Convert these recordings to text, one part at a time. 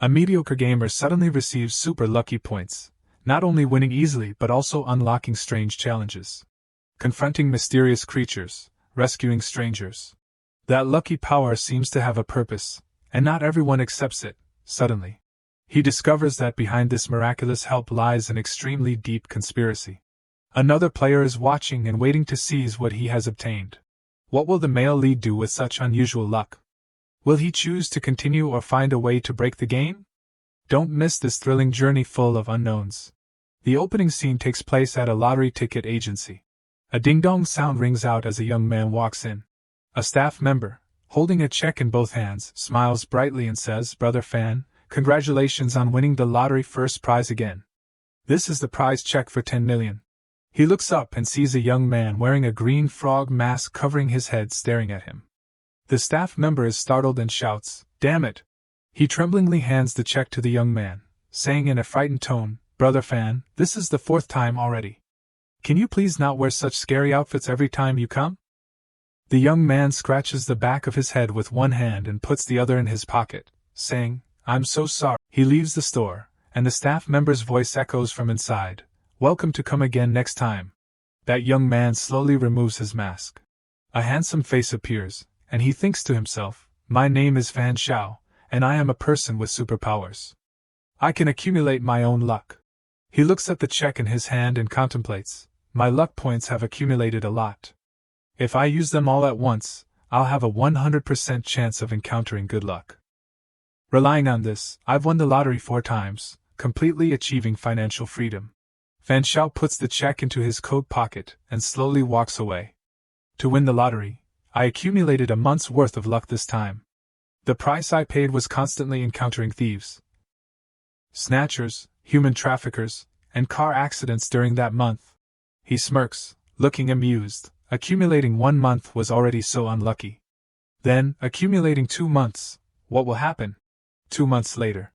A mediocre gamer suddenly receives super lucky points, not only winning easily but also unlocking strange challenges. Confronting mysterious creatures, rescuing strangers. That lucky power seems to have a purpose, and not everyone accepts it. Suddenly, he discovers that behind this miraculous help lies an extremely deep conspiracy. Another player is watching and waiting to seize what he has obtained. What will the male lead do with such unusual luck? Will he choose to continue or find a way to break the game? Don't miss this thrilling journey full of unknowns. The opening scene takes place at a lottery ticket agency. A ding-dong sound rings out as a young man walks in. A staff member, holding a check in both hands, smiles brightly and says, "Brother Fan, congratulations on winning the lottery first prize again. This is the prize check for 10 million. He looks up and sees a young man wearing a green frog mask covering his head staring at him. The staff member is startled and shouts, "Damn it!" He tremblingly hands the check to the young man, saying in a frightened tone, "Brother Fan, this is the 4th time already. Can you please not wear such scary outfits every time you come?" The young man scratches the back of his head with one hand and puts the other in his pocket, saying, "I'm so sorry." He leaves the store, and the staff member's voice echoes from inside, "Welcome to come again next time." That young man slowly removes his mask. A handsome face appears, and he thinks to himself, "My name is Fan Xiao, and I am a person with superpowers. I can accumulate my own luck." He looks at the check in his hand and contemplates, "My luck points have accumulated a lot. If I use them all at once, I'll have a 100% chance of encountering good luck. Relying on this, I've won the lottery 4 times, completely achieving financial freedom." Fan Xiao puts the check into his coat pocket and slowly walks away. "To win the lottery, I accumulated a month's worth of luck this time. The price I paid was constantly encountering thieves, snatchers, human traffickers, and car accidents during that month." He smirks, looking amused. Accumulating 1 month was already so unlucky. Then, accumulating 2 months, what will happen? 2 months later.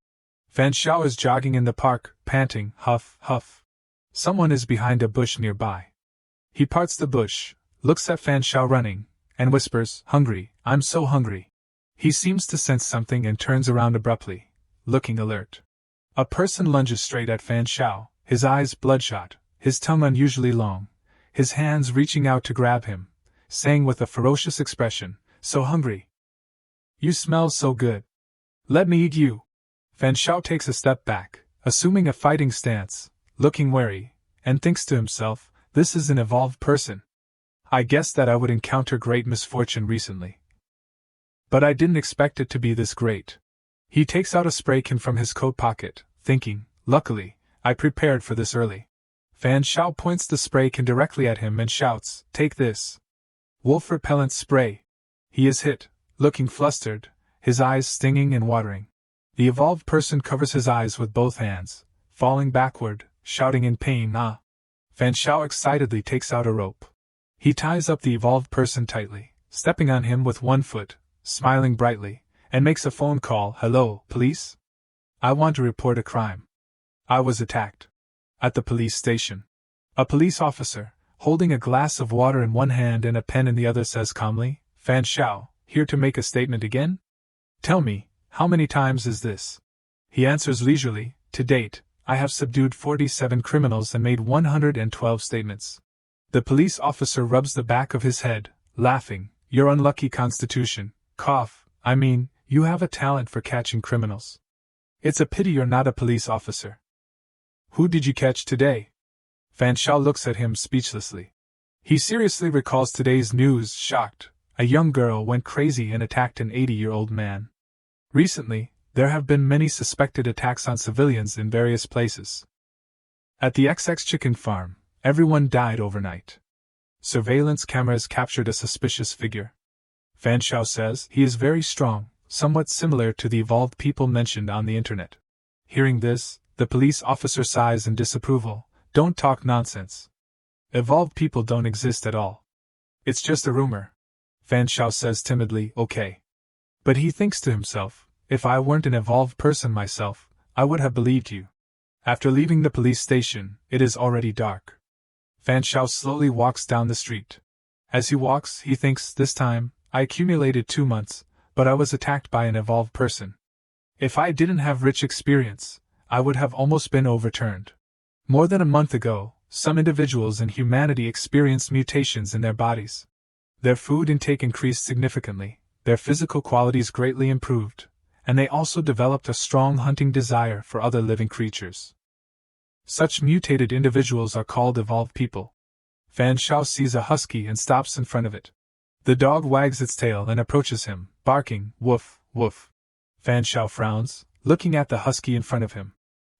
Fan Xiao is jogging in the park, panting, huff, huff. Someone is behind a bush nearby. He parts the bush, looks at Fan Xiao running, and whispers, "Hungry, I'm so hungry." He seems to sense something and turns around abruptly, looking alert. A person lunges straight at Fan Xiao, his eyes bloodshot, his tongue unusually long, his hands reaching out to grab him, saying with a ferocious expression, "So hungry. You smell so good. Let me eat you." Fan Xiao takes a step back, assuming a fighting stance, looking wary, and thinks to himself, "This is an evolved person. I guessed that I would encounter great misfortune recently, but I didn't expect it to be this great." He takes out a spray can from his coat pocket, thinking, "Luckily, I prepared for this early." Fan Xiao points the spray can directly at him and shouts, "Take this. Wolf repellent spray." He is hit, looking flustered, his eyes stinging and watering. The evolved person covers his eyes with both hands, falling backward, shouting in pain, "Ah!" Fan Xiao excitedly takes out a rope. He ties up the evolved person tightly, stepping on him with one foot, smiling brightly, and makes a phone call. "Hello, police? I want to report a crime. I was attacked." At the police station, a police officer, holding a glass of water in one hand and a pen in the other, says calmly, "Fan Xiao, here to make a statement again? Tell me, how many times is this?" He answers leisurely, "To date, I have subdued 47 criminals and made 112 statements." The police officer rubs the back of his head, laughing, "Your unlucky constitution, cough, I mean, you have a talent for catching criminals. It's a pity you're not a police officer. Who did you catch today?" Fan Xiao looks at him speechlessly. He seriously recalls today's news, shocked. A young girl went crazy and attacked an 80-year-old man. Recently, there have been many suspected attacks on civilians in various places. At the XX chicken farm, everyone died overnight. Surveillance cameras captured a suspicious figure. Fan Xiao says he is very strong, somewhat similar to the evolved people mentioned on the internet. Hearing this, the police officer sighs in disapproval. "Don't talk nonsense. Evolved people don't exist at all. It's just a rumor." Fan Xiao says timidly, "Okay." But he thinks to himself, "If I weren't an evolved person myself, I would have believed you." After leaving the police station, it is already dark. Fan Xiao slowly walks down the street. As he walks, he thinks, "This time, I accumulated 2 months, but I was attacked by an evolved person. If I didn't have rich experience, I would have almost been overturned. More than a month ago, some individuals in humanity experienced mutations in their bodies. Their food intake increased significantly, their physical qualities greatly improved, and they also developed a strong hunting desire for other living creatures. Such mutated individuals are called evolved people. Fan Shao sees a husky and stops in front of it. The dog wags its tail and approaches him, barking, "Woof, woof." Fan Shao frowns, looking at the husky in front of him.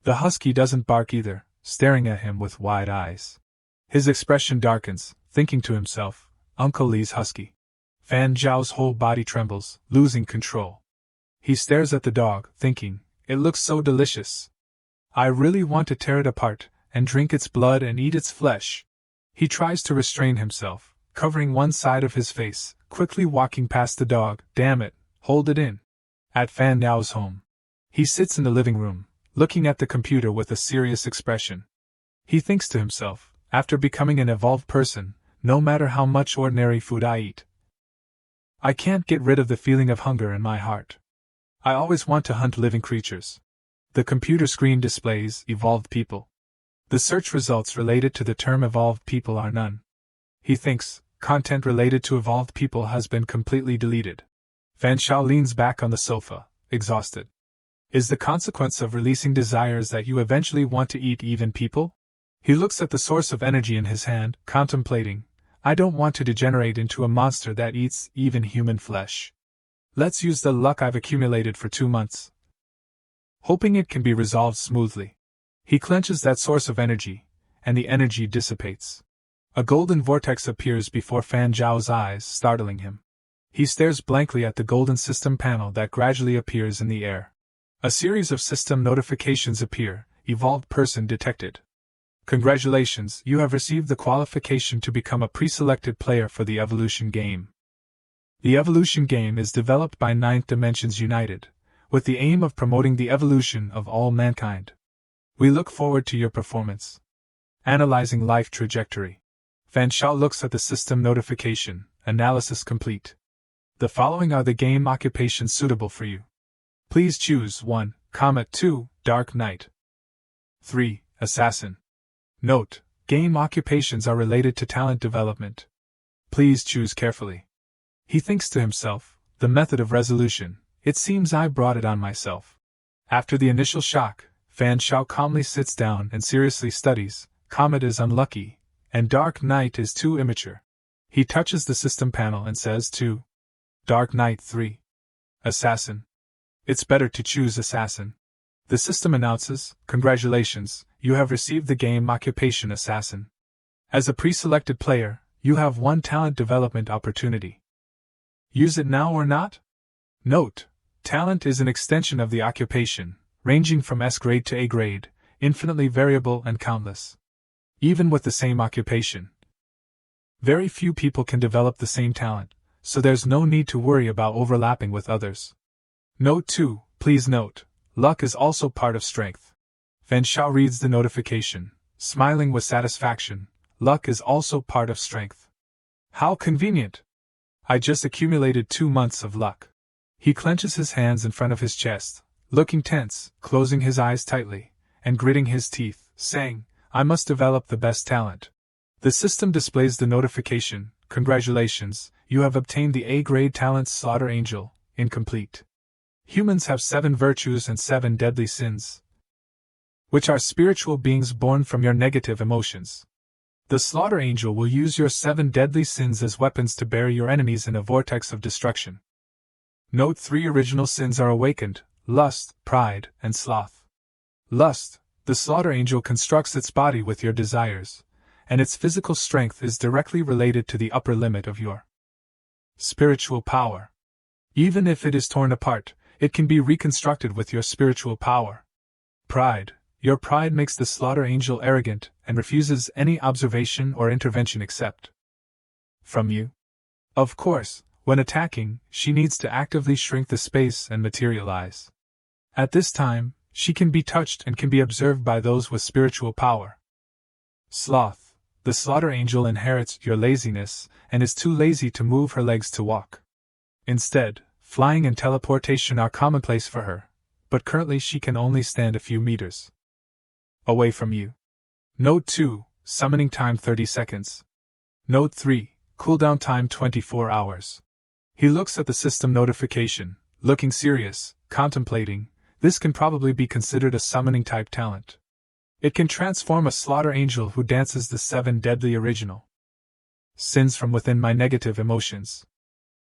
The husky doesn't bark either, staring at him with wide eyes. His expression darkens, thinking to himself, "Uncle Lee's husky." Fan Zhao's whole body trembles, losing control. He stares at the dog, thinking, "It looks so delicious. I really want to tear it apart, and drink its blood and eat its flesh." He tries to restrain himself, covering one side of his face, quickly walking past the dog. "Damn it, hold it in." At Fan Yao's home. He sits in the living room, looking at the computer with a serious expression. He thinks to himself, after becoming an evolved person, no matter how much ordinary food I eat, I can't get rid of the feeling of hunger in my heart. I always want to hunt living creatures. The computer screen displays evolved people. The search results related to the term evolved people are none. He thinks, content related to evolved people has been completely deleted. Fan Shao leans back on the sofa, exhausted. Is the consequence of releasing desires that you eventually want to eat even people? He looks at the source of energy in his hand, contemplating, I don't want to degenerate into a monster that eats even human flesh. Let's use the luck I've accumulated for 2 months. Hoping it can be resolved smoothly. He clenches that source of energy, and the energy dissipates. A golden vortex appears before Fan Zhao's eyes, startling him. He stares blankly at the golden system panel that gradually appears in the air. A series of system notifications appear. Evolved person detected. Congratulations, you have received the qualification to become a pre-selected player for the Evolution game. The Evolution game is developed by Ninth Dimensions United, with the aim of promoting the evolution of all mankind. We look forward to your performance. Analyzing life trajectory. Fan Shao looks at the system notification. Analysis complete. The following are the game occupations suitable for you. Please choose 1, 2, Dark Knight. 3, Assassin. Note: game occupations are related to talent development. Please choose carefully. He thinks to himself, the method of resolution, it seems I brought it on myself. After the initial shock, Fan Shao calmly sits down and seriously studies. Comet is unlucky, and Dark Knight is too immature. He touches the system panel and says to Dark Knight 3. Assassin. It's better to choose Assassin. The system announces, congratulations, you have received the game occupation Assassin. As a pre-selected player, you have 1 talent development opportunity. Use it now or not? Note: talent is an extension of the occupation, ranging from S grade to A grade, infinitely variable and countless. Even with the same occupation, very few people can develop the same talent, so there's no need to worry about overlapping with others. Note 2, please note, luck is also part of strength. Fan Shao reads the notification, smiling with satisfaction. Luck is also part of strength. How convenient! I just accumulated 2 months of luck. He clenches his hands in front of his chest, looking tense, closing his eyes tightly, and gritting his teeth, saying, I must develop the best talent. The system displays the notification, congratulations, you have obtained the A-grade talent Slaughter Angel, incomplete. Humans have 7 virtues and 7 deadly sins, which are spiritual beings born from your negative emotions. The Slaughter Angel will use your 7 deadly sins as weapons to bury your enemies in a vortex of destruction. Note 3 original sins are awakened: lust, pride, and sloth. Lust: the Slaughter Angel constructs its body with your desires, and its physical strength is directly related to the upper limit of your spiritual power. Even if it is torn apart, it can be reconstructed with your spiritual power. Pride: your pride makes the Slaughter Angel arrogant and refuses any observation or intervention except from you. Of course, when attacking, she needs to actively shrink the space and materialize. At this time, she can be touched and can be observed by those with spiritual power. Sloth: the Slaughter Angel inherits your laziness and is too lazy to move her legs to walk. Instead, flying and teleportation are commonplace for her, but currently she can only stand a few meters away from you. Note 2, summoning time 30 seconds. Note 3, cooldown time 24 hours. He looks at the system notification, looking serious, contemplating. This can probably be considered a summoning type talent. It can transform a slaughter angel who dances the 7 deadly original sins from within my negative emotions.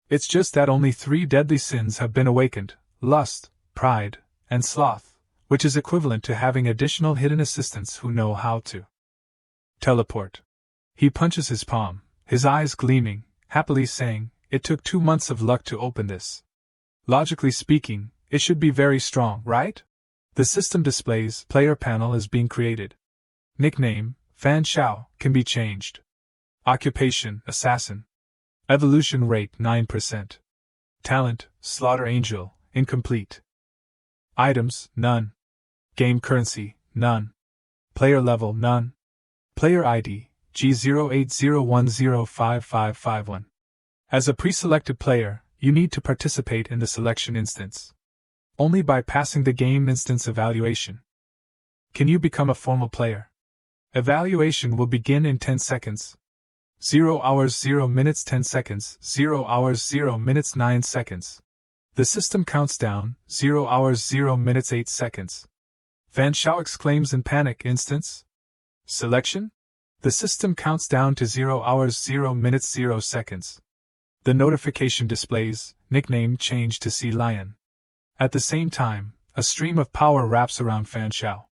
It's just that only 3 deadly sins have been awakened: lust, pride, and sloth, which is equivalent to having additional hidden assistants who know how to teleport. He punches his palm, his eyes gleaming, happily saying, "It took 2 months of luck to open this. Logically speaking, it should be very strong, right?" The system displays player panel is being created. Nickname, Fan Shao, can be changed. Occupation, Assassin. Evolution rate, 9%. Talent, Slaughter Angel, incomplete. Items, none. Game currency, none. Player level, none. Player ID, G0801055551. As a pre-selected player, you need to participate in the selection instance only by passing the game instance evaluation. Can you become a formal player? Evaluation will begin in 10 seconds. 0 hours 0 minutes 10 seconds, 0 hours 0 minutes 9 seconds. The system counts down, 0 hours 0 minutes 8 seconds. Fan Shao exclaims in panic. Instance selection? The system counts down to 0 hours 0 minutes 0 seconds. The notification displays, nickname changed to Sea Lion. At the same time, a stream of power wraps around Fan Shao.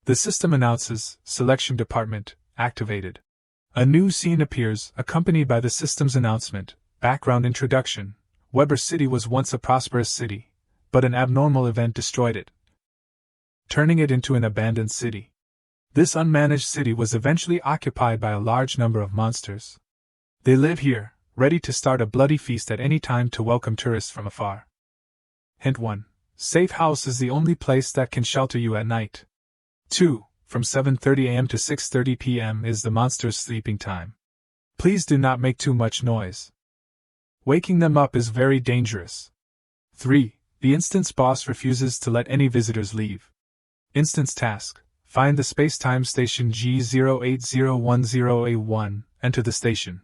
The system announces, selection department, activated. A new scene appears, accompanied by the system's announcement, background introduction. Weber City was once a prosperous city, but an abnormal event destroyed it, turning it into an abandoned city. This unmanaged city was eventually occupied by a large number of monsters. They live here, ready to start a bloody feast at any time to welcome tourists from afar. Hint 1. Safe house is the only place that can shelter you at night. 2. From 7:30 a.m. to 6:30 p.m. is the monster's sleeping time. Please do not make too much noise. Waking them up is very dangerous. 3. The instance boss refuses to let any visitors leave. Instance task: find the space-time station G080108A1, enter the station,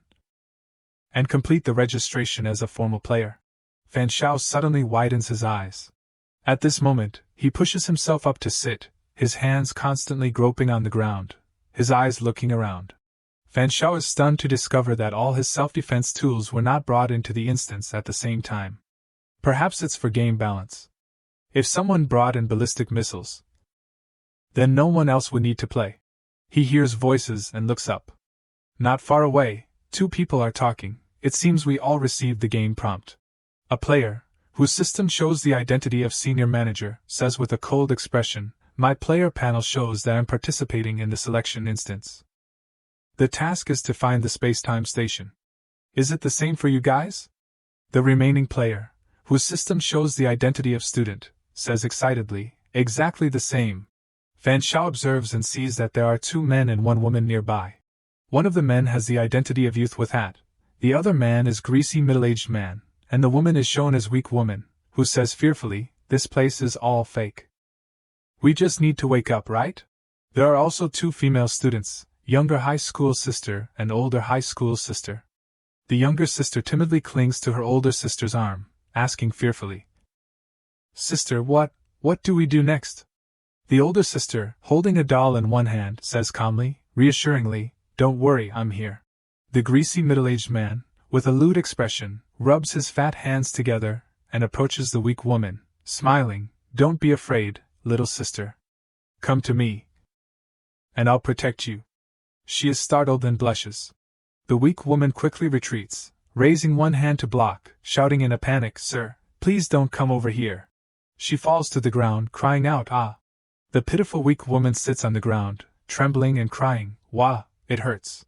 and complete the registration as a formal player. Fan Shao suddenly widens his eyes. At this moment, he pushes himself up to sit, his hands constantly groping on the ground, his eyes looking around. Fan Shao is stunned to discover that all his self-defense tools were not brought into the instance at the same time. Perhaps it's for game balance. If someone brought in ballistic missiles, then no one else would need to play. He hears voices and looks up. Not far away, 2 people are talking. It seems we all received the game prompt. A player, whose system shows the identity of senior manager, says with a cold expression, "My player panel shows that I'm participating in the selection instance. The task is to find the space-time station. Is it the same for you guys?" The remaining player, whose system shows the identity of student, says excitedly, "Exactly the same." Fan Shao observes and sees that there are 2 men and 1 woman nearby. One of the men has the identity of youth with hat, the other man is greasy middle-aged man, and the woman is shown as weak woman, who says fearfully, "This place is all fake. We just need to wake up, right?" There are also 2 female students, younger high school sister and older high school sister. The younger sister timidly clings to her older sister's arm, asking fearfully, "Sister, what do we do next?" The older sister, holding a doll in one hand, says calmly, reassuringly, "Don't worry, I'm here." The greasy middle-aged man, with a lewd expression, rubs his fat hands together, and approaches the weak woman, smiling, "Don't be afraid, little sister. Come to me, and I'll protect you." She is startled and blushes. The weak woman quickly retreats, raising one hand to block, shouting in a panic, "Sir, please don't come over here." She falls to the ground, crying out, "Ah!" The pitiful weak woman sits on the ground, trembling and crying, "Wah, it hurts."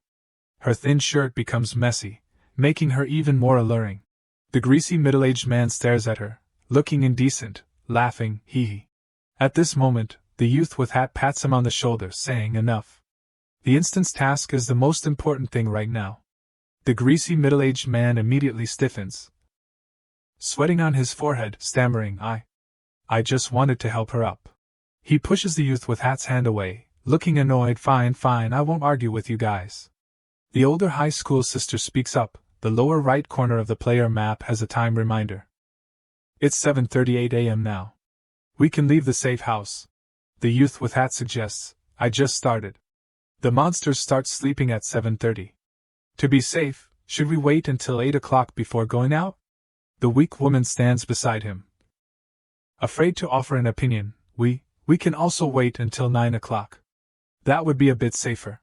Her thin shirt becomes messy, making her even more alluring. The greasy middle-aged man stares at her, looking indecent, laughing, hee hee. At this moment, the youth with hat pats him on the shoulder, saying, "Enough. The instance task is the most important thing right now." The greasy middle-aged man immediately stiffens, sweating on his forehead, stammering, I just wanted to help her up. He pushes the youth with hat's hand away, looking annoyed. Fine, I won't argue with you guys. The older high school sister speaks up. The lower right corner of the player map has a time reminder. It's 7:38 a.m. now. We can leave the safe house. The youth with hat suggests. I just started. The monsters start sleeping at 7:30. To be safe, should we wait until 8 o'clock before going out? The weak woman stands beside him, afraid to offer an opinion. We can also wait until 9 o'clock. That would be a bit safer.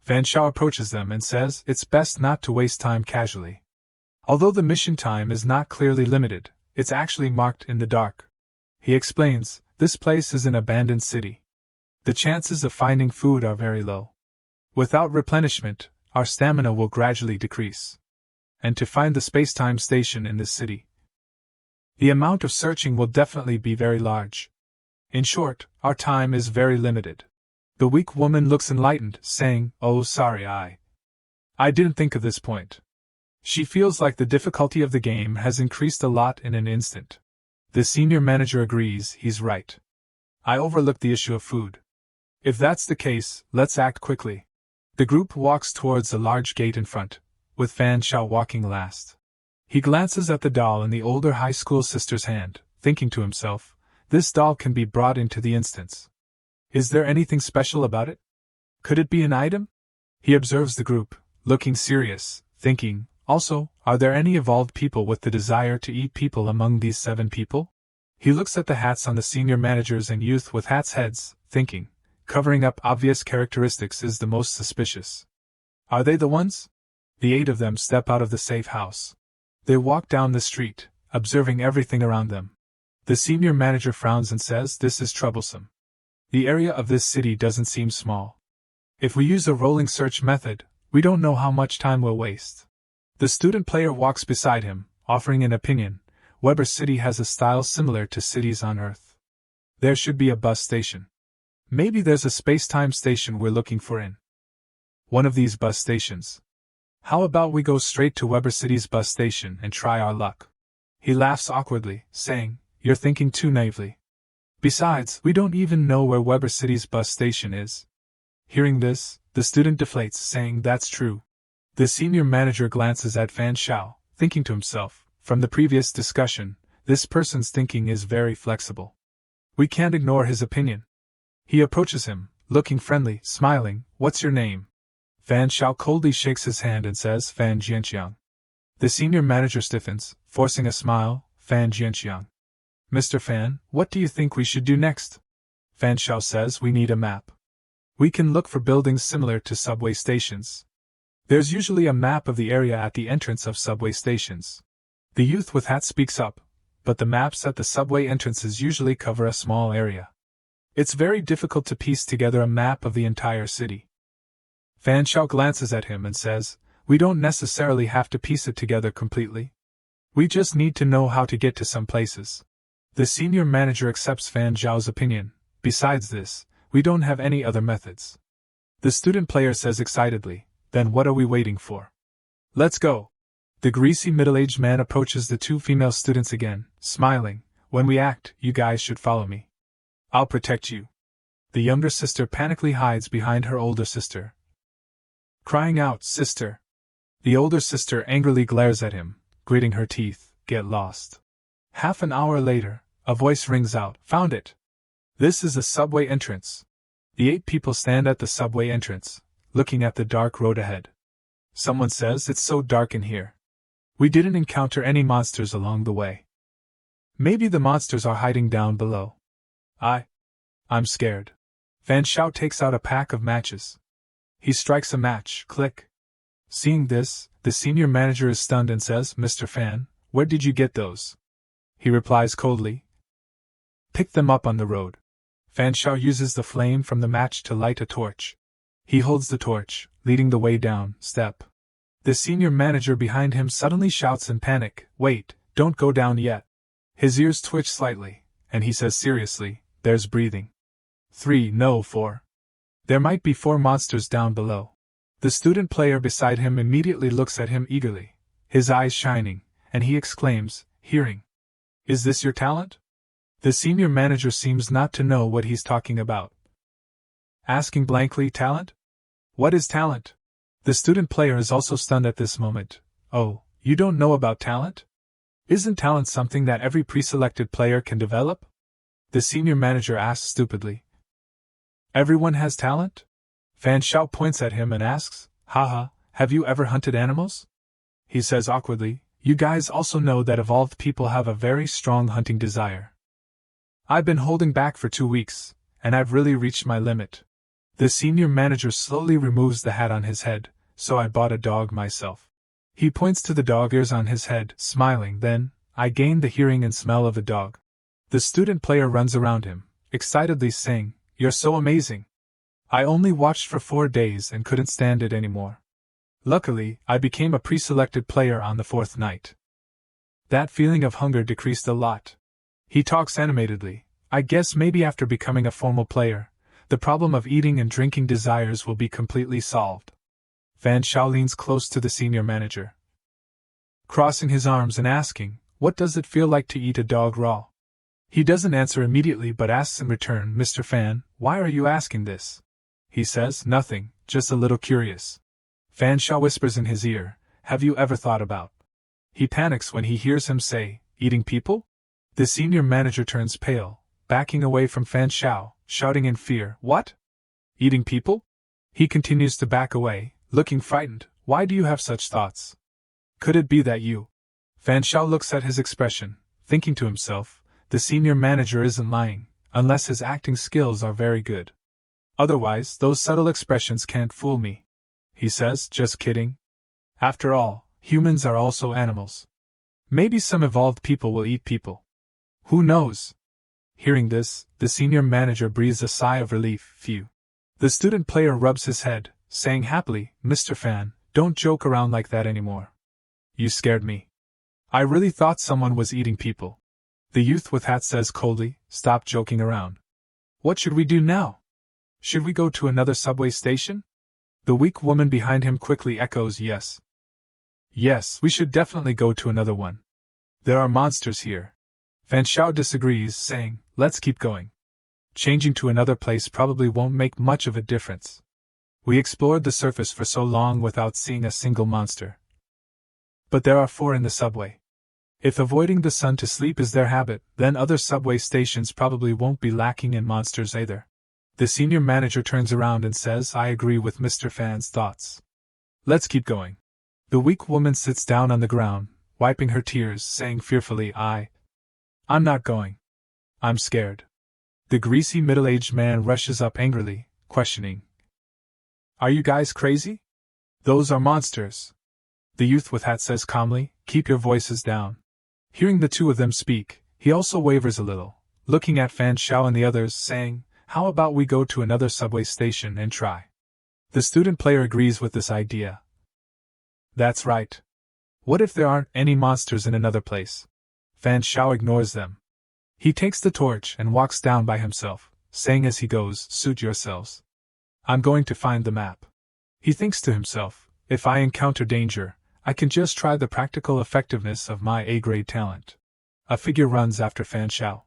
Van Shao approaches them and says it's best not to waste time casually. Although the mission time is not clearly limited, it's actually marked in the dark. He explains, this place is an abandoned city. The chances of finding food are very low. Without replenishment, our stamina will gradually decrease. And to find the space-time station in this city, the amount of searching will definitely be very large. In short, our time is very limited. The weak woman looks enlightened, saying, oh sorry, I didn't think of this point. She feels like the difficulty of the game has increased a lot in an instant. The senior manager agrees, he's right. I overlooked the issue of food. If that's the case, let's act quickly. The group walks towards a large gate in front, with Fan Shao walking last. He glances at the doll in the older high school sister's hand, thinking to himself, this doll can be brought into the instance. Is there anything special about it? Could it be an item? He observes the group, looking serious, thinking, also, are there any evolved people with the desire to eat people among these 7 people? He looks at the hats on the senior managers and youth with hats heads, thinking, covering up obvious characteristics is the most suspicious. Are they the ones? The 8 of them step out of the safe house. They walk down the street, observing everything around them. The senior manager frowns and says this is troublesome. The area of this city doesn't seem small. If we use a rolling search method, we don't know how much time we'll waste. The student player walks beside him, offering an opinion. Weber City has a style similar to cities on Earth. There should be a bus station. Maybe there's a space-time station we're looking for in one of these bus stations. How about we go straight to Weber City's bus station and try our luck? He laughs awkwardly, saying, you're thinking too naively. Besides, we don't even know where Weber City's bus station is. Hearing this, the student deflates, saying that's true. The senior manager glances at Fan Shao, thinking to himself, from the previous discussion, this person's thinking is very flexible. We can't ignore his opinion. He approaches him, looking friendly, smiling, what's your name? Fan Shao coldly shakes his hand and says Fan Jianxiang. The senior manager stiffens, forcing a smile, Fan Jianxiang. Mr. Fan, what do you think we should do next? Fan Shao says we need a map. We can look for buildings similar to subway stations. There's usually a map of the area at the entrance of subway stations. The youth with hat speaks up, but the maps at the subway entrances usually cover a small area. It's very difficult to piece together a map of the entire city. Fan Shao glances at him and says, we don't necessarily have to piece it together completely. We just need to know how to get to some places. The senior manager accepts Fan Zhao's opinion. Besides this, we don't have any other methods. The student player says excitedly, then what are we waiting for? Let's go. The greasy middle-aged man approaches the 2 female students again, smiling, when we act, you guys should follow me. I'll protect you. The younger sister panically hides behind her older sister, crying out, sister. The older sister angrily glares at him, gritting her teeth, get lost. Half an hour later, a voice rings out, found it. This is a subway entrance. The 8 people stand at the subway entrance, looking at the dark road ahead. Someone says it's so dark in here. We didn't encounter any monsters along the way. Maybe the monsters are hiding down below. I'm scared. Fan Shao takes out a pack of matches. He strikes a match, click. Seeing this, the senior manager is stunned and says, Mr. Fan, where did you get those? He replies coldly, pick them up on the road. Fan Shao uses the flame from the match to light a torch. He holds the torch, leading the way down, step. The senior manager behind him suddenly shouts in panic, wait, don't go down yet. His ears twitch slightly, and he says seriously, there's breathing. 3, no 4. There might be 4 monsters down below. The student player beside him immediately looks at him eagerly, his eyes shining, and he exclaims, hearing. Is this your talent? The senior manager seems not to know what he's talking about. Asking blankly, talent? What is talent? The student player is also stunned at this moment. Oh, you don't know about talent? Isn't talent something that every pre-selected player can develop? The senior manager asks stupidly. Everyone has talent? Fan Xiao points at him and asks, haha, have you ever hunted animals? He says awkwardly, you guys also know that evolved people have a very strong hunting desire. I've been holding back for 2 weeks, and I've really reached my limit. The senior manager slowly removes the hat on his head, so I bought a dog myself. He points to the dog ears on his head, smiling, then, I gained the hearing and smell of a dog. The student player runs around him, excitedly saying, you're so amazing. I only watched for 4 days and couldn't stand it anymore. Luckily, I became a pre-selected player on the 4th night. That feeling of hunger decreased a lot. He talks animatedly. I guess maybe after becoming a formal player, the problem of eating and drinking desires will be completely solved. Fan Xiao leans close to the senior manager, crossing his arms and asking, what does it feel like to eat a dog raw? He doesn't answer immediately but asks in return, Mr. Fan, why are you asking this? He says, nothing, just a little curious. Fan Xiao whispers in his ear, have you ever thought about? He panics when he hears him say, eating people? The senior manager turns pale, backing away from Fan Xiao, shouting in fear, what? Eating people? He continues to back away, looking frightened. Why do you have such thoughts? Could it be that you? Fan Xiao looks at his expression, thinking to himself, the senior manager isn't lying, unless his acting skills are very good. Otherwise, those subtle expressions can't fool me. He says, just kidding. After all, humans are also animals. Maybe some evolved people will eat people. Who knows? Hearing this, the senior manager breathes a sigh of relief. Phew. The student player rubs his head, saying happily, Mr. Fan, don't joke around like that anymore. You scared me. I really thought someone was eating people. The youth with hat says coldly, stop joking around. What should we do now? Should we go to another subway station? The weak woman behind him quickly echoes yes. Yes, we should definitely go to another one. There are monsters here. Fan Xiao disagrees, saying, let's keep going. Changing to another place probably won't make much of a difference. We explored the surface for so long without seeing a single monster. But there are 4 in the subway. If avoiding the sun to sleep is their habit, then other subway stations probably won't be lacking in monsters either. The senior manager turns around and says, I agree with Mr. Fan's thoughts. Let's keep going. The weak woman sits down on the ground, wiping her tears, saying fearfully, I'm not going. I'm scared. The greasy middle-aged man rushes up angrily, questioning. Are you guys crazy? Those are monsters. The youth with hat says calmly, keep your voices down. Hearing the 2 of them speak, he also wavers a little, looking at Fan Xiao and the others, saying, how about we go to another subway station and try? The student player agrees with this idea. That's right. What if there aren't any monsters in another place? Fan Xiao ignores them. He takes the torch and walks down by himself, saying as he goes, suit yourselves. I'm going to find the map. He thinks to himself, if I encounter danger, I can just try the practical effectiveness of my A-grade talent. A figure runs after Fan Xiao.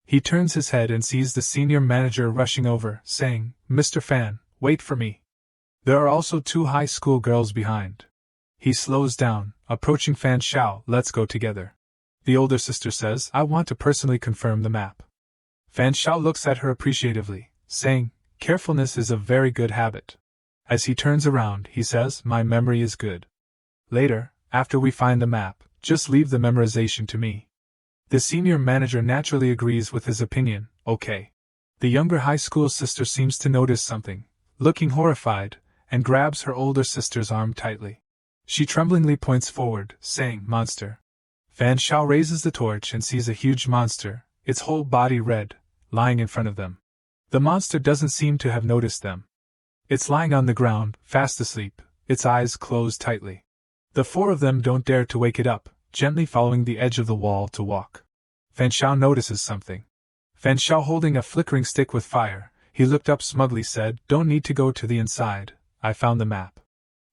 He turns his head and sees the senior manager rushing over, saying, Mr. Fan, wait for me. There are also 2 high school girls behind. He slows down, approaching Fan Xiao, let's go together. The older sister says, I want to personally confirm the map. Fan Xiao looks at her appreciatively, saying, carefulness is a very good habit. As he turns around, he says, my memory is good. Later, after we find the map, just leave the memorization to me. The senior manager naturally agrees with his opinion, okay. The younger high school sister seems to notice something, looking horrified, and grabs her older sister's arm tightly. She tremblingly points forward, saying, monster. Fan Xiao raises the torch and sees a huge monster, its whole body red, lying in front of them. The monster doesn't seem to have noticed them. It's lying on the ground, fast asleep, its eyes closed tightly. The 4 of them don't dare to wake it up, gently following the edge of the wall to walk. Fan Xiao notices something. Fan Xiao holding a flickering stick with fire, he looked up smugly, said, don't need to go to the inside, I found the map.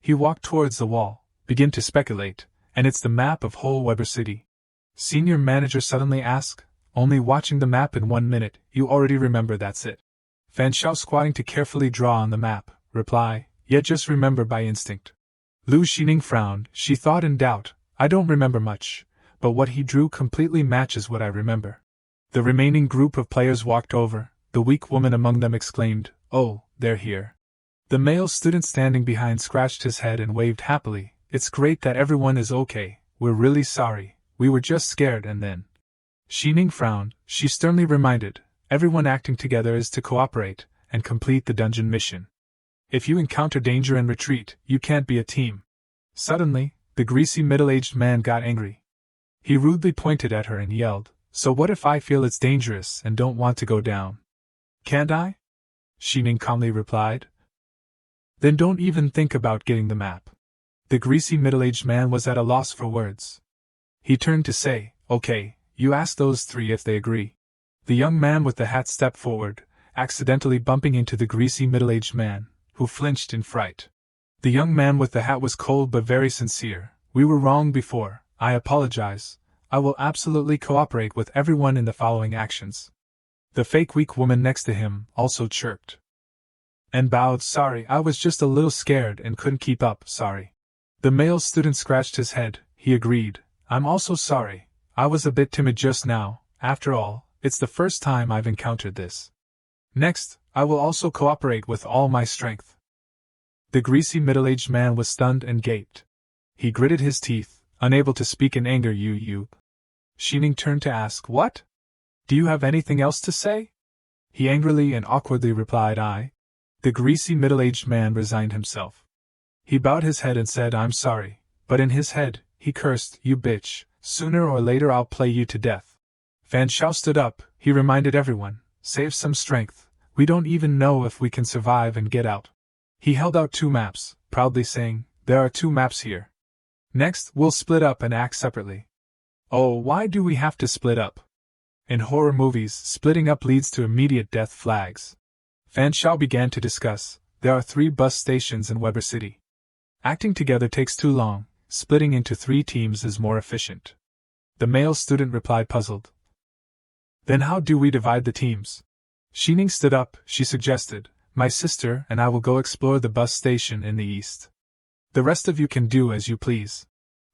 He walked towards the wall, begin to speculate, and it's the map of whole Weber City. Senior manager suddenly asked, only watching the map in 1 minute, you already remember that's it. Fan Xiao squatting to carefully draw on the map, reply, yet just remember by instinct. Lu Xining frowned, she thought in doubt, I don't remember much, but what he drew completely matches what I remember. The remaining group of players walked over, the weak woman among them exclaimed, oh, they're here. The male student standing behind scratched his head and waved happily, it's great that everyone is okay, we're really sorry, we were just scared and then. Xining frowned, she sternly reminded, everyone acting together is to cooperate and complete the dungeon mission. If you encounter danger and retreat, you can't be a team. Suddenly, the greasy middle-aged man got angry. He rudely pointed at her and yelled, so what if I feel it's dangerous and don't want to go down? Can't I? Xining calmly replied. Then don't even think about getting the map. The greasy middle-aged man was at a loss for words. He turned to say, okay, you ask those three if they agree. The young man with the hat stepped forward, accidentally bumping into the greasy middle-aged man, who flinched in fright. The young man with the hat was cold but very sincere. We were wrong before, I apologize. I will absolutely cooperate with everyone in the following actions. The fake weak woman next to him also chirped. And bowed, sorry, I was just a little scared and couldn't keep up, sorry. The male student scratched his head, he agreed, I'm also sorry, I was a bit timid just now, after all, it's the first time I've encountered this. Next, I will also cooperate with all my strength. The greasy middle-aged man was stunned and gaped. He gritted his teeth, unable to speak in anger. You. Xining turned to ask, what? Do you have anything else to say? He angrily and awkwardly replied, I. The greasy middle-aged man resigned himself. He bowed his head and said, I'm sorry, but in his head, he cursed, you bitch, sooner or later I'll play you to death. Fan Xiao stood up, he reminded everyone, save some strength, we don't even know if we can survive and get out. He held out 2 maps, proudly saying, there are 2 maps here. Next, we'll split up and act separately. Oh, why do we have to split up? In horror movies, splitting up leads to immediate death flags. Fan Xiao began to discuss, there are 3 bus stations in Weber City. Acting together takes too long, splitting into 3 teams is more efficient. The male student replied puzzled. Then how do we divide the teams? Xining stood up, she suggested, my sister and I will go explore the bus station in the east. The rest of you can do as you please.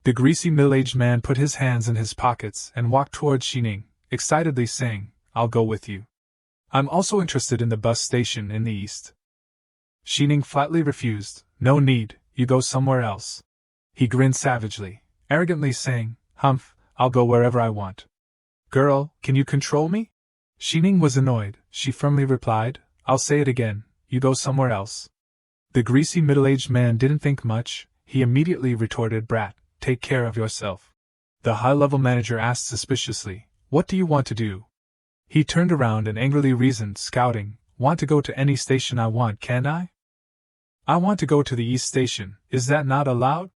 The greasy middle-aged man put his hands in his pockets and walked towards Xining, excitedly saying, I'll go with you. I'm also interested in the bus station in the east. Xining flatly refused, no need, you go somewhere else. He grinned savagely, arrogantly saying, humph, I'll go wherever I want. Girl, can you control me? Xining was annoyed, she firmly replied, I'll say it again, you go somewhere else. The greasy middle-aged man didn't think much, he immediately retorted, brat, take care of yourself. The high-level manager asked suspiciously, what do you want to do? He turned around and angrily reasoned, scouting, want to go to any station I want, can't I? I want to go to the east station, is that not allowed?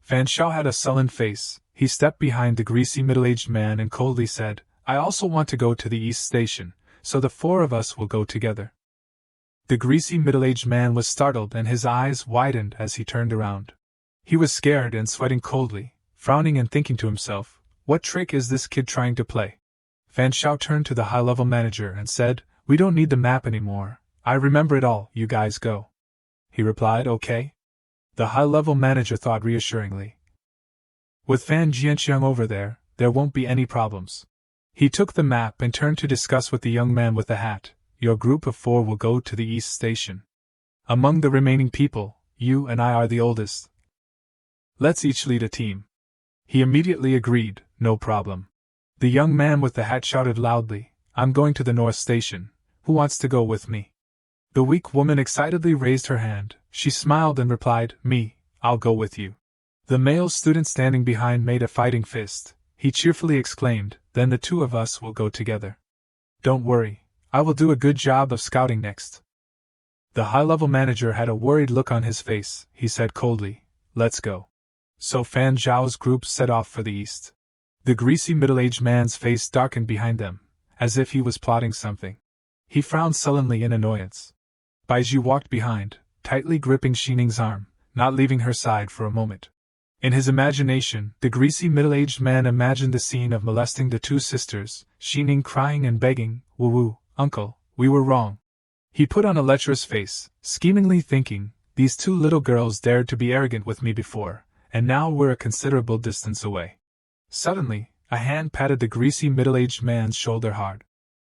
Fan Xiao had a sullen face, he stepped behind the greasy middle-aged man and coldly said, I also want to go to the east station, so the 4 of us will go together. The greasy middle-aged man was startled and his eyes widened as he turned around. He was scared and sweating coldly, frowning and thinking to himself, what trick is this kid trying to play? Fan Xiao turned to the high-level manager and said, we don't need the map anymore, I remember it all, you guys go. He replied, okay. The high-level manager thought reassuringly. With Fan Jianxiang over there won't be any problems. He took the map and turned to discuss with the young man with the hat, your group of 4 will go to the east station. Among the remaining people, you and I are the oldest. Let's each lead a team. He immediately agreed, no problem. The young man with the hat shouted loudly, I'm going to the north station, who wants to go with me? The weak woman excitedly raised her hand, she smiled and replied, me, I'll go with you. The male student standing behind made a fighting fist, he cheerfully exclaimed, then the 2 of us will go together. Don't worry, I will do a good job of scouting next. The high-level manager had a worried look on his face, he said coldly, let's go. So Fan Zhao's group set off for the east. The greasy middle-aged man's face darkened behind them, as if he was plotting something. He frowned sullenly in annoyance. Baizhi walked behind, tightly gripping Xining's arm, not leaving her side for a moment. In his imagination, the greasy middle-aged man imagined the scene of molesting the two sisters, Xining crying and begging, "Woo-woo, uncle, we were wrong." He put on a lecherous face, schemingly thinking, these two little girls dared to be arrogant with me before, and now we're a considerable distance away. Suddenly, a hand patted the greasy middle-aged man's shoulder hard.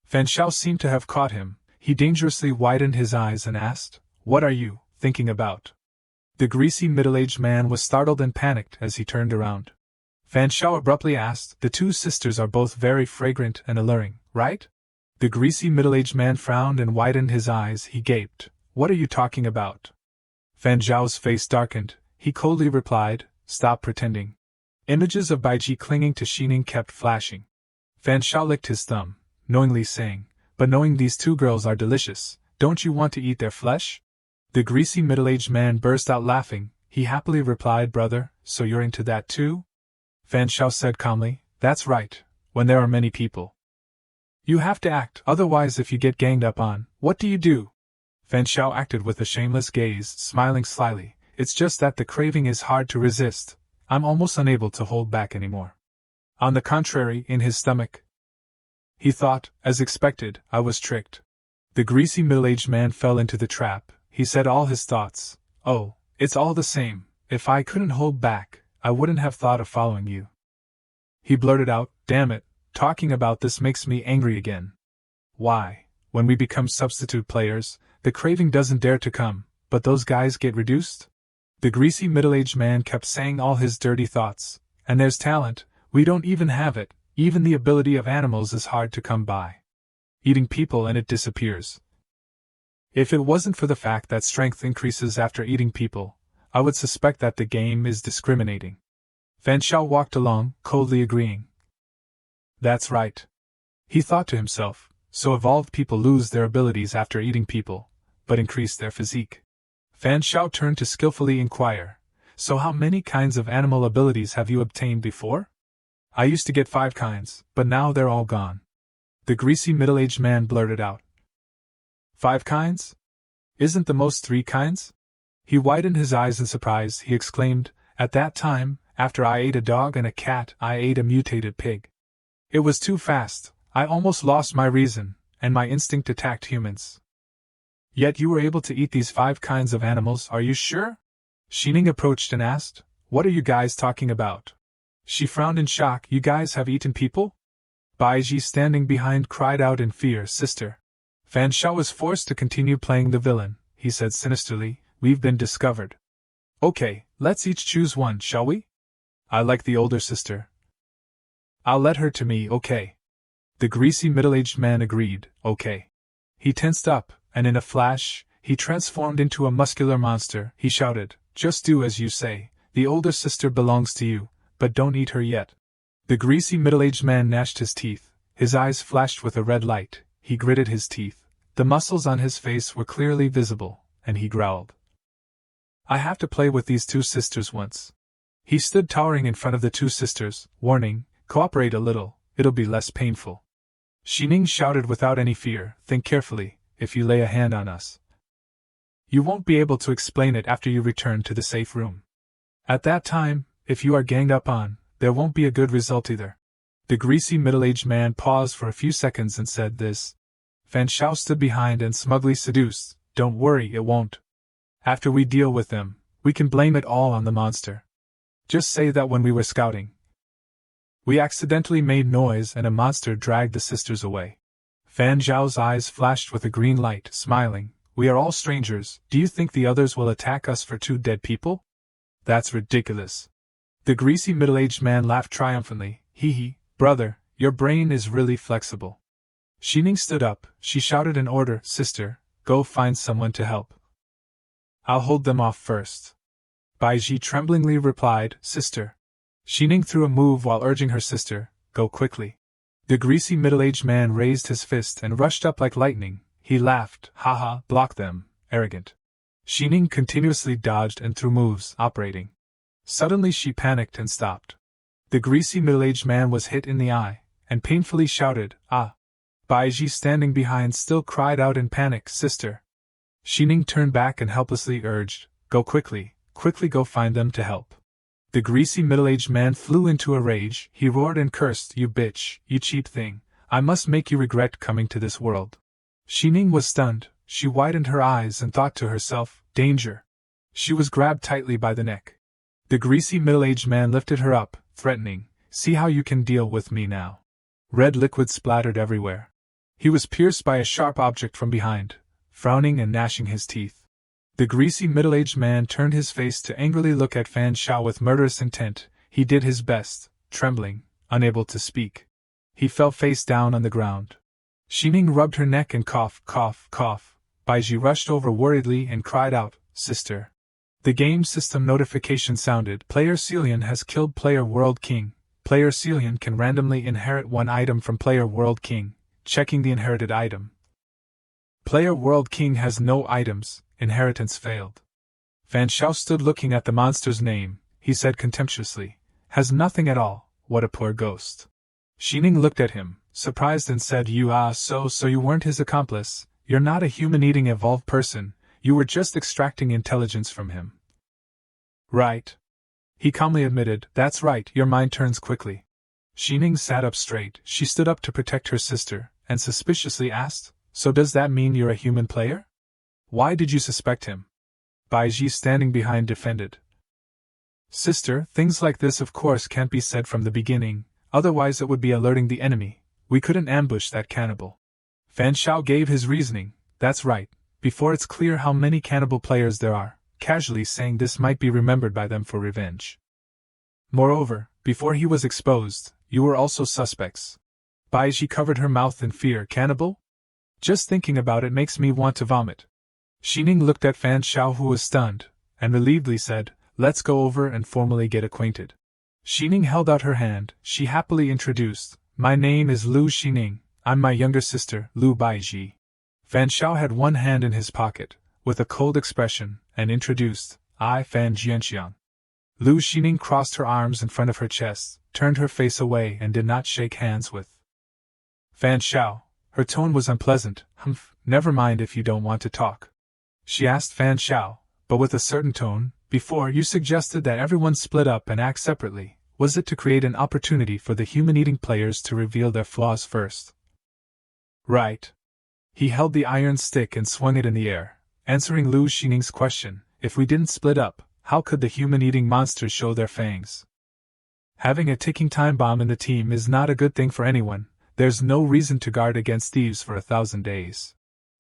Fan Shao seemed to have caught him. He dangerously widened his eyes and asked, "What are you thinking about?" The greasy middle-aged man was startled and panicked as he turned around. Fan Shao abruptly asked, "The two sisters are both very fragrant and alluring, right?" The greasy middle-aged man frowned and widened his eyes. He gaped. "What are you talking about?" Fan Zhao's face darkened. He coldly replied, "Stop pretending." Images of Baiji clinging to Xining kept flashing. Fan Shao licked his thumb, knowingly saying, "But knowing these two girls are delicious, don't you want to eat their flesh?" The greasy middle-aged man burst out laughing. He happily replied, "Brother, so you're into that too?" Fan Shao said calmly, "That's right, when there are many people. You have to act, otherwise if you get ganged up on, what do you do?" Fan Shao acted with a shameless gaze, smiling slyly. "It's just that the craving is hard to resist. I'm almost unable to hold back anymore." On the contrary, in his stomach, he thought, as expected, I was tricked. The greasy middle-aged man fell into the trap. He said all his thoughts. "Oh, it's all the same. If I couldn't hold back, I wouldn't have thought of following you." He blurted out, "Damn it, talking about this makes me angry again. Why, when we become substitute players, the craving doesn't dare to come, but those guys get reduced?" The greasy middle-aged man kept saying all his dirty thoughts. "And there's talent, we don't even have it, even the ability of animals is hard to come by. Eating people and it disappears. If it wasn't for the fact that strength increases after eating people, I would suspect that the game is discriminating." Fan Shao walked along, coldly agreeing. "That's right," he thought to himself, "so evolved people lose their abilities after eating people, but increase their physique." Fan Shao turned to skillfully inquire, "So how many kinds of animal abilities have you obtained before?" "I used to get 5 kinds, but now they're all gone." The greasy middle-aged man blurted out. 5 kinds? Isn't the most 3 kinds? He widened his eyes in surprise. He exclaimed, "At that time, after I ate a dog and a cat, I ate a mutated pig. It was too fast, I almost lost my reason, and my instinct attacked humans." "Yet you were able to eat these 5 kinds of animals, are you sure?" Xining approached and asked, "What are you guys talking about?" She frowned in shock. "You guys have eaten people?" Baiji, standing behind, cried out in fear, "Sister." Fan Shao was forced to continue playing the villain. He said sinisterly, "We've been discovered. Okay, let's each choose one, shall we? I like the older sister. I'll let her to me, okay." The greasy middle-aged man agreed, "Okay." He tensed up, and in a flash, he transformed into a muscular monster. He shouted, "Just do as you say, the older sister belongs to you, but don't eat her yet." The greasy middle-aged man gnashed his teeth. His eyes flashed with a red light. He gritted his teeth. The muscles on his face were clearly visible, and he growled, "I have to play with these two sisters once." He stood towering in front of the two sisters, warning, "Cooperate a little, it'll be less painful." Xining shouted without any fear, "Think carefully, if you lay a hand on us, you won't be able to explain it after you return to the safe room. At that time, if you are ganged up on, there won't be a good result either." The greasy middle-aged man paused for a few seconds and said this. Fan Shao stood behind and smugly seduced, "Don't worry, it won't. After we deal with them, we can blame it all on the monster. Just say that when we were scouting, we accidentally made noise and a monster dragged the sisters away." Fan Zhao's eyes flashed with a green light, smiling, "We are all strangers, do you think the others will attack us for 2 dead people? That's ridiculous." The greasy middle-aged man laughed triumphantly, "Hee, brother, your brain is really flexible." Xining stood up. She shouted an order, "Sister, go find someone to help. I'll hold them off first." Baiji tremblingly replied, "Sister." Xining threw a move while urging her sister, "Go quickly." The greasy middle-aged man raised his fist and rushed up like lightning. He laughed, "Haha, block them, arrogant." Xining continuously dodged and threw moves, operating. Suddenly she panicked and stopped. The greasy middle-aged man was hit in the eye, and painfully shouted, "Ah!" Baiji, standing behind, still cried out in panic, "Sister." Xining turned back and helplessly urged, "Go quickly, quickly go find them to help." The greasy middle-aged man flew into a rage. He roared and cursed, "You bitch, you cheap thing, I must make you regret coming to this world." Xining was stunned. She widened her eyes and thought to herself, danger. She was grabbed tightly by the neck. The greasy middle-aged man lifted her up, threatening, "See how you can deal with me now." Red liquid splattered everywhere. He was pierced by a sharp object from behind, frowning and gnashing his teeth. The greasy middle-aged man turned his face to angrily look at Fan Shao with murderous intent. He did his best, trembling, unable to speak. He fell face down on the ground. Xining rubbed her neck and coughed, cough, cough. Baiji rushed over worriedly and cried out, "Sister." The game system notification sounded. Player Celian has killed Player World King. Player Celian can randomly inherit one item from Player World King, checking the inherited item. Player World King has no items, inheritance failed. Fan Shao stood looking at the monster's name. He said contemptuously, "Has nothing at all, what a poor ghost." Xining looked at him, surprised, and said, So you weren't his accomplice. You're not a human-eating evolved person, you were just extracting intelligence from him. Right. He calmly admitted, "That's right." Your mind turns quickly. Xining sat up straight. She stood up to protect her sister, and suspiciously asked, "So does that mean you're a human player? Why did you suspect him?" Baiji, standing behind, defended. "Sister, things like this of course can't be said from the beginning, otherwise it would be alerting the enemy. We couldn't ambush that cannibal." Fan Shao gave his reasoning. "That's right, before it's clear how many cannibal players there are," casually saying this might be remembered by them for revenge. "Moreover, before he was exposed, you were also suspects." Baiji covered her mouth in fear. "Cannibal? Just thinking about it makes me want to vomit." Xining looked at Fan Shao, who was stunned, and relievedly said, "Let's go over and formally get acquainted." Xining held out her hand. She happily introduced, "My name is Lu Xining. I'm my younger sister, Lu Baiji." Fan Shao had one hand in his pocket, with a cold expression, and introduced, "I, Fan Jianxiang." Lu Xining crossed her arms in front of her chest, turned her face away, and did not shake hands with Fan Shao. Her tone was unpleasant. "Humph, never mind if you don't want to talk." She asked Fan Shao, but with a certain tone, "Before you suggested that everyone split up and act separately. Was it to create an opportunity for the human-eating players to reveal their flaws first?" "Right." He held the iron stick and swung it in the air, answering Lu Xining's question. "If we didn't split up, how could the human-eating monsters show their fangs? Having a ticking time bomb in the team is not a good thing for anyone. There's no reason to guard against thieves for 1,000 days.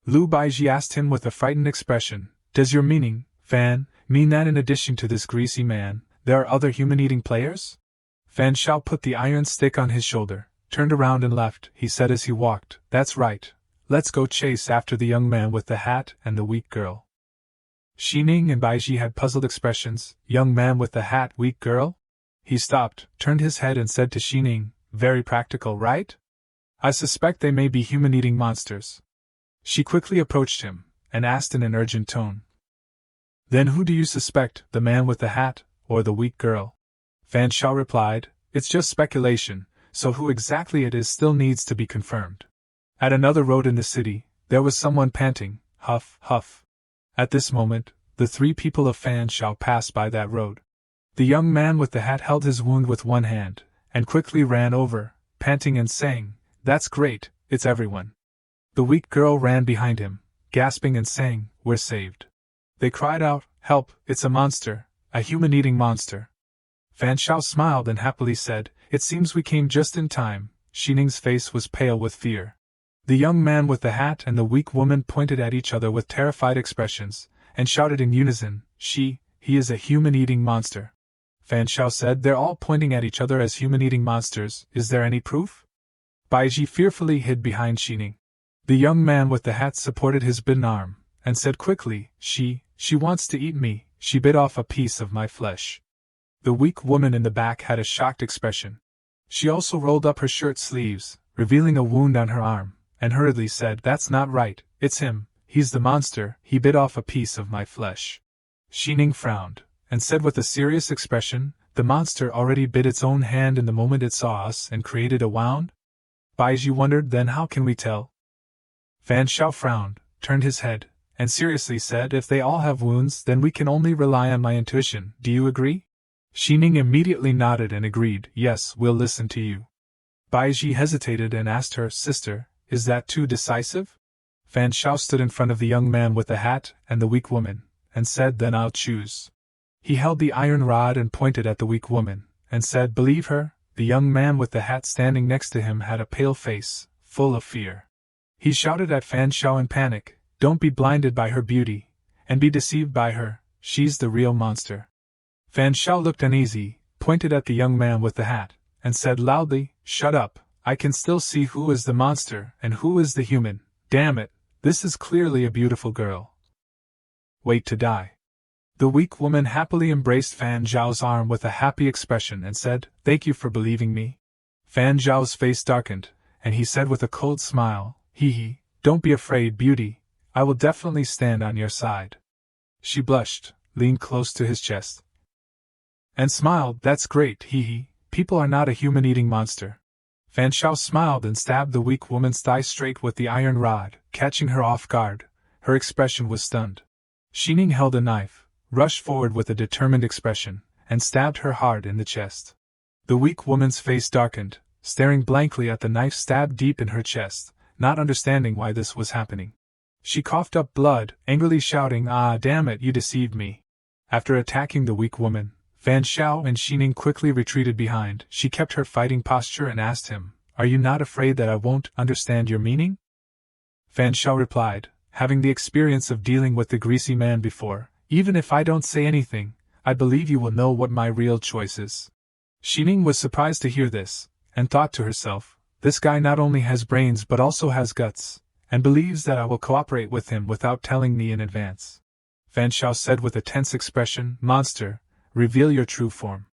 Lu Baiji asked him with a frightened expression, "Does your meaning, Fan, mean that in addition to this greasy man, there are other human-eating players?" Fan Shao put the iron stick on his shoulder, turned around and left. He said as he walked, "That's right. Let's go chase after the young man with the hat and the weak girl." Xining and Baiji had puzzled expressions. "Young man with the hat, weak girl?" He stopped, turned his head, and said to Xining, "Very practical, right? I suspect they may be human-eating monsters." She quickly approached him, and asked in an urgent tone, "Then who do you suspect, the man with the hat, or the weak girl?" Fan Shao replied, "It's just speculation, so who exactly it is still needs to be confirmed." At another road in the city, there was someone panting, huff, huff. At this moment, the three people of Fan Shao passed by that road. The young man with the hat held his wound with one hand, and quickly ran over, panting and saying, "That's great, it's everyone." The weak girl ran behind him, gasping and saying, "We're saved." They cried out, "Help, it's a monster, a human-eating monster." Fan Shao smiled and happily said, "It seems we came just in time." Xining's face was pale with fear. The young man with the hat and the weak woman pointed at each other with terrified expressions, and shouted in unison, He is a human-eating monster." Fan Shao said, "They're all pointing at each other as human-eating monsters, is there any proof?" Baiji fearfully hid behind Xining. The young man with the hat supported his bitten arm, and said quickly, She wants to eat me, she bit off a piece of my flesh." The weak woman in the back had a shocked expression. She also rolled up her shirt sleeves, revealing a wound on her arm, and hurriedly said, "That's not right, it's him, he's the monster, he bit off a piece of my flesh." Xining frowned, and said with a serious expression, "The monster already bit its own hand in the moment it saw us and created a wound?" Baiji wondered, "Then how can we tell?" Fan Shao frowned, turned his head, and seriously said, "If they all have wounds, then we can only rely on my intuition, do you agree?" Xining immediately nodded and agreed, yes, we'll listen to you. Baizhi hesitated and asked her, sister, is that too decisive? Fan Shao stood in front of the young man with the hat and the weak woman, and said, then I'll choose. He held the iron rod and pointed at the weak woman, and said, believe her. The young man with the hat standing next to him had a pale face, full of fear. He shouted at Fan Shao in panic, don't be blinded by her beauty, and be deceived by her, she's the real monster. Fan Shao looked uneasy, pointed at the young man with the hat, and said loudly, shut up, I can still see who is the monster and who is the human, damn it, this is clearly a beautiful girl. Wait to die. The weak woman happily embraced Fan Zhao's arm with a happy expression and said, thank you for believing me. Fan Zhao's face darkened, and he said with a cold smile, hee hee, don't be afraid, beauty, I will definitely stand on your side. She blushed, leaned close to his chest, and smiled, that's great, hee hee, people are not a human-eating monster. Fan Shao smiled and stabbed the weak woman's thigh straight with the iron rod, catching her off guard. Her expression was stunned. Xining held a knife, rushed forward with a determined expression, and stabbed her hard in the chest. The weak woman's face darkened, staring blankly at the knife stabbed deep in her chest, not understanding why this was happening. She coughed up blood, angrily shouting, ah, damn it, you deceived me. After attacking the weak woman, Fan Shao and Xining quickly retreated behind. She kept her fighting posture and asked him, are you not afraid that I won't understand your meaning? Fan Shao replied, having the experience of dealing with the greasy man before, even if I don't say anything, I believe you will know what my real choice is. Xining was surprised to hear this, and thought to herself, this guy not only has brains but also has guts, and believes that I will cooperate with him without telling me in advance. Fan Shao said with a tense expression, monster, reveal your true form.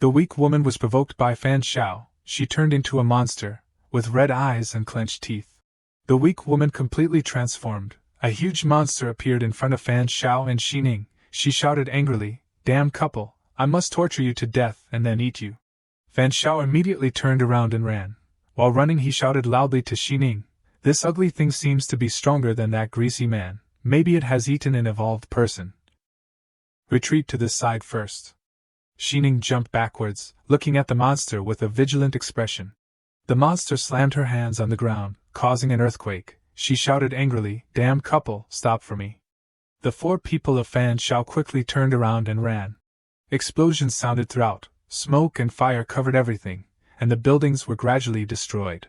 The weak woman was provoked by Fan Shao. She turned into a monster, with red eyes and clenched teeth. The weak woman completely transformed. A huge monster appeared in front of Fan Shao and Xining. She shouted angrily, damn couple, I must torture you to death and then eat you. Fan Shao immediately turned around and ran. While running he shouted loudly to Xining, this ugly thing seems to be stronger than that greasy man, maybe it has eaten an evolved person. Retreat to this side first. Xining jumped backwards, looking at the monster with a vigilant expression. The monster slammed her hands on the ground, causing an earthquake. She shouted angrily, damn couple, stop for me. The four people of Fan Shao quickly turned around and ran. Explosions sounded throughout, smoke and fire covered everything, and the buildings were gradually destroyed.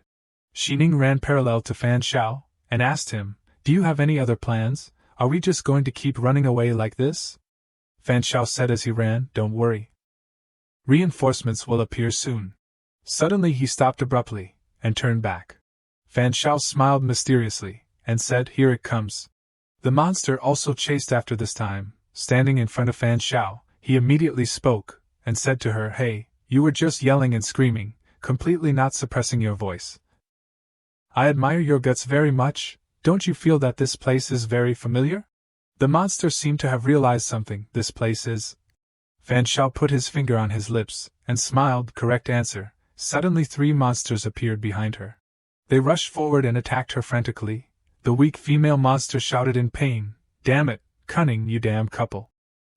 Xining ran parallel to Fan Shao, and asked him, do you have any other plans? Are we just going to keep running away like this? Fan Shao said as he ran, don't worry. Reinforcements will appear soon. Suddenly he stopped abruptly, and turned back. Fan Shao smiled mysteriously, and said, here it comes. The monster also chased after this time. Standing in front of Fan Shao, he immediately spoke, and said to her, hey, you were just yelling and screaming, completely not suppressing your voice. I admire your guts very much, don't you feel that this place is very familiar? The monster seemed to have realized something, this place is. Fan Shao put his finger on his lips, and smiled, correct answer. Suddenly 3 monsters appeared behind her. They rushed forward and attacked her frantically. The weak female monster shouted in pain, damn it, cunning, you damn couple.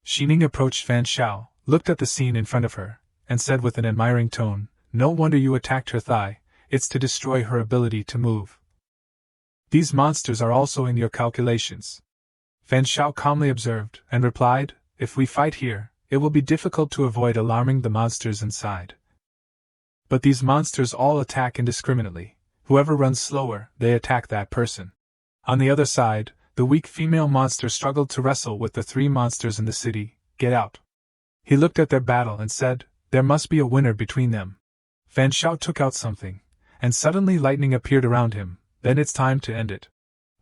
Xining approached Fan Shao, looked at the scene in front of her, and said with an admiring tone, no wonder you attacked her thigh, it's to destroy her ability to move. These monsters are also in your calculations. Fan Shao calmly observed, and replied, if we fight here, it will be difficult to avoid alarming the monsters inside. But these monsters all attack indiscriminately. Whoever runs slower, they attack that person. On the other side, the weak female monster struggled to wrestle with the 3 monsters in the city. Get out. He looked at their battle and said, there must be a winner between them. Fan Shao took out something, and suddenly lightning appeared around him. Then it's time to end it.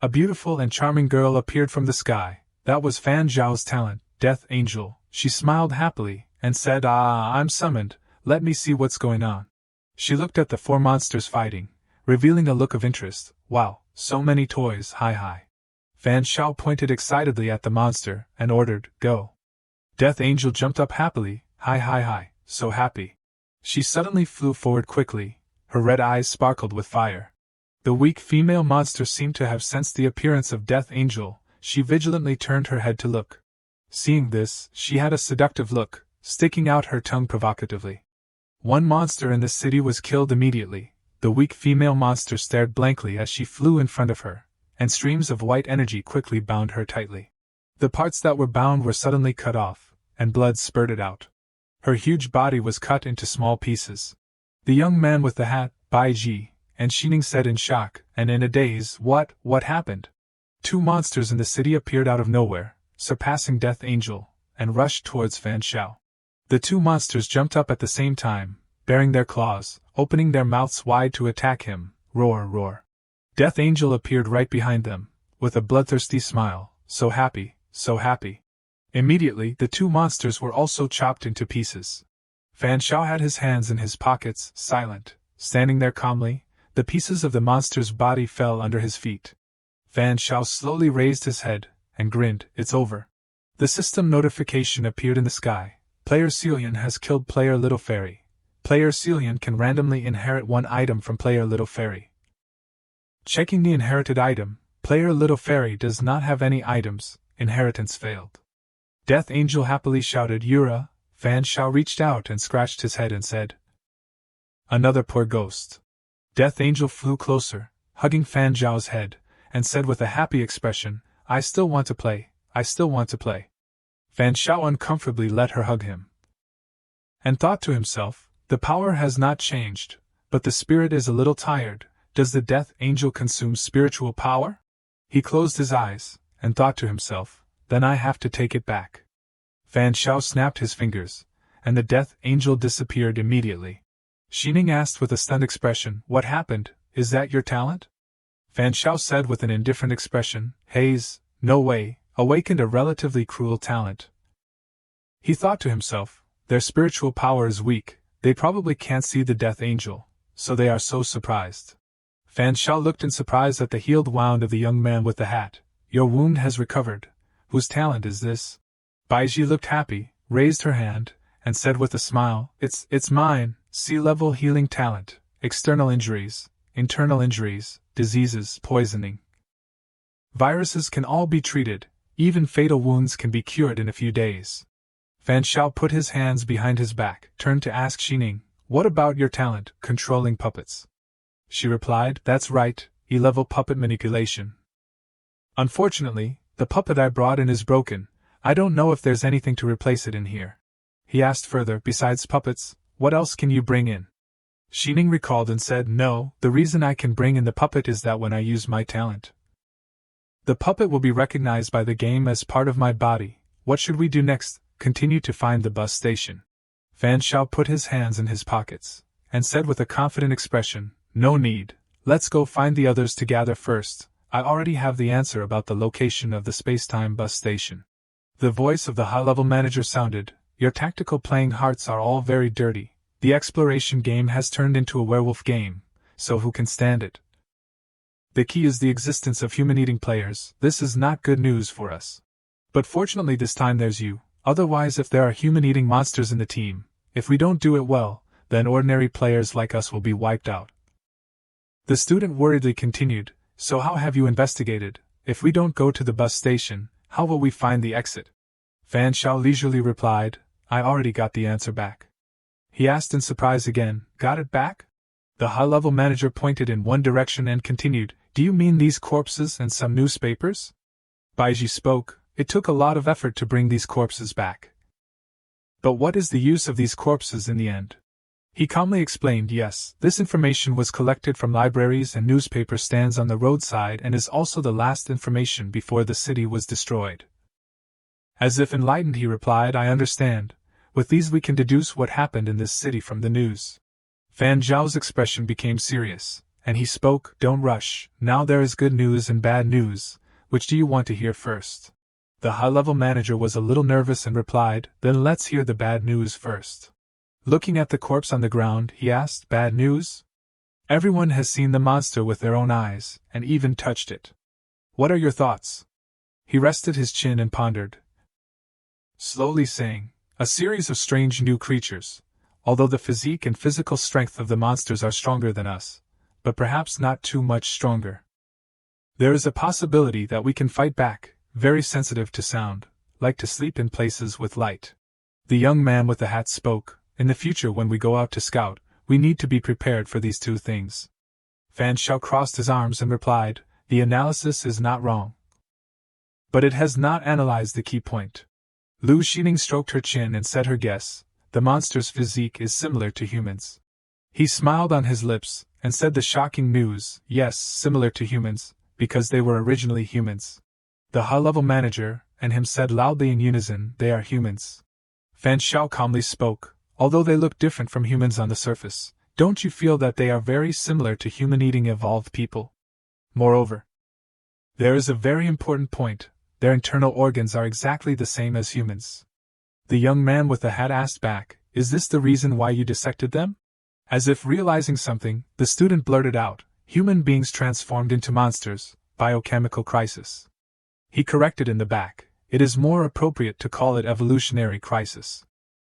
A beautiful and charming girl appeared from the sky. That was Fan Zhao's talent, Death Angel. She smiled happily, and said, I'm summoned, let me see what's going on. She looked at the 4 monsters fighting, revealing a look of interest. Wow, so many toys, hi. Fan Shao pointed excitedly at the monster, and ordered, go. Death Angel jumped up happily, hi, so happy. She suddenly flew forward quickly, her red eyes sparkled with fire. The weak female monster seemed to have sensed the appearance of Death Angel. She vigilantly turned her head to look. Seeing this, she had a seductive look, sticking out her tongue provocatively. One monster in the city was killed immediately. The weak female monster stared blankly as she flew in front of her, and streams of white energy quickly bound her tightly. The parts that were bound were suddenly cut off, and blood spurted out. Her huge body was cut into small pieces. The young man with the hat, Baiji, and Xining said in shock, and in a daze, What happened? Two monsters in the city appeared out of nowhere, surpassing Death Angel, and rushed towards Fan Shao. The two monsters jumped up at the same time, baring their claws, opening their mouths wide to attack him. Roar, roar. Death Angel appeared right behind them, with a bloodthirsty smile. So happy, so happy. Immediately, the two monsters were also chopped into pieces. Fan Shao had his hands in his pockets, silent, standing there calmly. The pieces of the monster's body fell under his feet. Fan Shao slowly raised his head, and grinned. It's over. The system notification appeared in the sky. Player Celian has killed Player Little Fairy. Player Celian can randomly inherit one item from Player Little Fairy. Checking the inherited item, Player Little Fairy does not have any items. Inheritance failed. Death Angel happily shouted, Yura. Fan Shao reached out and scratched his head and said, Another poor ghost. Death Angel flew closer, hugging Fan Zhao's head, and said with a happy expression, I still want to play, I still want to play. Fan Shao uncomfortably let her hug him, and thought to himself, the power has not changed, but the spirit is a little tired. Does the Death Angel consume spiritual power? He closed his eyes, and thought to himself, then I have to take it back. Fan Shao snapped his fingers, and the Death Angel disappeared immediately. Xining asked with a stunned expression, What happened? Is that your talent? Fan Shao said with an indifferent expression, Haze, no way, awakened a relatively cruel talent. He thought to himself, their spiritual power is weak, they probably can't see the Death Angel, so they are so surprised. Fan Shao looked in surprise at the healed wound of the young man with the hat. Your wound has recovered. Whose talent is this? Baiji looked happy, raised her hand, and said with a smile, It's mine, sea-level healing talent, external injuries, internal injuries, diseases, poisoning. Viruses can all be treated, even fatal wounds can be cured in a few days. Fan Shao put his hands behind his back, turned to ask Xining, What about your talent, controlling puppets? She replied, That's right, E-level puppet manipulation. Unfortunately, the puppet I brought in is broken. I don't know if there's anything to replace it in here. He asked further, Besides puppets, what else can you bring in? Xining recalled and said, No, the reason I can bring in the puppet is that when I use my talent, the puppet will be recognized by the game as part of my body. What should we do next? Continue to find the bus station. Fan Shao put his hands in his pockets, and said with a confident expression, No need, let's go find the others together first. I already have the answer about the location of the space-time bus station. The voice of the high-level manager sounded, Your tactical playing hearts are all very dirty. The exploration game has turned into a werewolf game, so who can stand it? The key is the existence of human-eating players. This is not good news for us. But fortunately this time there's you. Otherwise, if there are human-eating monsters in the team, if we don't do it well, then ordinary players like us will be wiped out. The student worriedly continued, So how have you investigated? If we don't go to the bus station, how will we find the exit? Fan Shao leisurely replied, I already got the answer back. He asked in surprise again, Got it back? The high-level manager pointed in one direction and continued, Do you mean these corpses and some newspapers? Baiji spoke, It took a lot of effort to bring these corpses back. But what is the use of these corpses in the end? He calmly explained, Yes, this information was collected from libraries and newspaper stands on the roadside and is also the last information before the city was destroyed. As if enlightened he replied, I understand. With these we can deduce what happened in this city from the news. Fan Zhao's expression became serious, and he spoke, Don't rush, now there is good news and bad news. Which do you want to hear first? The high-level manager was a little nervous and replied, Then let's hear the bad news first. Looking at the corpse on the ground, he asked, Bad news? Everyone has seen the monster with their own eyes, and even touched it. What are your thoughts? He rested his chin and pondered, slowly saying, A series of strange new creatures. Although the physique and physical strength of the monsters are stronger than us, but perhaps not too much stronger. There is a possibility that we can fight back, very sensitive to sound, like to sleep in places with light. The young man with the hat spoke. In the future, when we go out to scout, we need to be prepared for these two things. Fan Xiao crossed his arms and replied, the analysis is not wrong. But it has not analyzed the key point. Lu Xining stroked her chin and said her guess, the monster's physique is similar to humans. He smiled on his lips, and said the shocking news, yes, similar to humans, because they were originally humans. The high-level manager and him said loudly in unison, they are humans. Fan Xiao calmly spoke, although they look different from humans on the surface, don't you feel that they are very similar to human-eating evolved people? Moreover, there is a very important point, their internal organs are exactly the same as humans. The young man with the hat asked back, is this the reason why you dissected them? As if realizing something, the student blurted out, human beings transformed into monsters, biochemical crisis. He corrected in the back, it is more appropriate to call it evolutionary crisis.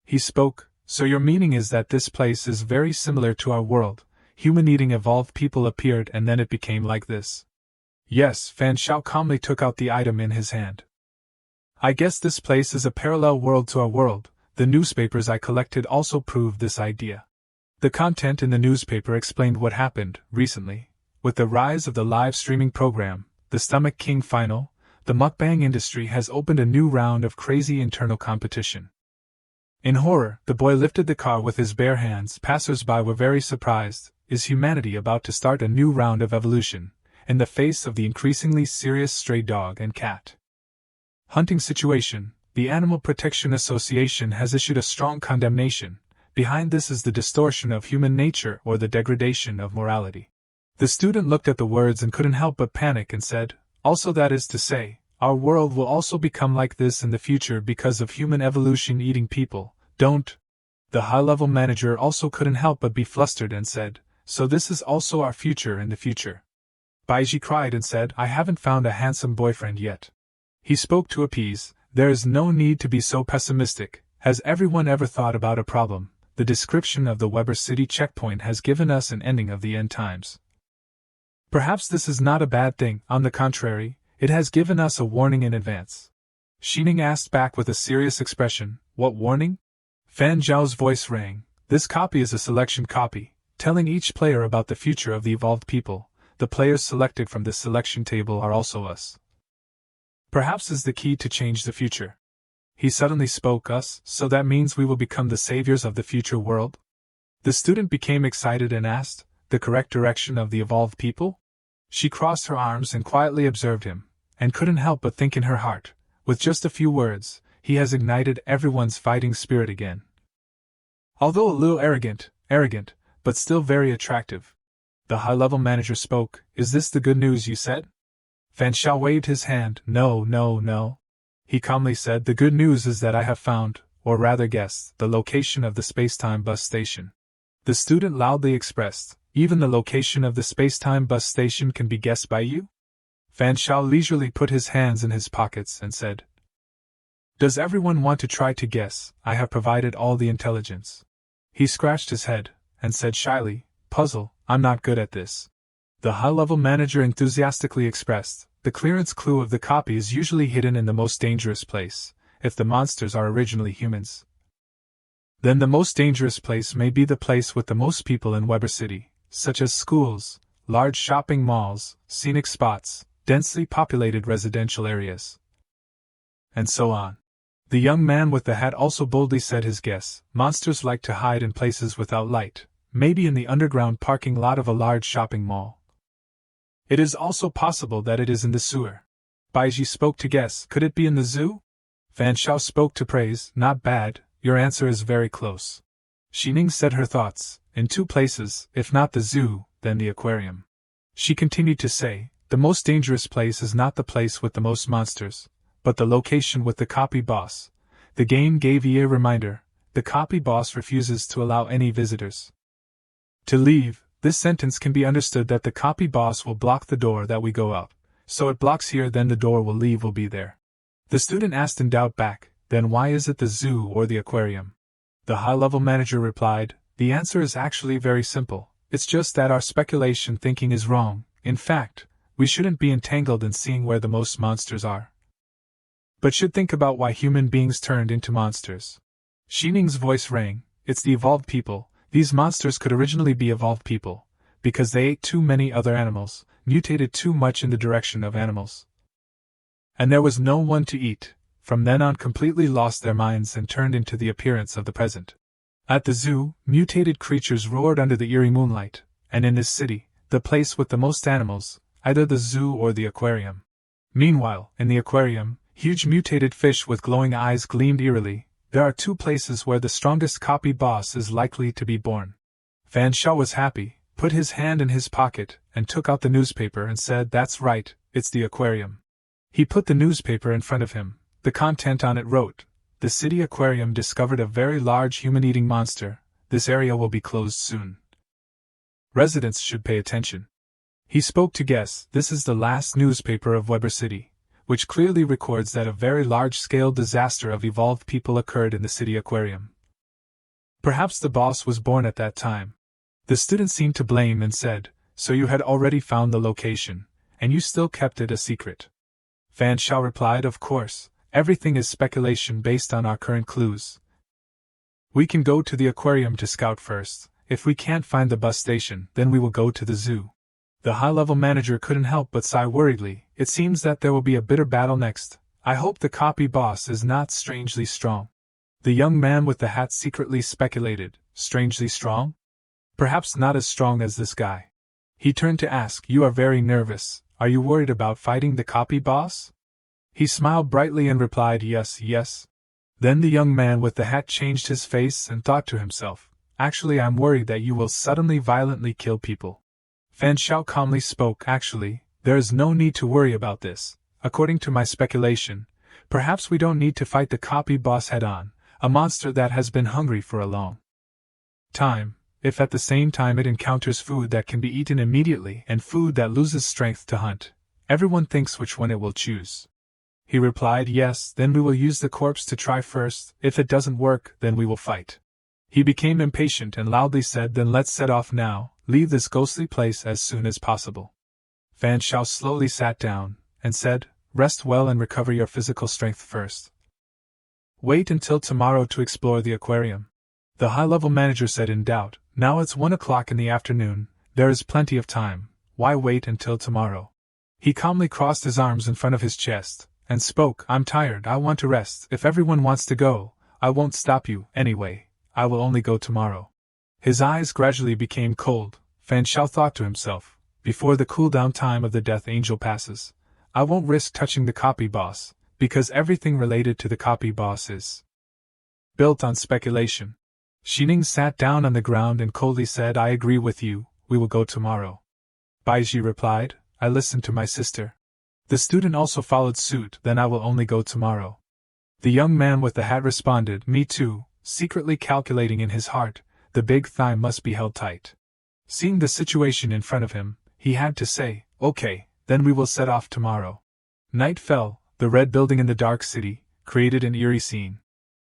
He spoke, so your meaning is that this place is very similar to our world, human-eating evolved people appeared and then it became like this. Yes, Fan Xiao calmly took out the item in his hand. I guess this place is a parallel world to our world, the newspapers I collected also proved this idea. The content in the newspaper explained what happened, recently. With the rise of the live streaming program, the Stomach King Final, the mukbang industry has opened a new round of crazy internal competition. In horror, the boy lifted the car with his bare hands. Passers-by were very surprised. Is humanity about to start a new round of evolution, in the face of the increasingly serious stray dog and cat hunting situation? The Animal Protection Association has issued a strong condemnation. Behind this is the distortion of human nature or the degradation of morality. The student looked at the words and couldn't help but panic and said, also that is to say, our world will also become like this in the future because of human evolution eating people, don't? The high-level manager also couldn't help but be flustered and said, so this is also our future in the future. Baiji cried and said, I haven't found a handsome boyfriend yet. He spoke to appease, there is no need to be so pessimistic. Has everyone ever thought about a problem? The description of the Weber City checkpoint has given us an ending of the end times. Perhaps this is not a bad thing, on the contrary, it has given us a warning in advance. Xining asked back with a serious expression, what warning? Fan Zhao's voice rang, this copy is a selection copy, telling each player about the future of the evolved people. The players selected from this selection table are also us. Perhaps is the key to change the future. He suddenly spoke us, so that means we will become the saviors of the future world? The student became excited and asked, the correct direction of the evolved people? She crossed her arms and quietly observed him, and couldn't help but think in her heart, with just a few words, he has ignited everyone's fighting spirit again. Although a little arrogant, but still very attractive. The high-level manager spoke, is this the good news you said? Fan Xiao waved his hand, no. He calmly said, the good news is that I have found, or rather guessed, the location of the space-time bus station. The student loudly expressed, even the location of the space-time bus station can be guessed by you? Fan Xiao leisurely put his hands in his pockets and said, does everyone want to try to guess? I have provided all the intelligence. He scratched his head, and said shyly, puzzle, I'm not good at this. The high-level manager enthusiastically expressed, the clearance clue of the copy is usually hidden in the most dangerous place. If the monsters are originally humans, then the most dangerous place may be the place with the most people in Weber City, such as schools, large shopping malls, scenic spots, densely populated residential areas, and so on. The young man with the hat also boldly said his guess, monsters like to hide in places without light, maybe in the underground parking lot of a large shopping mall. It is also possible that it is in the sewer. Baiji spoke to guess, could it be in the zoo? Fan Xiao spoke to praise, not bad, your answer is very close. Xining said her thoughts, in two places, if not the zoo, then the aquarium. She continued to say, the most dangerous place is not the place with the most monsters, but the location with the copy boss. The game gave a reminder, the copy boss refuses to allow any visitors to leave. This sentence can be understood that the copy boss will block the door that we go out, so it blocks here, then the door will be there. The student asked in doubt back, then why is it the zoo or the aquarium? The high-level manager replied, the answer is actually very simple, it's just that our speculation thinking is wrong. In fact, we shouldn't be entangled in seeing where the most monsters are, but should think about why human beings turned into monsters. Xining's voice rang. It's the evolved people. These monsters could originally be evolved people, because they ate too many other animals, mutated too much in the direction of animals. And there was no one to eat, from then on completely lost their minds and turned into the appearance of the present. At the zoo, mutated creatures roared under the eerie moonlight, and in this city, the place with the most animals, either the zoo or the aquarium. Meanwhile, in the aquarium, huge mutated fish with glowing eyes gleamed eerily. There are two places where the strongest copy boss is likely to be born. Fan Shao was happy, put his hand in his pocket, and took out the newspaper and said, "That's right, it's the aquarium." He put the newspaper in front of him. The content on it wrote, "The city aquarium discovered a very large human-eating monster. This area will be closed soon. Residents should pay attention." He spoke to guess, this is the last newspaper of Weber City, which clearly records that a very large-scale disaster of evolved people occurred in the city aquarium. Perhaps the boss was born at that time. The student seemed to blame and said, "So you had already found the location, and you still kept it a secret?" Fan Shao replied, "Of course, everything is speculation based on our current clues. We can go to the aquarium to scout first. If we can't find the bus station, then we will go to the zoo." The high-level manager couldn't help but sigh worriedly. It seems that there will be a bitter battle next. I hope the copy boss is not strangely strong. The young man with the hat secretly speculated, strangely strong? Perhaps not as strong as this guy. He turned to ask, "You are very nervous. Are you worried about fighting the copy boss?" He smiled brightly and replied, "Yes, yes." Then the young man with the hat changed his face and thought to himself, "Actually, I'm worried that you will suddenly violently kill people." Fan Shao calmly spoke, "Actually, there is no need to worry about this. According to my speculation, perhaps we don't need to fight the copy boss head-on, a monster that has been hungry for a long time, if at the same time it encounters food that can be eaten immediately and food that loses strength to hunt. Everyone thinks which one it will choose." He replied, "Yes, then we will use the corpse to try first. If it doesn't work, then we will fight." He became impatient and loudly said, "Then let's set off now. Leave this ghostly place as soon as possible." Fan Shao slowly sat down, and said, "Rest well and recover your physical strength first. Wait until tomorrow to explore the aquarium." The high-level manager said in doubt, "Now it's 1 o'clock in the afternoon, there is plenty of time, why wait until tomorrow?" He calmly crossed his arms in front of his chest, and spoke, "I'm tired, I want to rest. If everyone wants to go, I won't stop you, anyway, I will only go tomorrow." His eyes gradually became cold. Fan Shao thought to himself, "Before the cooldown time of the Death Angel passes, I won't risk touching the copy boss, because everything related to the copy boss is built on speculation." Xining sat down on the ground and coldly said, "I agree with you, we will go tomorrow." Baiji replied, "I listened to my sister." The student also followed suit, "Then I will only go tomorrow." The young man with the hat responded, "Me too," secretly calculating in his heart, the big thigh must be held tight. Seeing the situation in front of him, he had to say, "Okay, then we will set off tomorrow." Night fell. The red building in the dark city created an eerie scene.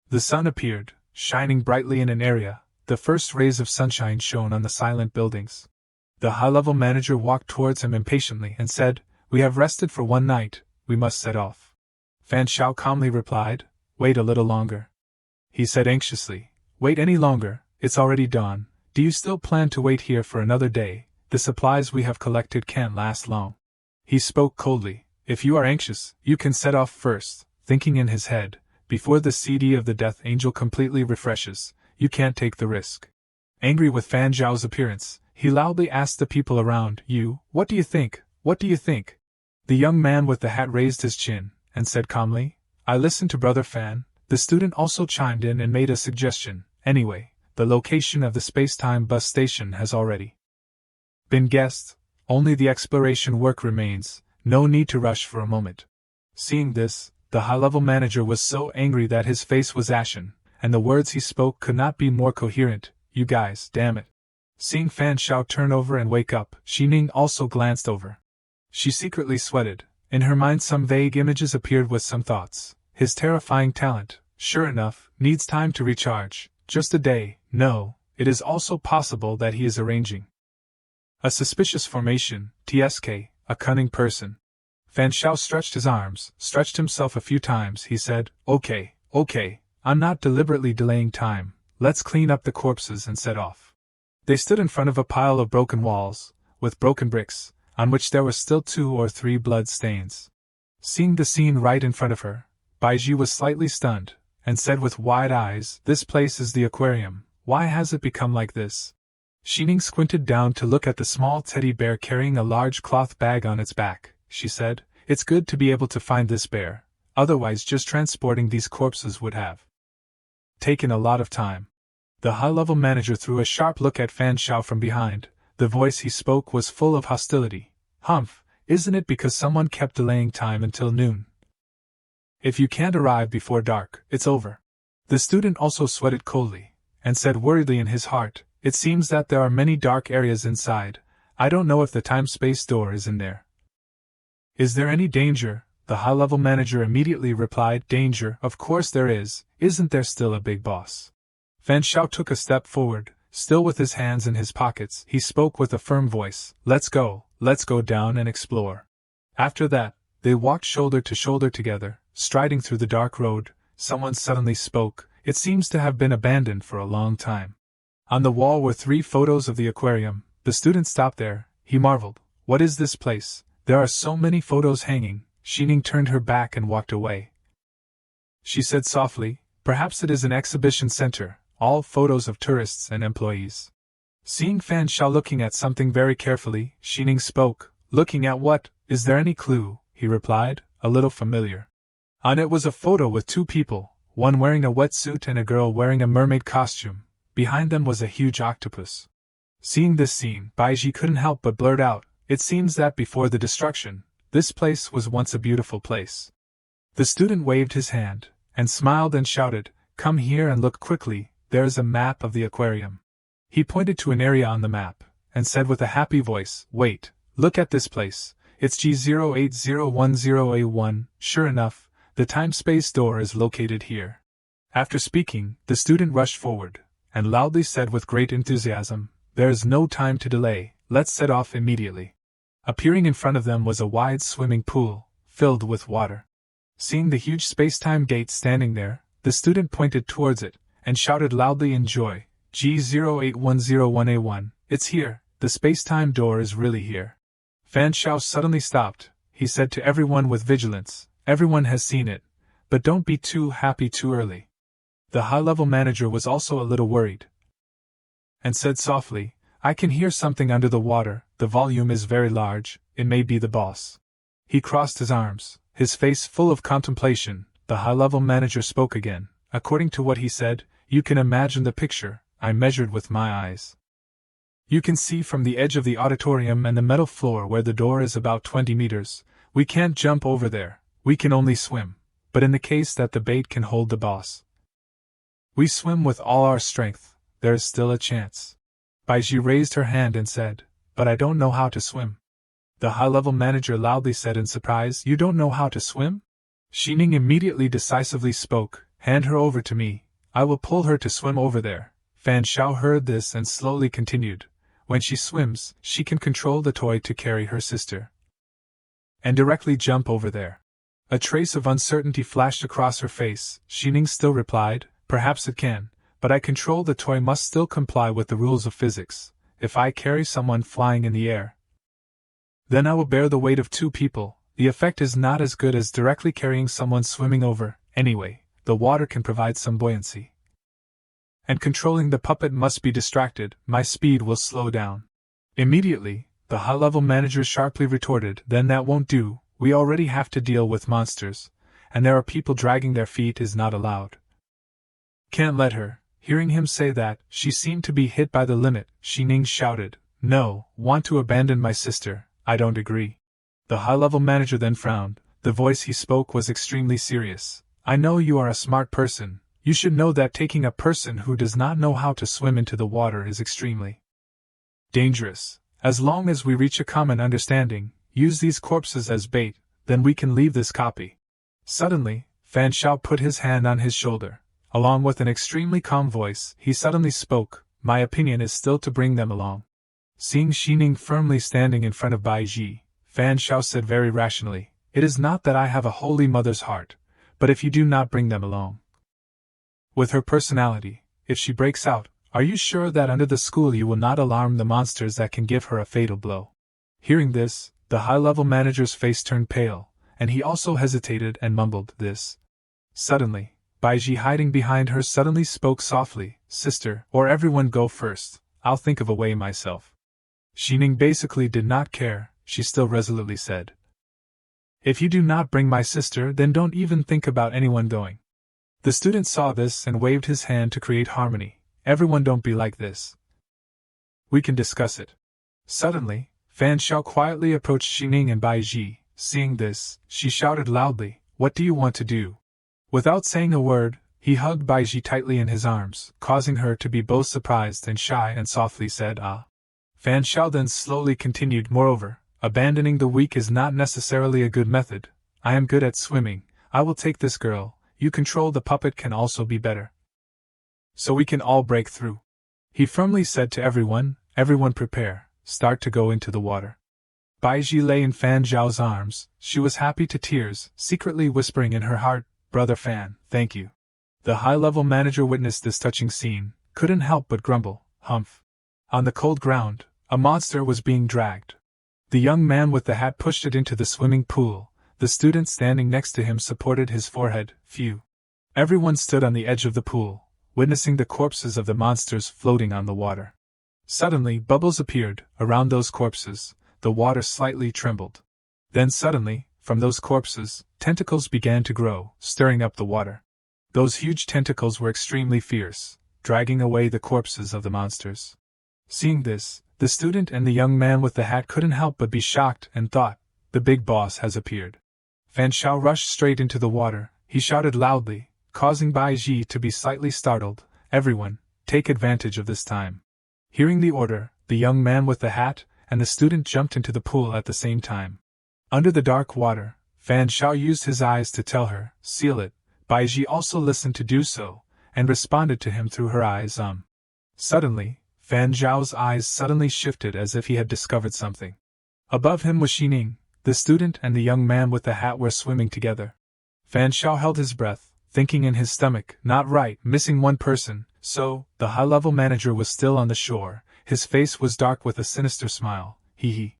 The sun appeared, shining brightly in an area. The first rays of sunshine shone on the silent buildings. The high-level manager walked towards him impatiently and said, "We have rested for one night, we must set off." Fan Shao calmly replied, "Wait a little longer." He said anxiously, "Wait any longer, it's already dawn. Do you still plan to wait here for another day? The supplies we have collected can't last long." He spoke coldly, "If you are anxious, you can set off first," thinking in his head, "Before the CD of the Death Angel completely refreshes, you can't take the risk." Angry with Fan Zhao's appearance, he loudly asked the people around, What do you think? What do you think?" The young man with the hat raised his chin, and said calmly, "I listened to Brother Fan." The student also chimed in and made a suggestion, "Anyway, the location of the space-time bus station has already been guessed, only the exploration work remains, no need to rush for a moment." Seeing this, the high-level manager was so angry that his face was ashen, and the words he spoke could not be more coherent. "You guys, damn it." Seeing Fan Shao turn over and wake up, Xining also glanced over. She secretly sweated. In her mind some vague images appeared with some thoughts. His terrifying talent, sure enough, needs time to recharge. Just a day. No, it is also possible that he is arranging a suspicious formation, TSK, a cunning person. Fan Shao stretched his arms, stretched himself a few times. He said, okay, I'm not deliberately delaying time, let's clean up the corpses and set off. They stood in front of a pile of broken walls, with broken bricks, on which there were still 2 or 3 blood stains. Seeing the scene right in front of her, Baiji was slightly stunned, and said with wide eyes, "This place is the aquarium, why has it become like this?" Xining squinted down to look at the small teddy bear carrying a large cloth bag on its back. She said, "It's good to be able to find this bear, otherwise just transporting these corpses would have taken a lot of time." The high-level manager threw a sharp look at Fan Shao from behind. The voice he spoke was full of hostility. "Humph, isn't it because someone kept delaying time until noon? If you can't arrive before dark, it's over." The student also sweated coldly, and said worriedly in his heart, "It seems that there are many dark areas inside. I don't know if the time-space door is in there." "Is there any danger?" The high-level manager immediately replied. "Danger, of course there is. Isn't there still a big boss?" Fan Shao took a step forward, still with his hands in his pockets. He spoke with a firm voice, let's go down and explore." After that, they walked shoulder to shoulder together, striding through the dark road. Someone suddenly spoke. It seems to have been abandoned for a long time. On the wall were 3 photos of the aquarium. The student stopped there. He marveled. "What is this place? There are so many photos hanging." Xining turned her back and walked away. She said softly, "Perhaps it is an exhibition center, all photos of tourists and employees." Seeing Fan Shao looking at something very carefully, Xining spoke. "Looking at what? Is there any clue?" He replied, "A little familiar." On it was a photo with 2 people, one wearing a wetsuit and a girl wearing a mermaid costume. Behind them was a huge octopus. Seeing this scene, Baiji couldn't help but blurt out, "It seems that before the destruction, this place was once a beautiful place." The student waved his hand, and smiled and shouted, "Come here and look quickly, there is a map of the aquarium." He pointed to an area on the map, and said with a happy voice, "Wait, look at this place, it's G08010A1, sure enough, the time-space door is located here." After speaking, the student rushed forward, and loudly said with great enthusiasm, "There is no time to delay, let's set off immediately." Appearing in front of them was a wide swimming pool, filled with water. Seeing the huge space-time gate standing there, the student pointed towards it, and shouted loudly in joy, "G08101A1, it's here, the space-time door is really here." Fan Shao suddenly stopped. He said to everyone with vigilance, "Everyone has seen it, but don't be too happy too early." The high-level manager was also a little worried, and said softly, "I can hear something under the water, the volume is very large, it may be the boss." He crossed his arms, his face full of contemplation. The high-level manager spoke again. "According to what he said, you can imagine the picture. I measured with my eyes. You can see from the edge of the auditorium and the metal floor where the door is about 20 meters. We can't jump over there, we can only swim. But in the case that the bait can hold the boss, we swim with all our strength, there is still a chance." Baiji raised her hand and said, "But I don't know how to swim." The high-level manager loudly said in surprise, "You don't know how to swim?" Xining immediately decisively spoke, "Hand her over to me, I will pull her to swim over there." Fan Shao heard this and slowly continued, "When she swims, she can control the toy to carry her sister and directly jump over there." A trace of uncertainty flashed across her face. Xining still replied, "Perhaps it can, but I control the toy must still comply with the rules of physics. If I carry someone flying in the air, then I will bear the weight of 2 people. The effect is not as good as directly carrying someone swimming over. Anyway, the water can provide some buoyancy. And controlling the puppet must be distracted, my speed will slow down." Immediately, the high-level manager sharply retorted, "Then that won't do, we already have to deal with monsters, and there are people dragging their feet is not allowed. Can't let her." Hearing him say that, she seemed to be hit by the limit. Xining shouted, "No, want to abandon my sister, I don't agree." The high-level manager then frowned. The voice he spoke was extremely serious. "I know you are a smart person. You should know that taking a person who does not know how to swim into the water is extremely dangerous. As long as we reach a common understanding, use these corpses as bait, then we can leave this copy." Suddenly, Fan Shao put his hand on his shoulder. Along with an extremely calm voice, he suddenly spoke, "My opinion is still to bring them along." Seeing Xining firmly standing in front of Baiji, Fan Shao said very rationally, "It is not that I have a holy mother's heart, but if you do not bring them along, With her personality, if she breaks out, are you sure that under the school you will not alarm the monsters that can give her a fatal blow? Hearing this, the high-level manager's face turned pale, and he also hesitated and mumbled this. Suddenly, Baiji hiding behind her suddenly spoke softly, "Sister, or everyone go first, I'll think of a way myself." Xining basically did not care, she still resolutely said. "If you do not bring my sister, then don't even think about anyone going." The student saw this and waved his hand to create harmony. "Everyone don't be like this. We can discuss it." Suddenly, Fan Xiao quietly approached Xining and Baiji. Seeing this, she shouted loudly, "What do you want to do?" Without saying a word, he hugged Baiji tightly in his arms, causing her to be both surprised and shy, and softly said, "Ah." Fan Xiao then slowly continued, "Moreover, abandoning the weak is not necessarily a good method. I am good at swimming, I will take this girl, you control the puppet can also be better. So we can all break through." He firmly said to everyone, "Everyone prepare, start to go into the water." Baiji lay in Fan Zhao's arms, she was happy to tears, secretly whispering in her heart, "Brother Fan, thank you." The high-level manager witnessed this touching scene, couldn't help but grumble, "Humph." On the cold ground, a monster was being dragged. The young man with the hat pushed it into the swimming pool, the student standing next to him supported his forehead, "Phew." Everyone stood on the edge of the pool, witnessing the corpses of the monsters floating on the water. Suddenly bubbles appeared, around those corpses, the water slightly trembled. Then suddenly, from those corpses, tentacles began to grow, stirring up the water. Those huge tentacles were extremely fierce, dragging away the corpses of the monsters. Seeing this, the student and the young man with the hat couldn't help but be shocked and thought, "The big boss has appeared." Fan Xiao rushed straight into the water, he shouted loudly, causing Baiji to be slightly startled, "Everyone, take advantage of this time." Hearing the order, the young man with the hat and the student jumped into the pool at the same time. Under the dark water, Fan Xiao used his eyes to tell her, "Seal it." Baiji also listened to do so, and responded to him through her eyes. Suddenly, Fan Zhao's eyes suddenly shifted as if he had discovered something. Above him was Xining, the student and the young man with the hat were swimming together. Fan Xiao held his breath, thinking in his stomach, "Not right, missing one person." So, the high-level manager was still on the shore, his face was dark with a sinister smile, "Hee."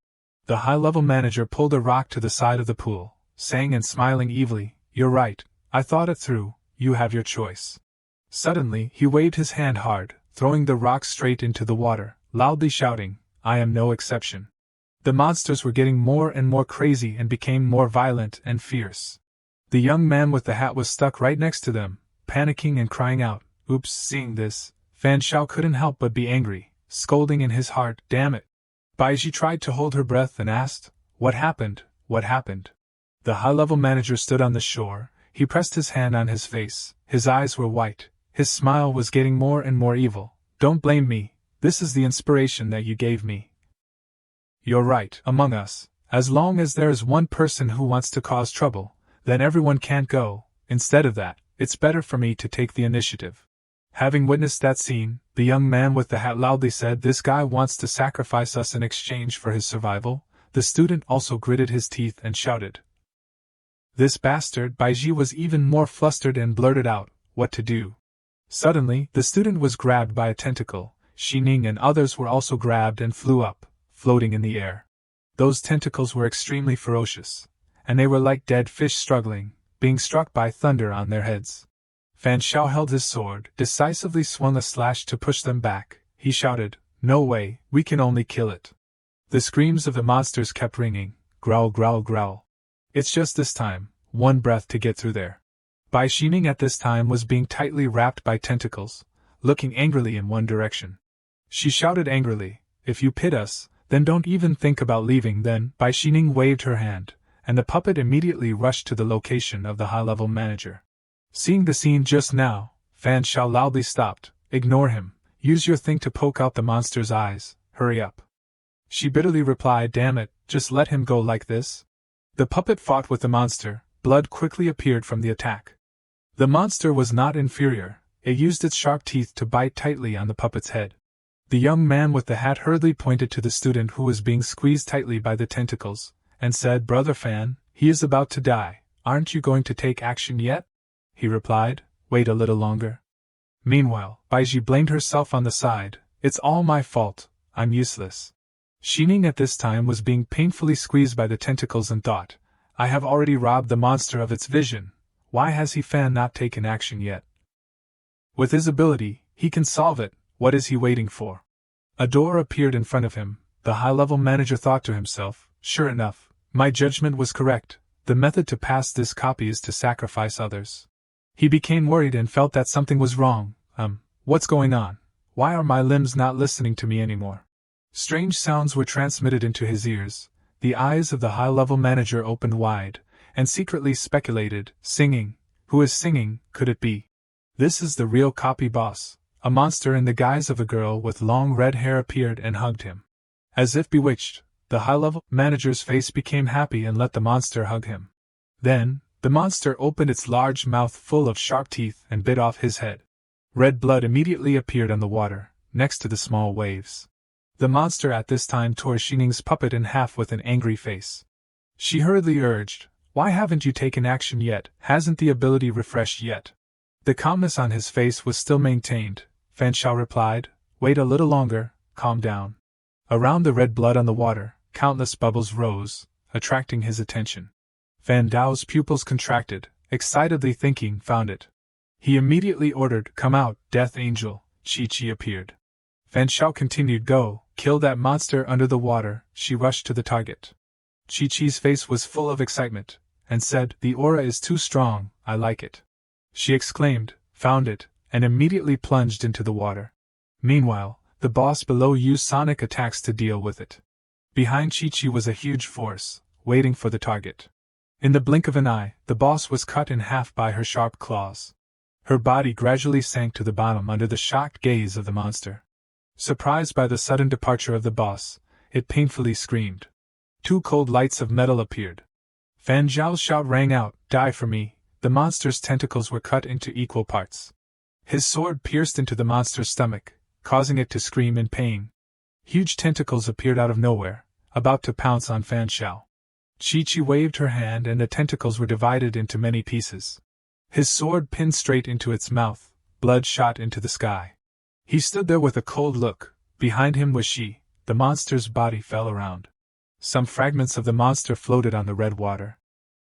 The high-level manager pulled a rock to the side of the pool, saying and smiling evilly, "You're right, I thought it through, you have your choice." Suddenly, he waved his hand hard, throwing the rock straight into the water, loudly shouting, "I am no exception." The monsters were getting more and more crazy and became more violent and fierce. The young man with the hat was stuck right next to them, panicking and crying out, "Oops." Seeing this, Fan Xiao couldn't help but be angry, scolding in his heart, "Damn it." Baiji tried to hold her breath and asked, "What happened? What happened?" The high-level manager stood on the shore, he pressed his hand on his face, his eyes were white, his smile was getting more and more evil. "Don't blame me, this is the inspiration that you gave me. You're right, among us, as long as there is one person who wants to cause trouble, then everyone can't go. Instead of that, it's better for me to take the initiative." Having witnessed that scene, the young man with the hat loudly said, "This guy wants to sacrifice us in exchange for his survival." The student also gritted his teeth and shouted, "This bastard!" Baiji was even more flustered and blurted out, "What to do?" Suddenly, the student was grabbed by a tentacle, Xining and others were also grabbed and flew up, floating in the air. Those tentacles were extremely ferocious, and they were like dead fish struggling, being struck by thunder on their heads. Fan Xiao held his sword, decisively swung a slash to push them back. He shouted, "No way, we can only kill it." The screams of the monsters kept ringing, growl, growl, growl. "It's just this time, one breath to get through there." Bai Xining at this time was being tightly wrapped by tentacles, looking angrily in one direction. She shouted angrily, "If you pit us, then don't even think about leaving." Then Bai Xining waved her hand, and the puppet immediately rushed to the location of the high-level manager. Seeing the scene just now, Fan Xiao loudly stopped, "Ignore him, use your thing to poke out the monster's eyes, hurry up." She bitterly replied, "Damn it, just let him go like this." The puppet fought with the monster, blood quickly appeared from the attack. The monster was not inferior, it used its sharp teeth to bite tightly on the puppet's head. The young man with the hat hurriedly pointed to the student who was being squeezed tightly by the tentacles, and said, "Brother Fan, he is about to die, aren't you going to take action yet?" He replied, "Wait a little longer." Meanwhile, Baiji blamed herself on the side. It's all my fault, I'm useless. Xining at this time was being painfully squeezed by the tentacles and thought, I have already robbed the monster of its vision. Why has Fan not taken action yet? With his ability, he can solve it. What is he waiting for? A door appeared in front of him. The high-level manager thought to himself, sure enough, my judgment was correct. The method to pass this copy is to sacrifice others. He became worried and felt that something was wrong. What's going on? Why are my limbs not listening to me anymore? Strange sounds were transmitted into his ears. The eyes of the high-level manager opened wide, and secretly speculated, singing. Who is singing, could it be? This is the real copy boss. A monster in the guise of a girl with long red hair appeared and hugged him. As if bewitched, the high-level manager's face became happy and let the monster hug him. Then, the monster opened its large mouth full of sharp teeth and bit off his head. Red blood immediately appeared on the water, next to the small waves. The monster at this time tore Xining's puppet in half with an angry face. She hurriedly urged, why haven't you taken action yet? Hasn't the ability refreshed yet? The calmness on his face was still maintained. Fan Xiao replied, wait a little longer, calm down. Around the red blood on the water, countless bubbles rose, attracting his attention. Fan Dao's pupils contracted, excitedly thinking, found it. He immediately ordered, come out, Death Angel. Chi appeared. Fan Xiao continued, go, kill that monster under the water. She rushed to the target. Chi-Chi's face was full of excitement, and said, the aura is too strong, I like it. She exclaimed, found it, and immediately plunged into the water. Meanwhile, the boss below used sonic attacks to deal with it. Behind Chi-Chi was a huge force, waiting for the target. In the blink of an eye, the boss was cut in half by her sharp claws. Her body gradually sank to the bottom under the shocked gaze of the monster. Surprised by the sudden departure of the boss, it painfully screamed. Two cold lights of metal appeared. Fan Zhao's shout rang out, die for me. The monster's tentacles were cut into equal parts. His sword pierced into the monster's stomach, causing it to scream in pain. Huge tentacles appeared out of nowhere, about to pounce on Fan Xiao. Chi-Chi waved her hand and the tentacles were divided into many pieces. His sword pinned straight into its mouth, blood shot into the sky. He stood there with a cold look. Behind him was she. The monster's body fell around. Some fragments of the monster floated on the red water.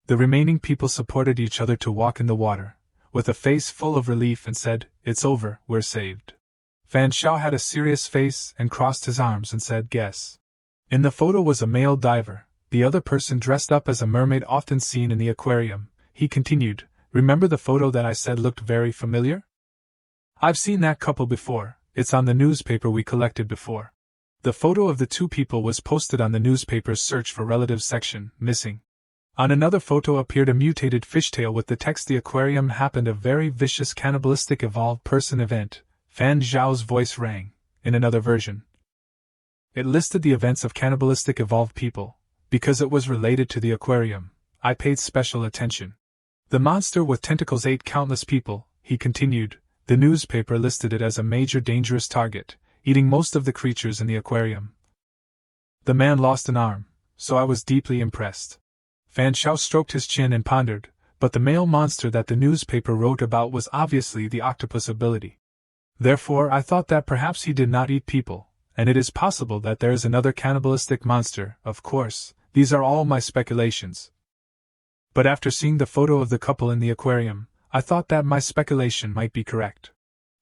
The remaining people supported each other to walk in the water, with a face full of relief, and said, it's over, we're saved. Fan Xiao had a serious face and crossed his arms and said, guess. In the photo was a male diver, the other person dressed up as a mermaid often seen in the aquarium. He continued, remember the photo that I said looked very familiar? I've seen that couple before, it's on the newspaper we collected before. The photo of the two people was posted on the newspaper's search for relatives section, missing. On another photo appeared a mutated fishtail with the text, the aquarium happened a very vicious cannibalistic evolved person event. Fan Zhao's voice rang. In another version, it listed the events of cannibalistic evolved people. Because it was related to the aquarium, I paid special attention. The monster with tentacles ate countless people, he continued. The newspaper listed it as a major dangerous target, eating most of the creatures in the aquarium. The man lost an arm, so I was deeply impressed. Fan Xiao stroked his chin and pondered, but the male monster that the newspaper wrote about was obviously the octopus ability. Therefore I thought that perhaps he did not eat people, and it is possible that there is another cannibalistic monster. Of course, these are all my speculations. But after seeing the photo of the couple in the aquarium, I thought that my speculation might be correct.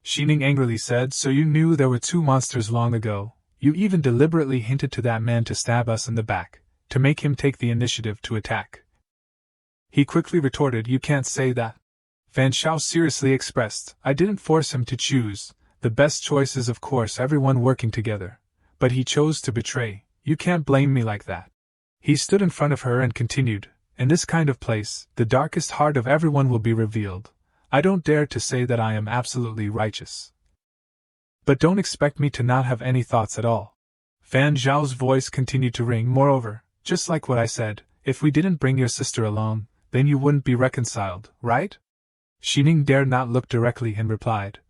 Xining angrily said, so you knew there were two monsters long ago. You even deliberately hinted to that man to stab us in the back, to make him take the initiative to attack. He quickly retorted, you can't say that. Fan Xiao seriously expressed, I didn't force him to choose. The best choice is of course everyone working together. But he chose to betray. You can't blame me like that. He stood in front of her and continued, in this kind of place, the darkest heart of everyone will be revealed. I don't dare to say that I am absolutely righteous. But don't expect me to not have any thoughts at all. Fan Zhao's voice continued to ring. Moreover, just like what I said, if we didn't bring your sister along, then you wouldn't be reconciled, right? Xining dared not look directly and replied,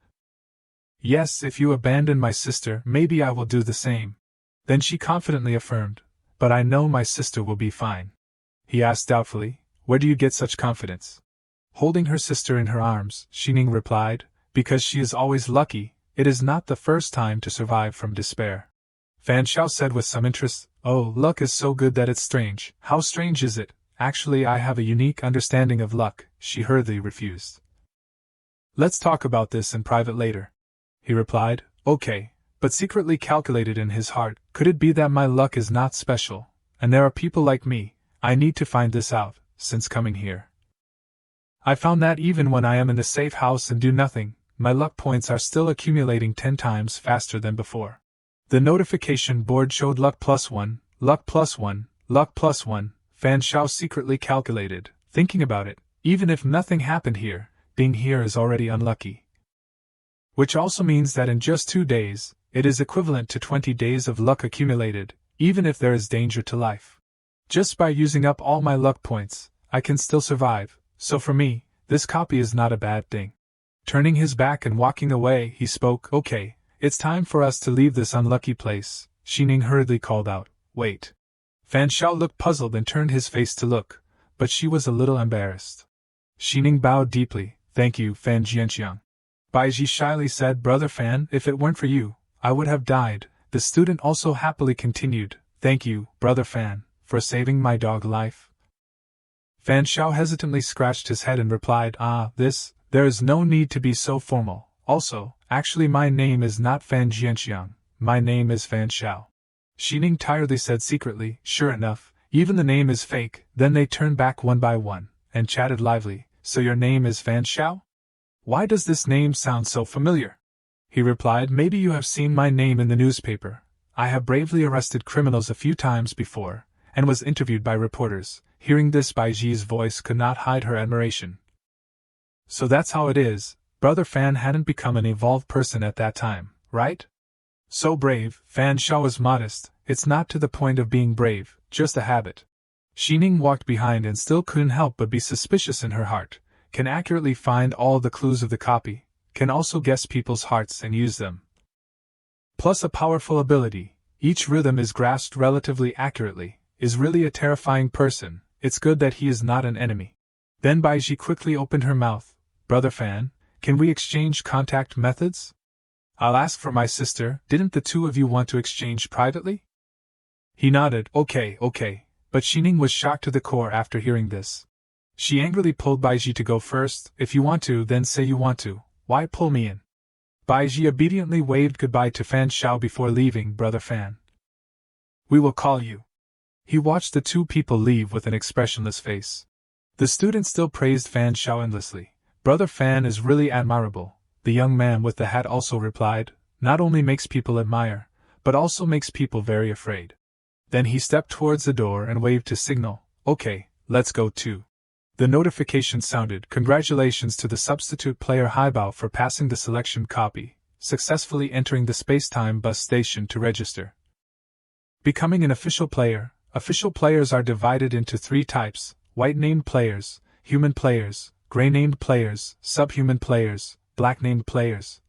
yes, if you abandon my sister, maybe I will do the same. Then she confidently affirmed, but I know my sister will be fine. He asked doubtfully, where do you get such confidence? Holding her sister in her arms, Xining replied, Because she is always lucky, it is not the first time to survive from despair. Fan Xiao said with some interest, "Oh, luck is so good that it's strange." "How strange is it?" "Actually, I have a unique understanding of luck," she hurriedly refused. "Let's talk about this in private later," he replied. "Okay," but secretly calculated in his heart, could it be that my luck is not special, and there are people like me? I need to find this out, since coming here. I found that even when I am in a safe house and do nothing, my luck points are still accumulating 10 times faster than before. The notification board showed luck +1, luck +1, luck +1. Fan Xiao secretly calculated, thinking about it, even if nothing happened here, being here is already unlucky. Which also means that in just 2 days, it is equivalent to 20 days of luck accumulated, even if there is danger to life. Just by using up all my luck points, I can still survive, so for me, this copy is not a bad thing. Turning his back and walking away, he spoke, "Okay, it's time for us to leave this unlucky place," Xining hurriedly called out. "Wait." Fan Xiao looked puzzled and turned his face to look, but she was a little embarrassed. Xining bowed deeply. "Thank you, Fan Jianxiang." Baiji shyly said, "Brother Fan, if it weren't for you, I would have died." The student also happily continued, "Thank you, Brother Fan, for saving my dog life." Fan Xiao hesitantly scratched his head and replied, There is no need to be so formal. Also, actually my name is not Fan Jianxiang, my name is Fan Xiao." Xining tiredly said secretly, "Sure enough, even the name is fake." Then they turned back one by one, and chatted lively. "So your name is Fan Xiao? Why does this name sound so familiar?" He replied, "Maybe you have seen my name in the newspaper. I have bravely arrested criminals a few times before, and was interviewed by reporters." Hearing this, Baiji's voice could not hide her admiration. "So that's how it is, Brother Fan hadn't become an evolved person at that time, right?" "So brave." Fan Xiao was modest. "It's not to the point of being brave, just a habit." Xining walked behind and still couldn't help but be suspicious in her heart. Can accurately find all the clues of the copy, can also guess people's hearts and use them. Plus a powerful ability, each rhythm is grasped relatively accurately, is really a terrifying person. It's good that he is not an enemy. Then Baiji quickly opened her mouth. "Brother Fan, can we exchange contact methods? I'll ask for my sister. Didn't the two of you want to exchange privately?" He nodded. Okay, but Xining was shocked to the core after hearing this. She angrily pulled Baiji to go first. "If you want to, then say you want to. Why pull me in?" Baiji obediently waved goodbye to Fan Xiao before leaving. "Brother Fan, we will call you." He watched the two people leave with an expressionless face. The student still praised Fan Xiao endlessly. "Brother Fan is really admirable," the young man with the hat also replied. "Not only makes people admire, but also makes people very afraid." Then he stepped towards the door and waved to signal, "Okay, let's go too." The notification sounded, "Congratulations to the substitute player Haibao for passing the selection copy, successfully entering the space-time bus station to register." Becoming an official player. Official players are divided into 3 types: white-named players, human players, gray-named players, subhuman players, black-named players.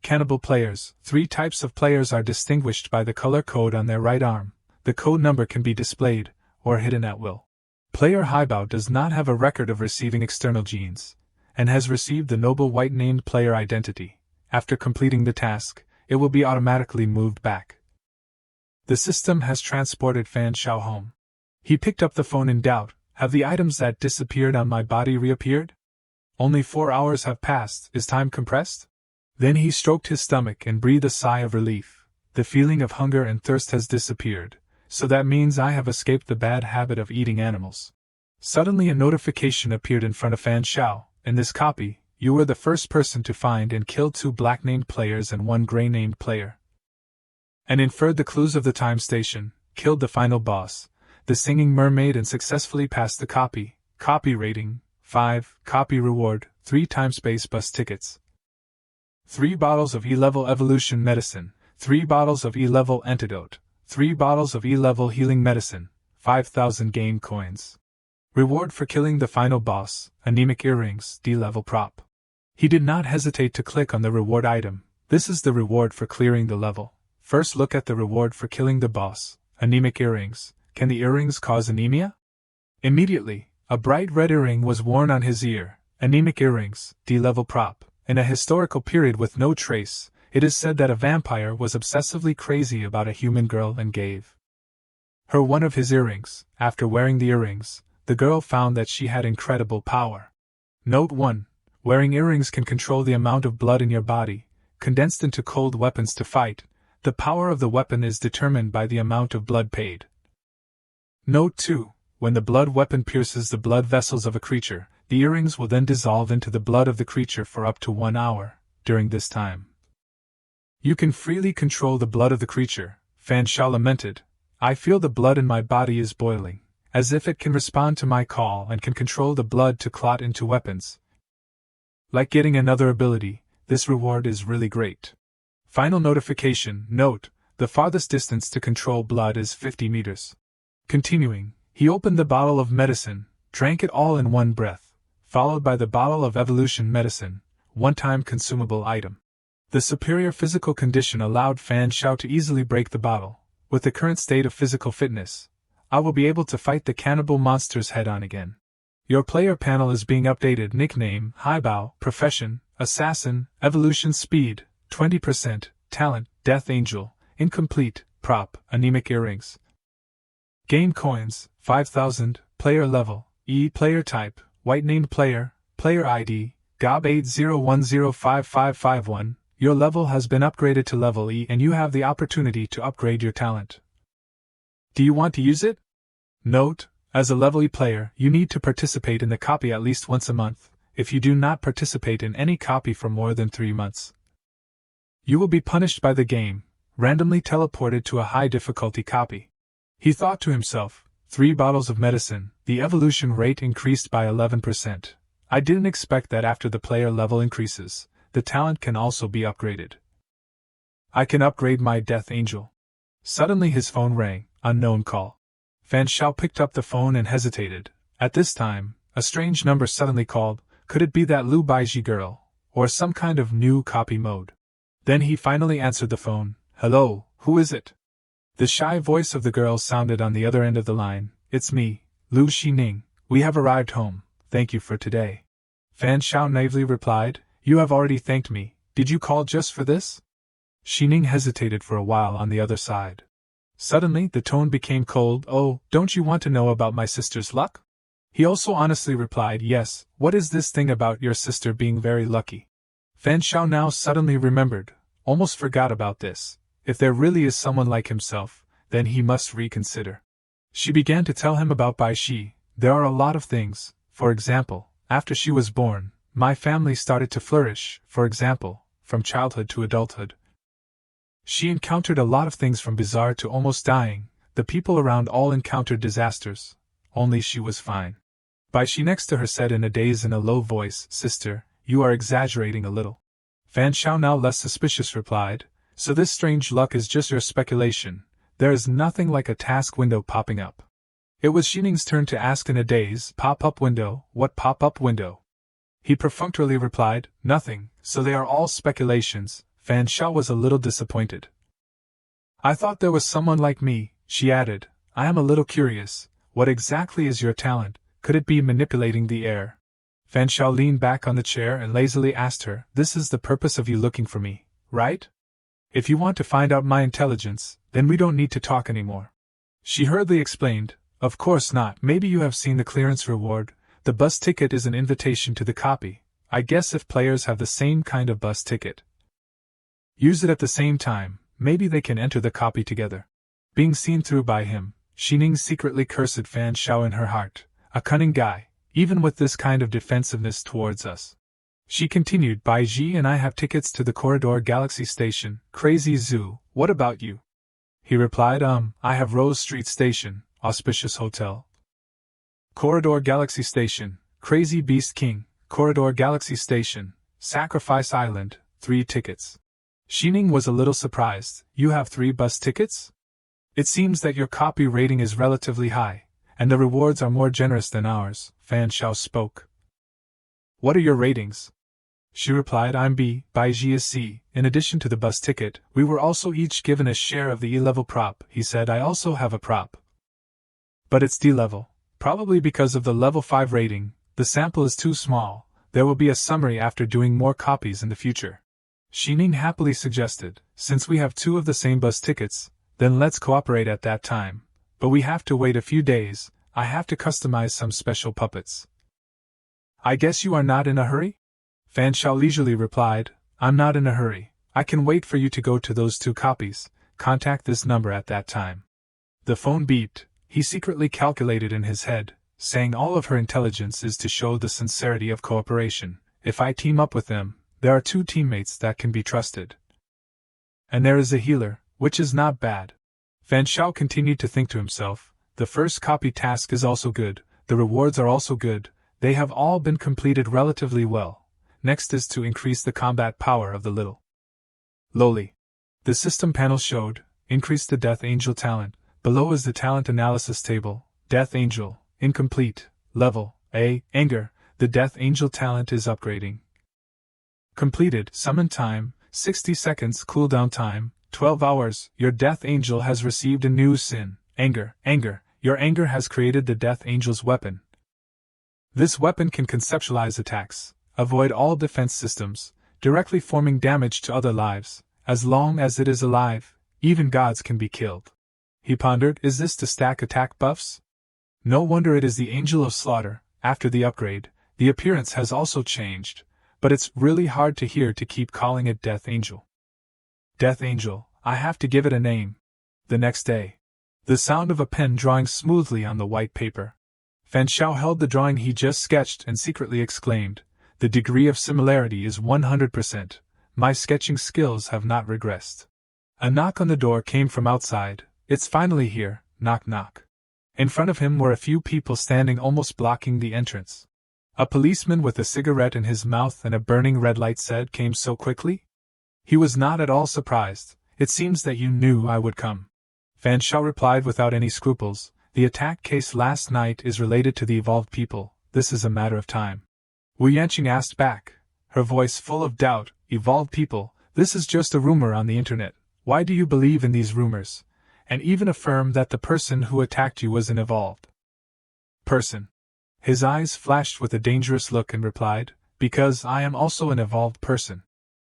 Cannibal players. 3 types of players are distinguished by the color code on their right arm. The code number can be displayed, or hidden at will. Player Haibao does not have a record of receiving external genes, and has received the noble white-named player identity. After completing the task, it will be automatically moved back. The system has transported Fan Xiao home. He picked up the phone in doubt. Have the items that disappeared on my body reappeared? Only 4 hours have passed. Is time compressed? Then he stroked his stomach and breathed a sigh of relief. The feeling of hunger and thirst has disappeared, so that means I have escaped the bad habit of eating animals. Suddenly a notification appeared in front of Fan Xiao. In this copy, you were the first person to find and kill 2 black-named players and 1 gray-named player. And inferred the clues of the time station, killed the final boss, the singing mermaid, and successfully passed the copy. Copy rating, 5. Copy reward, 3 time space bus tickets. 3 bottles of E-level evolution medicine, 3 bottles of E-level antidote, 3 bottles of E-level healing medicine, 5,000 game coins. Reward for killing the final boss, anemic earrings, D-level prop. He did not hesitate to click on the reward item. This is the reward for clearing the level. First look at the reward for killing the boss, anemic earrings. Can the earrings cause anemia? Immediately, a bright red earring was worn on his ear. Anemic earrings, D-level prop, In a historical period with no trace, it is said that a vampire was obsessively crazy about a human girl and gave her one of his earrings. After wearing the earrings, the girl found that she had incredible power. Note 1. Wearing earrings can control the amount of blood in your body, condensed into cold weapons to fight. The power of the weapon is determined by the amount of blood paid. Note 2. When the blood weapon pierces the blood vessels of a creature, the earrings will then dissolve into the blood of the creature for up to 1 hour. During this time, you can freely control the blood of the creature. Fan Shao lamented, I feel the blood in my body is boiling, as if it can respond to my call and can control the blood to clot into weapons. Like getting another ability, this reward is really great. Final notification, note, the farthest distance to control blood is 50 meters. Continuing, he opened the bottle of medicine, drank it all in one breath, followed by the bottle of evolution medicine, one-time consumable item. The superior physical condition allowed Fan Shao to easily break the bottle. With the current state of physical fitness, I will be able to fight the cannibal monsters head-on again. Your player panel is being updated. Nickname, Haibao, Profession, Assassin, Evolution Speed, 20%, Talent, Death Angel, Incomplete, Prop, Anemic Earrings. Game Coins, 5,000, Player Level, E Player Type, White Named Player, Player ID, GOB80105551. Your level has been upgraded to level E and you have the opportunity to upgrade your talent. Do you want to use it? Note, as a level E player, you need to participate in the copy at least once a month. If you do not participate in any copy for more than 3 months, you will be punished by the game, randomly teleported to a high difficulty copy. He thought to himself, 3 bottles of medicine, the evolution rate increased by 11%. I didn't expect that after the player level increases, the talent can also be upgraded. I can upgrade my Death Angel. Suddenly his phone rang, unknown call. Fan Shao picked up the phone and hesitated. At this time, a strange number suddenly called. Could it be that Lu Baiji girl, or some kind of new copy mode? Then he finally answered the phone. Hello, who is it? The shy voice of the girl sounded on the other end of the line. It's me, Lu Xining. We have arrived home. Thank you for today. Fan Shao naively replied, You have already thanked me. Did you call just for this? Xining hesitated for a while on the other side. Suddenly the tone became cold. Oh, don't you want to know about my sister's luck? He also honestly replied, Yes, what is this thing about your sister being very lucky? Fan Shao now suddenly remembered, almost forgot about this. If there really is someone like himself, then he must reconsider. She began to tell him about Bai Shi. There are a lot of things. For example, after she was born, my family started to flourish, for example, from childhood to adulthood. She encountered a lot of things from bizarre to almost dying. The people around all encountered disasters. Only she was fine. Bai Shi next to her said in a daze in a low voice, Sister, you are exaggerating a little. Fan Shao, now less suspicious, replied, So this strange luck is just your speculation. There is nothing like a task window popping up. It was Xining's turn to ask in a daze, Pop-up window, what pop-up window? He perfunctorily replied, Nothing, so they are all speculations. Fan Shao was a little disappointed. I thought there was someone like me, she added. I am a little curious. What exactly is your talent? Could it be manipulating the air? Fan Shao leaned back on the chair and lazily asked her, This is the purpose of you looking for me, right? If you want to find out my intelligence, then we don't need to talk anymore. She hurriedly explained, Of course not. Maybe you have seen the clearance reward. The bus ticket is an invitation to the copy. I guess if players have the same kind of bus ticket, use it at the same time, maybe they can enter the copy together. Being seen through by him, Xining secretly cursed Fan Shao in her heart. A cunning guy, even with this kind of defensiveness towards us. She continued, Bai Ji and I have tickets to the Corridor Galaxy Station, Crazy Zoo. What about you? He replied, I have Rose Street Station, Auspicious Hotel. Corridor Galaxy Station, Crazy Beast King, Corridor Galaxy Station, Sacrifice Island, 3 tickets. Xining was a little surprised. You have 3 bus tickets? It seems that your copy rating is relatively high, and the rewards are more generous than ours. Fan Shao spoke. What are your ratings? She replied, I'm B, Bai Ji is C. In addition to the bus ticket, we were also each given a share of the E-level prop. He said, I also have a prop. But it's D-level. Probably because of the level 5 rating, the sample is too small. there will be a summary after doing more copies in the future. Xining happily suggested, since we have 2 of the same bus tickets, then let's cooperate at that time. But we have to wait a few days, I have to customize some special puppets. I guess you are not in a hurry? Fan Shao leisurely replied, I'm not in a hurry, I can wait for you to go to those 2 copies, contact this number at that time. The phone beeped, he secretly calculated in his head, saying all of her intelligence is to show the sincerity of cooperation. If I team up with them, there are 2 teammates that can be trusted. And there is a healer, which is not bad. Fan Shao continued to think to himself, the first copy task is also good, the rewards are also good, they have all been completed relatively well. Next is to increase the combat power of the little lowly. The system panel showed, increase the Death Angel talent, below is the talent analysis table, Death Angel, incomplete, level, A, anger, the Death Angel talent is upgrading. Completed, summon time, 60 seconds, cooldown time, 12 hours, your Death Angel has received a new sin, anger, your anger has created the Death Angel's weapon. This weapon can conceptualize attacks, avoid all defense systems, directly forming damage to other lives, as long as it is alive, even gods can be killed. He pondered, is this to stack attack buffs? No wonder it is the Angel of Slaughter. After the upgrade, the appearance has also changed, but it's really hard to hear to keep calling it Death Angel. Death Angel, I have to give it a name. The next day. The sound of a pen drawing smoothly on the white paper. Fan Shao held the drawing he just sketched and secretly exclaimed, the degree of similarity is 100%, my sketching skills have not regressed. A knock on the door came from outside, it's finally here, knock knock. In front of him were a few people standing almost blocking the entrance. A policeman with a cigarette in his mouth and a burning red light said, came so quickly? He was not at all surprised, it seems that you knew I would come. Fan Shao replied without any scruples, the attack case last night is related to the evolved people, this is a matter of time. Wu Yanqing asked back, her voice full of doubt, evolved people, this is just a rumor on the internet, why do you believe in these rumors? And even affirm that the person who attacked you was an evolved person. His eyes flashed with a dangerous look and replied, because I am also an evolved person.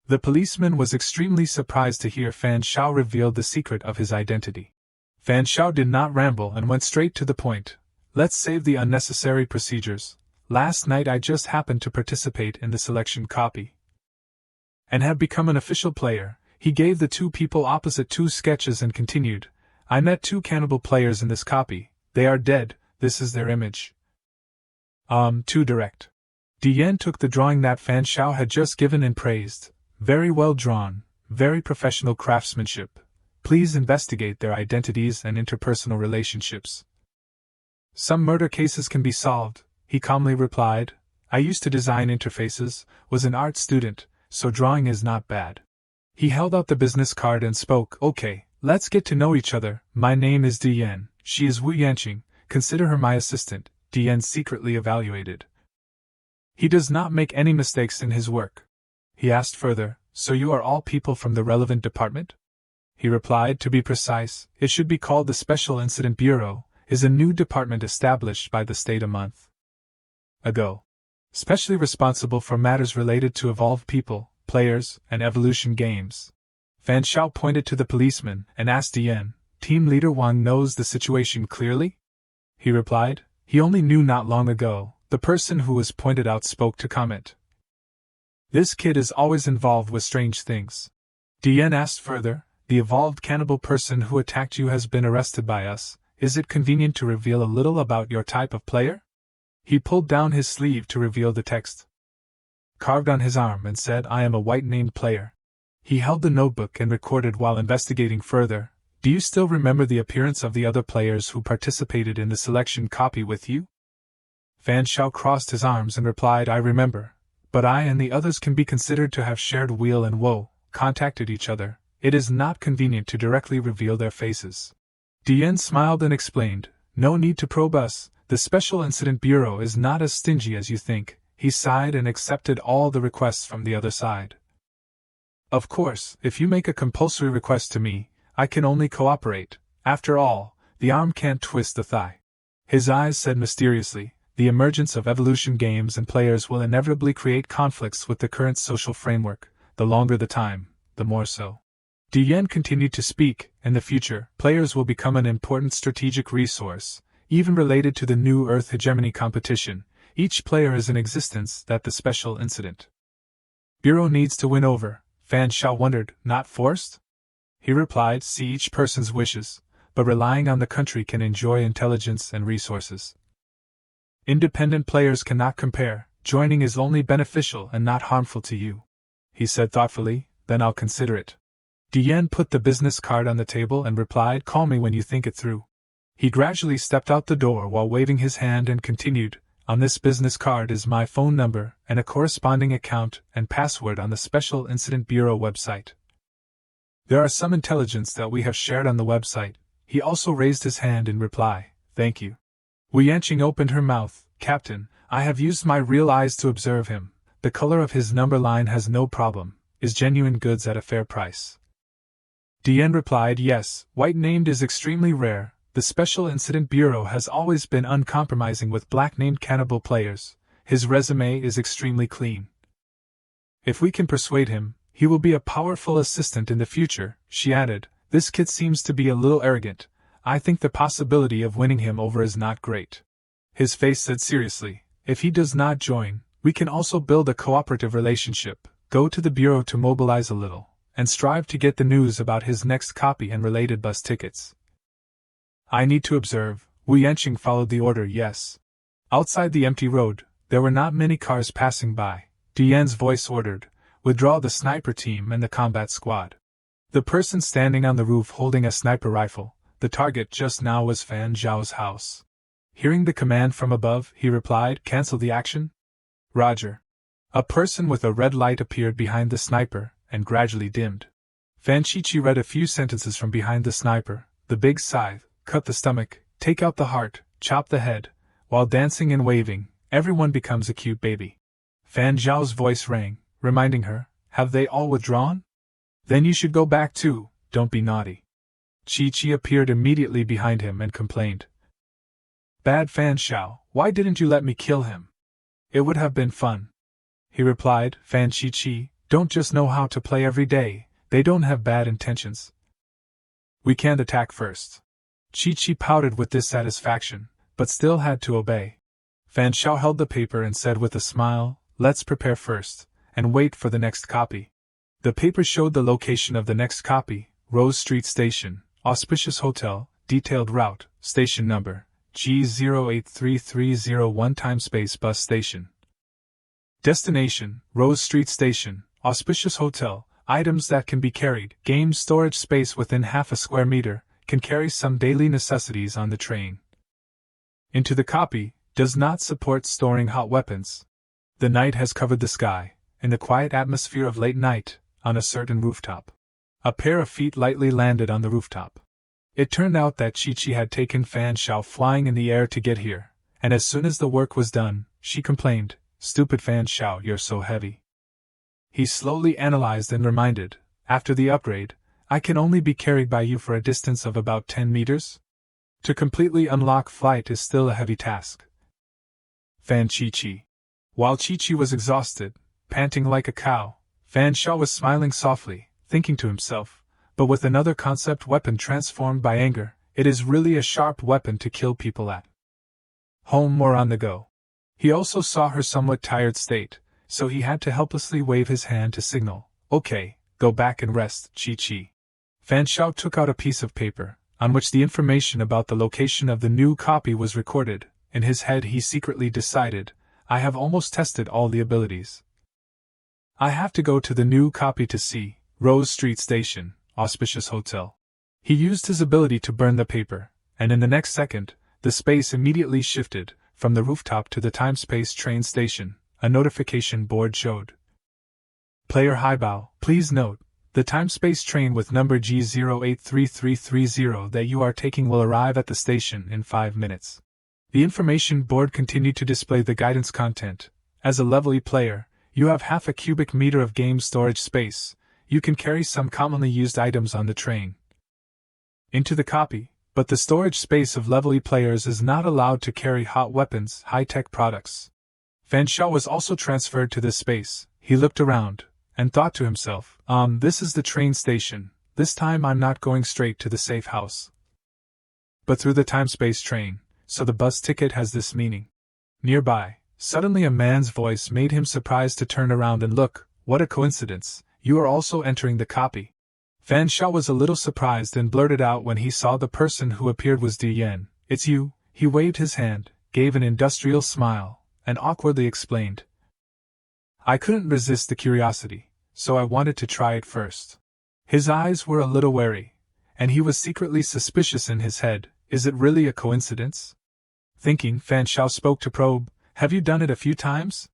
The policeman was extremely surprised to hear Fan Shao reveal the secret of his identity. Fan Shao did not ramble and went straight to the point. Let's save the unnecessary procedures. Last night I just happened to participate in the selection copy and have become an official player. He gave the 2 people opposite 2 sketches and continued, I met 2 cannibal players in this copy, they are dead, this is their image. Too direct. Dian took the drawing that Fan Shao had just given and praised, very well drawn, very professional craftsmanship. Please investigate their identities and interpersonal relationships. Some murder cases can be solved, he calmly replied. I used to design interfaces, was an art student, so drawing is not bad. He held out the business card and spoke, okay, let's get to know each other. My name is Dian, she is Wu Yanqing, consider her my assistant. Dian secretly evaluated. He does not make any mistakes in his work. He asked further, so you are all people from the relevant department? He replied, to be precise, it should be called the Special Incident Bureau, is a new department established by the state a month ago. Specially responsible for matters related to evolved people, players, and evolution games. Fan Shao pointed to the policeman and asked Dian, Team Leader Wang knows the situation clearly? He replied, he only knew not long ago. The person who was pointed out spoke to comment. This kid is always involved with strange things. Dian asked further, the evolved cannibal person who attacked you has been arrested by us, is it convenient to reveal a little about your type of player? He pulled down his sleeve to reveal the text carved on his arm and said, I am a white-named player. He held the notebook and recorded while investigating further. Do you still remember the appearance of the other players who participated in the selection copy with you? Fan Shao crossed his arms and replied, I remember, but I and the others can be considered to have shared weal and woe, contacted each other. It is not convenient to directly reveal their faces. Dian smiled and explained, no need to probe us, the Special Incident Bureau is not as stingy as you think. He sighed and accepted all the requests from the other side. Of course, if you make a compulsory request to me, I can only cooperate. After all, the arm can't twist the thigh. His eyes said mysteriously, The emergence of evolution games and players will inevitably create conflicts with the current social framework. The longer the time, the more so. Diane continued to speak. In the future, players will become an important strategic resource, even related to the new Earth hegemony competition. Each player is in existence that the special incident Bureau needs to win over. Fan Shao wondered, not forced? He replied, see each person's wishes, but relying on the country can enjoy intelligence and resources. Independent players cannot compare. Joining is only beneficial and not harmful to you. He said thoughtfully, then I'll consider it. Diane put the business card on the table and replied, call me when you think it through. He gradually stepped out the door while waving his hand and continued, on this business card is my phone number and a corresponding account and password on the Special Incident Bureau website. There are some intelligence that we have shared on the website. He also raised his hand in reply, thank you. Wu Yanqing opened her mouth, Captain, I have used my real eyes to observe him. The color of his number line has no problem, is genuine goods at a fair price. Diane replied, yes, white named is extremely rare. The Special Incident Bureau has always been uncompromising with black named cannibal players. His resume is extremely clean. If we can persuade him, he will be a powerful assistant in the future, she added. This kid seems to be a little arrogant. I think the possibility of winning him over is not great. His face said seriously, if he does not join, we can also build a cooperative relationship, go to the Bureau to mobilize a little, and strive to get the news about his next copy and related bus tickets. I need to observe. Wu Yanqing followed the order, yes. Outside the empty road, there were not many cars passing by. Diane's voice ordered, withdraw the sniper team and the combat squad. The person standing on the roof holding a sniper rifle, the target just now was Fan Zhao's house. Hearing the command from above, he replied, cancel the action? Roger. A person with a red light appeared behind the sniper, and gradually dimmed. Fan Qiqi read a few sentences from behind the sniper, the big scythe, cut the stomach, take out the heart, chop the head. While dancing and waving, everyone becomes a cute baby. Fan Zhao's voice rang, reminding her, have they all withdrawn? Then you should go back too, don't be naughty. Qiqi appeared immediately behind him and complained. Bad Fan Shao, why didn't you let me kill him? It would have been fun. He replied, Fan Qiqi, don't just know how to play every day, they don't have bad intentions. We can't attack first. Qiqi pouted with dissatisfaction, but still had to obey. Fan Shao held the paper and said with a smile, let's prepare first, and wait for the next copy. The paper showed the location of the next copy, Rose Street Station, Auspicious Hotel, detailed route, station number, G083301 timespace bus station. Destination, Rose Street Station, Auspicious Hotel, items that can be carried, game storage space within half a square meter, can carry some daily necessities on the train. Into the copy, does not support storing hot weapons. The night has covered the sky, in the quiet atmosphere of late night, on a certain rooftop. A pair of feet lightly landed on the rooftop. It turned out that Qiqi had taken Fan Shao flying in the air to get here, and as soon as the work was done, she complained, stupid Fan Shao, you're so heavy. He slowly analyzed and reminded, after the upgrade, I can only be carried by you for a distance of about 10 meters? To completely unlock flight is still a heavy task. Fan Qiqi. While Qiqi was exhausted, panting like a cow, Fan Shao was smiling softly, thinking to himself, but with another concept weapon transformed by anger, it is really a sharp weapon to kill people at home or on the go. He also saw her somewhat tired state, so he had to helplessly wave his hand to signal, okay, go back and rest, Qiqi. Fan Shao took out a piece of paper, on which the information about the location of the new copy was recorded. In his head he secretly decided, I have almost tested all the abilities. I have to go to the new copy to see, Rose Street Station, Auspicious Hotel. He used his ability to burn the paper, and in the next second, the space immediately shifted, from the rooftop to the timespace train station. A notification board showed. Player Highbow, please note, the timespace train with number G083330 that you are taking will arrive at the station in 5 minutes. The information board continued to display the guidance content. As a level E player, you have half a cubic meter of game storage space. You can carry some commonly used items on the train. Into the copy, but the storage space of level E players is not allowed to carry hot weapons, high-tech products. Fan Xiao was also transferred to this space. He looked around, and thought to himself, this is the train station. This time I'm not going straight to the safe house, but through the time-space train, so the bus ticket has this meaning. Nearby, suddenly a man's voice made him surprised to turn around and look. What a coincidence, you are also entering the copy. Fan Xiao was a little surprised and blurted out when he saw the person who appeared was Dian. It's you. He waved his hand, gave an industrial smile, and awkwardly explained. I couldn't resist the curiosity, so I wanted to try it first. His eyes were a little wary, and he was secretly suspicious in his head. Is it really a coincidence? Thinking, Fan Xiao spoke to probe, have you done it a few times?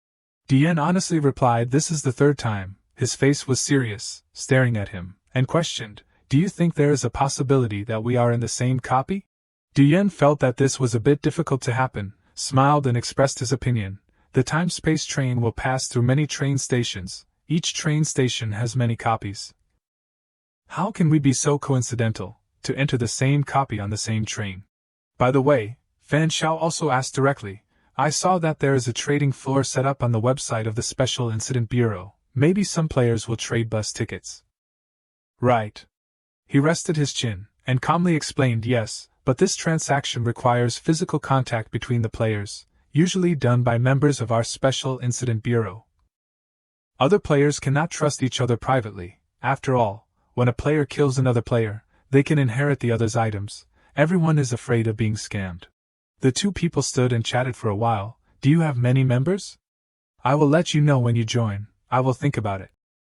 Dian honestly replied, this is the third time. His face was serious, staring at him, and questioned, do you think there is a possibility that we are in the same copy? Dian felt that this was a bit difficult to happen, smiled and expressed his opinion. The time-space train will pass through many train stations. Each train station has many copies. How can we be so coincidental, to enter the same copy on the same train? By the way, Fan Xiao also asked directly, I saw that there is a trading floor set up on the website of the Special Incident Bureau. Maybe some players will trade bus tickets. Right. He rested his chin, and calmly explained, yes, but this transaction requires physical contact between the players, usually done by members of our Special Incident Bureau. Other players cannot trust each other privately. After all, when a player kills another player, they can inherit the other's items. Everyone is afraid of being scammed. The two people stood and chatted for a while. Do you have many members? I will let you know when you join. I will think about it.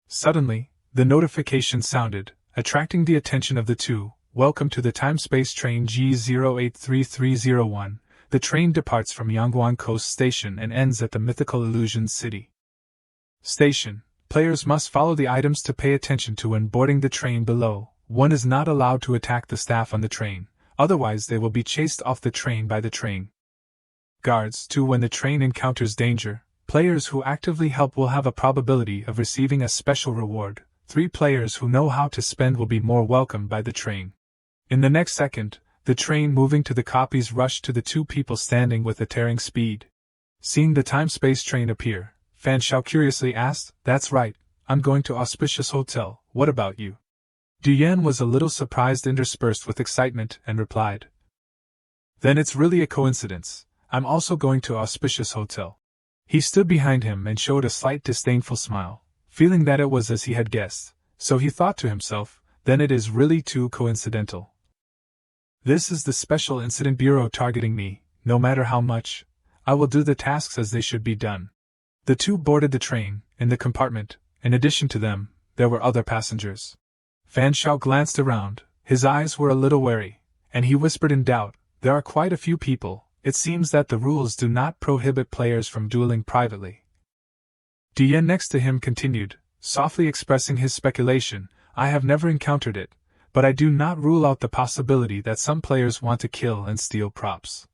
Suddenly, the notification sounded, attracting the attention of the two. Welcome to the time-space train G083301. The train departs from Yangguan Coast Station and ends at the mythical Illusion City Station. Players must follow the items to pay attention to when boarding the train below. One is not allowed to attack the staff on the train, otherwise they will be chased off the train by the train guards. 2. When the train encounters danger, players who actively help will have a probability of receiving a special reward. 3. Players who know how to spend will be more welcomed by the train. In the next second, the train moving to the copies rushed to the two people standing with a tearing speed. Seeing the time-space train appear, Fan Xiao curiously asked, that's right, I'm going to Auspicious Hotel, what about you? Dian was a little surprised interspersed with excitement and replied, then it's really a coincidence, I'm also going to Auspicious Hotel. He stood behind him and showed a slight disdainful smile, feeling that it was as he had guessed, so he thought to himself, then it is really too coincidental. This is the Special Incident Bureau targeting me, no matter how much, I will do the tasks as they should be done. The two boarded the train. In the compartment, in addition to them, there were other passengers. Fan Xiao glanced around, his eyes were a little wary, and he whispered in doubt, there are quite a few people, it seems that the rules do not prohibit players from dueling privately. Dian next to him continued, softly expressing his speculation, I have never encountered it, but I do not rule out the possibility that some players want to kill and steal props.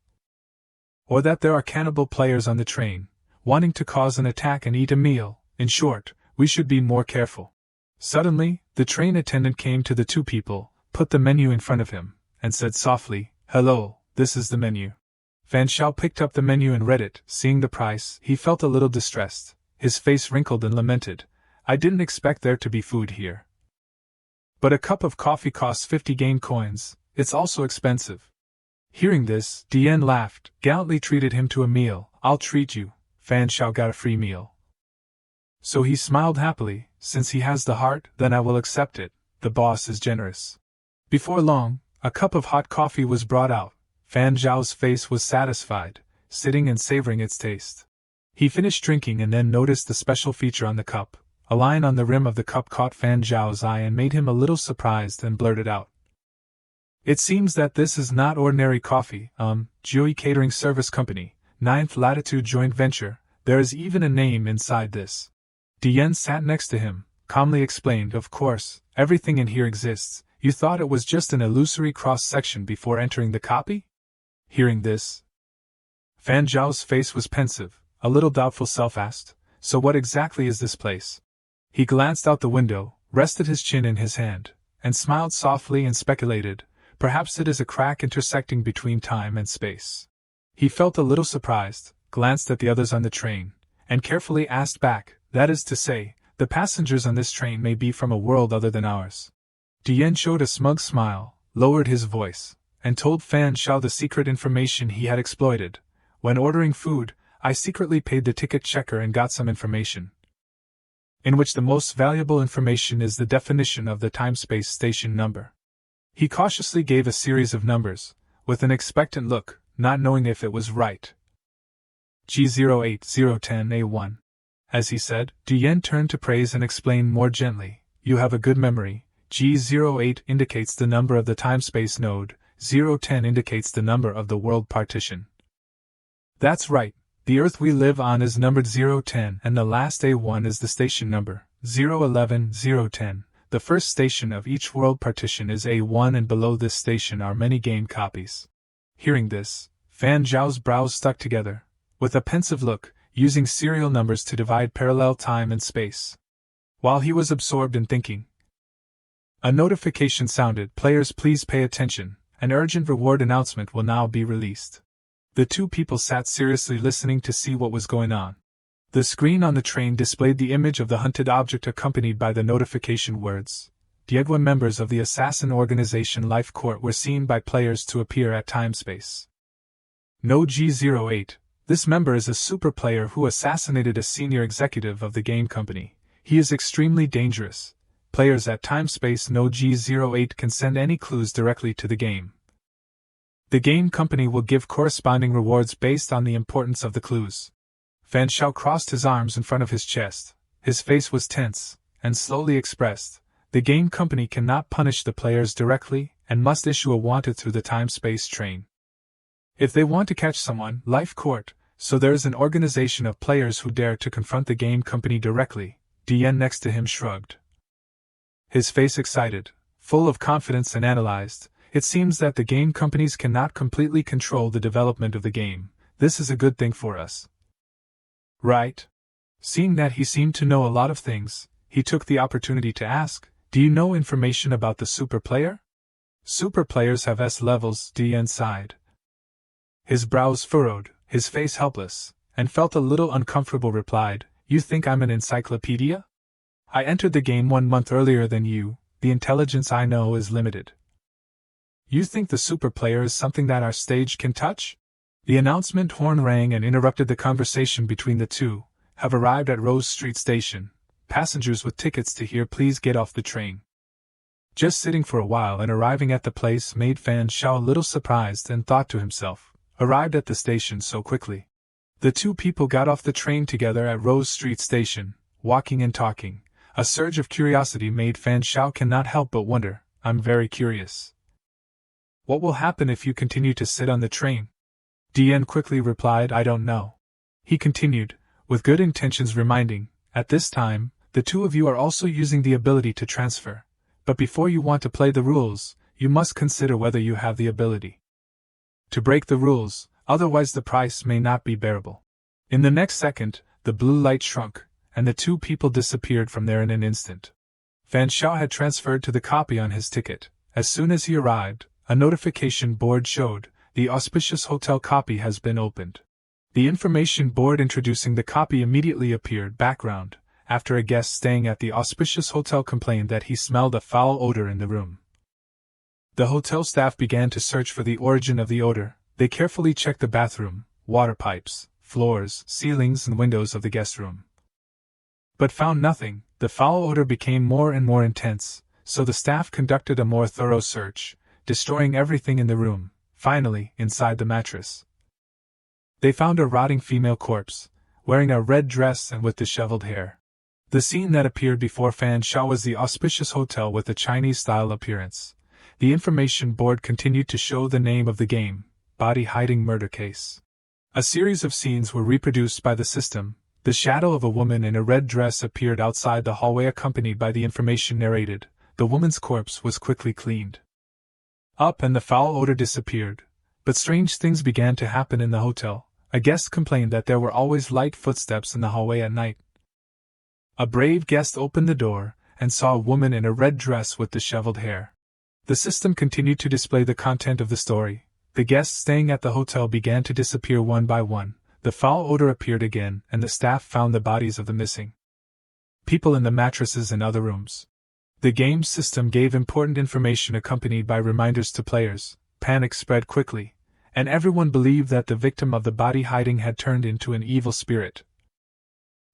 Or that there are cannibal players on the train, wanting to cause an attack and eat a meal. In short, we should be more careful. Suddenly, the train attendant came to the two people, put the menu in front of him, and said softly, hello, this is the menu. Fan Xiao picked up the menu and read it. Seeing the price, he felt a little distressed. His face wrinkled and lamented, I didn't expect there to be food here. But a cup of coffee costs 50 game coins, it's also expensive. Hearing this, Dian laughed, gallantly treated him to a meal. I'll treat you. Fan Xiao got a free meal. So he smiled happily, since he has the heart, then I will accept it, the boss is generous. Before long, a cup of hot coffee was brought out. Fan Xiao's face was satisfied, sitting and savoring its taste. He finished drinking and then noticed the special feature on the cup. A line on the rim of the cup caught Fan Xiao's eye and made him a little surprised and blurted out. It seems that this is not ordinary coffee, Jiui Catering Service Company, 9th Latitude Joint Venture, there is even a name inside this. Dian sat next to him, calmly explained, of course, everything in here exists, you thought it was just an illusory cross-section before entering the copy? Hearing this, Fan Zhao's face was pensive, a little doubtful self-asked, so what exactly is this place? He glanced out the window, rested his chin in his hand, and smiled softly and speculated, Perhaps it is a crack intersecting between time and space. He felt a little surprised, glanced at the others on the train, and carefully asked back, that is to say, the passengers on this train may be from a world other than ours. Dian showed a smug smile, lowered his voice, and told Fan Shao the secret information he had exploited. When ordering food, I secretly paid the ticket checker and got some information, in which the most valuable information is the definition of the time-space station number. He cautiously gave a series of numbers, with an expectant look, not knowing if it was right. G08010A1. As he said, Dian turned to praise and explain more gently, you have a good memory. G08 indicates the number of the time-space node, 010 indicates the number of the world partition. That's right, the Earth we live on is numbered 010 and the last A1 is the station number, 011, 010. The first station of each world partition is A1 and below this station are many game copies. Hearing this, Fan Zhao's brows stuck together, with a pensive look, using serial numbers to divide parallel time and space. While he was absorbed in thinking, a notification sounded, players please pay attention, an urgent reward announcement will now be released. The two people sat seriously listening to see what was going on. The screen on the train displayed the image of the hunted object accompanied by the notification words. Diegwa members of the assassin organization Life Court were seen by players to appear at timespace. No G08, this member is a super player who assassinated a senior executive of the game company. He is extremely dangerous. Players at timespace No G08 can send any clues directly to the game. The game company will give corresponding rewards based on the importance of the clues. Fan Shao crossed his arms in front of his chest. His face was tense, and slowly expressed, the game company cannot punish the players directly, and must issue a wanted through the time-space train. If they want to catch someone, Life Court, so there is an organization of players who dare to confront the game company directly. Dian next to him shrugged. His face excited, full of confidence and analyzed, it seems that the game companies cannot completely control the development of the game. This is a good thing for us. Right? Seeing that he seemed to know a lot of things, he took the opportunity to ask, do you know information about the super player? Super players have S levels, Dian sighed. His brows furrowed, his face helpless, and felt a little uncomfortable replied, you think I'm an encyclopedia? I entered the game 1 month earlier than you, the intelligence I know is limited. You think the super player is something that our stage can touch? The announcement horn rang and interrupted the conversation between the two. Have arrived at Rose Street Station. Passengers with tickets to here please get off the train. Just sitting for a while and arriving at the place made Fan Shao a little surprised and thought to himself, arrived at the station so quickly. The two people got off the train together at Rose Street Station, walking and talking. A surge of curiosity made Fan Shao cannot help but wonder, I'm very curious. What will happen if you continue to sit on the train? Dian quickly replied, I don't know. He continued, with good intentions reminding, at this time, the two of you are also using the ability to transfer. But before you want to play the rules, you must consider whether you have the ability to break the rules, otherwise the price may not be bearable. In the next second, the blue light shrunk, and the two people disappeared from there in an instant. Fan Shao had transferred to the copy on his ticket. As soon as he arrived, a notification board showed, the auspicious hotel copy has been opened. The information board introducing the copy immediately appeared. Background, after a guest staying at the auspicious hotel complained that he smelled a foul odor in the room. The hotel staff began to search for the origin of the odor. They carefully checked the bathroom, water pipes, floors, ceilings and windows of the guest room, but found nothing. The foul odor became more and more intense, so the staff conducted a more thorough search, destroying everything in the room. Finally, inside the mattress, they found a rotting female corpse, wearing a red dress and with disheveled hair. The scene that appeared before Fan Shao was the auspicious hotel with a Chinese-style appearance. The information board continued to show the name of the game, Body-Hiding Murder Case. A series of scenes were reproduced by the system. The shadow of a woman in a red dress appeared outside the hallway accompanied by the information narrated. The woman's corpse was quickly cleaned up and the foul odor disappeared. But strange things began to happen in the hotel. A guest complained that there were always light footsteps in the hallway at night. A brave guest opened the door, and saw a woman in a red dress with disheveled hair. The system continued to display the content of the story. The guests staying at the hotel began to disappear one by one, the foul odor appeared again, and the staff found the bodies of the missing people in the mattresses and other rooms. The game's system gave important information accompanied by reminders to players. Panic spread quickly, and everyone believed that the victim of the body hiding had turned into an evil spirit,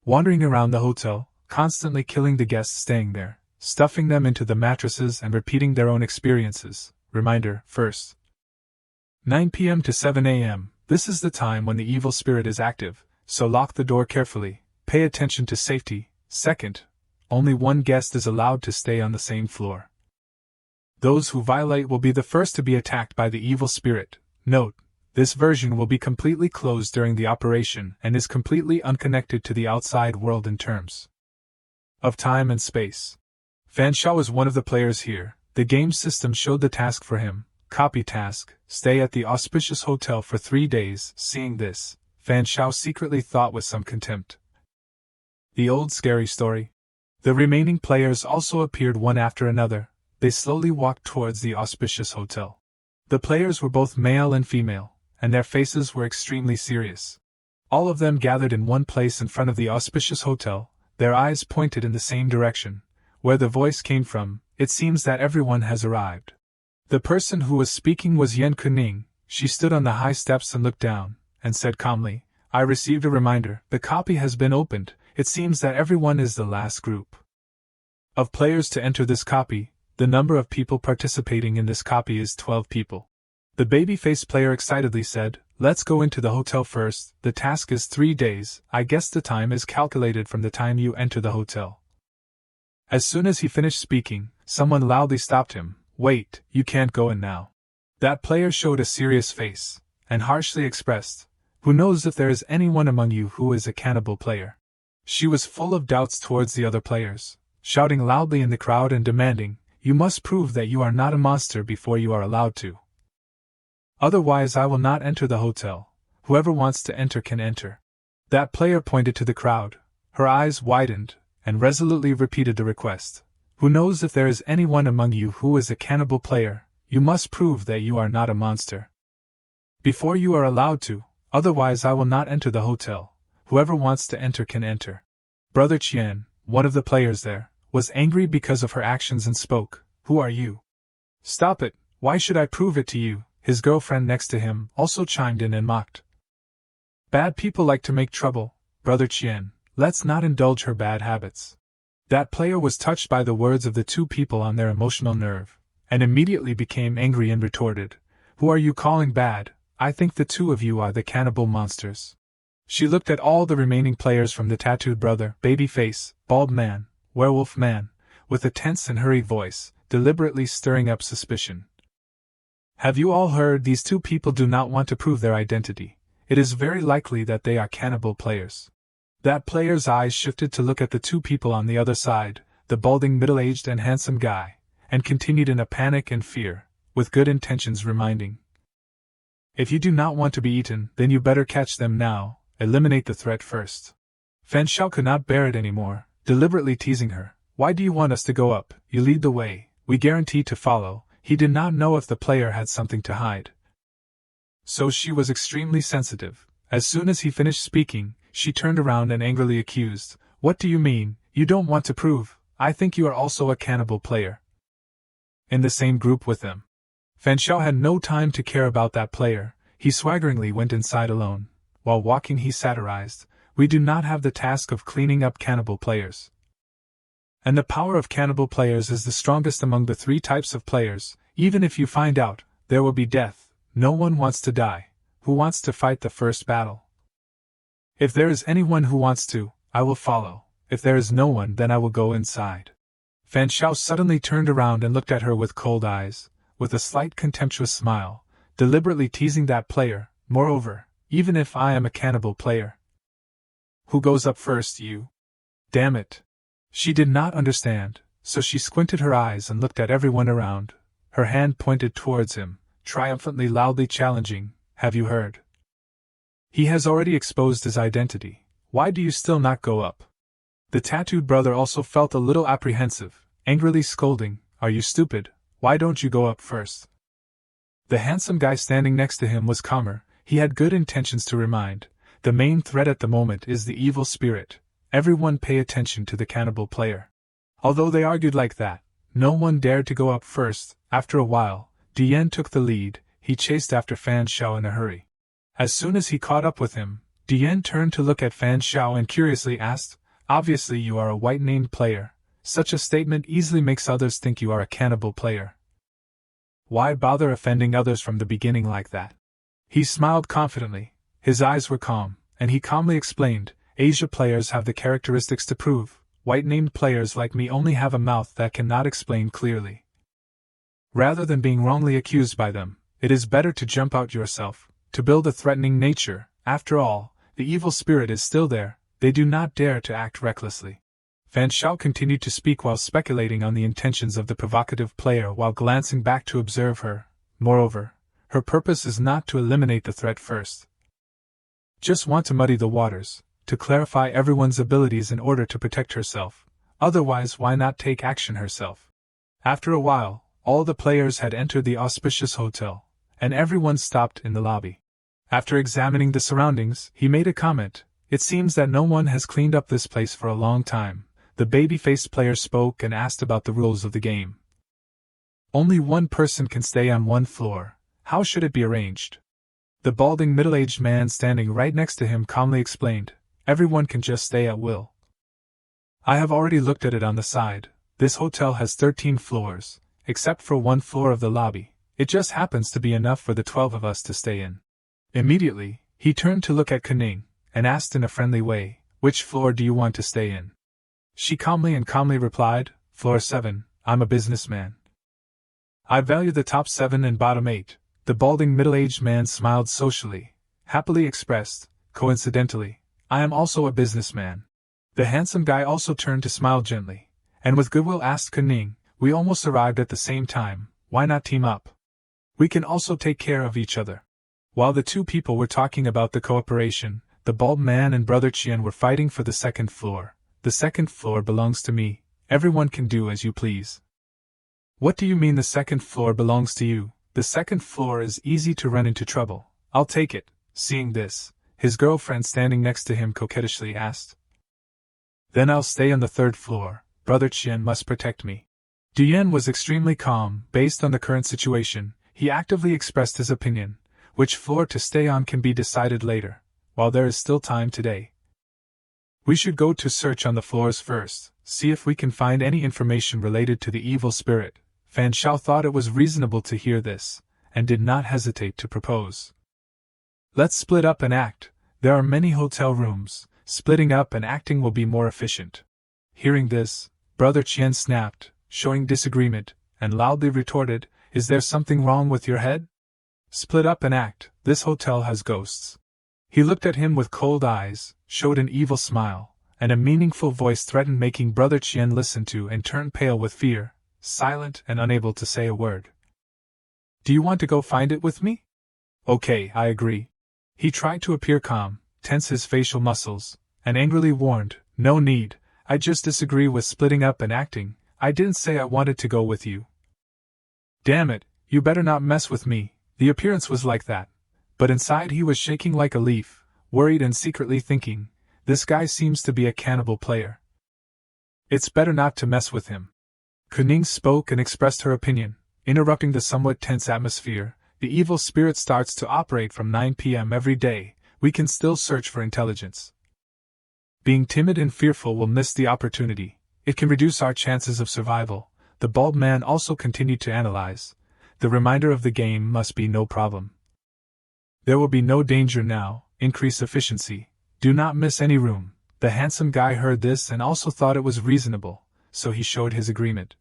wandering around the hotel, constantly killing the guests staying there, stuffing them into the mattresses and repeating their own experiences. Reminder, first, 9 p.m. to 7 a.m., this is the time when the evil spirit is active, so lock the door carefully, pay attention to safety. Second, only one guest is allowed to stay on the same floor. Those who violate will be the first to be attacked by the evil spirit. Note, this version will be completely closed during the operation and is completely unconnected to the outside world in terms of time and space. Fan Shao was one of the players here. The game system showed the task for him. Copy task, stay at the auspicious hotel for 3 days. Seeing this, Fan Shao secretly thought with some contempt. The old scary story. The remaining players also appeared one after another. They slowly walked towards the auspicious hotel. The players were both male and female, and their faces were extremely serious. All of them gathered in one place in front of the auspicious hotel, their eyes pointed in the same direction. Where the voice came from, it seems that everyone has arrived. The person who was speaking was Yan Kuning. She stood on the high steps and looked down, and said calmly, I received a reminder, the copy has been opened. It seems that everyone is the last group of players to enter this copy. The number of people participating in this copy is 12 people. The baby-faced player excitedly said, let's go into the hotel first. The task is 3 days. I guess the time is calculated from the time you enter the hotel. As soon as he finished speaking, someone loudly stopped him. Wait, you can't go in now. That player showed a serious face, and harshly expressed, who knows if there is anyone among you who is a cannibal player? She was full of doubts towards the other players, shouting loudly in the crowd and demanding, you must prove that you are not a monster before you are allowed to. Otherwise I will not enter the hotel. Whoever wants to enter can enter. That player pointed to the crowd. Her eyes widened, and resolutely repeated the request. Who knows if there is anyone among you who is a cannibal player? You must prove that you are not a monster before you are allowed to, otherwise I will not enter the hotel. Whoever wants to enter can enter. Brother Qian, one of the players there, was angry because of her actions and spoke, who are you? Stop it, why should I prove it to you? His girlfriend next to him also chimed in and mocked. Bad people like to make trouble, Brother Qian, let's not indulge her bad habits. That player was touched by the words of the two people on their emotional nerve, and immediately became angry and retorted, who are you calling bad? I think the two of you are the cannibal monsters. She looked at all the remaining players from the tattooed brother, baby face, bald man, werewolf man, with a tense and hurried voice, deliberately stirring up suspicion. Have you all heard? These two people do not want to prove their identity. It is very likely that they are cannibal players. That player's eyes shifted to look at the two people on the other side, the balding middle-aged and handsome guy, and continued in a panic and fear, with good intentions reminding. If you do not want to be eaten, then you better catch them now. Eliminate the threat first. Fan Shao could not bear it anymore, deliberately teasing her. Why do you want us to go up? You lead the way, we guarantee to follow. He did not know if the player had something to hide. So she was extremely sensitive. As soon as he finished speaking, she turned around and angrily accused, what do you mean, you don't want to prove? I think you are also a cannibal player. In the same group with them. Fan Shao had no time to care about that player. He swaggeringly went inside alone. While walking he satirized, we do not have the task of cleaning up cannibal players. And the power of cannibal players is the strongest among the 3 types of players. Even if you find out, there will be death. No one wants to die. Who wants to fight the first battle? If there is anyone who wants to, I will follow. If there is no one, then I will go inside. Fan Shao suddenly turned around and looked at her with cold eyes, with a slight contemptuous smile, deliberately teasing that player. Moreover, even if I am a cannibal player, who goes up first? You? Damn it. She did not understand, so she squinted her eyes and looked at everyone around, her hand pointed towards him, triumphantly loudly challenging, have you heard? He has already exposed his identity. Why do you still not go up? The tattooed brother also felt a little apprehensive, angrily scolding, are you stupid? Why don't you go up first? The handsome guy standing next to him was calmer. He had good intentions to remind. The main threat at the moment is the evil spirit. Everyone pay attention to the cannibal player. Although they argued like that, no one dared to go up first. After a while, Dian took the lead. He chased after Fan Xiao in a hurry. As soon as he caught up with him, Dian turned to look at Fan Xiao and curiously asked, "Obviously you are a white-named player. Such a statement easily makes others think you are a cannibal player. Why bother offending others from the beginning like that?" He smiled confidently. His eyes were calm, and he calmly explained, "Asia players have the characteristics to prove. White-named players like me only have a mouth that cannot explain clearly. Rather than being wrongly accused by them, it is better to jump out yourself, to build a threatening nature. After all, the evil spirit is still there. They do not dare to act recklessly." Fan Xiao continued to speak while speculating on the intentions of the provocative player while glancing back to observe her. Moreover, her purpose is not to eliminate the threat first. Just want to muddy the waters, to clarify everyone's abilities in order to protect herself. Otherwise, why not take action herself? After a while, all the players had entered the auspicious hotel, and everyone stopped in the lobby. After examining the surroundings, he made a comment. "It seems that no one has cleaned up this place for a long time." The baby-faced player spoke and asked about the rules of the game. "Only one person can stay on one floor. How should it be arranged?" The balding middle-aged man standing right next to him calmly explained, "Everyone can just stay at will. I have already looked at it on the side. This hotel has 13 floors, except for one floor of the lobby. It just happens to be enough for the 12 of us to stay in." Immediately, he turned to look at Kuning, and asked in a friendly way, "Which floor do you want to stay in?" She calmly replied, "Floor 7, I'm a businessman. I value the top 7 and bottom 8. The balding middle-aged man smiled socially, happily expressed, "Coincidentally, I am also a businessman." The handsome guy also turned to smile gently, and with goodwill asked Kuning, "We almost arrived at the same time, why not team up? We can also take care of each other." While the two people were talking about the cooperation, the bald man and Brother Qian were fighting for the second floor. "The second floor belongs to me. Everyone can do as you please." "What do you mean the second floor belongs to you?" "The second floor is easy to run into trouble. I'll take it." Seeing this, his girlfriend standing next to him coquettishly asked, "Then I'll stay on the third floor. Brother Qian must protect me." Dian was extremely calm. Based on the current situation, he actively expressed his opinion. Which floor to stay on can be decided later, while there is still time today. We should go to search on the floors first, see if we can find any information related to the evil spirit. Fan Xiao thought it was reasonable to hear this, and did not hesitate to propose. "Let's split up and act. There are many hotel rooms. Splitting up and acting will be more efficient." Hearing this, Brother Qian snapped, showing disagreement, and loudly retorted, "Is there something wrong with your head? Split up and act. This hotel has ghosts." He looked at him with cold eyes, showed an evil smile, and a meaningful voice threatened, making Brother Qian listen to and turn pale with fear, silent and unable to say a word. "Do you want to go find it with me?" "Okay, I agree." He tried to appear calm, tense his facial muscles, and angrily warned, "No need, I just disagree with splitting up and acting. I didn't say I wanted to go with you." "Damn it, you better not mess with me." The appearance was like that, but inside he was shaking like a leaf, worried and secretly thinking, "This guy seems to be a cannibal player. It's better not to mess with him." Kuning spoke and expressed her opinion, interrupting the somewhat tense atmosphere. "The evil spirit starts to operate from 9 p.m. every day. We can still search for intelligence. Being timid and fearful will miss the opportunity. It can reduce our chances of survival." The bald man also continued to analyze. "The reminder of the game must be no problem. There will be no danger now. Increase efficiency. Do not miss any room." The handsome guy heard this and also thought it was reasonable, so he showed his agreement.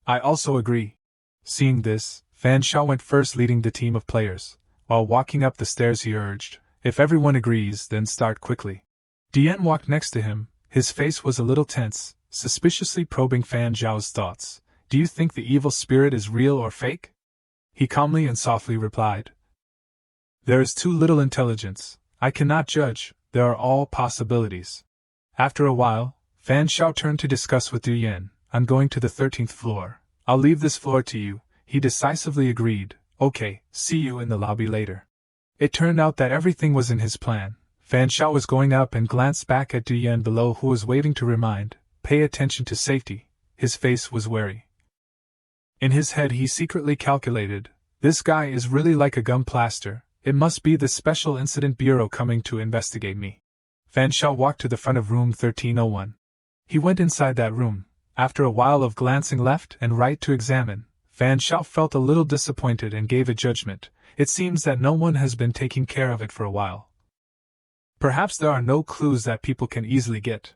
"I also agree." Seeing this, Fan Xiao went first, leading the team of players. While walking up the stairs he urged, "If everyone agrees, then start quickly." Dian walked next to him. His face was a little tense, suspiciously probing Fan Xiao's thoughts. "Do you think the evil spirit is real or fake?" He calmly and softly replied, "There is too little intelligence. I cannot judge. There are all possibilities." After a while, Fan Xiao turned to discuss with Dian, "I'm going to the 13th floor. I'll leave this floor to you, he decisively agreed. Okay, see you in the lobby later. It turned out that everything was in his plan. Fan Xiao was going up and glanced back at Du Yan below, who was waving to remind, pay attention to safety. His face was wary. In his head he secretly calculated, this guy is really like a gum plaster, it must be the Special Incident Bureau coming to investigate me. Fan Xiao walked to the front of room 1301. He went inside that room. After a while of glancing left and right to examine, Fan Xiao felt a little disappointed and gave a judgment. It seems that no one has been taking care of it for a while. Perhaps there are no clues that people can easily get.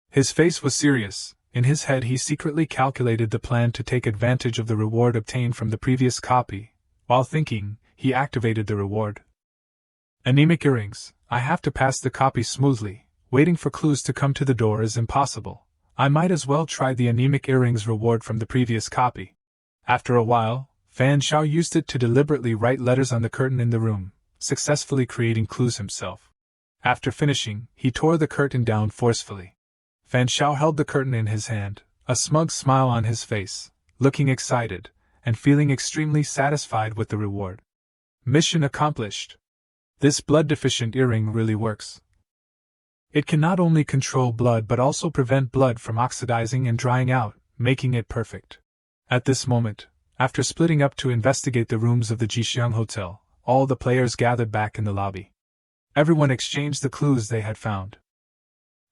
His face was serious. In his head he secretly calculated the plan to take advantage of the reward obtained from the previous copy. While thinking, he activated the reward. Anemic earrings. I have to pass the copy smoothly. Waiting for clues to come to the door is impossible. I might as well try the anemic earrings reward from the previous copy. After a while, Fan Xiao used it to deliberately write letters on the curtain in the room, successfully creating clues himself. After finishing, he tore the curtain down forcefully. Fan Xiao held the curtain in his hand, a smug smile on his face, looking excited, and feeling extremely satisfied with the reward. Mission accomplished. This blood-deficient earring really works. It can not only control blood but also prevent blood from oxidizing and drying out, making it perfect. At this moment, after splitting up to investigate the rooms of the Jixiang Hotel, all the players gathered back in the lobby. Everyone exchanged the clues they had found.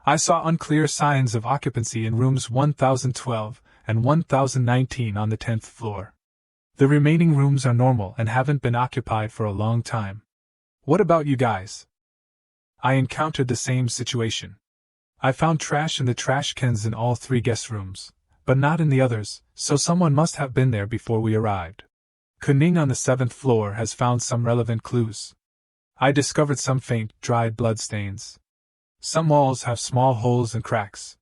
I saw unclear signs of occupancy in rooms 1012 and 1019 on the 10th floor. The remaining rooms are normal and haven't been occupied for a long time. What about you guys? I encountered the same situation. I found trash in the trash cans in all 3 guest rooms, but not in the others, so someone must have been there before we arrived. Kuning on the 7th floor has found some relevant clues. I discovered some faint, dried bloodstains. Some walls have small holes and cracks.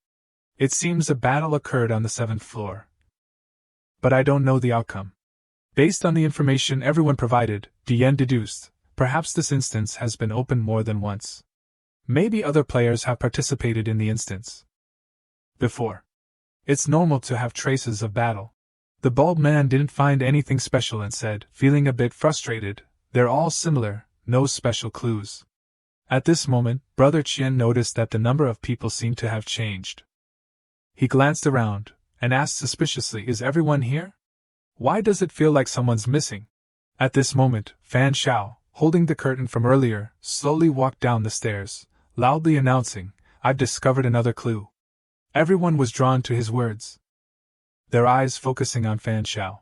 It seems a battle occurred on the 7th floor. But I don't know the outcome. Based on the information everyone provided, Dian deduced, perhaps this instance has been opened more than once. Maybe other players have participated in the instance before. It's normal to have traces of battle. The bald man didn't find anything special and said, feeling a bit frustrated, they're all similar. No special clues. At this moment, Brother Qian noticed that the number of people seemed to have changed. He glanced around, and asked suspiciously, is everyone here? Why does it feel like someone's missing? At this moment, Fan Xiao, holding the curtain from earlier, slowly walked down the stairs, loudly announcing, I've discovered another clue. Everyone was drawn to his words, their eyes focusing on Fan Xiao.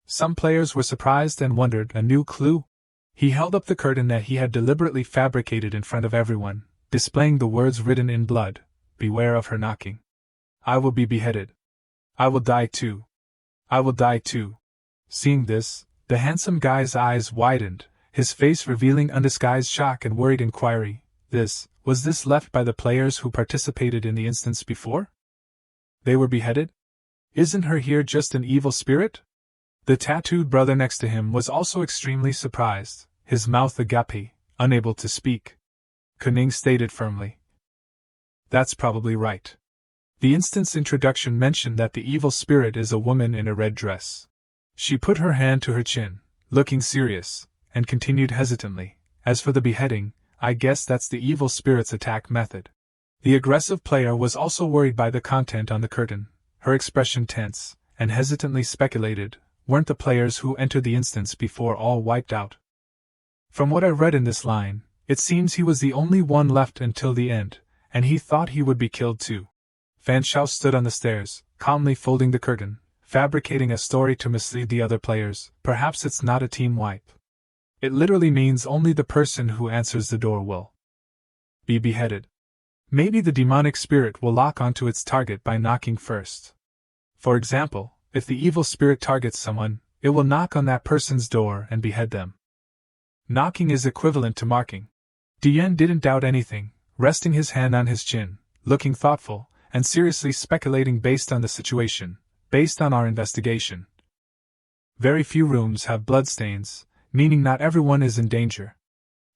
Some players were surprised and wondered, a new clue? He held up the curtain that he had deliberately fabricated in front of everyone, displaying the words written in blood, beware of her knocking. I will be beheaded. I will die too. I will die too. Seeing this, the handsome guy's eyes widened, his face revealing undisguised shock and worried inquiry. Was this left by the players who participated in the instance before? They were beheaded? Isn't her here just an evil spirit? The tattooed brother next to him was also extremely surprised, his mouth agape, unable to speak. Kuning stated firmly, that's probably right. The instant's introduction mentioned that the evil spirit is a woman in a red dress. She put her hand to her chin, looking serious, and continued hesitantly, as for the beheading, I guess that's the evil spirit's attack method. The aggressive player was also worried by the content on the curtain, her expression tense, and hesitantly speculated, weren't the players who entered the instance before all wiped out? From what I read in this line, it seems he was the only one left until the end, and he thought he would be killed too. Fan Xiao stood on the stairs, calmly folding the curtain, fabricating a story to mislead the other players. Perhaps it's not a team wipe. It literally means only the person who answers the door will be beheaded. Maybe the demonic spirit will lock onto its target by knocking first. For example, if the evil spirit targets someone, it will knock on that person's door and behead them. Knocking is equivalent to marking. Dian didn't doubt anything, resting his hand on his chin, looking thoughtful, and seriously speculating based on the situation, based on our investigation. Very few rooms have bloodstains, meaning not everyone is in danger.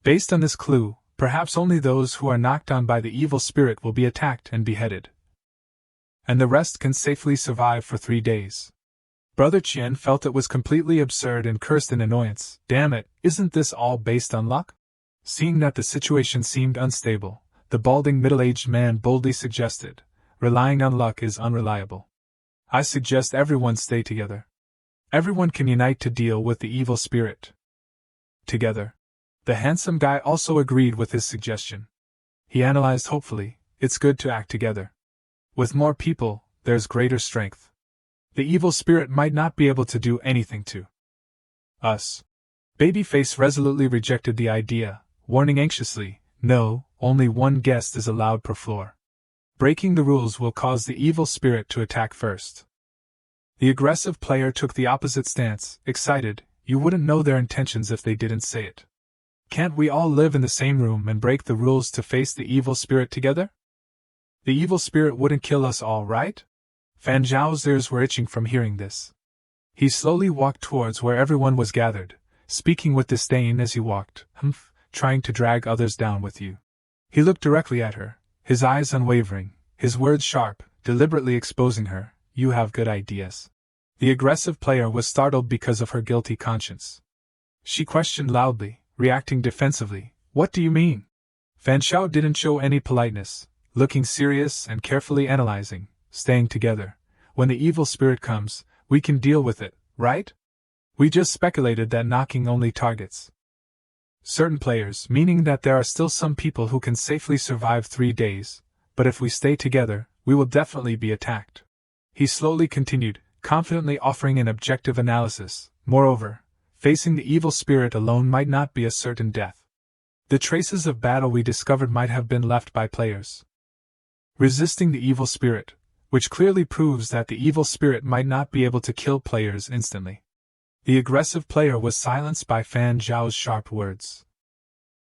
Based on this clue, perhaps only those who are knocked on by the evil spirit will be attacked and beheaded. And the rest can safely survive for 3 days. Brother Qian felt it was completely absurd and cursed in annoyance. Damn it, isn't this all based on luck? Seeing that the situation seemed unstable, the balding middle-aged man boldly suggested, relying on luck is unreliable. I suggest everyone stay together. Everyone can unite to deal with the evil spirit. Together. The handsome guy also agreed with his suggestion. He analyzed hopefully, it's good to act together. With more people, there's greater strength. The evil spirit might not be able to do anything to us. Babyface resolutely rejected the idea, warning anxiously, no, only one guest is allowed per floor. Breaking the rules will cause the evil spirit to attack first. The aggressive player took the opposite stance, excited, you wouldn't know their intentions if they didn't say it. Can't we all live in the same room and break the rules to face the evil spirit together? The evil spirit wouldn't kill us all, right? Fan Zhao's ears were itching from hearing this. He slowly walked towards where everyone was gathered, speaking with disdain as he walked, trying to drag others down with you. He looked directly at her, his eyes unwavering, his words sharp, deliberately exposing her, you have good ideas. The aggressive player was startled because of her guilty conscience. She questioned loudly, reacting defensively, what do you mean? Fan Zhao didn't show any politeness, looking serious and carefully analyzing, staying together. When the evil spirit comes, we can deal with it, right? We just speculated that knocking only targets certain players, meaning that there are still some people who can safely survive 3 days, but if we stay together, we will definitely be attacked. He slowly continued, confidently offering an objective analysis. Moreover, facing the evil spirit alone might not be a certain death. The traces of battle we discovered might have been left by players resisting the evil spirit, which clearly proves that the evil spirit might not be able to kill players instantly. The aggressive player was silenced by Fan Zhao's sharp words.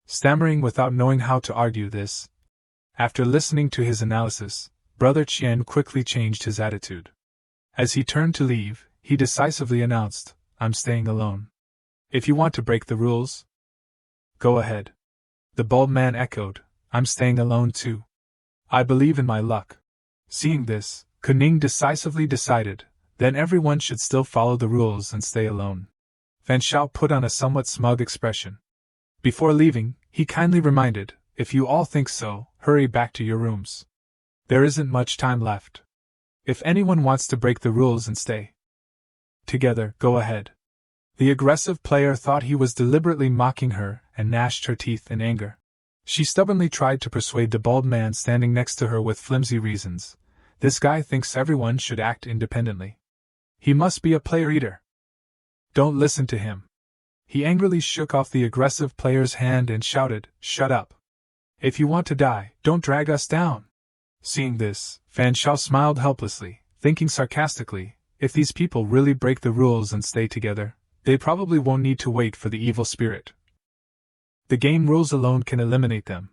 Stammering without knowing how to argue this, after listening to his analysis, Brother Qian quickly changed his attitude. As he turned to leave, he decisively announced, I'm staying alone. If you want to break the rules, go ahead. The bald man echoed, I'm staying alone too. I believe in my luck. Seeing this, Kuning decisively decided, then everyone should still follow the rules and stay alone. Fan Zhao put on a somewhat smug expression. Before leaving, he kindly reminded, if you all think so, hurry back to your rooms. There isn't much time left. If anyone wants to break the rules and stay together, go ahead. The aggressive player thought he was deliberately mocking her and gnashed her teeth in anger. She stubbornly tried to persuade the bald man standing next to her with flimsy reasons. This guy thinks everyone should act independently. He must be a player eater. Don't listen to him. He angrily shook off the aggressive player's hand and shouted, shut up. If you want to die, don't drag us down. Seeing this, Fan Zhao smiled helplessly, thinking sarcastically, if these people really break the rules and stay together, they probably won't need to wait for the evil spirit. The game rules alone can eliminate them.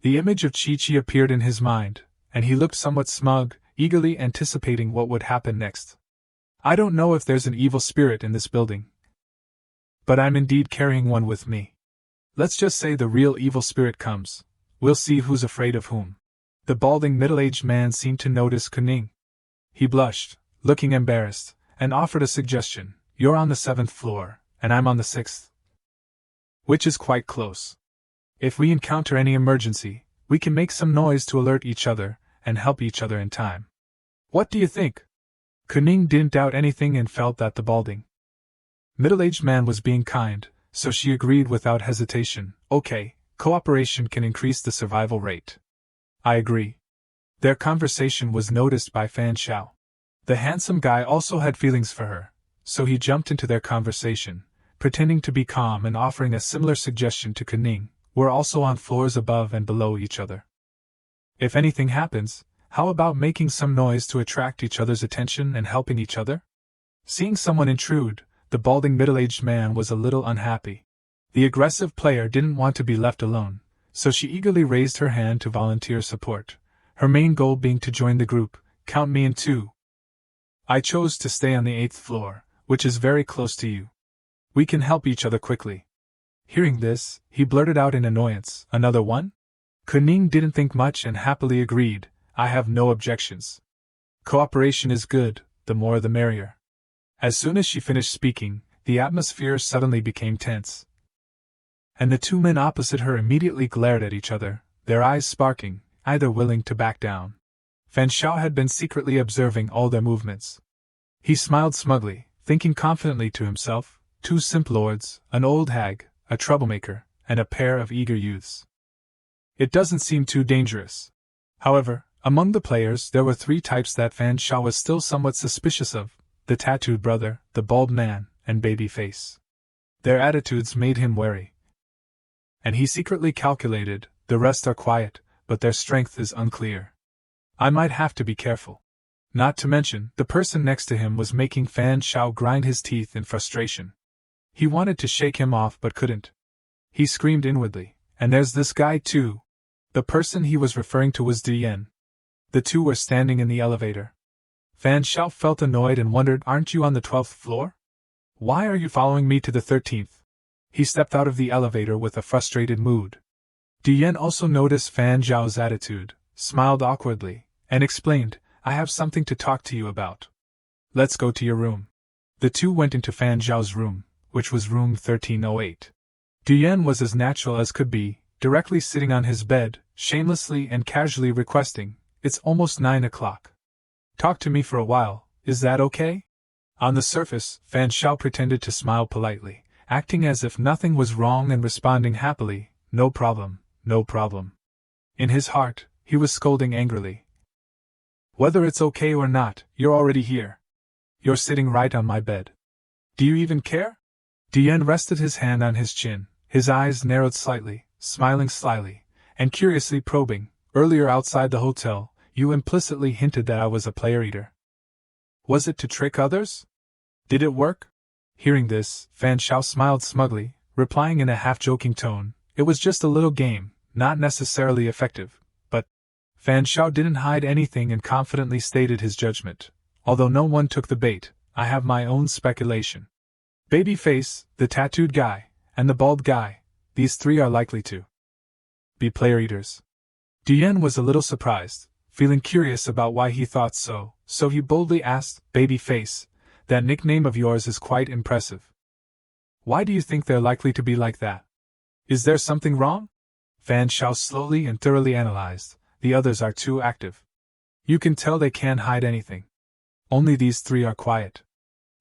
The image of Chi-Chi appeared in his mind, and he looked somewhat smug, eagerly anticipating what would happen next. I don't know if there's an evil spirit in this building, but I'm indeed carrying one with me. Let's just say the real evil spirit comes. We'll see who's afraid of whom. The balding middle-aged man seemed to notice Kuning. He blushed, looking embarrassed, and offered a suggestion. You're on the 7th floor, and I'm on the 6th. Which is quite close. If we encounter any emergency, we can make some noise to alert each other, and help each other in time. What do you think? Kuning didn't doubt anything and felt that the balding middle-aged man was being kind, so she agreed without hesitation. Okay, cooperation can increase the survival rate. I agree. Their conversation was noticed by Fan Zhao. The handsome guy also had feelings for her, so he jumped into their conversation, pretending to be calm and offering a similar suggestion to Kuning. We're also on floors above and below each other. If anything happens, how about making some noise to attract each other's attention and helping each other? Seeing someone intrude, the balding middle-aged man was a little unhappy. The aggressive player didn't want to be left alone, so she eagerly raised her hand to volunteer support, her main goal being to join the group. Count me in too. I chose to stay on the 8th floor, which is very close to you. We can help each other quickly. Hearing this, he blurted out in annoyance, another one? Kuning didn't think much and happily agreed, I have no objections. Cooperation is good, the more the merrier. As soon as she finished speaking, the atmosphere suddenly became tense. And the two men opposite her immediately glared at each other, their eyes sparking, either willing to back down. Fan Shao had been secretly observing all their movements. He smiled smugly, thinking confidently to himself, two simp lords, an old hag, a troublemaker, and a pair of eager youths. It doesn't seem too dangerous. However, among the players there were three types that Fan Shao was still somewhat suspicious of: the tattooed brother, the bald man, and Babyface. Their attitudes made him wary. And he secretly calculated, the rest are quiet, but their strength is unclear. I might have to be careful. Not to mention, the person next to him was making Fan Shao grind his teeth in frustration. He wanted to shake him off but couldn't. He screamed inwardly, and there's this guy too. The person he was referring to was Dian. The two were standing in the elevator. Fan Shao felt annoyed and wondered, aren't you on the 12th floor? Why are you following me to the 13th? He stepped out of the elevator with a frustrated mood. Dian also noticed Fan Zhao's attitude, smiled awkwardly, and explained, I have something to talk to you about. Let's go to your room. The two went into Fan Zhao's room, which was room 1308. Dian was as natural as could be, directly sitting on his bed, shamelessly and casually requesting, it's almost 9 o'clock. Talk to me for a while, is that okay? On the surface, Fan Shao pretended to smile politely, acting as if nothing was wrong and responding happily, no problem, no problem. In his heart, he was scolding angrily. Whether it's okay or not, you're already here. You're sitting right on my bed. Do you even care? Dian rested his hand on his chin, his eyes narrowed slightly, smiling slyly, and curiously probing. Earlier outside the hotel, you implicitly hinted that I was a player-eater. Was it to trick others? Did it work? Hearing this, Fan Shao smiled smugly, replying in a half-joking tone, it was just a little game, not necessarily effective, but... Fan Shao didn't hide anything and confidently stated his judgment. Although no one took the bait, I have my own speculation. Babyface, the tattooed guy, and the bald guy, these three are likely to be player-eaters. Dian was a little surprised, feeling curious about why he thought so, so he boldly asked, Babyface, that nickname of yours is quite impressive. Why do you think they're likely to be like that? Is there something wrong? Fan Shao slowly and thoroughly analyzed, the others are too active. You can tell they can't hide anything. Only these three are quiet.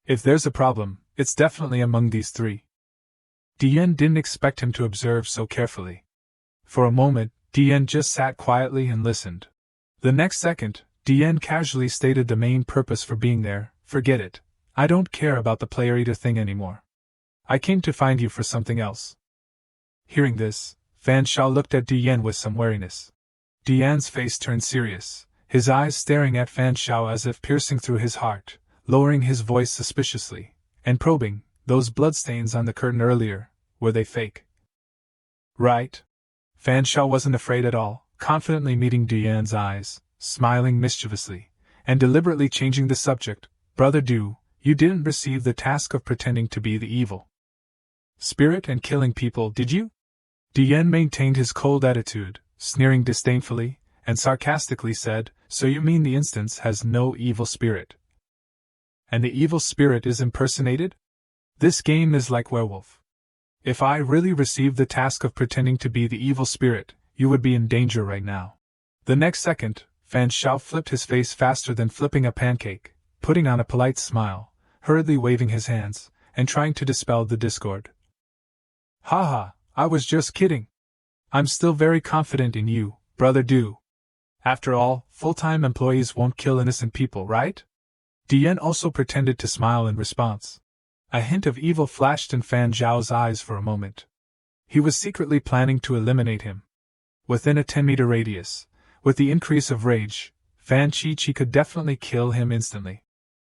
If there's a problem, it's definitely among these three. Dian didn't expect him to observe so carefully. For a moment, Dian just sat quietly and listened. The next second, Dian casually stated the main purpose for being there, forget it. I don't care about the player-eater thing anymore. I came to find you for something else. Hearing this, Fan Shao looked at Dian with some wariness. Dian's face turned serious, his eyes staring at Fan Shao as if piercing through his heart, lowering his voice suspiciously, and probing, those bloodstains on the curtain earlier, were they fake? Right? Fan Shao wasn't afraid at all, confidently meeting Dian's eyes, smiling mischievously, and deliberately changing the subject. Brother Du, you didn't receive the task of pretending to be the evil spirit and killing people, did you? Dian maintained his cold attitude, sneering disdainfully, and sarcastically said, so you mean the instance has no evil spirit? And the evil spirit is impersonated? This game is like werewolf. If I really received the task of pretending to be the evil spirit, you would be in danger right now. The next second, Fan Shao flipped his face faster than flipping a pancake, putting on a polite smile, hurriedly waving his hands, and trying to dispel the discord. Haha, I was just kidding. I'm still very confident in you, Brother Du. After all, full-time employees won't kill innocent people, right? Dian also pretended to smile in response. A hint of evil flashed in Fan Zhao's eyes for a moment. He was secretly planning to eliminate him. Within a 10-meter radius, with the increase of rage, Fan Chi could definitely kill him instantly.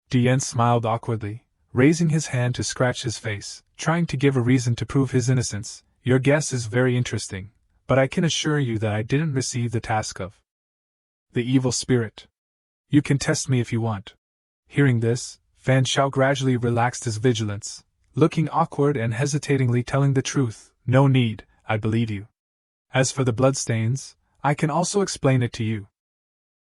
Dian smiled awkwardly, raising his hand to scratch his face, trying to give a reason to prove his innocence. Your guess is very interesting, but I can assure you that I didn't receive the task of the evil spirit. You can test me if you want. Hearing this, Fan Shao gradually relaxed his vigilance, looking awkward and hesitatingly telling the truth. No need, I believe you. As for the bloodstains, I can also explain it to you.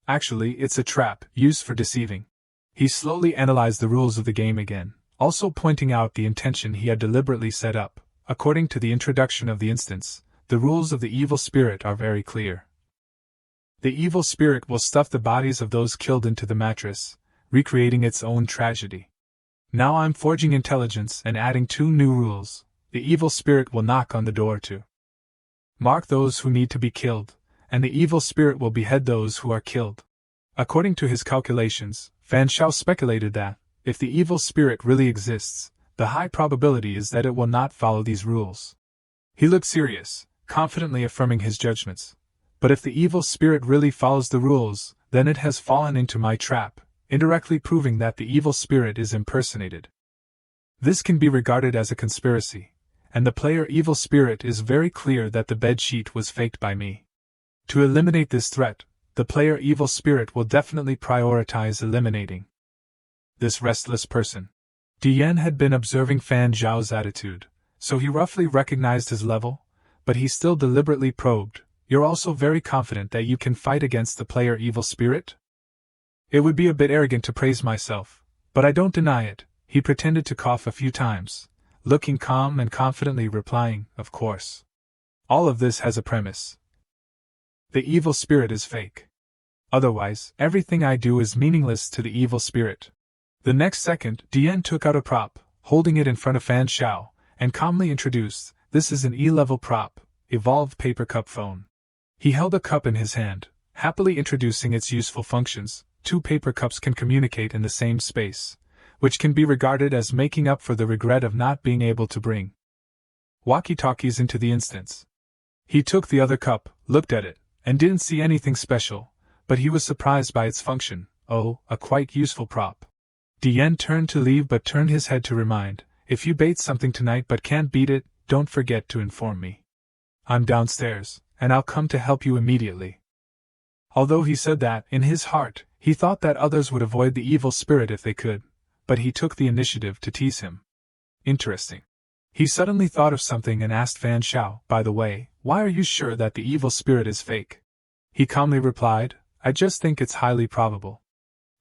Actually, it's a trap, used for deceiving. He slowly analyzed the rules of the game again, also pointing out the intention he had deliberately set up. According to the introduction of the instance, the rules of the evil spirit are very clear. The evil spirit will stuff the bodies of those killed into the mattress, recreating its own tragedy. Now I'm forging intelligence and adding 2 new rules. The evil spirit will knock on the door to mark those who need to be killed, and the evil spirit will behead those who are killed. According to his calculations, Fan Shao speculated that, if the evil spirit really exists, the high probability is that it will not follow these rules. He looked serious, confidently affirming his judgments. But if the evil spirit really follows the rules, then it has fallen into my trap, indirectly proving that the evil spirit is impersonated. This can be regarded as a conspiracy, and the player evil spirit is very clear that the bedsheet was faked by me. To eliminate this threat, the player evil spirit will definitely prioritize eliminating this restless person. Dian had been observing Fan Zhao's attitude, so he roughly recognized his level, but he still deliberately probed, "You're also very confident that you can fight against the player evil spirit?" It would be a bit arrogant to praise myself, but I don't deny it. He pretended to cough a few times, looking calm and confidently replying, "Of course. All of this has a premise. The evil spirit is fake. Otherwise, everything I do is meaningless to the evil spirit." The next second, Dian took out a prop, holding it in front of Fan Shao, and calmly introduced, "This is an E-level prop, evolved paper cup phone." He held a cup in his hand, happily introducing its useful functions. 2 paper cups can communicate in the same space, which can be regarded as making up for the regret of not being able to bring walkie-talkies into the instance. He took the other cup, looked at it, and didn't see anything special, but he was surprised by its function. Oh, a quite useful prop. Dian turned to leave but turned his head to remind, "If you bait something tonight but can't beat it, don't forget to inform me. I'm downstairs, and I'll come to help you immediately." Although he said that, in his heart, he thought that others would avoid the evil spirit if they could, but he took the initiative to tease him. Interesting. He suddenly thought of something and asked Fan Shao, "By the way, why are you sure that the evil spirit is fake?" He calmly replied, "I just think it's highly probable.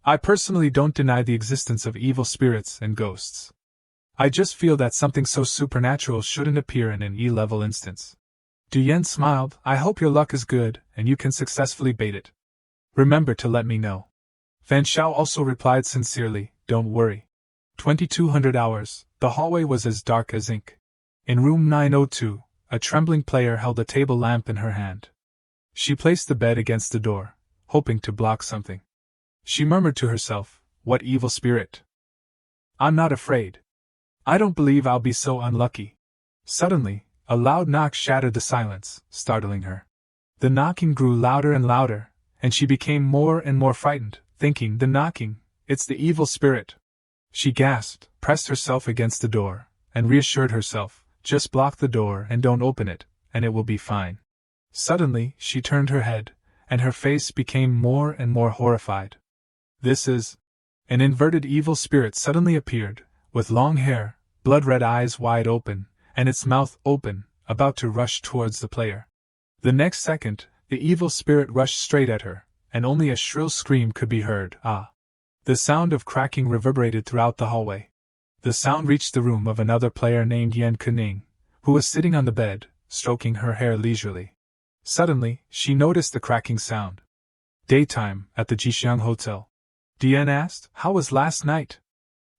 I personally don't deny the existence of evil spirits and ghosts. I just feel that something so supernatural shouldn't appear in an E-level instance." Du Yen smiled, "I hope your luck is good, and you can successfully bait it. Remember to let me know." Fan Shao also replied sincerely, "Don't worry." 2200 hours, the hallway was as dark as ink. In room 902, a trembling player held a table lamp in her hand. She placed the bed against the door, hoping to block something. She murmured to herself, "What evil spirit? I'm not afraid. I don't believe I'll be so unlucky." Suddenly, a loud knock shattered the silence, startling her. The knocking grew louder and louder, and she became more and more frightened, thinking, "The knocking, it's the evil spirit." She gasped, pressed herself against the door, and reassured herself, "Just block the door and don't open it, and it will be fine." Suddenly, she turned her head, and her face became more and more horrified. "This is..." An inverted evil spirit suddenly appeared, with long hair, blood-red eyes wide open, and its mouth open, about to rush towards the player. The next second, the evil spirit rushed straight at her, and only a shrill scream could be heard. "Ah!" The sound of cracking reverberated throughout the hallway. The sound reached the room of another player named Yan Kuning, who was sitting on the bed, stroking her hair leisurely. Suddenly, she noticed the cracking sound. "Daytime, at the Jixiang Hotel?" Dian asked, "How was last night?"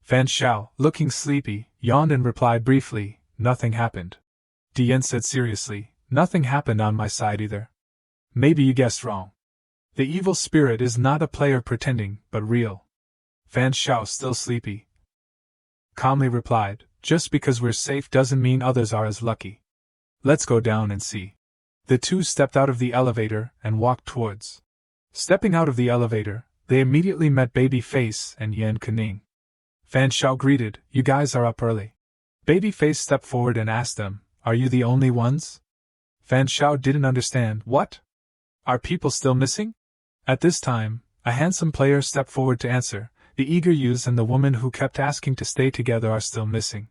Fan Shao, looking sleepy, yawned and replied briefly, "Nothing happened." Dian said seriously, "Nothing happened on my side either. Maybe you guessed wrong. The evil spirit is not a player pretending, but real." Fan Shao, still sleepy, calmly replied, "Just because we're safe doesn't mean others are as lucky. Let's go down and see." The two stepped out of the elevator and walked towards. Stepping out of the elevator, they immediately met Babyface and Yan Kuning. Fan Shao greeted, "You guys are up early." Babyface stepped forward and asked them, "Are you the only ones?" Fan Shao didn't understand. "What? Are people still missing?" At this time, a handsome player stepped forward to answer, "The eager youths and the woman who kept asking to stay together are still missing."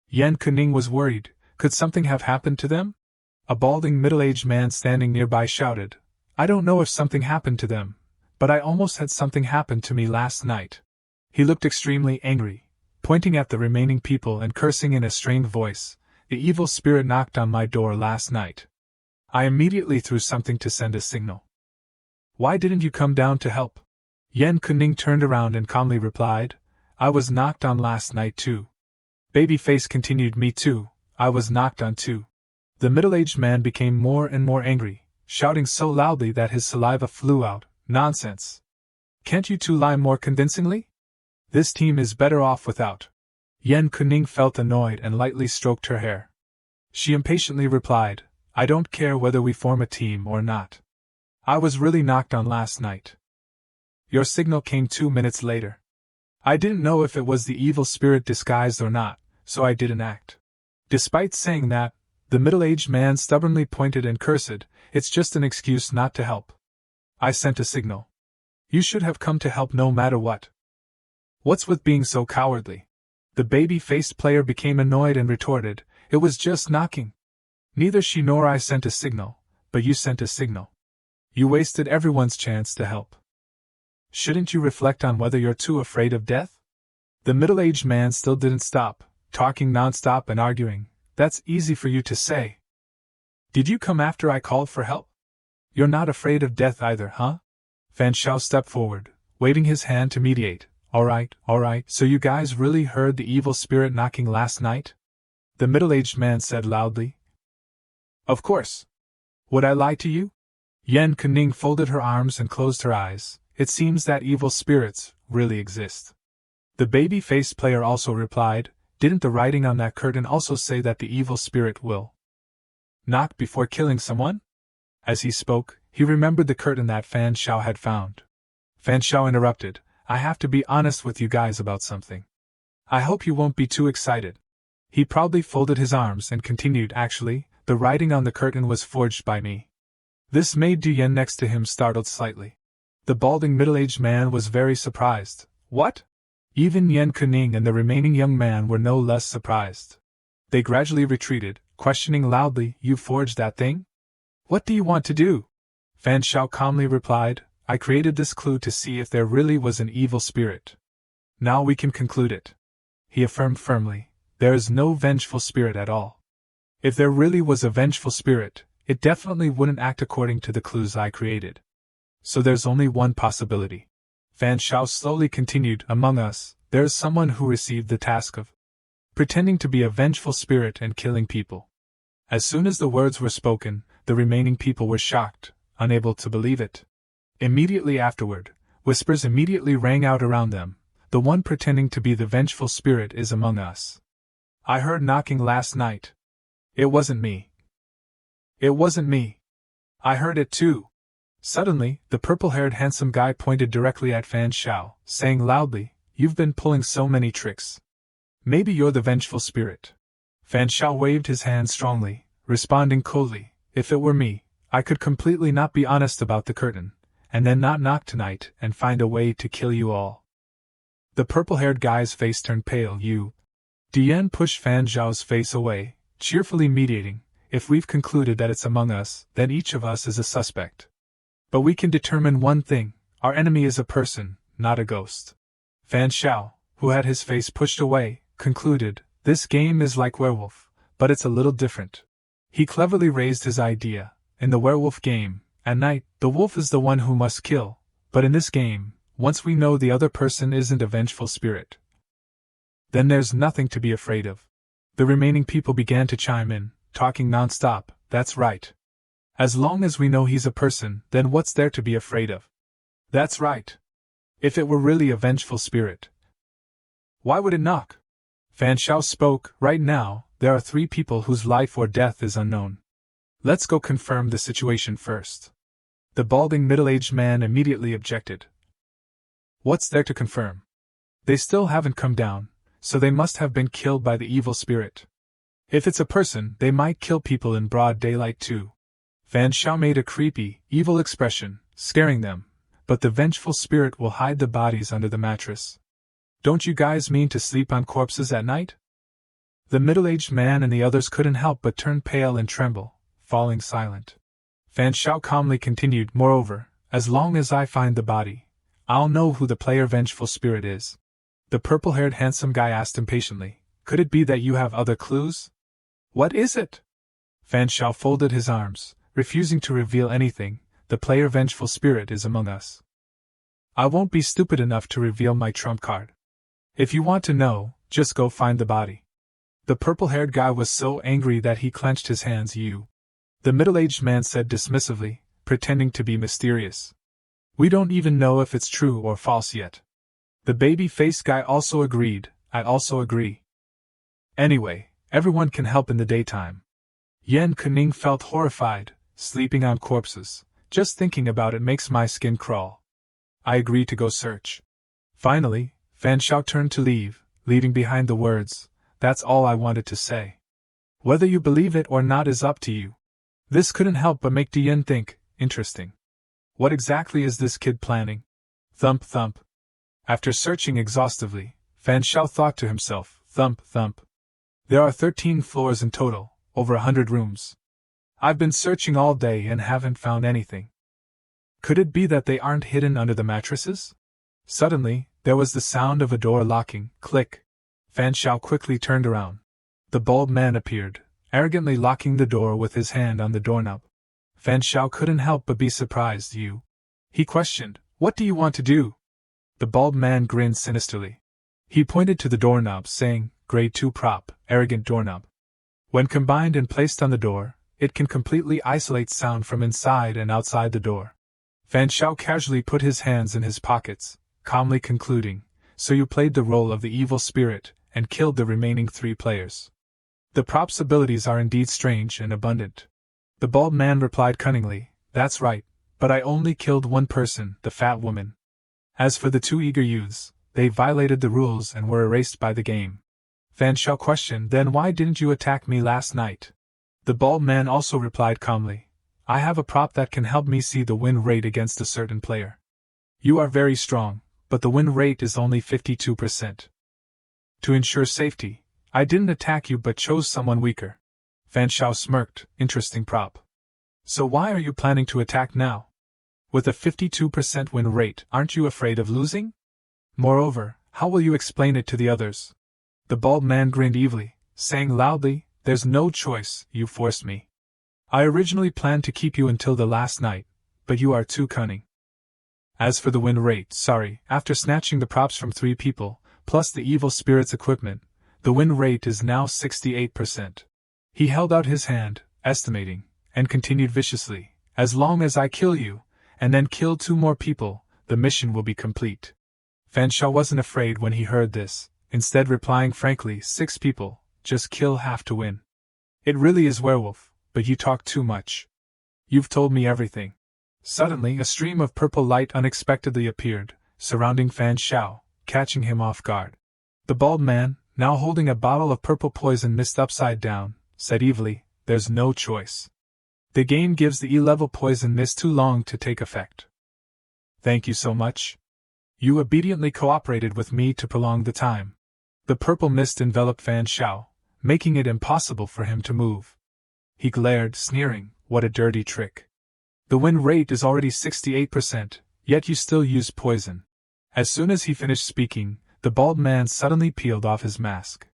Yan Kuning was worried. Could something have happened to them? A balding middle-aged man standing nearby shouted, "I don't know if something happened to them, but I almost had something happen to me last night." He looked extremely angry, pointing at the remaining people and cursing in a strained voice. The evil spirit knocked on my door last night. I immediately threw something to send a signal. Why didn't you come down to help? Yan Kuning turned around and calmly replied, I was knocked on last night too. Babyface continued, me too, I was knocked on too. The middle-aged man became more and more angry, shouting so loudly that his saliva flew out. Nonsense. Can't you two lie more convincingly? This team is better off without. Yan Kuning felt annoyed and lightly stroked her hair. She impatiently replied, I don't care whether we form a team or not. I was really knocked on last night. Your signal came 2 minutes later. I didn't know if it was the evil spirit disguised or not, so I didn't act. Despite saying that, the middle-aged man stubbornly pointed and cursed, it's just an excuse not to help. I sent a signal. You should have come to help no matter what. What's with being so cowardly? The baby-faced player became annoyed and retorted, it was just knocking. Neither she nor I sent a signal, but you sent a signal. You wasted everyone's chance to help. Shouldn't you reflect on whether you're too afraid of death? The middle-aged man still didn't stop, talking non-stop and arguing. That's easy for you to say. Did you come after I called for help? You're not afraid of death either, huh? Fan Shao stepped forward, waving his hand to mediate. Alright, so you guys really heard the evil spirit knocking last night? The middle-aged man said loudly. Of course. Would I lie to you? Yan Kuning folded her arms and closed her eyes. It seems that evil spirits really exist. The baby-faced player also replied, didn't the writing on that curtain also say that the evil spirit will knock before killing someone? As he spoke, he remembered the curtain that Fan Shao had found. Fan Shao interrupted, I have to be honest with you guys about something. I hope you won't be too excited. He proudly folded his arms and continued, actually, the writing on the curtain was forged by me. This made Du Yan next to him startled slightly. The balding middle-aged man was very surprised. What? Even Yan Kuning and the remaining young man were no less surprised. They gradually retreated, questioning loudly, you forged that thing? What do you want to do? Fan Shao calmly replied, I created this clue to see if there really was an evil spirit. Now we can conclude it. He affirmed firmly, there is no vengeful spirit at all. If there really was a vengeful spirit, it definitely wouldn't act according to the clues I created. So there's only one possibility. Fan Shao slowly continued, among us, there is someone who received the task of pretending to be a vengeful spirit and killing people. As soon as the words were spoken, the remaining people were shocked, unable to believe it. Immediately afterward, whispers immediately rang out around them, the one pretending to be the vengeful spirit is among us. I heard knocking last night. It wasn't me. It wasn't me. I heard it too. Suddenly, the purple-haired handsome guy pointed directly at Fan Shao, saying loudly, you've been pulling so many tricks. Maybe you're the vengeful spirit. Fan Shao waved his hand strongly, responding coldly, if it were me, I could completely not be honest about the curtain, and then not knock tonight and find a way to kill you all. The purple-haired guy's face turned pale. Du Yan pushed Fan Zhao's face away, cheerfully mediating, if we've concluded that it's among us, then each of us is a suspect. But we can determine one thing, our enemy is a person, not a ghost. Fan Shao, who had his face pushed away, concluded, this game is like werewolf, but it's a little different. He cleverly raised his idea, in the werewolf game, at night, the wolf is the one who must kill, but in this game, once we know the other person isn't a vengeful spirit, then there's nothing to be afraid of. The remaining people began to chime in, talking non-stop, that's right. As long as we know he's a person, then what's there to be afraid of? That's right. If it were really a vengeful spirit, why would it knock? Fan Shao spoke, right now, there are 3 people whose life or death is unknown. Let's go confirm the situation first. The balding middle-aged man immediately objected. What's there to confirm? They still haven't come down, so they must have been killed by the evil spirit. If it's a person, they might kill people in broad daylight too. Fan Shao made a creepy, evil expression, scaring them, but the vengeful spirit will hide the bodies under the mattress. Don't you guys mean to sleep on corpses at night? The middle-aged man and the others couldn't help but turn pale and tremble, falling silent. Fan Shao calmly continued, moreover, as long as I find the body, I'll know who the player vengeful spirit is. The purple-haired handsome guy asked impatiently. Could it be that you have other clues? What is it? Fan Shao folded his arms, refusing to reveal anything. The player vengeful spirit is among us. I won't be stupid enough to reveal my trump card. If you want to know, just go find the body. The purple-haired guy was so angry that he clenched his hands. The middle-aged man said dismissively, pretending to be mysterious. We don't even know if it's true or false yet. The baby-faced guy also agreed. I also agree. Anyway, everyone can help in the daytime. Yan Kuning felt horrified, sleeping on corpses. Just thinking about it makes my skin crawl. I agree to go search. Finally, Fan Shao turned to leave, leaving behind the words, that's all I wanted to say. Whether you believe it or not is up to you. This couldn't help but make Dian think, interesting. What exactly is this kid planning? Thump thump. After searching exhaustively, Fan Shao thought to himself, thump thump. There are 13 floors in total, over 100 rooms. I've been searching all day and haven't found anything. Could it be that they aren't hidden under the mattresses? Suddenly, there was the sound of a door locking, click. Fan Shao quickly turned around. The bald man appeared, arrogantly locking the door with his hand on the doorknob. Fan Shao couldn't help but be surprised. He questioned, what do you want to do? The bald man grinned sinisterly. He pointed to the doorknob, saying, Grade 2 prop, arrogant doorknob. When combined and placed on the door, it can completely isolate sound from inside and outside the door. Fan Shao casually put his hands in his pockets, calmly concluding, so you played the role of the evil spirit, and killed the remaining 3 players. The prop's abilities are indeed strange and abundant. The bald man replied cunningly, that's right, but I only killed one person, the fat woman. As for the 2 eager youths, they violated the rules and were erased by the game. Fan Shao questioned, then why didn't you attack me last night? The bald man also replied calmly, I have a prop that can help me see the win rate against a certain player. You are very strong, but the win rate is only 52%. To ensure safety, I didn't attack you but chose someone weaker. Fan Shao smirked, interesting prop. So why are you planning to attack now? With a 52% win rate, aren't you afraid of losing? Moreover, how will you explain it to the others? The bald man grinned evilly, saying loudly, there's no choice, you forced me. I originally planned to keep you until the last night, but you are too cunning. As for the win rate, after snatching the props from 3 people, plus the evil spirit's equipment, the win rate is now 68%. He held out his hand, estimating, and continued viciously, as long as I kill you, and then kill 2 more people, the mission will be complete. Fan Shao wasn't afraid when he heard this, instead replying frankly, 6 people, just kill half to win. It really is werewolf, but you talk too much. You've told me everything. Suddenly a stream of purple light unexpectedly appeared, surrounding Fan Shao, catching him off guard. The bald man, now holding a bottle of purple poison mist upside down, said evilly, there's no choice. The game gives the E-level poison mist too long to take effect. Thank you so much. You obediently cooperated with me to prolong the time. The purple mist enveloped Fan Shao, making it impossible for him to move. He glared, sneering, what a dirty trick. The win rate is already 68%, yet you still use poison. As soon as he finished speaking, the bald man suddenly peeled off his mask.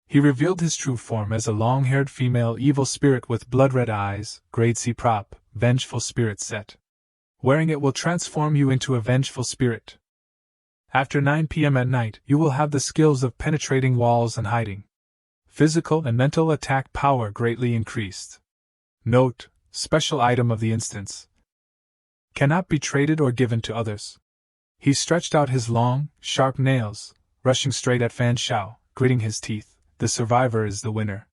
He revealed his true form as a long-haired female evil spirit with blood-red eyes, grade C prop, vengeful spirit set. Wearing it will transform you into a vengeful spirit. After 9 p.m. at night, you will have the skills of penetrating walls and hiding. Physical and mental attack power greatly increased. Note, special item of the instance. Cannot be traded or given to others. He stretched out his long, sharp nails, rushing straight at Fan Shao, gritting his teeth. The survivor is the winner.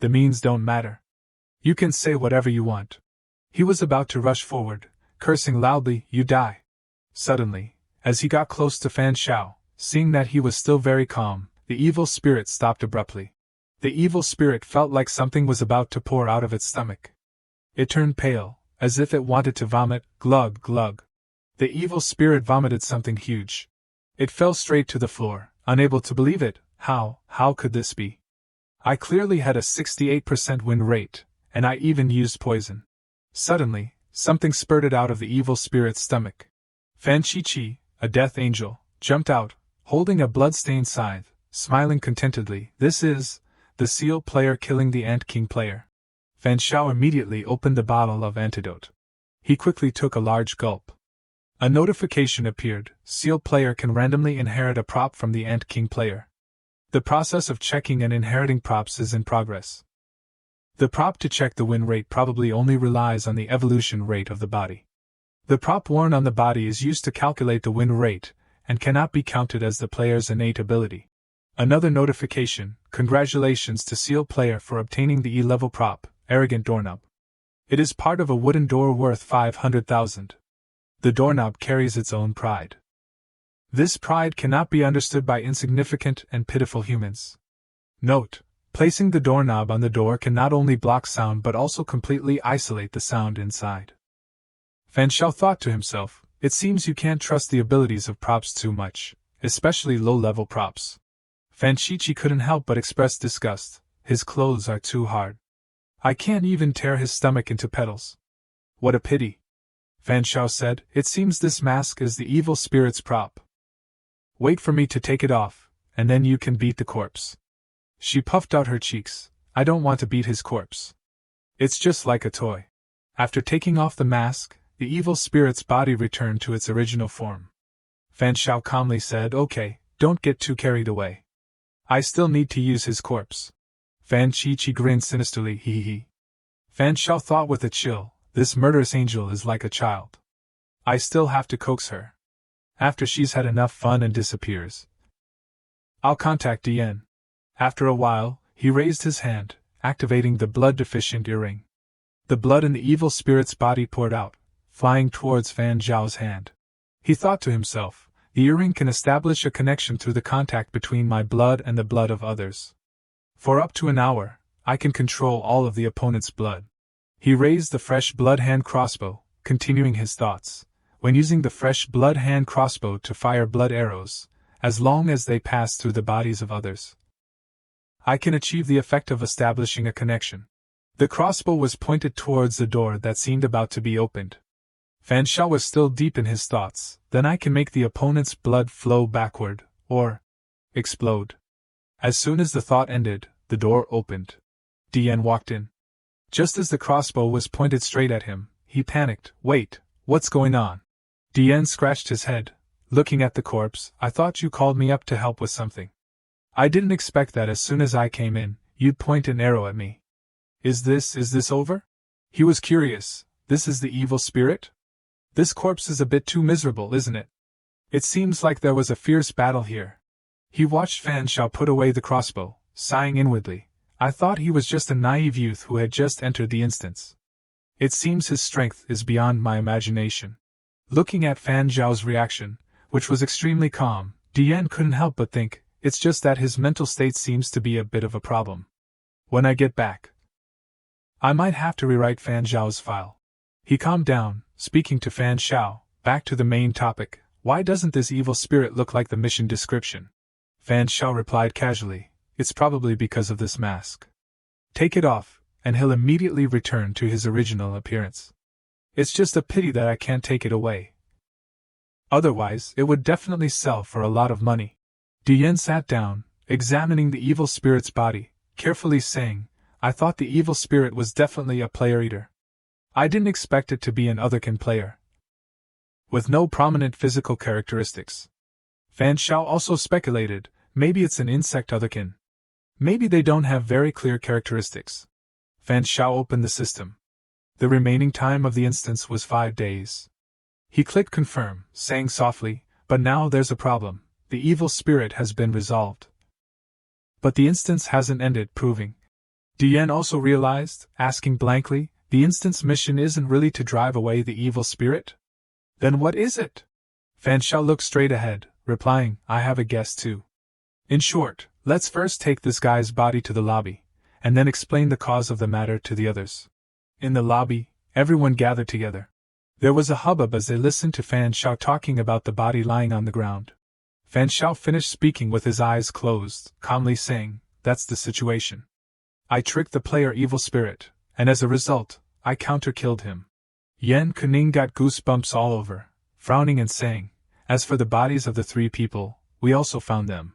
The means don't matter. You can say whatever you want. He was about to rush forward, cursing loudly, you die. Suddenly, as he got close to Fan Shao, seeing that he was still very calm, the evil spirit stopped abruptly. The evil spirit felt like something was about to pour out of its stomach. It turned pale, as if it wanted to vomit, glug glug. The evil spirit vomited something huge. It fell straight to the floor, unable to believe it. How could this be? I clearly had a 68% win rate, and I even used poison. Suddenly, something spurted out of the evil spirit's stomach. Fan Chi-Chi, a death angel, jumped out, holding a blood-stained scythe, smiling contentedly. This is the seal player killing the Ant King player. Fan Shao immediately opened the bottle of antidote. He quickly took a large gulp. A notification appeared. Seal player can randomly inherit a prop from the Ant King player. The process of checking and inheriting props is in progress. The prop to check the win rate probably only relies on the evolution rate of the body. The prop worn on the body is used to calculate the win rate, and cannot be counted as the player's innate ability. Another notification: congratulations to Seal player for obtaining the E-level prop, Arrogant Doorknob. It is part of a wooden door worth 500,000. The doorknob carries its own pride. This pride cannot be understood by insignificant and pitiful humans. Note: placing the doorknob on the door can not only block sound but also completely isolate the sound inside. Fan Shao thought to himself, it seems you can't trust the abilities of props too much, especially low-level props. Fan Shichi couldn't help but express disgust. His clothes are too hard. I can't even tear his stomach into petals. What a pity. Fan Shao said, it seems this mask is the evil spirit's prop. Wait for me to take it off, and then you can beat the corpse. She puffed out her cheeks. I don't want to beat his corpse. It's just like a toy. After taking off the mask, the evil spirit's body returned to its original form. Fan Shao calmly said, okay, don't get too carried away. I still need to use his corpse. Fan Shichi grinned sinisterly, hee hee. Fan Shao thought with a chill, this murderous angel is like a child. I still have to coax her. After she's had enough fun and disappears, I'll contact Dian. After a while, he raised his hand, activating the blood-deficient earring. The blood in the evil spirit's body poured out, flying towards Fan Zhao's hand. He thought to himself, the earring can establish a connection through the contact between my blood and the blood of others. For up to an hour, I can control all of the opponent's blood. He raised the fresh blood hand crossbow, continuing his thoughts. When using the fresh blood hand crossbow to fire blood arrows, as long as they pass through the bodies of others, I can achieve the effect of establishing a connection. The crossbow was pointed towards the door that seemed about to be opened. Fan Shao was still deep in his thoughts. Then I can make the opponent's blood flow backward, or explode. As soon as the thought ended, the door opened. Dian walked in. Just as the crossbow was pointed straight at him, he panicked. Wait, what's going on? Dian scratched his head, looking at the corpse. I thought you called me up to help with something. I didn't expect that as soon as I came in, you'd point an arrow at me. Is this over? He was curious. This is the evil spirit? This corpse is a bit too miserable, isn't it? It seems like there was a fierce battle here. He watched Fan Shao put away the crossbow, sighing inwardly. I thought he was just a naive youth who had just entered the instance. It seems his strength is beyond my imagination. Looking at Fan Zhao's reaction, which was extremely calm, Dian couldn't help but think, it's just that his mental state seems to be a bit of a problem. When I get back, I might have to rewrite Fan Zhao's file. He calmed down, speaking to Fan Shao. Back to the main topic. Why doesn't this evil spirit look like the mission description? Fan Shao replied casually. It's probably because of this mask. Take it off, and he'll immediately return to his original appearance. It's just a pity that I can't take it away. Otherwise, it would definitely sell for a lot of money. Dian sat down, examining the evil spirit's body, carefully saying, I thought the evil spirit was definitely a player-eater. I didn't expect it to be an otherkin player with no prominent physical characteristics. Fan Shao also speculated, maybe it's an insect otherkin. Maybe they don't have very clear characteristics. Fan Shao opened the system. The remaining time of the instance was 5 days. He clicked confirm, saying softly, but now there's a problem. The evil spirit has been resolved. But the instance hasn't ended, proving. Dian also realized, asking blankly, the instance mission isn't really to drive away the evil spirit? Then what is it? Fan Shao looked straight ahead, replying, I have a guess too. In short, let's first take this guy's body to the lobby, and then explain the cause of the matter to the others. In the lobby, everyone gathered together. There was a hubbub as they listened to Fan Shao talking about the body lying on the ground. Fan Shao finished speaking with his eyes closed, calmly saying, that's the situation. I tricked the player evil spirit, and as a result, I counter-killed him. Yan Kuning got goosebumps all over, frowning and saying, as for the bodies of the 3 people, we also found them.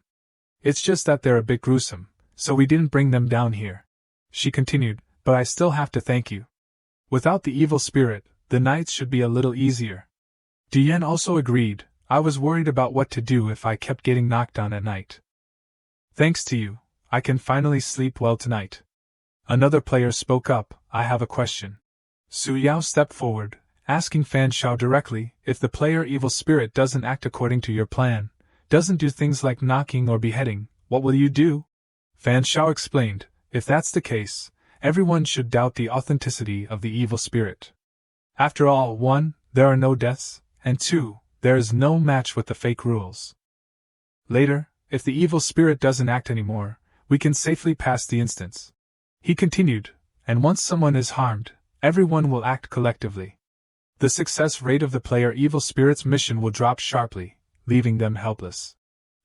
It's just that they're a bit gruesome, so we didn't bring them down here. She continued, but I still have to thank you. Without the evil spirit, the nights should be a little easier. Diane also agreed. I was worried about what to do if I kept getting knocked down at night. Thanks to you, I can finally sleep well tonight. Another player spoke up. I have a question. Su Yao stepped forward, asking Fan Shao directly, if the player evil spirit doesn't act according to your plan, doesn't do things like knocking or beheading, what will you do? Fan Shao explained, if that's the case, everyone should doubt the authenticity of the evil spirit. After all, 1, there are no deaths, and 2, there is no match with the fake rules. Later, if the evil spirit doesn't act anymore, we can safely pass the instance. He continued, and once someone is harmed, everyone will act collectively. The success rate of the player evil spirit's mission will drop sharply, leaving them helpless.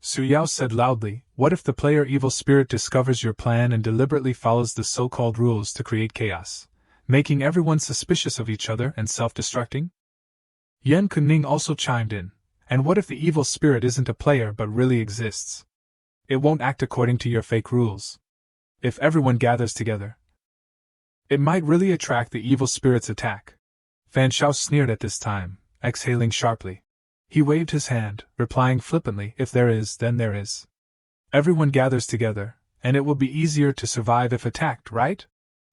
Su Yao said loudly, what if the player evil spirit discovers your plan and deliberately follows the so-called rules to create chaos, making everyone suspicious of each other and self-destructing? Yan Kuning also chimed in, and what if the evil spirit isn't a player but really exists? It won't act according to your fake rules. If everyone gathers together, it might really attract the evil spirit's attack. Fan Shao sneered at this time, exhaling sharply. He waved his hand, replying flippantly, if there is, then there is. Everyone gathers together, and it will be easier to survive if attacked, right?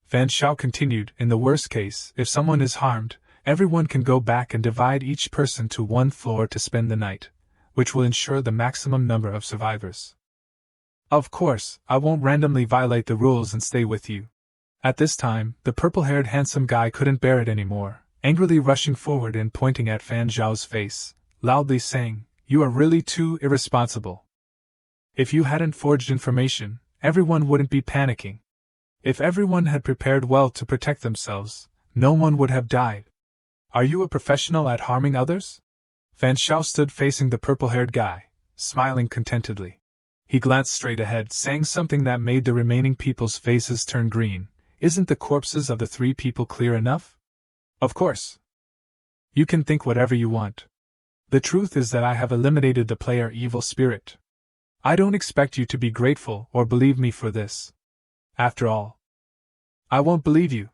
Fan Shao continued, in the worst case, if someone is harmed, everyone can go back and divide each person to one floor to spend the night, which will ensure the maximum number of survivors. Of course, I won't randomly violate the rules and stay with you. At this time, the purple-haired handsome guy couldn't bear it anymore, angrily rushing forward and pointing at Fan Zhao's face, loudly saying, you are really too irresponsible. If you hadn't forged information, everyone wouldn't be panicking. If everyone had prepared well to protect themselves, no one would have died. Are you a professional at harming others? Fan Shao stood facing the purple-haired guy, smiling contentedly. He glanced straight ahead, saying something that made the remaining people's faces turn green. Isn't the corpses of the 3 people clear enough? Of course. You can think whatever you want. The truth is that I have eliminated the player evil spirit. I don't expect you to be grateful or believe me for this. After all, I won't believe you.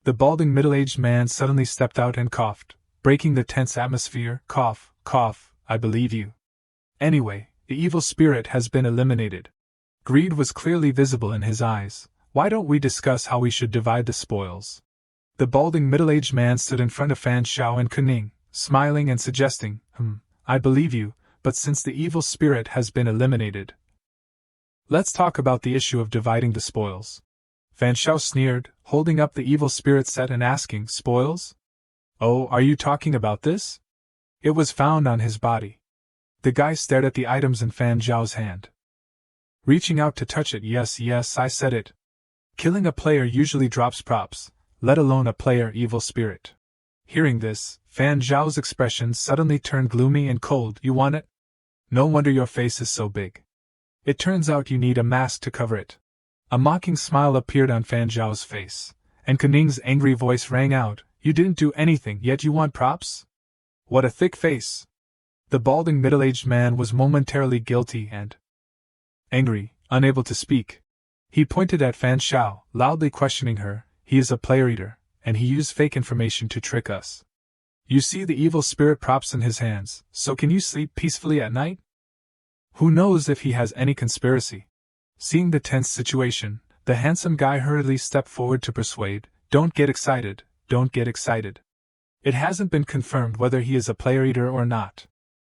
The balding middle-aged man suddenly stepped out and coughed, breaking the tense atmosphere. Cough, cough, I believe you. Anyway, the evil spirit has been eliminated. Greed was clearly visible in his eyes. Why don't we discuss how we should divide the spoils? The balding middle-aged man stood in front of Fan Shao and Kuning, smiling and suggesting, I believe you, but since the evil spirit has been eliminated, let's talk about the issue of dividing the spoils. Fan Shao sneered, holding up the evil spirit set and asking, spoils? Oh, are you talking about this? It was found on his body. The guy stared at the items in Fan Zhao's hand, reaching out to touch it. Yes, I said it. Killing a player usually drops props, let alone a player evil spirit. Hearing this, Fan Zhao's expression suddenly turned gloomy and cold. You want it? No wonder your face is so big. It turns out you need a mask to cover it. A mocking smile appeared on Fan Zhao's face, and Kuning's angry voice rang out, you didn't do anything yet you want props? What a thick face. The balding middle-aged man was momentarily guilty and angry, unable to speak. He pointed at Fan Shao, loudly questioning her. He is a player eater, and he used fake information to trick us. You see the evil spirit props in his hands, so can you sleep peacefully at night? Who knows if he has any conspiracy? Seeing the tense situation, the handsome guy hurriedly stepped forward to persuade, don't get excited, don't get excited. It hasn't been confirmed whether he is a player eater or not.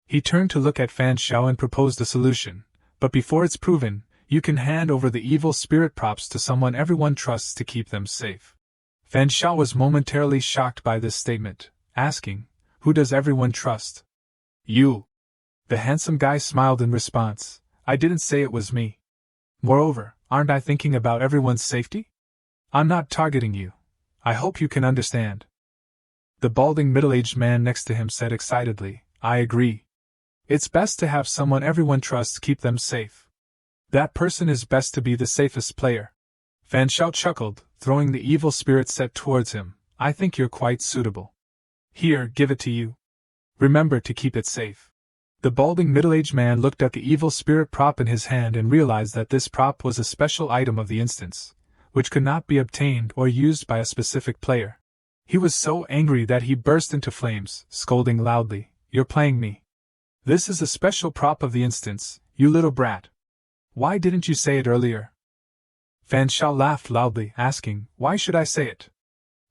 He turned to look at Fan Shao and proposed a solution, but before it's proven, you can hand over the evil spirit props to someone everyone trusts to keep them safe. Fan Shao was momentarily shocked by this statement, asking, who does everyone trust? You. The handsome guy smiled in response, I didn't say it was me. Moreover, aren't I thinking about everyone's safety? I'm not targeting you. I hope you can understand. The balding middle-aged man next to him said excitedly, I agree. It's best to have someone everyone trusts keep them safe. That person is best to be the safest player. Fan Shao chuckled, throwing the evil spirit set towards him. I think you're quite suitable. Here, give it to you. Remember to keep it safe. The balding middle-aged man looked at the evil spirit prop in his hand and realized that this prop was a special item of the instance, which could not be obtained or used by a specific player. He was so angry that he burst into flames, scolding loudly, "You're playing me. This is a special prop of the instance, you little brat. Why didn't you say it earlier?" Fan Xiao laughed loudly, asking, "Why should I say it?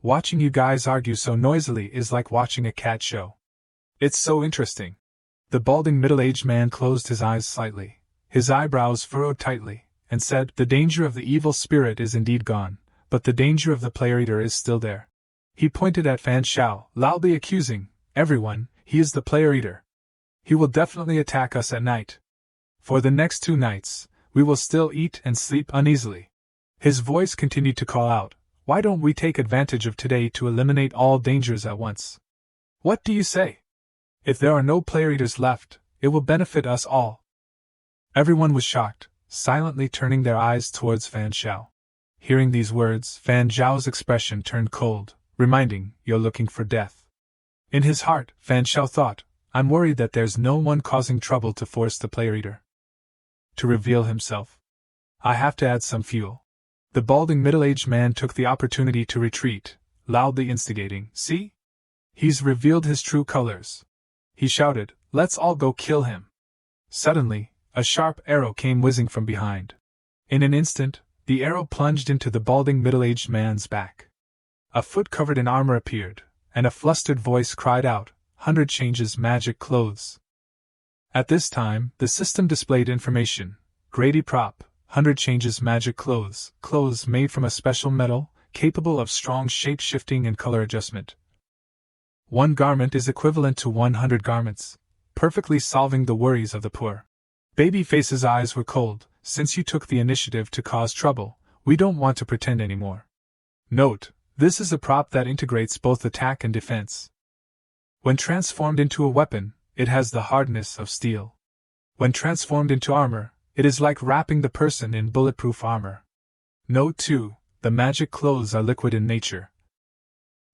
Watching you guys argue so noisily is like watching a cat show. It's so interesting." The balding middle-aged man closed his eyes slightly, his eyebrows furrowed tightly, and said, "The danger of the evil spirit is indeed gone, but the danger of the player-eater is still there." He pointed at Fan Xiao, loudly accusing, "Everyone, he is the player-eater. He will definitely attack us at night. For the next 2 nights, we will still eat and sleep uneasily." His voice continued to call out, "Why don't we take advantage of today to eliminate all dangers at once? What do you say? If there are no player-eaters left, it will benefit us all." Everyone was shocked, silently turning their eyes towards Fan Xiao. Hearing these words, Fan Xiao's expression turned cold, reminding, "You're looking for death." In his heart, Fan Xiao thought, "I'm worried that there's no one causing trouble to force the player-eater to reveal himself. I have to add some fuel." The balding middle-aged man took the opportunity to retreat, loudly instigating, "See? He's revealed his true colors." He shouted, "Let's all go kill him." Suddenly, a sharp arrow came whizzing from behind. In an instant, the arrow plunged into the balding middle-aged man's back. A foot covered in armor appeared, and a flustered voice cried out, "100 changes magic clothes." At this time, the system displayed information, "Grady prop, 100 changes magic clothes, clothes made from a special metal, capable of strong shape-shifting and color adjustment. 1 garment is equivalent to 100 garments, perfectly solving the worries of the poor." Babyface's eyes were cold. "Since you took the initiative to cause trouble, we don't want to pretend anymore. Note, this is a prop that integrates both attack and defense. When transformed into a weapon, it has the hardness of steel. When transformed into armor, it is like wrapping the person in bulletproof armor. Note 2, the magic clothes are liquid in nature,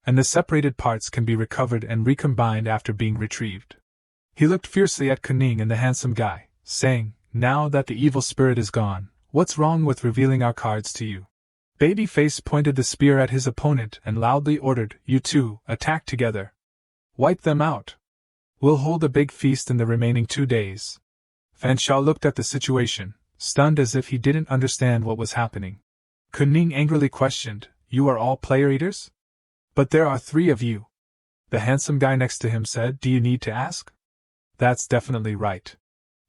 and the separated parts can be recovered and recombined after being retrieved." He looked fiercely at Kuning and the handsome guy, saying, "Now that the evil spirit is gone, what's wrong with revealing our cards to you?" Babyface pointed the spear at his opponent and loudly ordered, "You two, attack together. Wipe them out. We'll hold a big feast in the remaining 2 days." Fan Xiao looked at the situation, stunned as if he didn't understand what was happening. Kuning angrily questioned, "You are all player-eaters? But there are 3 of you." The handsome guy next to him said, "Do you need to ask?" "That's definitely right."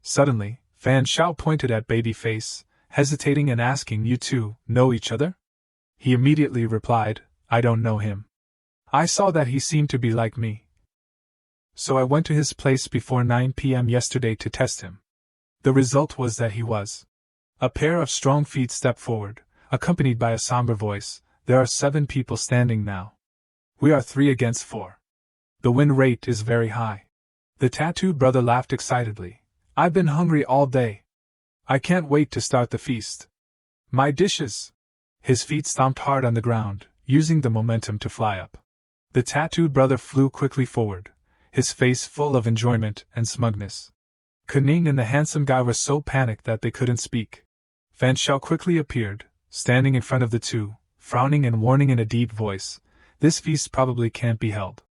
Suddenly, Fan Xiao pointed at Babyface, hesitating and asking, "You two know each other?" He immediately replied, "I don't know him. I saw that he seemed to be like me, so I went to his place before 9 p.m. yesterday to test him. The result was that he was." A pair of strong feet stepped forward, accompanied by a somber voice, "There are 7 people standing now. We are 3 against 4. The win rate is very high." The tattooed brother laughed excitedly. "I've been hungry all day. I can't wait to start the feast. My dishes!" His feet stomped hard on the ground, using the momentum to fly up. The tattooed brother flew quickly forward, his face full of enjoyment and smugness. Kuning and the handsome guy were so panicked that they couldn't speak. Fan Xiao quickly appeared, standing in front of the two, frowning and warning in a deep voice, "This feast probably can't be held."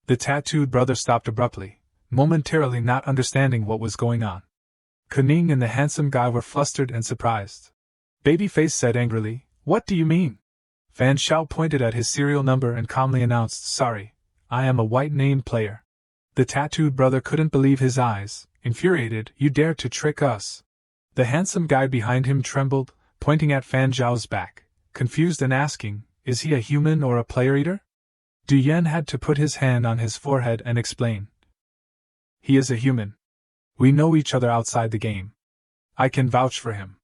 The tattooed brother stopped abruptly, momentarily not understanding what was going on. Kuning and the handsome guy were flustered and surprised. Babyface said angrily, "What do you mean?" Fan Xiao pointed at his serial number and calmly announced, "Sorry, I am a white-named player." The tattooed brother couldn't believe his eyes, infuriated, "You dare to trick us?" The handsome guy behind him trembled, pointing at Fan Xiao's back, confused and asking, "Is he a human or a player-eater?" Du Yan had to put his hand on his forehead and explain. "He is a human. We know each other outside the game. I can vouch for him.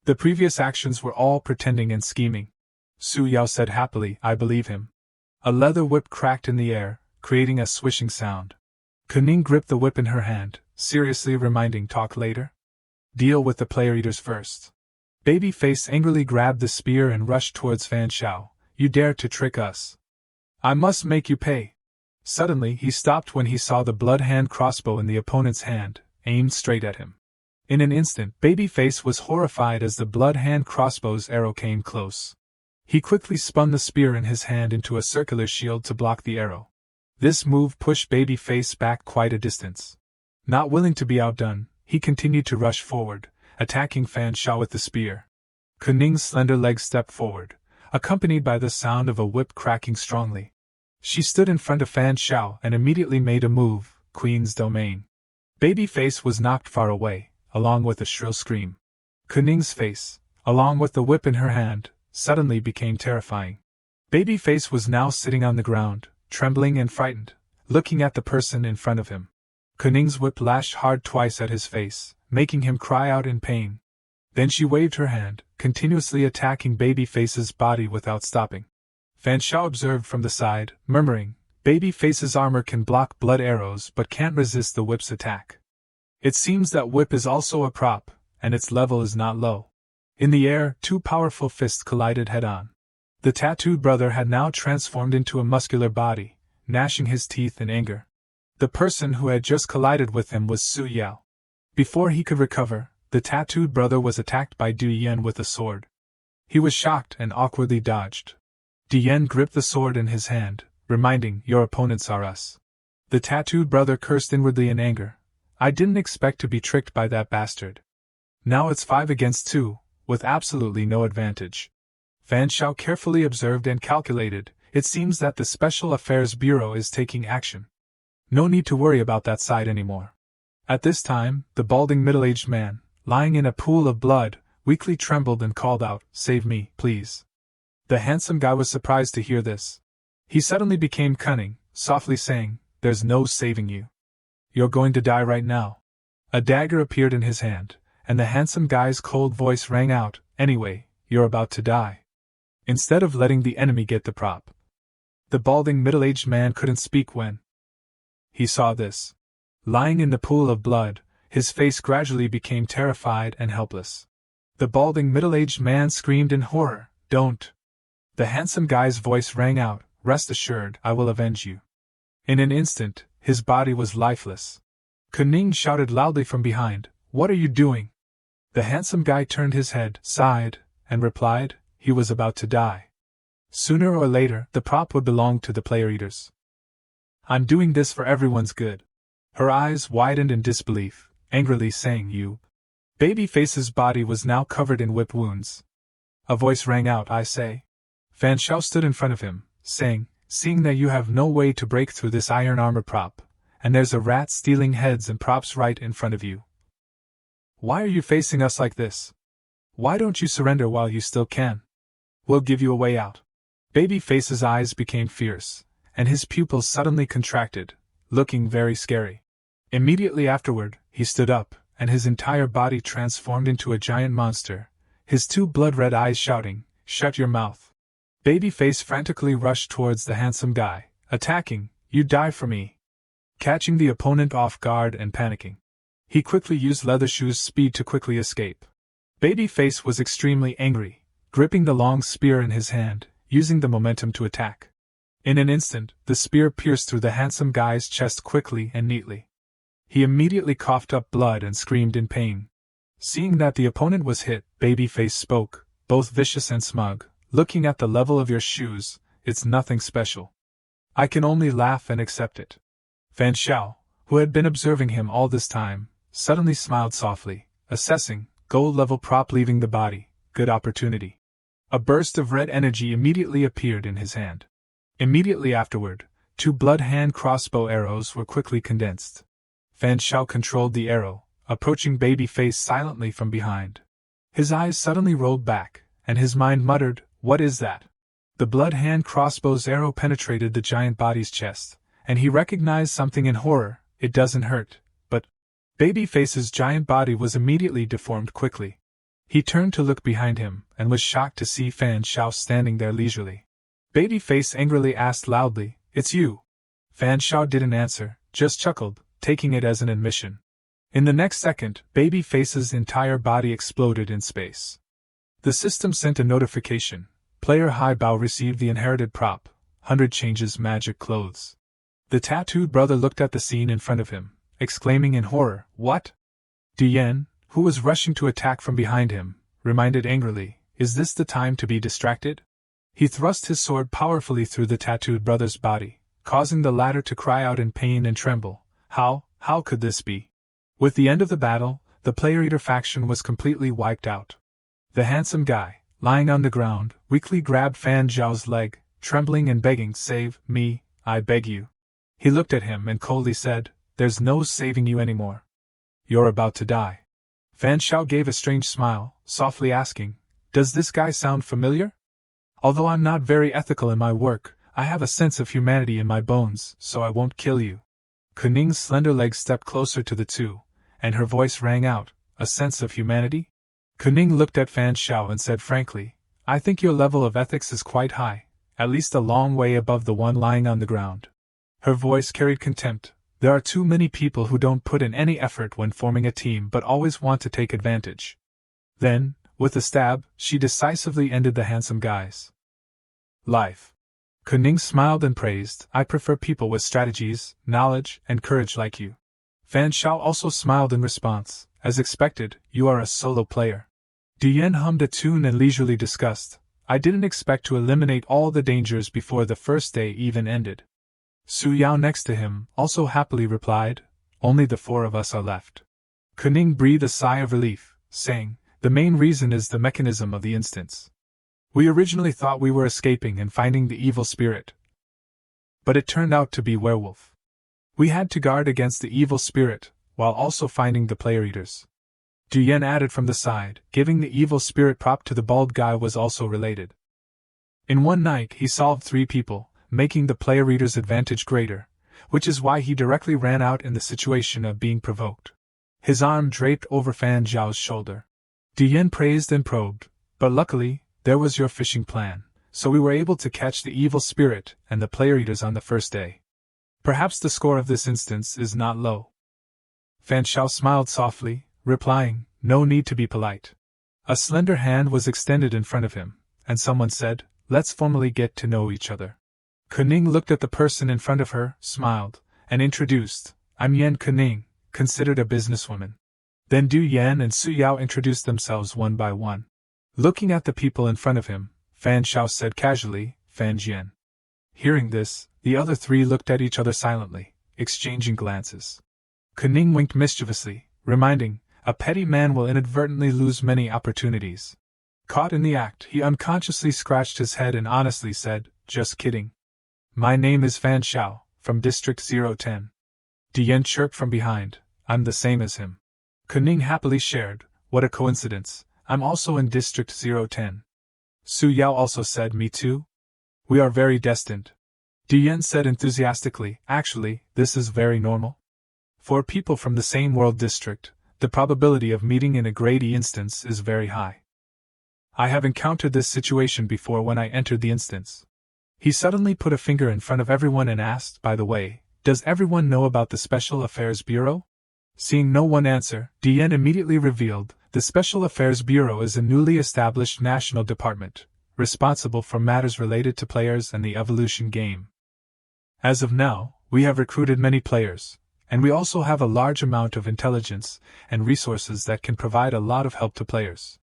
The previous actions were all pretending and scheming." Su Yao said happily, "I believe him." A leather whip cracked in the air, creating a swishing sound. Kuning gripped the whip in her hand, seriously reminding, "Talk later. Deal with the player-eaters first." Babyface angrily grabbed the spear and rushed towards Fan Xiao. "You dare to trick us? I must make you pay." Suddenly he stopped when he saw the blood-hand crossbow in the opponent's hand, aimed straight at him. In an instant, Babyface was horrified as the blood hand crossbow's arrow came close. He quickly spun the spear in his hand into a circular shield to block the arrow. This move pushed Babyface back quite a distance. Not willing to be outdone, he continued to rush forward, attacking Fan Shao with the spear. Kuning's slender legs stepped forward, accompanied by the sound of a whip cracking strongly. She stood in front of Fan Shao and immediately made a move, Queen's Domain. Babyface was knocked far away, along with a shrill scream. Kuning's face, along with the whip in her hand, suddenly became terrifying. Babyface was now sitting on the ground, trembling and frightened, looking at the person in front of him. Kuning's whip lashed hard twice at his face, making him cry out in pain. Then she waved her hand, continuously attacking Babyface's body without stopping. Fan Shao observed from the side, murmuring, Babyface's armor can block blood arrows but can't resist the whip's attack. It seems that whip is also a prop, and its level is not low. In the air, two powerful fists collided head-on. The tattooed brother had now transformed into a muscular body, gnashing his teeth in anger. The person who had just collided with him was Su Yao. Before he could recover, the tattooed brother was attacked by Du Yen with a sword. He was shocked and awkwardly dodged. Du Yen gripped the sword in his hand, reminding, "Your opponents are us." The tattooed brother cursed inwardly in anger. "I didn't expect to be tricked by that bastard. Now it's 5 against 2, with absolutely no advantage." Fan Shao carefully observed and calculated. It seems that the Special Affairs Bureau is taking action. No need to worry about that side anymore. At this time, the balding middle-aged man, lying in a pool of blood, weakly trembled and called out, "Save me, please." The handsome guy was surprised to hear this. He suddenly became cunning, softly saying, "There's no saving you. You're going to die right now." A dagger appeared in his hand, and the handsome guy's cold voice rang out, "Anyway, you're about to die." Instead of letting the enemy get the prop. The balding middle-aged man couldn't speak when he saw this. Lying in the pool of blood, his face gradually became terrified and helpless. The balding middle-aged man screamed in horror, "Don't!" The handsome guy's voice rang out, "Rest assured, I will avenge you." In an instant, his body was lifeless. Kuning shouted loudly from behind, "What are you doing?" The handsome guy turned his head, sighed, and replied, he was about to die. Sooner or later, the prop would belong to the player eaters. "I'm doing this for everyone's good." Her eyes widened in disbelief, angrily saying, "You." Babyface's body was now covered in whip wounds. A voice rang out, "I say." Fan Shao stood in front of him, saying, "Seeing that you have no way to break through this iron armor prop, and there's a rat stealing heads and props right in front of you. Why are you facing us like this? Why don't you surrender while you still can? We'll give you a way out." Babyface's eyes became fierce, and his pupils suddenly contracted, looking very scary. Immediately afterward, he stood up, and his entire body transformed into a giant monster, his two blood-red eyes shouting, "Shut your mouth." Babyface frantically rushed towards the handsome guy, attacking, "You die for me." Catching the opponent off guard and panicking, he quickly used Leathershoe's speed to quickly escape. Babyface was extremely angry, gripping the long spear in his hand, using the momentum to attack. In an instant, the spear pierced through the handsome guy's chest quickly and neatly. He immediately coughed up blood and screamed in pain. Seeing that the opponent was hit, Babyface spoke, both vicious and smug, "Looking at the level of your shoes, it's nothing special. I can only laugh and accept it." Fan Shao, who had been observing him all this time, suddenly smiled softly, assessing, "Gold-level prop leaving the body, good opportunity." A burst of red energy immediately appeared in his hand. Immediately afterward, 2 blood-hand crossbow arrows were quickly condensed. Fan Shao controlled the arrow, approaching Babyface silently from behind. His eyes suddenly rolled back, and his mind muttered, "What is that?" The blood-hand crossbow's arrow penetrated the giant body's chest, and he recognized something in horror. "It doesn't hurt, but..." Babyface's giant body was immediately deformed quickly. He turned to look behind him, and was shocked to see Fan Shao standing there leisurely. Babyface angrily asked loudly, "It's you?" Fan Shao didn't answer, just chuckled, taking it as an admission. In the next second, Babyface's entire body exploded in space. The system sent a notification. Player Haibao received the inherited prop, 100 changes magic clothes. The tattooed brother looked at the scene in front of him, exclaiming in horror, "What?" Du Yan, who was rushing to attack from behind him, reminded angrily, "Is this the time to be distracted?" He thrust his sword powerfully through the tattooed brother's body, causing the latter to cry out in pain and tremble. How could this be? With the end of the battle, the player-eater faction was completely wiped out. The handsome guy, lying on the ground, weakly grabbed Fan Zhao's leg, trembling and begging, "Save me, I beg you." He looked at him and coldly said, "There's no saving you anymore. You're about to die." Fan Zhao gave a strange smile, softly asking, "Does this guy sound familiar? Although I'm not very ethical in my work, I have a sense of humanity in my bones, so I won't kill you." Kuning's slender legs stepped closer to the two, and her voice rang out, "A sense of humanity?" Kuning looked at Fan Zhao and said frankly, "I think your level of ethics is quite high, at least a long way above the one lying on the ground." Her voice carried contempt. "There are too many people who don't put in any effort when forming a team but always want to take advantage." Then, with a stab, she decisively ended the handsome guy's life. Kuning smiled and praised, "I prefer people with strategies, knowledge, and courage like you." Fan Zhao also smiled in response. "As expected, you are a solo player." Du Yan hummed a tune and leisurely discussed, "I didn't expect to eliminate all the dangers before the first day even ended." Su Yao next to him also happily replied, "Only the four of us are left." Kuning breathed a sigh of relief, saying, "The main reason is the mechanism of the instance. We originally thought we were escaping and finding the evil spirit, but it turned out to be werewolf. We had to guard against the evil spirit, while also finding the player-eaters." Du Yan added from the side, "Giving the evil spirit prop to the bald guy was also related. In one night he solved 3 people, making the player-eater's advantage greater, which is why he directly ran out in the situation of being provoked." His arm draped over Fan Zhao's shoulder. Du Yan praised and probed, "But luckily, there was your fishing plan, so we were able to catch the evil spirit and the player-eaters on the first day. Perhaps the score of this instance is not low." Fan Zhao smiled softly, replying, "No need to be polite." A slender hand was extended in front of him, and someone said, "Let's formally get to know each other." Kuning looked at the person in front of her, smiled, and introduced, "I'm Yan Kuning, considered a businesswoman." Then Du Yan and Su Yao introduced themselves one by one. Looking at the people in front of him, Fan Zhao said casually, "Fan Jian." Hearing this, the other 3 looked at each other silently, exchanging glances. Kuning winked mischievously, reminding, "A petty man will inadvertently lose many opportunities." Caught in the act, he unconsciously scratched his head and honestly said, "Just kidding. My name is Fan Zhao, from District 010. Du Yan chirped from behind, "I'm the same as him." Kuning happily shared, "What a coincidence, I'm also in District 010. Su Yao also said, "Me too. We are very destined." Du Yan said enthusiastically, "Actually, this is very normal. For people from the same world district, the probability of meeting in a grade E instance is very high. I have encountered this situation before when I entered the instance." He suddenly put a finger in front of everyone and asked, "By the way, does everyone know about the Special Affairs Bureau?" Seeing no one answer, Du Yan immediately revealed, "The Special Affairs Bureau is a newly established national department, responsible for matters related to players and the evolution game. As of now, we have recruited many players, and we also have a large amount of intelligence and resources that can provide a lot of help to players."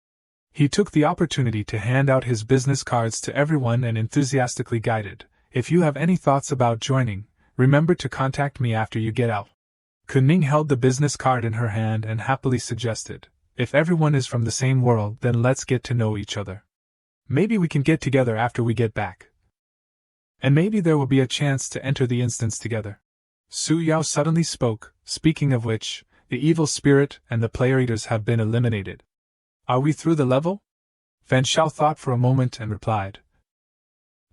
He took the opportunity to hand out his business cards to everyone and enthusiastically guided, "If you have any thoughts about joining, remember to contact me after you get out." Kuning held the business card in her hand and happily suggested, "If everyone is from the same world, then let's get to know each other. Maybe we can get together after we get back. And maybe there will be a chance to enter the instance together." Su Yao suddenly spoke, "Speaking of which, the evil spirit and the player-eaters have been eliminated. Are we through the level?" Fan Zhao thought for a moment and replied,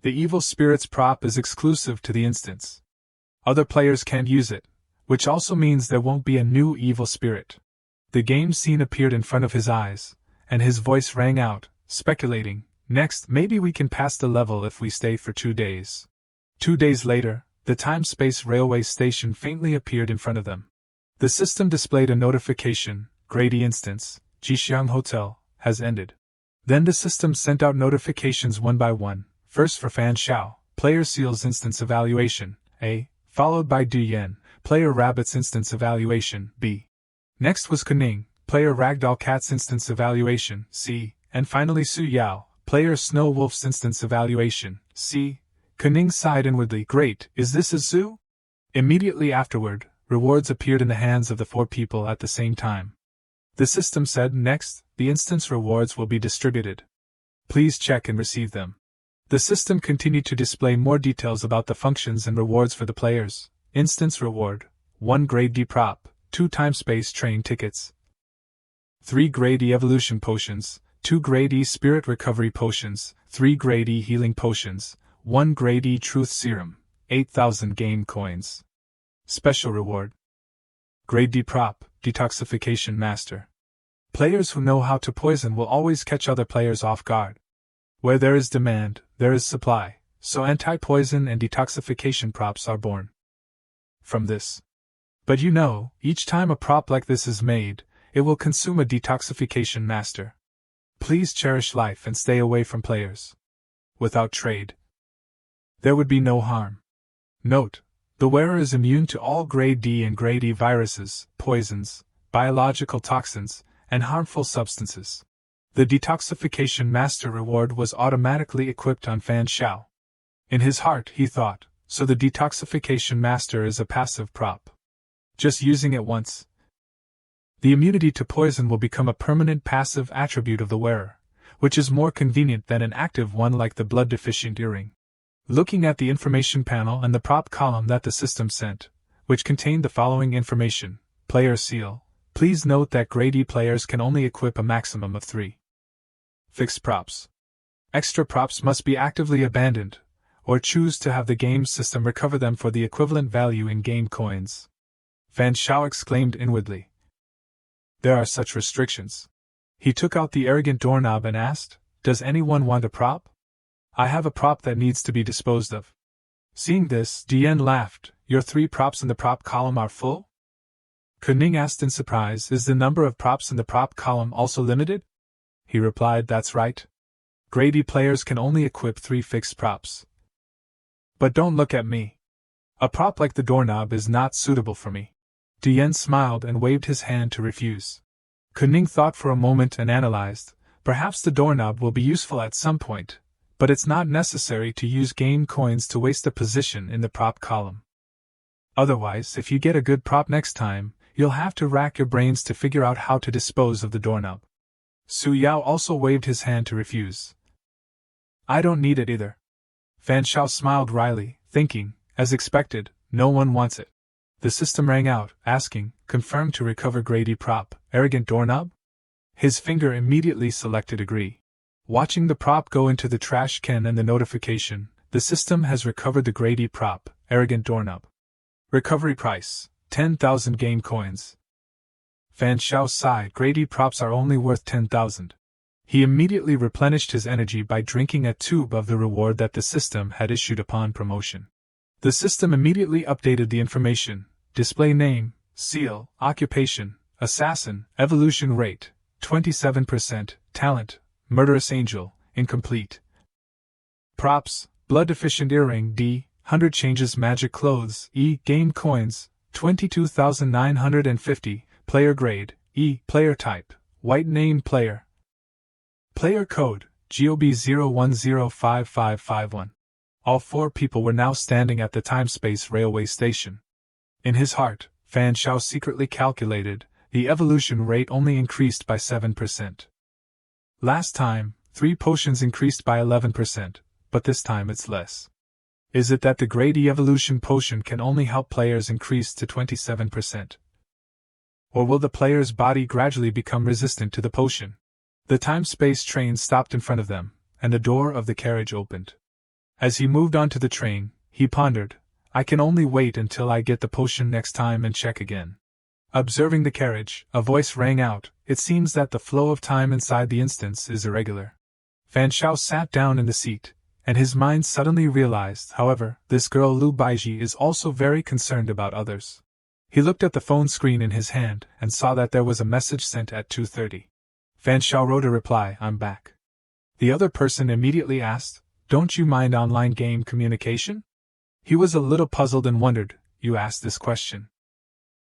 "The evil spirit's prop is exclusive to the instance. Other players can't use it, which also means there won't be a new evil spirit." The game scene appeared in front of his eyes, and his voice rang out, speculating, "Next, maybe we can pass the level if we stay for 2 days. 2 days later, the time-space railway station faintly appeared in front of them. The system displayed a notification, Grady Instance, Jixiang Hotel, has ended. Then the system sent out notifications one by one, first for Fan Zhao, Player Seals Instance Evaluation, A, followed by Du Yan, player Rabbit's instance evaluation, B. Next was Kuning, player Ragdoll Cat's instance evaluation, C. And finally Su Yao, player Snow Wolf's instance evaluation, C. Kuning sighed inwardly. Great, is this a zoo? Immediately afterward, rewards appeared in the hands of the 4 people at the same time. The system said, next, the instance rewards will be distributed. Please check and receive them. The system continued to display more details about the functions and rewards for the players. Instance reward: 1 grade D prop, 2 time space train tickets, 3 grade E evolution potions, 2 grade E spirit recovery potions, 3 grade E healing potions, 1 grade E truth serum, 8,000 game coins. Special reward: grade D prop, detoxification master. Players who know how to poison will always catch other players off guard. Where there is demand, there is supply, so anti-poison and detoxification props are born from this. But you know, each time a prop like this is made, it will consume a detoxification master. Please cherish life and stay away from players. Without trade, there would be no harm. Note: the wearer is immune to all grade D and grade E viruses, poisons, biological toxins, and harmful substances. The detoxification master reward was automatically equipped on Fan Shao. In his heart he thought, so the detoxification master is a passive prop. Just using it once, the immunity to poison will become a permanent passive attribute of the wearer, which is more convenient than an active one like the blood-deficient earring. Looking at the information panel and the prop column that the system sent, which contained the following information: player seal. Please note that grade E players can only equip a maximum of 3 fixed props. Extra props must be actively abandoned, or choose to have the game system recover them for the equivalent value in game coins. Fan Shao exclaimed inwardly. There are such restrictions. He took out the arrogant doorknob and asked, "Does anyone want a prop? I have a prop that needs to be disposed of." Seeing this, Dian laughed. "Your 3 props in the prop column are full?" Kuning asked in surprise, "Is the number of props in the prop column also limited?" He replied, "That's right. Grade E players can only equip 3 fixed props. But don't look at me. A prop like the doorknob is not suitable for me." Dian smiled and waved his hand to refuse. Kuning thought for a moment and analyzed, "Perhaps the doorknob will be useful at some point, but it's not necessary to use game coins to waste a position in the prop column. Otherwise, if you get a good prop next time, you'll have to rack your brains to figure out how to dispose of the doorknob." Su Yao also waved his hand to refuse. "I don't need it either." Fan Shao smiled wryly, thinking, as expected, no one wants it. The system rang out, asking, "Confirmed to recover grade E prop, arrogant doorknob?" His finger immediately selected agree. Watching the prop go into the trash can and the notification, "The system has recovered the grade E prop, arrogant doorknob. Recovery price, 10,000 game coins." Fan Shao sighed. Grade E props are only worth 10,000. He immediately replenished his energy by drinking a tube of the reward that the system had issued upon promotion. The system immediately updated the information: display name, seal, occupation, assassin, evolution rate, 27%, talent, murderous angel, incomplete. Props, blood deficient earring D, 100 changes magic clothes E, game coins, 22,950, player grade, E, player type, white name player. Player code, GOB0105551. All 4 people were now standing at the time-space railway station. In his heart, Fan Shao secretly calculated, the evolution rate only increased by 7%. Last time, 3 potions increased by 11%, but this time it's less. Is it that the grade E evolution potion can only help players increase to 27%? Or will the player's body gradually become resistant to the potion? The time-space train stopped in front of them, and the door of the carriage opened. As he moved onto the train, he pondered, "I can only wait until I get the potion next time and check again." Observing the carriage, a voice rang out, "It seems that the flow of time inside the instance is irregular." Fan Shao sat down in the seat, and his mind suddenly realized, however, this girl Lu Baiji is also very concerned about others. He looked at the phone screen in his hand and saw that there was a message sent at 2:30. Fan Shao wrote a reply, "I'm back." The other person immediately asked, "Don't you mind online game communication?" He was a little puzzled and wondered, "You asked this question.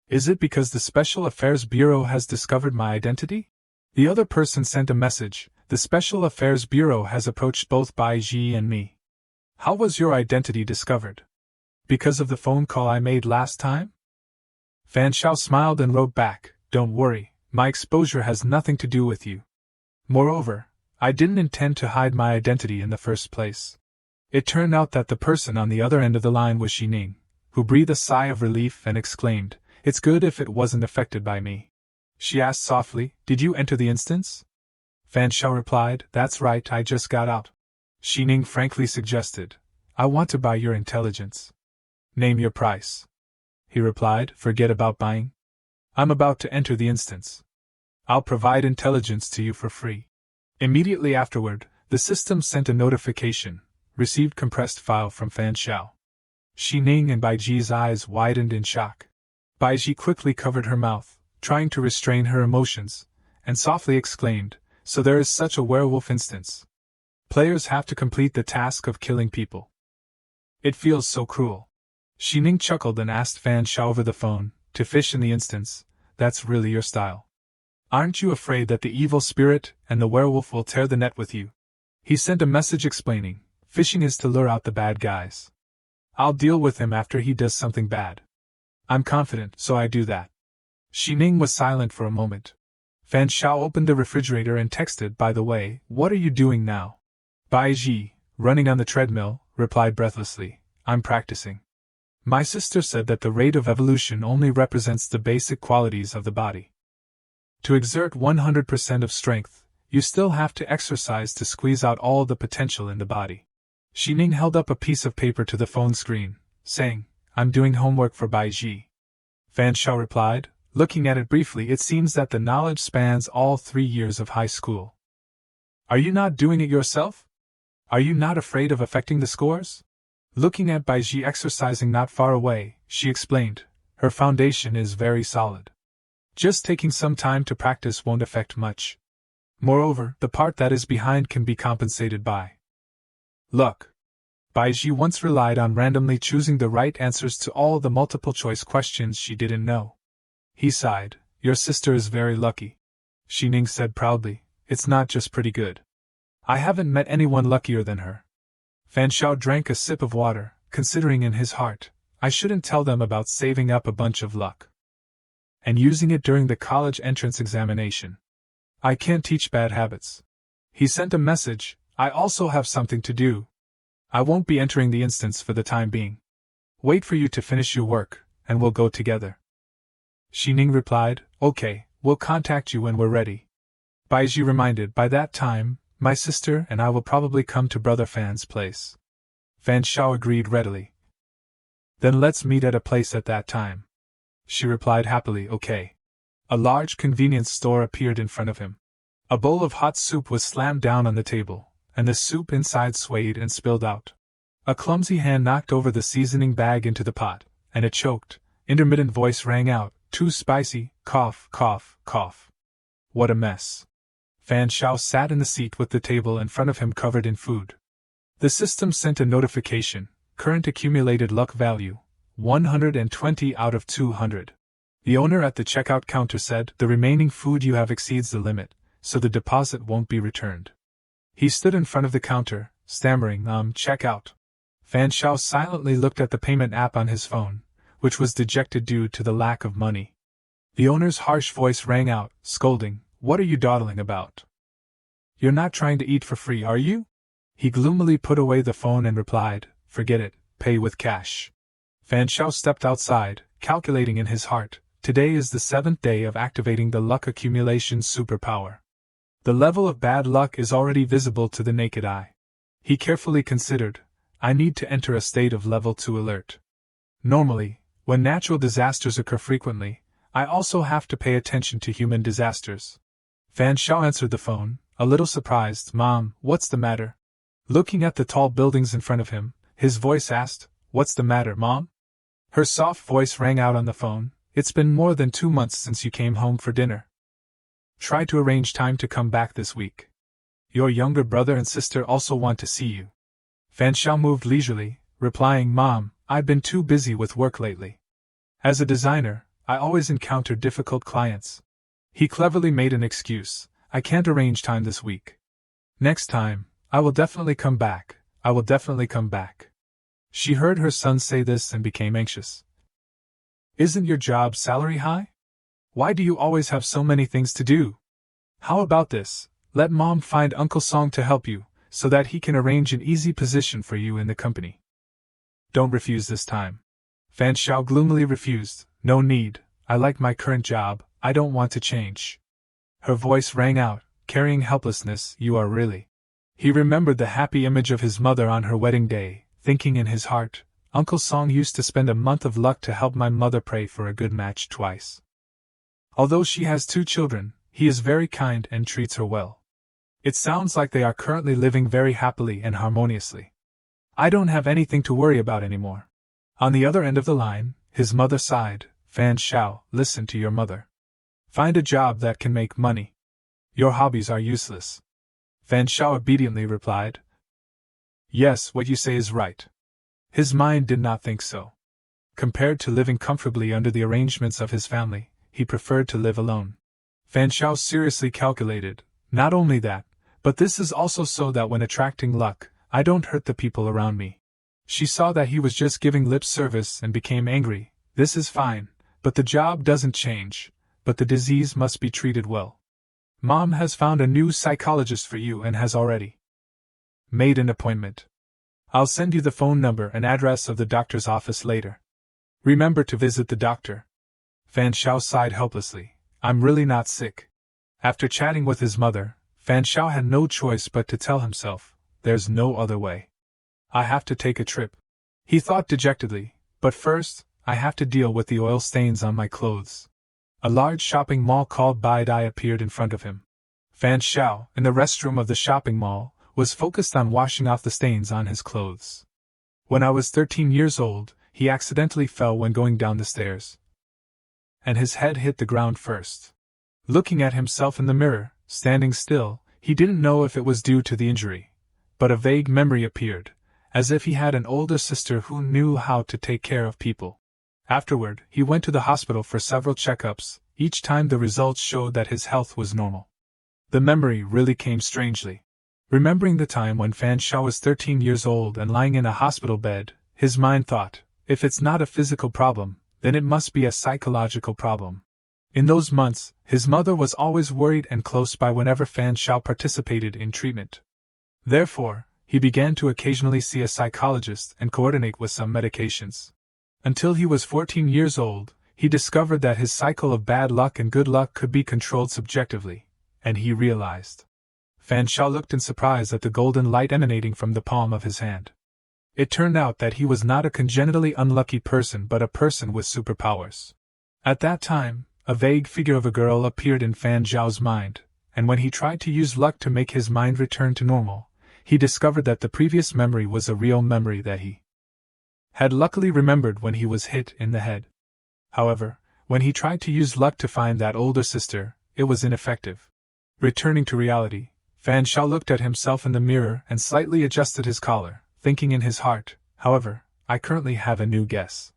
Is it because the Special Affairs Bureau has discovered my identity? The other person sent a message. The Special Affairs Bureau has approached both Bai Ji and me. How was your identity discovered? Because of the phone call I made last time? Fan Shao smiled and wrote back, don't worry, my exposure has nothing to do with you. Moreover, I didn't intend to hide my identity in the first place. It turned out that the person on the other end of the line was Xining, who breathed a sigh of relief and exclaimed, it's good if it wasn't affected by me. She asked softly, did you enter the instance? Fan Shao replied, that's right, I just got out. Xining frankly suggested, I want to buy your intelligence. Name your price. He replied, forget about buying. I'm about to enter the instance. I'll provide intelligence to you for free. Immediately afterward, the system sent a notification, received compressed file from Fan Shao. Xining and Baiji's eyes widened in shock. Baiji quickly covered her mouth, trying to restrain her emotions, and softly exclaimed, so there is such a werewolf instance. Players have to complete the task of killing people. It feels so cruel. Xining chuckled and asked Fan Shao over the phone, to fish in the instance, that's really your style. Aren't you afraid that the evil spirit and the werewolf will tear the net with you? He sent a message explaining, fishing is to lure out the bad guys. I'll deal with him after he does something bad. I'm confident, so I do that. Xining was silent for a moment. Fan Shao opened the refrigerator and texted, by the way, what are you doing now? Bai Ji, running on the treadmill, replied breathlessly, I'm practicing. My sister said that the rate of evolution only represents the basic qualities of the body. To exert 100% of strength, you still have to exercise to squeeze out all the potential in the body. Xining held up a piece of paper to the phone screen, saying, I'm doing homework for Bai Ji. Fan Shao replied, looking at it briefly, it seems that the knowledge spans all 3 years of high school. Are you not doing it yourself? Are you not afraid of affecting the scores? Looking at Bai Ji exercising not far away, she explained, her foundation is very solid. Just taking some time to practice won't affect much. Moreover, the part that is behind can be compensated by luck. Bai Ji once relied on randomly choosing the right answers to all the multiple-choice questions she didn't know. He sighed, your sister is very lucky. Xining said proudly, it's not just pretty good. I haven't met anyone luckier than her. Fan Shao drank a sip of water, considering in his heart, I shouldn't tell them about saving up a bunch of luck and using it during the college entrance examination. I can't teach bad habits. He sent a message, I also have something to do. I won't be entering the instance for the time being. Wait for you to finish your work, and we'll go together. Xining replied, okay, we'll contact you when we're ready. Baiji reminded, by that time, my sister and I will probably come to Brother Fan's place. Fan Shao agreed readily. Then let's meet at a place at that time. She replied happily, okay. A large convenience store appeared in front of him. A bowl of hot soup was slammed down on the table, and the soup inside swayed and spilled out. A clumsy hand knocked over the seasoning bag into the pot, and a choked, intermittent voice rang out, too spicy, cough, cough, cough. What a mess. Fan Shao sat in the seat with the table in front of him covered in food. The system sent a notification, current accumulated luck value, 120 out of 200. The owner at the checkout counter said, the remaining food you have exceeds the limit, so the deposit won't be returned. He stood in front of the counter, stammering, check out. Fan Shao silently looked at the payment app on his phone, which was dejected due to the lack of money. The owner's harsh voice rang out, scolding, what are you dawdling about? You're not trying to eat for free, are you? He gloomily put away the phone and replied, forget it, pay with cash. Fan Shao stepped outside, calculating in his heart, today is the 7th day of activating the luck accumulation superpower. The level of bad luck is already visible to the naked eye. He carefully considered, I need to enter a state of level 2 alert. Normally, when natural disasters occur frequently, I also have to pay attention to human disasters. Fan Shao answered the phone, a little surprised, Mom, what's the matter? Looking at the tall buildings in front of him, his voice asked, what's the matter, Mom? Her soft voice rang out on the phone, it's been more than 2 months since you came home for dinner. Try to arrange time to come back this week. Your younger brother and sister also want to see you. Fan Shao moved leisurely, replying, Mom, I've been too busy with work lately. As a designer, I always encounter difficult clients. He cleverly made an excuse. I can't arrange time this week. Next time, I will definitely come back. I will definitely come back. She heard her son say this and became anxious. Isn't your job salary high? Why do you always have so many things to do? How about this? Let Mom find Uncle Song to help you, so that he can arrange an easy position for you in the company. Don't refuse this time. Fan Xiao gloomily refused. No need, I like my current job, I don't want to change. Her voice rang out, carrying helplessness. You are really. He remembered the happy image of his mother on her wedding day, thinking in his heart, Uncle Song used to spend a month of luck to help my mother pray for a good match twice. Although she has 2 children, he is very kind and treats her well. It sounds like they are currently living very happily and harmoniously. I don't have anything to worry about anymore. On the other end of the line, his mother sighed. Fan Xiao, listen to your mother. Find a job that can make money. Your hobbies are useless. Fan Xiao obediently replied. Yes, what you say is right. His mind did not think so. Compared to living comfortably under the arrangements of his family, he preferred to live alone. Fan Xiao seriously calculated, not only that, but this is also so that when attracting luck, I don't hurt the people around me. She saw that he was just giving lip service and became angry. This is fine, but the job doesn't change, but the disease must be treated well. Mom has found a new psychologist for you and has already made an appointment. I'll send you the phone number and address of the doctor's office later. Remember to visit the doctor. Fan Xiao sighed helplessly. I'm really not sick. After chatting with his mother, Fan Xiao had no choice but to tell himself, there's no other way. I have to take a trip. He thought dejectedly, but first, I have to deal with the oil stains on my clothes. A large shopping mall called Baidai appeared in front of him. Fan Xiao, in the restroom of the shopping mall, was focused on washing off the stains on his clothes. When I was 13 years old, he accidentally fell when going down the stairs, and his head hit the ground first. Looking at himself in the mirror, standing still, he didn't know if it was due to the injury, but a vague memory appeared, as if he had an older sister who knew how to take care of people. Afterward, he went to the hospital for several checkups. Each time the results showed that his health was normal. The memory really came strangely. Remembering the time when Fan Xiao was 13 years old and lying in a hospital bed, his mind thought, if it's not a physical problem, then it must be a psychological problem. In those months, his mother was always worried and close by whenever Fan Xiao participated in treatment. Therefore, he began to occasionally see a psychologist and coordinate with some medications. Until he was 14 years old, he discovered that his cycle of bad luck and good luck could be controlled subjectively, and he realized. Fan Xiao looked in surprise at the golden light emanating from the palm of his hand. It turned out that he was not a congenitally unlucky person but a person with superpowers. At that time, a vague figure of a girl appeared in Fan Xiao's mind, and when he tried to use luck to make his mind return to normal, he discovered that the previous memory was a real memory that he had luckily remembered when he was hit in the head. However, when he tried to use luck to find that older sister, it was ineffective. Returning to reality, Fan Xiao looked at himself in the mirror and slightly adjusted his collar, thinking in his heart, however, I currently have a new guess.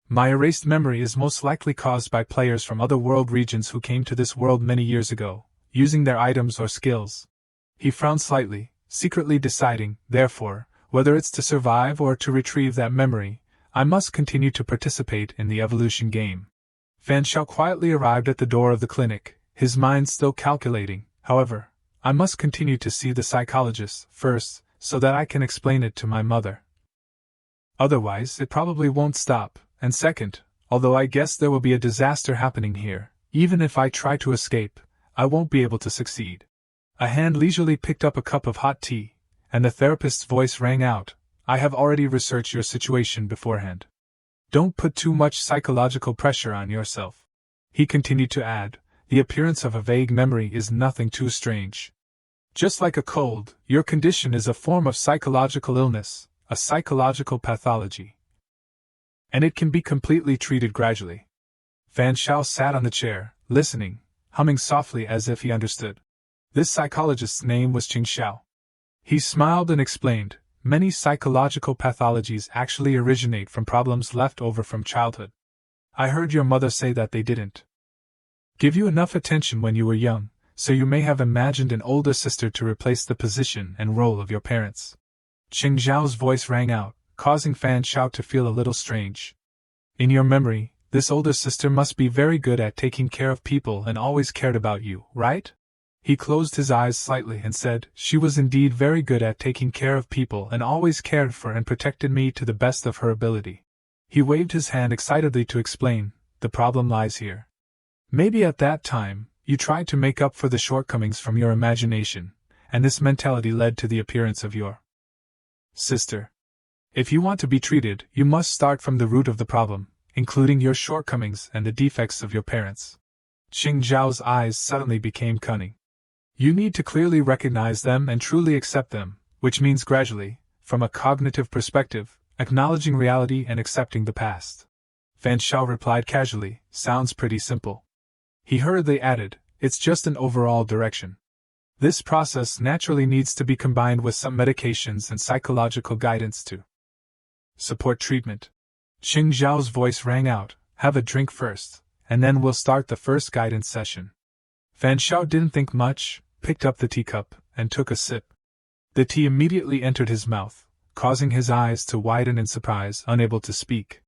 My erased memory is most likely caused by players from other world regions who came to this world many years ago, using their items or skills. He frowned slightly, secretly deciding, therefore, whether it's to survive or to retrieve that memory, I must continue to participate in the evolution game. Fan Xiao quietly arrived at the door of the clinic, his mind still calculating, however, I must continue to see the psychologist first, so that I can explain it to my mother. Otherwise, it probably won't stop, and second, although I guess there will be a disaster happening here, even if I try to escape, I won't be able to succeed. A hand leisurely picked up a cup of hot tea, and the therapist's voice rang out, I have already researched your situation beforehand. Don't put too much psychological pressure on yourself. He continued to add, the appearance of a vague memory is nothing too strange. Just like a cold, your condition is a form of psychological illness, a psychological pathology. And it can be completely treated gradually. Fan Xiao sat on the chair, listening, humming softly as if he understood. This psychologist's name was Qing Xiao. He smiled and explained, many psychological pathologies actually originate from problems left over from childhood. I heard your mother say that they didn't give you enough attention when you were young, so you may have imagined an older sister to replace the position and role of your parents. Qing Zhao's voice rang out, causing Fan Shao to feel a little strange. In your memory, this older sister must be very good at taking care of people and always cared about you, right? He closed his eyes slightly and said, she was indeed very good at taking care of people and always cared for and protected me to the best of her ability. He waved his hand excitedly to explain, the problem lies here. Maybe at that time, you tried to make up for the shortcomings from your imagination, and this mentality led to the appearance of your sister. If you want to be treated, you must start from the root of the problem, including your shortcomings and the defects of your parents. Qing Zhao's eyes suddenly became cunning. You need to clearly recognize them and truly accept them, which means gradually, from a cognitive perspective, acknowledging reality and accepting the past. Fan Shao replied casually, sounds pretty simple. He hurriedly added, it's just an overall direction. This process naturally needs to be combined with some medications and psychological guidance to support treatment. Qing Zhao's voice rang out, have a drink first, and then we'll start the first guidance session. Fan Shao didn't think much, picked up the teacup, and took a sip. The tea immediately entered his mouth, causing his eyes to widen in surprise, unable to speak.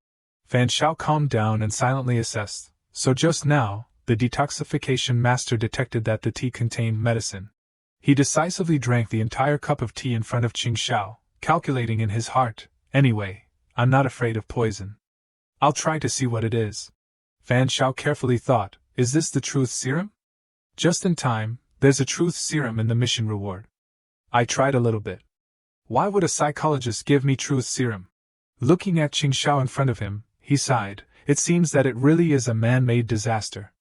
Fan Shao calmed down and silently assessed, so just now, the detoxification master detected that the tea contained medicine. He decisively drank the entire cup of tea in front of Qing Shao, calculating in his heart, anyway, I'm not afraid of poison. I'll try to see what it is. Fan Shao carefully thought, is this the truth serum? Just in time, there's a truth serum in the mission reward. I tried a little bit. Why would a psychologist give me truth serum? Looking at Qing Shao in front of him, he sighed, it seems that it really is a man-made disaster.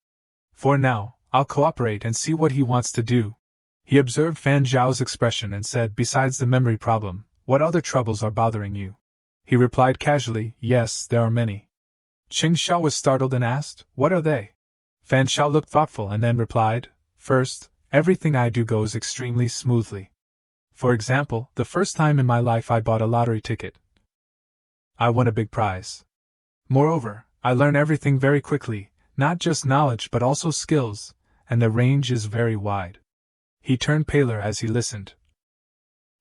For now, I'll cooperate and see what he wants to do. He observed Fan Zhao's expression and said, besides the memory problem, what other troubles are bothering you? He replied casually, yes, there are many. Qing Shao was startled and asked, what are they? Fan Shao looked thoughtful and then replied, first, everything I do goes extremely smoothly. For example, the first time in my life I bought a lottery ticket. I won a big prize. Moreover, I learn everything very quickly, not just knowledge but also skills, and the range is very wide. He turned paler as he listened.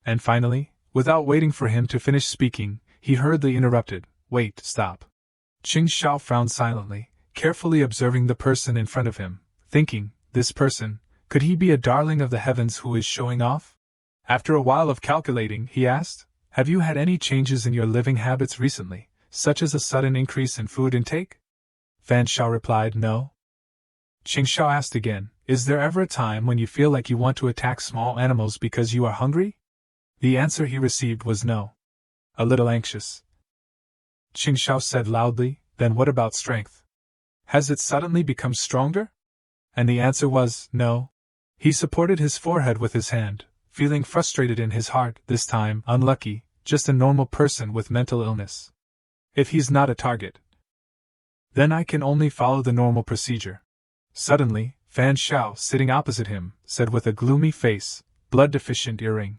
And finally, without waiting for him to finish speaking, he hurriedly interrupted, wait, stop. Qing Shao frowned silently, carefully observing the person in front of him, thinking, this person, could he be a darling of the heavens who is showing off? After a while of calculating, he asked, have you had any changes in your living habits recently, such as a sudden increase in food intake? Fan Shao replied, no. Qing Shao asked again, is there ever a time when you feel like you want to attack small animals because you are hungry? The answer he received was no. A little anxious. Qing Shao said loudly, then what about strength? Has it suddenly become stronger? And the answer was, no. He supported his forehead with his hand, feeling frustrated in his heart, this time unlucky, just a normal person with mental illness. If he's not a target, then I can only follow the normal procedure. Suddenly, Fan Shao, sitting opposite him, said with a gloomy face, blood-deficient earring.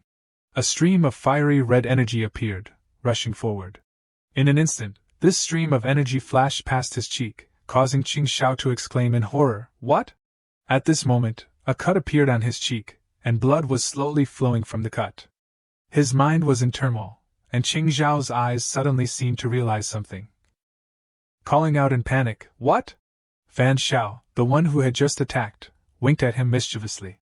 A stream of fiery red energy appeared, rushing forward. In an instant, this stream of energy flashed past his cheek, causing Qing Shao to exclaim in horror, what? At this moment, a cut appeared on his cheek, and blood was slowly flowing from the cut. His mind was in turmoil, and Qing Zhao's eyes suddenly seemed to realize something. Calling out in panic, what? Fan Shao, the one who had just attacked, winked at him mischievously.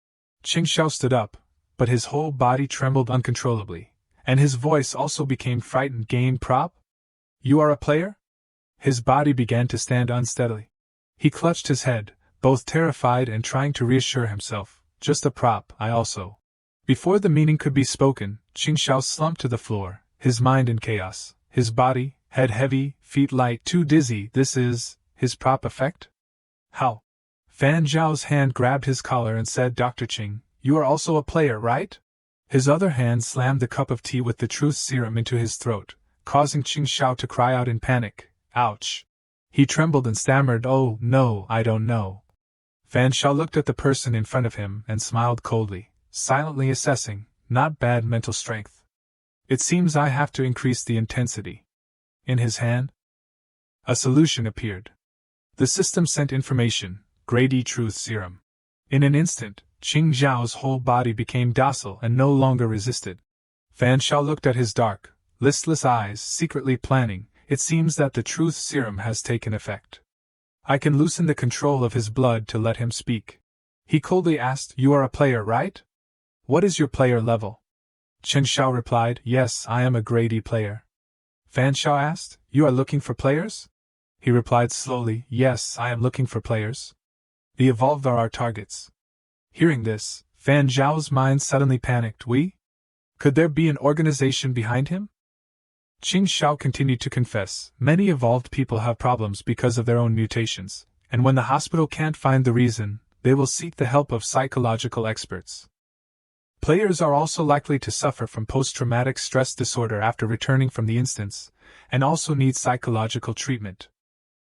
Qing Shao stood up, but his whole body trembled uncontrollably, and his voice also became frightened. Game prop? You are a player? His body began to stand unsteadily. He clutched his head, both terrified and trying to reassure himself, just a prop, I also. Before the meaning could be spoken, Qing Shao slumped to the floor, his mind in chaos, his body, head heavy, feet light, too dizzy. This is his prop effect? How? Fan Zhao's hand grabbed his collar and said, Dr. Qing, you are also a player, right? His other hand slammed the cup of tea with the truth serum into his throat, causing Qing Shao to cry out in panic, ouch. He trembled and stammered, oh, no, I don't know. Fan Shao looked at the person in front of him and smiled coldly, silently assessing, not bad mental strength. It seems I have to increase the intensity. In his hand, a solution appeared. The system sent information, Grade E Truth Serum. In an instant, Qing Zhao's whole body became docile and no longer resisted. Fan Shao looked at his dark, listless eyes, secretly planning. It seems that the truth serum has taken effect. I can loosen the control of his blood to let him speak. He coldly asked, "You are a player, right? What is your player level?" Chen Shao replied, "Yes, I am a Grade E player." Fan Shao asked, "You are looking for players?" He replied slowly, "Yes, I am looking for players. The evolved are our targets." Hearing this, Fan Zhao's mind suddenly panicked. We? Could there be an organization behind him? Qing Shao continued to confess, many evolved people have problems because of their own mutations, and when the hospital can't find the reason, they will seek the help of psychological experts. Players are also likely to suffer from post-traumatic stress disorder after returning from the instance, and also need psychological treatment.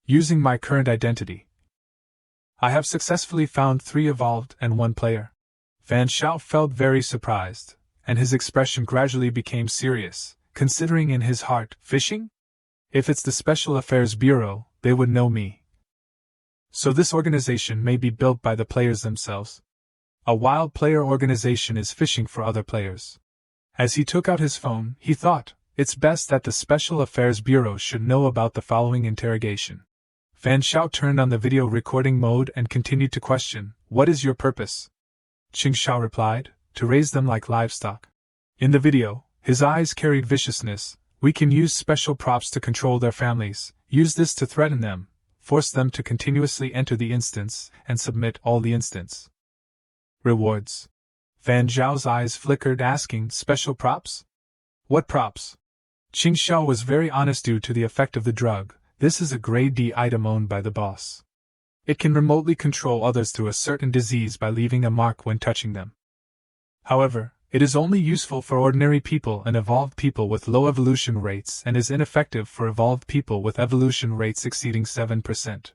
Using my current identity, I have successfully found 3 evolved and 1 player. Fan Shao felt very surprised, and his expression gradually became serious, considering in his heart, fishing? If it's the Special Affairs Bureau, they would know me. So this organization may be built by the players themselves. A wild player organization is fishing for other players. As he took out his phone, he thought, it's best that the Special Affairs Bureau should know about the following interrogation. Fan Shao turned on the video recording mode and continued to question, "What is your purpose?" Qing Shao replied, "To raise them like livestock." In the video, his eyes carried viciousness. "We can use special props to control their families, use this to threaten them, force them to continuously enter the instance, and submit all the instance. Rewards." Fan Zhao's eyes flickered, asking, "Special props? What props?" Qing Shao was very honest. Due to the effect of the drug, this is a Grade D item owned by the boss. It can remotely control others through a certain disease by leaving a mark when touching them. However, it is only useful for ordinary people and evolved people with low evolution rates and is ineffective for evolved people with evolution rates exceeding 7%.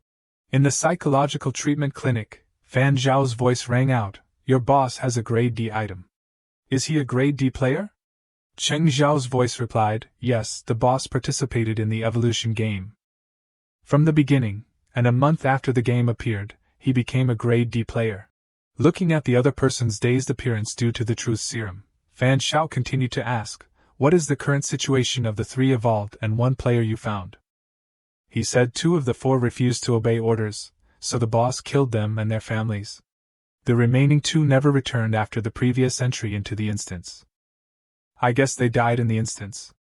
In the psychological treatment clinic, Fan Zhao's voice rang out, "Your boss has a Grade D item. Is he a Grade D player?" Cheng Zhao's voice replied, "Yes, the boss participated in the evolution game. From the beginning, and a month after the game appeared, he became a Grade D player." Looking at the other person's dazed appearance due to the truth serum, Fan Shao continued to ask, "What is the current situation of the 3 evolved and 1 player you found?" He said 2 of the 4 refused to obey orders, so the boss killed them and their families. The remaining 2 never returned after the previous entry into the instance. I guess they died in the instance.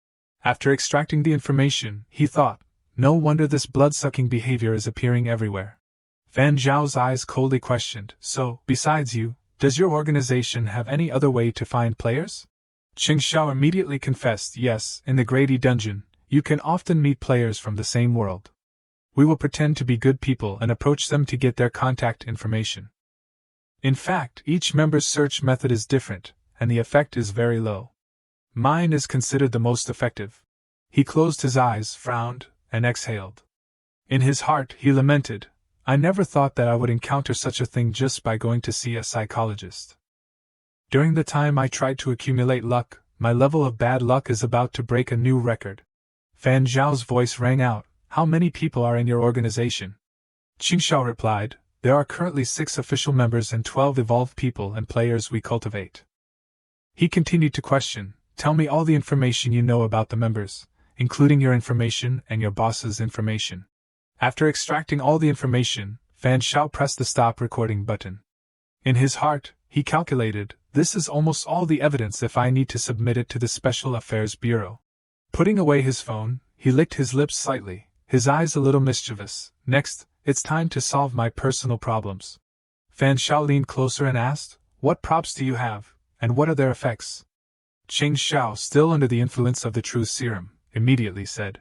After extracting the information, he thought, no wonder this blood-sucking behavior is appearing everywhere. Fan Zhao's eyes coldly questioned, "So, besides you, does your organization have any other way to find players?" Qing Shao immediately confessed, "Yes, in the Grade E dungeon, you can often meet players from the same world. We will pretend to be good people and approach them to get their contact information. In fact, each member's search method is different, and the effect is very low. Mine is considered the most effective." He closed his eyes, frowned, and exhaled. In his heart, he lamented, "I never thought that I would encounter such a thing just by going to see a psychologist. During the time I tried to accumulate luck, my level of bad luck is about to break a new record." Fan Zhao's voice rang out, "How many people are in your organization?" Qing Shao replied, "There are currently 6 official members and 12 evolved people and players we cultivate." He continued to question, "Tell me all the information you know about the members, including your information and your boss's information." After extracting all the information, Fan Shao pressed the stop recording button. In his heart, he calculated, "This is almost all the evidence if I need to submit it to the Special Affairs Bureau." Putting away his phone, he licked his lips slightly, his eyes a little mischievous. "Next, it's time to solve my personal problems." Fan Shao leaned closer and asked, "What props do you have, and what are their effects?" Qing Shao, still under the influence of the truth serum, immediately said,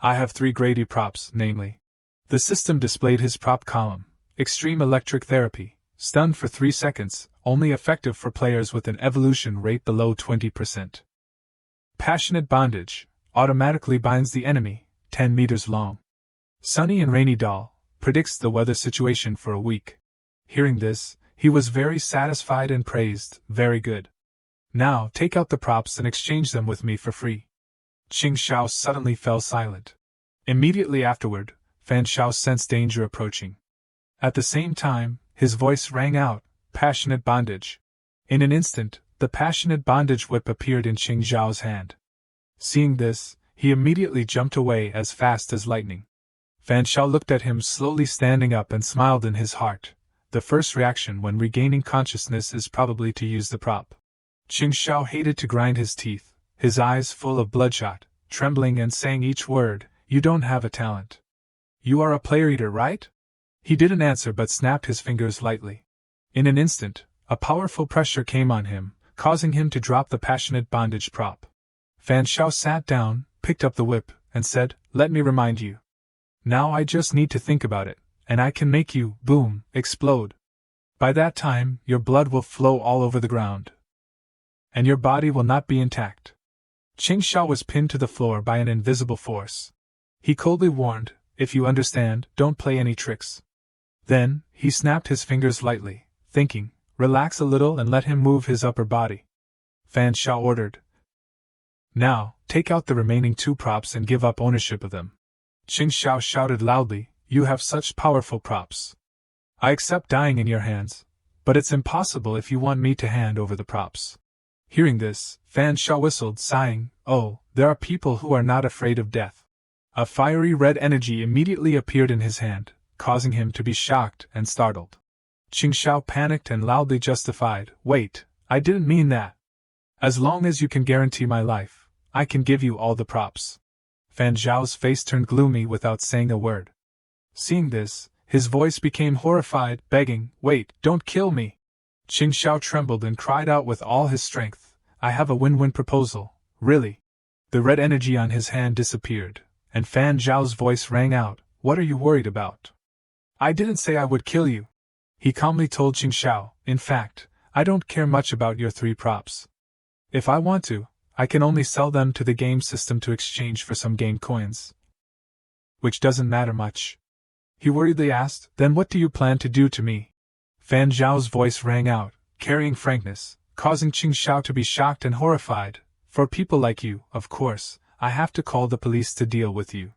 "I have 3 Grade E props, namely." The system displayed his prop column: Extreme Electric Therapy, Stun for 3 seconds, only effective for players with an evolution rate below 20%. Passionate Bondage, automatically binds the enemy, 10 meters long. Sunny and Rainy Doll, predicts the weather situation for a week. Hearing this, he was very satisfied and praised, "Very good. Now take out the props and exchange them with me for free." Qing Shao suddenly fell silent. Immediately afterward, Fan Shao sensed danger approaching. At the same time, his voice rang out, "Passionate bondage." In an instant, the passionate bondage whip appeared in Qing Zhao's hand. Seeing this, he immediately jumped away as fast as lightning. Fan Shao looked at him slowly standing up and smiled in his heart. The first reaction when regaining consciousness is probably to use the prop. Qing Zhao hated to grind his teeth, his eyes full of bloodshot, trembling and saying each word, "You don't have a talent. You are a player eater, right?" He didn't answer but snapped his fingers lightly. In an instant, a powerful pressure came on him, causing him to drop the passionate bondage prop. Fan Shao sat down, picked up the whip, and said, "Let me remind you. Now I just need to think about it, and I can make you, boom, explode. By that time, your blood will flow all over the ground. And your body will not be intact." Qing Zhao was pinned to the floor by an invisible force. He coldly warned, "If you understand, don't play any tricks." Then, he snapped his fingers lightly, thinking, "Relax a little and let him move his upper body." Fan Shao ordered, "Now, take out the remaining 2 props and give up ownership of them." Qing Zhao shouted loudly, "You have such powerful props. I accept dying in your hands, but it's impossible if you want me to hand over the props." Hearing this, Fan Shao whistled, sighing, "Oh, there are people who are not afraid of death." A fiery red energy immediately appeared in his hand, causing him to be shocked and startled. Qing Zhao panicked and loudly justified, "Wait, I didn't mean that. As long as you can guarantee my life, I can give you all the props." Fan Zhao's face turned gloomy without saying a word. Seeing this, his voice became horrified, begging, "Wait, don't kill me." Qing Zhao trembled and cried out with all his strength, "I have a win-win proposal, really." The red energy on his hand disappeared, and Fan Zhao's voice rang out, "What are you worried about? I didn't say I would kill you." He calmly told Qing Zhao, "In fact, I don't care much about your 3 props. If I want to, I can only sell them to the game system to exchange for some game coins. Which doesn't matter much." He worriedly asked, "Then what do you plan to do to me?" Fan Zhao's voice rang out, carrying frankness, causing Qing Zhao to be shocked and horrified. "For people like you, of course, I have to call the police to deal with you."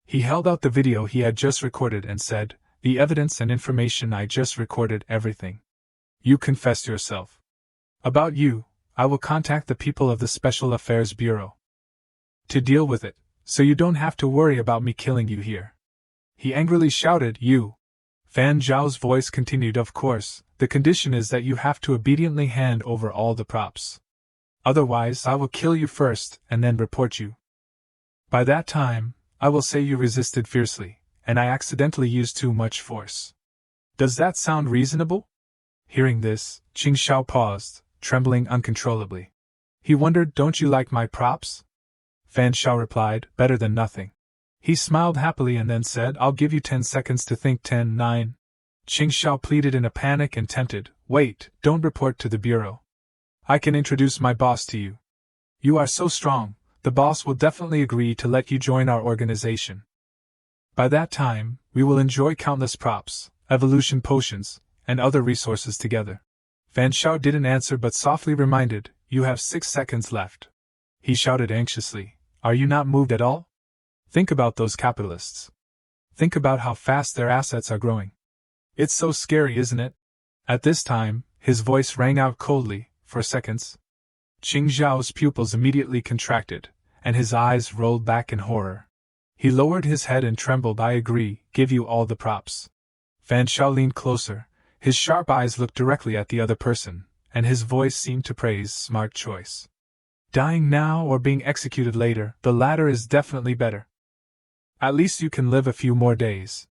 He held out the video he had just recorded and said, "The evidence and information I just recorded, everything. You confessed yourself. About you, I will contact the people of the Special Affairs Bureau to deal with it, so you don't have to worry about me killing you here." He angrily shouted, "You!" Fan Zhao's voice continued, "Of course, the condition is that you have to obediently hand over all the props. Otherwise I will kill you first and then report you. By that time, I will say you resisted fiercely, and I accidentally used too much force. Does that sound reasonable?" Hearing this, Qing Zhao paused, trembling uncontrollably. He wondered, "Don't you like my props?" Fan Shao replied, "Better than nothing." He smiled happily and then said, "I'll give you 10 seconds to think." 10, 9. Qing Zhao pleaded in a panic and tempted, "Wait, don't report to the bureau. I can introduce my boss to you. You are so strong, the boss will definitely agree to let you join our organization. By that time, we will enjoy countless props, evolution potions, and other resources together." Fan Shao didn't answer but softly reminded, "You have 6 seconds left." He shouted anxiously, "Are you not moved at all? Think about those capitalists. Think about how fast their assets are growing. It's so scary, isn't it?" At this time, his voice rang out coldly, "For seconds." Qing Zhao's pupils immediately contracted, and his eyes rolled back in horror. He lowered his head and trembled. "I agree, give you all the props." Fan Shao leaned closer, his sharp eyes looked directly at the other person, and his voice seemed to praise, "Smart choice. Dying now or being executed later, the latter is definitely better. At least you can live a few more days."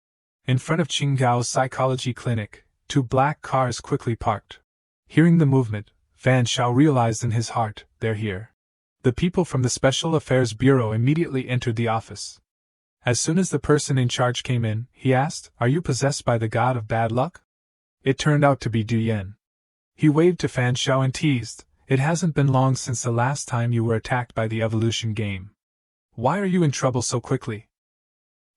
In front of Qing Gao's psychology clinic, 2 black cars quickly parked. Hearing the movement, Fan Shao realized in his heart, "They're here." The people from the Special Affairs Bureau immediately entered the office. As soon as the person in charge came in, he asked, "Are you possessed by the god of bad luck?" It turned out to be Du Yen. He waved to Fan Shao and teased, "It hasn't been long since the last time you were attacked by the evolution game. Why are you in trouble so quickly?"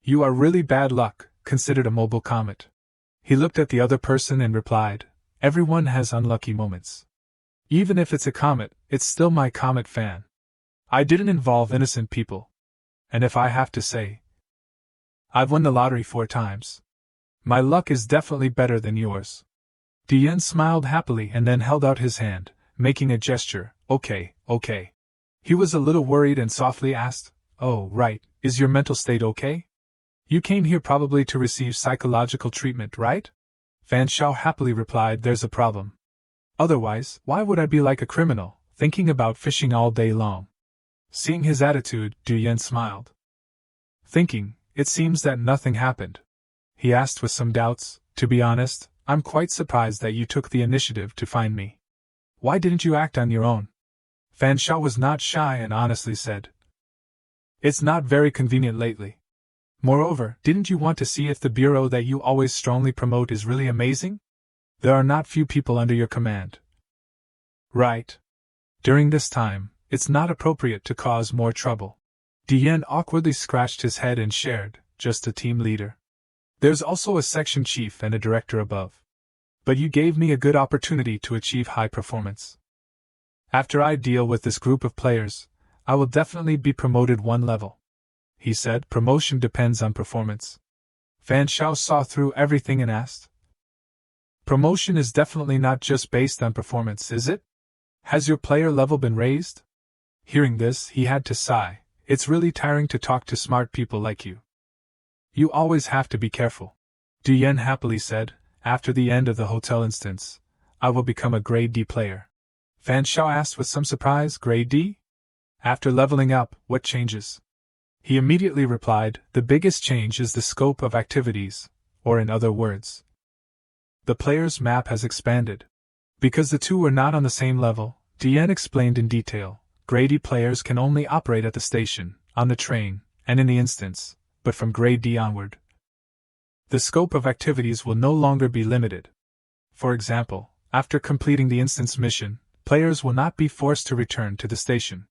"You are really bad luck, considered a mobile comet." He looked at the other person and replied, "Everyone has unlucky moments. Even if it's a comet, it's still my comet fan. I didn't involve innocent people. And if I have to say, I've won the lottery 4 times. My luck is definitely better than yours. Dian smiled happily and then held out his hand, making a gesture. Okay. He was a little worried and softly asked, "Oh, right, is your mental state okay? You came here probably to receive psychological treatment, right?" Fan Shao happily replied, "There's a problem. Otherwise, why would I be like a criminal, thinking about fishing all day long?" Seeing his attitude, Dian smiled. Thinking, it seems that nothing happened. He asked with some doubts, "To be honest, I'm quite surprised that you took the initiative to find me. Why didn't you act on your own?" Fan Shao was not shy and honestly said, "It's not very convenient lately. Moreover, didn't you want to see if the bureau that you always strongly promote is really amazing? There are not few people under your command. Right. During this time, it's not appropriate to cause more trouble." Dian awkwardly scratched his head and shared, "Just a team leader. There's also a section chief and a director above. But you gave me a good opportunity to achieve high performance. After I deal with this group of players, I will definitely be promoted 1 level." He said, "Promotion depends on performance." Fan Shao saw through everything and asked, "Promotion is definitely not just based on performance, is it? Has your player level been raised?" Hearing this, he had to sigh. "It's really tiring to talk to smart people like you. You always have to be careful." Dian happily said, "After the end of the hotel instance, I will become a grade D player." Fan Shao asked with some surprise, "Grade D? After leveling up, what changes?" He immediately replied, "The biggest change is the scope of activities, or in other words, the player's map has expanded. Because the two were not on the same level," Dian explained in detail, "Grade D players can only operate at the station, on the train, and in the instance, but from Grade D onward, the scope of activities will no longer be limited. For example, after completing the instance mission, players will not be forced to return to the station.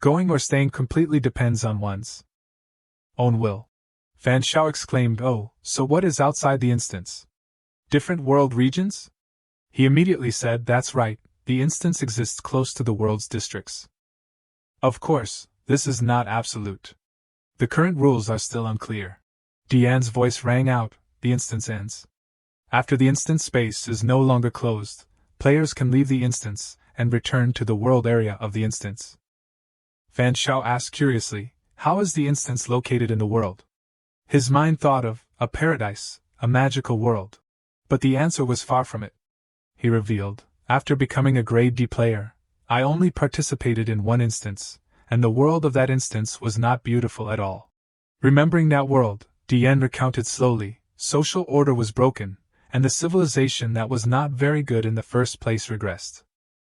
Going or staying completely depends on one's own will." Fan Shao exclaimed, "Oh, so what is outside the instance? Different world regions?" He immediately said, "That's right, the instance exists close to the world's districts. Of course, this is not absolute. The current rules are still unclear." Dian's voice rang out, "The instance ends. After the instance space is no longer closed, players can leave the instance and return to the world area of the instance." Fan Shao asked curiously, "How is the instance located in the world?" His mind thought of a paradise, a magical world. But the answer was far from it. He revealed, "After becoming a grade D player, I only participated in 1 instance, and the world of that instance was not beautiful at all. Remembering that world," Dian recounted slowly, "social order was broken, and the civilization that was not very good in the first place regressed.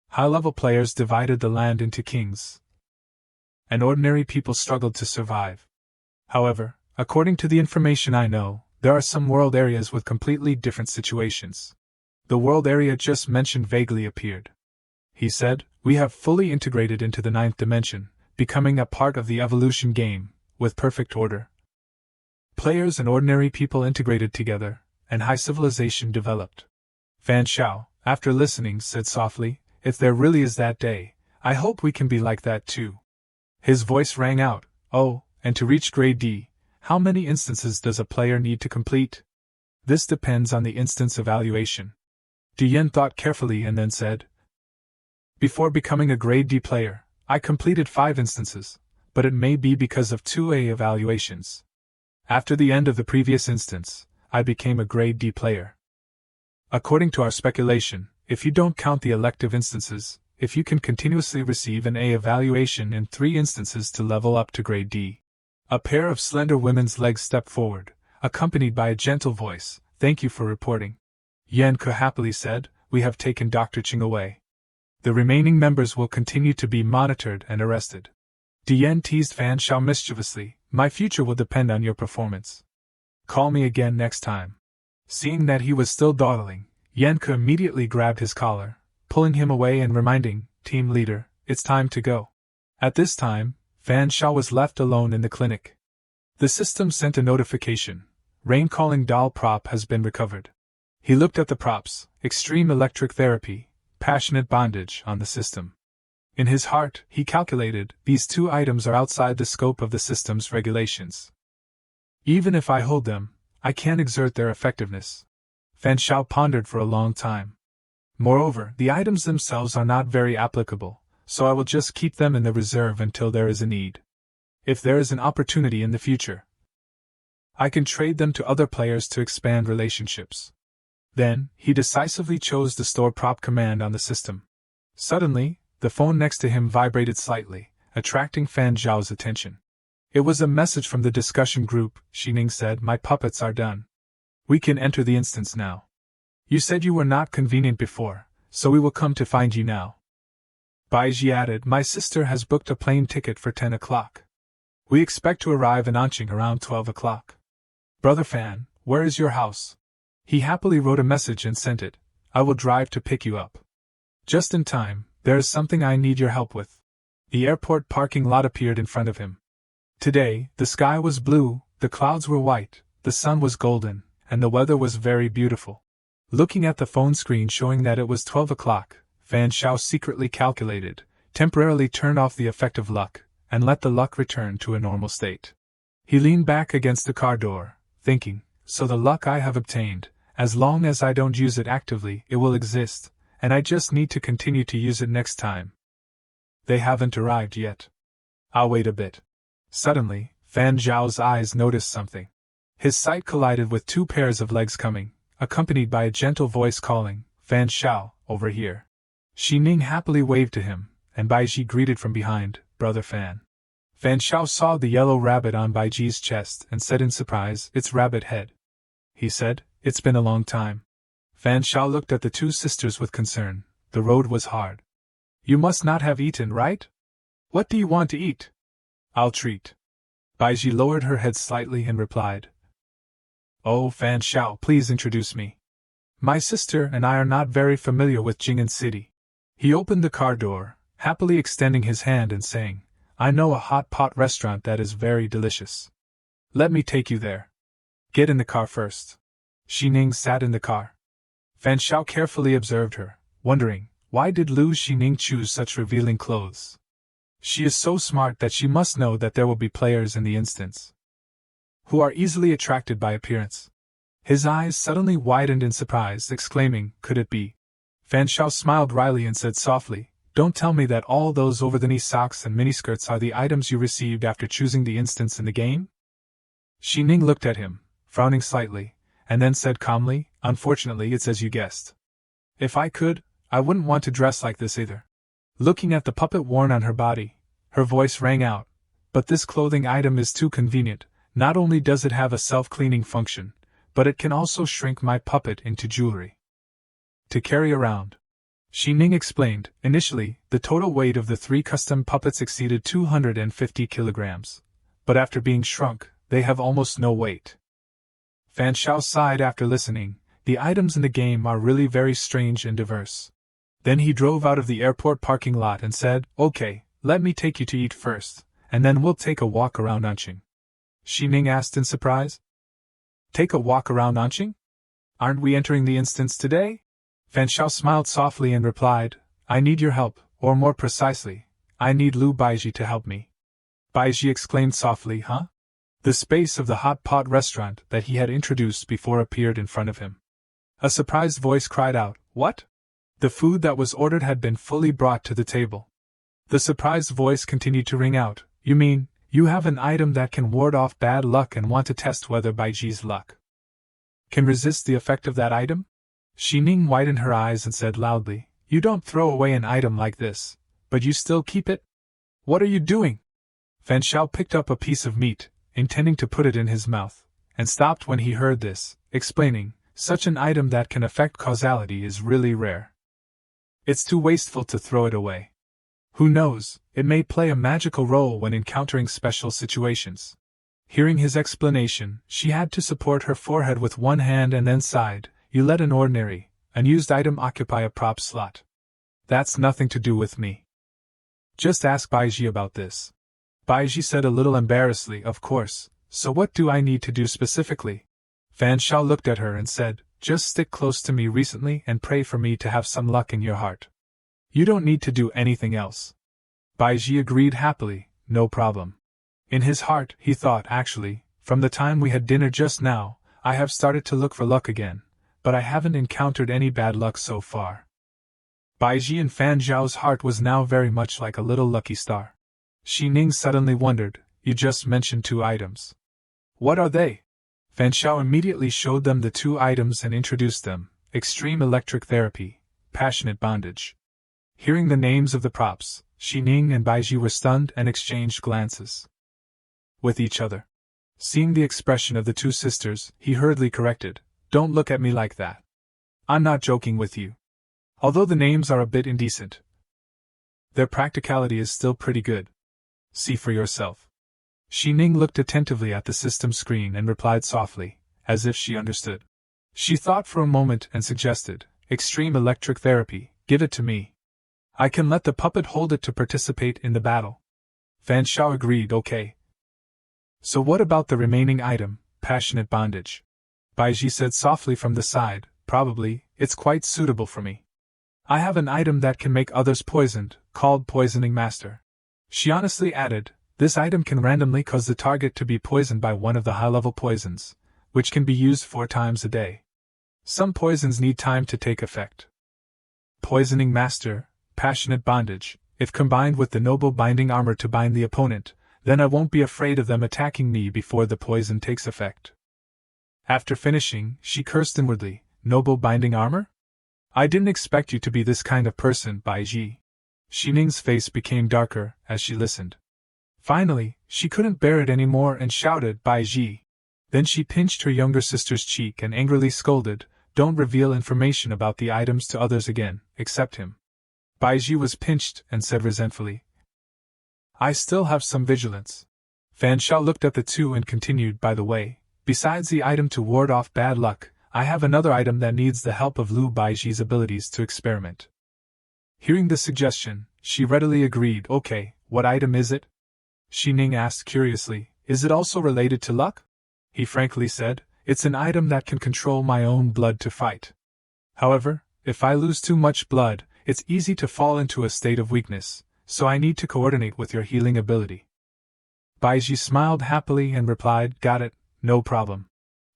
High-level players divided the land into kings, and ordinary people struggled to survive. However, according to the information I know, there are some world areas with completely different situations. The world area just mentioned vaguely appeared." He said, "We have fully integrated into the 9th dimension, becoming a part of the evolution game, with perfect order. Players and ordinary people integrated together, and high civilization developed." Fan Shao, after listening, said softly, "If there really is that day, I hope we can be like that too." His voice rang out, "Oh, and to reach grade D, how many instances does a player need to complete?" "This depends on the instance evaluation." Dian thought carefully and then said, "Before becoming a grade D player, I completed 5 instances, but it may be because of 2A evaluations. After the end of the previous instance, I became a grade D player. According to our speculation, if you don't count the elective instances, if you can continuously receive an A evaluation in 3 instances to level up to grade D." A pair of slender women's legs stepped forward, accompanied by a gentle voice, "Thank you for reporting." Yan Ke happily said, "We have taken Dr. Ching away. The remaining members will continue to be monitored and arrested." Dian teased Fan Shao mischievously, "My future will depend on your performance. Call me again next time." Seeing that he was still dawdling, Yan Ke immediately grabbed his collar, pulling him away and reminding, "Team leader, it's time to go." At this time, Fan Shao was left alone in the clinic. The system sent a notification, "Rain calling doll prop has been recovered." He looked at the props, extreme electric therapy, passionate bondage on the system. In his heart, he calculated, these 2 items are outside the scope of the system's regulations. Even if I hold them, I can't exert their effectiveness. Fan Shao pondered for a long time. Moreover, the items themselves are not very applicable, so I will just keep them in the reserve until there is a need. If there is an opportunity in the future, I can trade them to other players to expand relationships. Then, he decisively chose the store prop command on the system. Suddenly, the phone next to him vibrated slightly, attracting Fan Zhao's attention. It was a message from the discussion group. Xining said, "My puppets are done. We can enter the instance now. You said you were not convenient before, so we will come to find you now." Baiji added, "My sister has booked a plane ticket for 10 o'clock. We expect to arrive in Anqing around 12 o'clock. Brother Fan, where is your house?" He happily wrote a message and sent it. "I will drive to pick you up. Just in time, there is something I need your help with." The airport parking lot appeared in front of him. Today, the sky was blue, the clouds were white, the sun was golden, and the weather was very beautiful. Looking at the phone screen showing that it was 12 o'clock, Fan Shao secretly calculated, temporarily turned off the effect of luck, and let the luck return to a normal state. He leaned back against the car door, thinking, so the luck I have obtained, as long as I don't use it actively, it will exist, and I just need to continue to use it next time. They haven't arrived yet. I'll wait a bit. Suddenly, Fan Zhao's eyes noticed something. His sight collided with two pairs of legs coming, accompanied by a gentle voice calling, "Fan Shao, over here." Xining happily waved to him, and Baiji greeted from behind, "Brother Fan." Fan Shao saw the yellow rabbit on Baiji's chest and said in surprise, "It's Rabbit Head." He said, "It's been a long time." Fan Shao looked at the two sisters with concern. The road was hard. "You must not have eaten, right? What do you want to eat?" "I'll treat." Baiji lowered her head slightly and replied, "Oh, Fan Shao, please introduce me. My sister and I are not very familiar with Jing'an City." He opened the car door, happily extending his hand and saying, "I know a hot pot restaurant that is very delicious. Let me take you there. Get in the car first." Xining sat in the car. Fan Shao carefully observed her, wondering, why did Lu Xining choose such revealing clothes? She is so smart that she must know that there will be players in the instance who are easily attracted by appearance. His eyes suddenly widened in surprise, exclaiming, "Could it be?" Fan Shao smiled wryly and said softly, "Don't tell me that all those over-the-knee socks and miniskirts are the items you received after choosing the instance in the game?" Xining looked at him, frowning slightly, and then said calmly, "Unfortunately, it's as you guessed. If I could, I wouldn't want to dress like this either." Looking at the puppet worn on her body, her voice rang out, "But this clothing item is too convenient. Not only does it have a self-cleaning function, but it can also shrink my puppet into jewelry to carry around." Xining explained, initially, the total weight of the 3 custom puppets exceeded 250 kilograms, but after being shrunk, they have almost no weight. Fan Shao sighed after listening. The items in the game are really very strange and diverse. Then he drove out of the airport parking lot and said, "Okay, let me take you to eat first, and then we'll take a walk around Anqing." Xining asked in surprise. "Take a walk around Anqing? Aren't we entering the instance today?" Fan Shao smiled softly and replied, "I need your help, or more precisely, I need Lu Baiji to help me." Baiji exclaimed softly, "Huh?" The space of the hot pot restaurant that he had introduced before appeared in front of him. A surprised voice cried out, "What?" The food that was ordered had been fully brought to the table. The surprised voice continued to ring out, "You mean, you have an item that can ward off bad luck and want to test whether Baiji's luck can resist the effect of that item?" Xining widened her eyes and said loudly, "You don't throw away an item like this, but you still keep it? What are you doing?" Fan Shao picked up a piece of meat, intending to put it in his mouth, and stopped when he heard this, explaining, "Such an item that can affect causality is really rare. It's too wasteful to throw it away. Who knows, it may play a magical role when encountering special situations." Hearing his explanation, she had to support her forehead with one hand and then sighed, "You let an ordinary, unused item occupy a prop slot. That's nothing to do with me. Just ask Baiji about this." Baiji said a little embarrassedly, "Of course, so what do I need to do specifically?" Fan Shao looked at her and said, "Just stick close to me recently and pray for me to have some luck in your heart. You don't need to do anything else." Baiji agreed happily, "No problem." In his heart, he thought, actually, From the time we had dinner just now, I have started to look for luck again, but I haven't encountered any bad luck so far. Baiji and Fan Zhao's heart was now very much like a little lucky star. Xi Ning suddenly wondered, you just mentioned 2 items. What are they? Fan Zhao immediately showed them the 2 items and introduced them: extreme electric therapy, passionate bondage. Hearing the names of the props, Xi Ning and Baiji were stunned and exchanged glances with each other. Seeing the expression of the 2 sisters, he hurriedly corrected, don't look at me like that. I'm not joking with you. Although the names are a bit indecent, their practicality is still pretty good. See for yourself. Xi Ning looked attentively at the system screen and replied softly, as if she understood. She thought for a moment and suggested, extreme electric therapy, give it to me. I can let the puppet hold it to participate in the battle. Fan Zhao agreed, okay. So what about the remaining item, passionate bondage? Baiji said softly from the side, probably, it's quite suitable for me. I have an item that can make others poisoned, called Poisoning Master. She honestly added, this item can randomly cause the target to be poisoned by one of the high-level poisons, which can be used 4 times a day. Some poisons need time to take effect. Poisoning Master, passionate bondage, if combined with the noble binding armor to bind the opponent, then I won't be afraid of them attacking me before the poison takes effect. After finishing, she cursed inwardly, noble binding armor? I didn't expect you to be this kind of person, Baiji. Xi Ning's face became darker as she listened. Finally, she couldn't bear it anymore and shouted, Baiji. Then she pinched her younger sister's cheek and angrily scolded, don't reveal information about the items to others again, except him. Baiji was pinched and said resentfully, I still have some vigilance. Fan Zhao looked at the 2 and continued, by the way, besides the item to ward off bad luck, I have another item that needs the help of Lu Baiji's abilities to experiment. Hearing the suggestion, she readily agreed, okay, what item is it? Xi Ning asked curiously, is it also related to luck? He frankly said, it's an item that can control my own blood to fight. However, if I lose too much blood, it's easy to fall into a state of weakness, so I need to coordinate with your healing ability. Baiji smiled happily and replied, got it, no problem.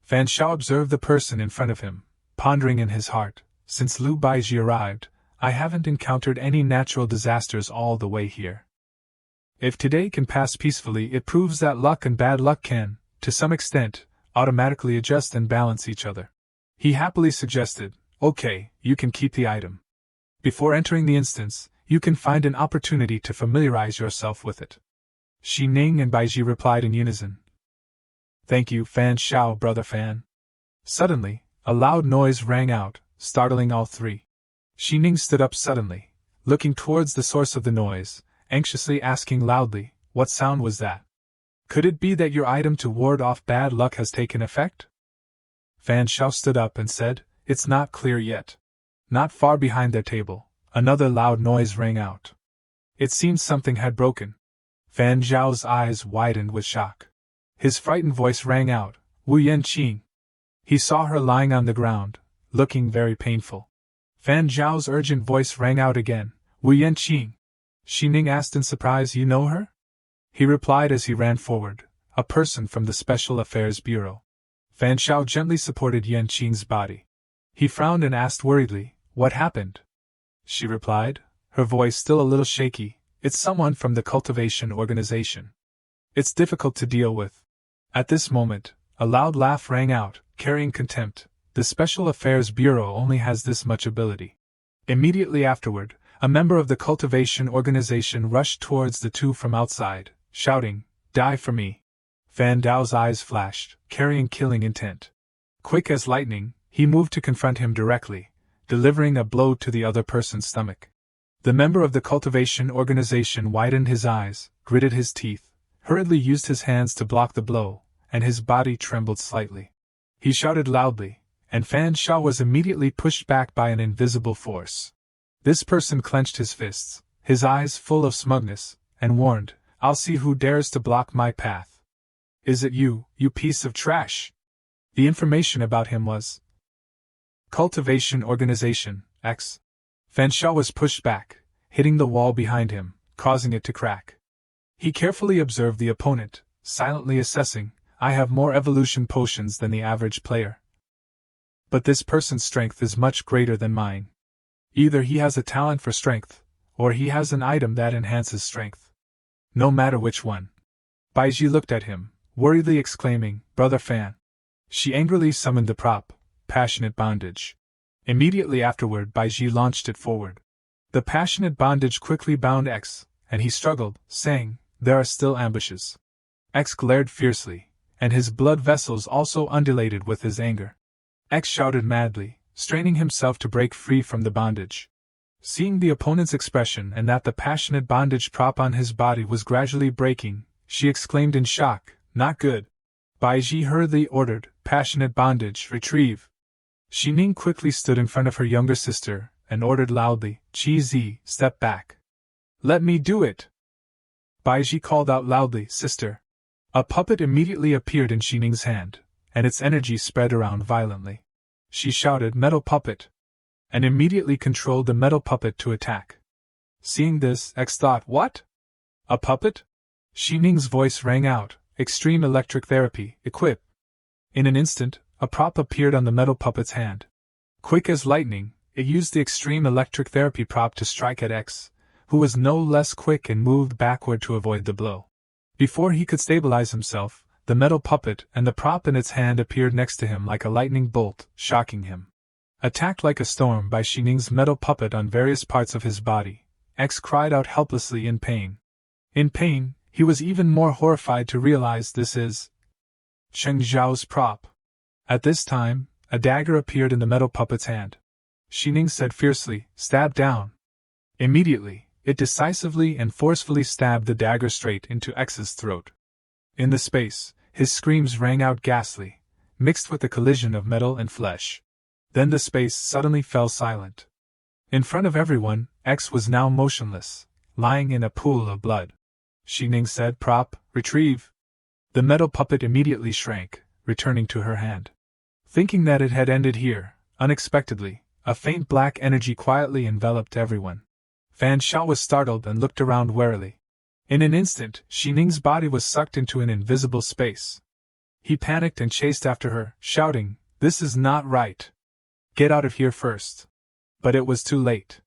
Fan Zhao observed the person in front of him, pondering in his heart, since Lu Baiji arrived, I haven't encountered any natural disasters all the way here. If today can pass peacefully, it proves that luck and bad luck can, to some extent, automatically adjust and balance each other. He happily suggested, okay, you can keep the item. Before entering the instance, you can find an opportunity to familiarize yourself with it. Xi Ning and Baiji replied in unison. Thank you, Fan Zhao, brother Fan. Suddenly, a loud noise rang out, startling all 3. Xi Ning stood up suddenly, looking towards the source of the noise, anxiously asking loudly, what sound was that? Could it be that your item to ward off bad luck has taken effect? Fan Zhao stood up and said, it's not clear yet. Not far behind their table, another loud noise rang out. It seemed something had broken. Fan Zhao's eyes widened with shock. His frightened voice rang out, Wu Yanqing. He saw her lying on the ground, looking very painful. Fan Zhao's urgent voice rang out again, Wu Yanqing. Xi Ning asked in surprise, you know her? He replied as he ran forward, a person from the Special Affairs Bureau. Fan Zhao gently supported Yanqing's body. He frowned and asked worriedly, what happened? She replied, her voice still a little shaky, it's someone from the cultivation organization. It's difficult to deal with. At this moment, a loud laugh rang out, carrying contempt. The Special Affairs Bureau only has this much ability. Immediately afterward, a member of the cultivation organization rushed towards the 2 from outside, shouting, die for me. Fan Dao's eyes flashed, carrying killing intent. Quick as lightning, he moved to confront him directly, delivering a blow to the other person's stomach. The member of the cultivation organization widened his eyes, gritted his teeth, hurriedly used his hands to block the blow, and his body trembled slightly. He shouted loudly, and Fan Zhao was immediately pushed back by an invisible force. This person clenched his fists, his eyes full of smugness, and warned, I'll see who dares to block my path. Is it you, you piece of trash? The information about him was Cultivation Organization, X. Fan Zhao was pushed back, hitting the wall behind him, causing it to crack. He carefully observed the opponent, silently assessing, I have more evolution potions than the average player. But this person's strength is much greater than mine. Either he has a talent for strength, or he has an item that enhances strength. No matter which one. Baiji looked at him, worriedly exclaiming, "Brother Fan." She angrily summoned the prop, Passionate Bondage. Immediately afterward, Baiji launched it forward. The Passionate Bondage quickly bound X, and he struggled, saying, "There are still ambushes." X glared fiercely, and his blood vessels also undulated with his anger. X shouted madly, straining himself to break free from the bondage. Seeing the opponent's expression and that the Passionate Bondage prop on his body was gradually breaking, she exclaimed in shock, "Not good." Baiji hurriedly ordered, "Passionate Bondage, retrieve." Xining quickly stood in front of her younger sister and ordered loudly, "Qi Zi, step back." "Let me do it!" Baiji called out loudly, "Sister." A puppet immediately appeared in Xining's hand, and its energy spread around violently. She shouted, "Metal puppet!" and immediately controlled the metal puppet to attack. Seeing this, X thought, "What? A puppet?" Xining's voice rang out, "Extreme electric therapy, equip." In an instant, a prop appeared on the metal puppet's hand. Quick as lightning, it used the extreme electric therapy prop to strike at X, who was no less quick and moved backward to avoid the blow. Before he could stabilize himself, the metal puppet and the prop in its hand appeared next to him like a lightning bolt, shocking him. Attacked like a storm by Xining's metal puppet on various parts of his body, X cried out helplessly in pain. In pain, he was even more horrified to realize this is Cheng Zhao's prop. At this time, a dagger appeared in the metal puppet's hand. Xining said fiercely, "Stab down." Immediately, it decisively and forcefully stabbed the dagger straight into X's throat. In the space, his screams rang out ghastly, mixed with the collision of metal and flesh. Then the space suddenly fell silent. In front of everyone, X was now motionless, lying in a pool of blood. Xining said, "Prop, retrieve." The metal puppet immediately shrank, returning to her hand. Thinking that it had ended here, unexpectedly, a faint black energy quietly enveloped everyone. Fan Shao was startled and looked around warily. In an instant, Xining's body was sucked into an invisible space. He panicked and chased after her, shouting, "This is not right. Get out of here first." But it was too late.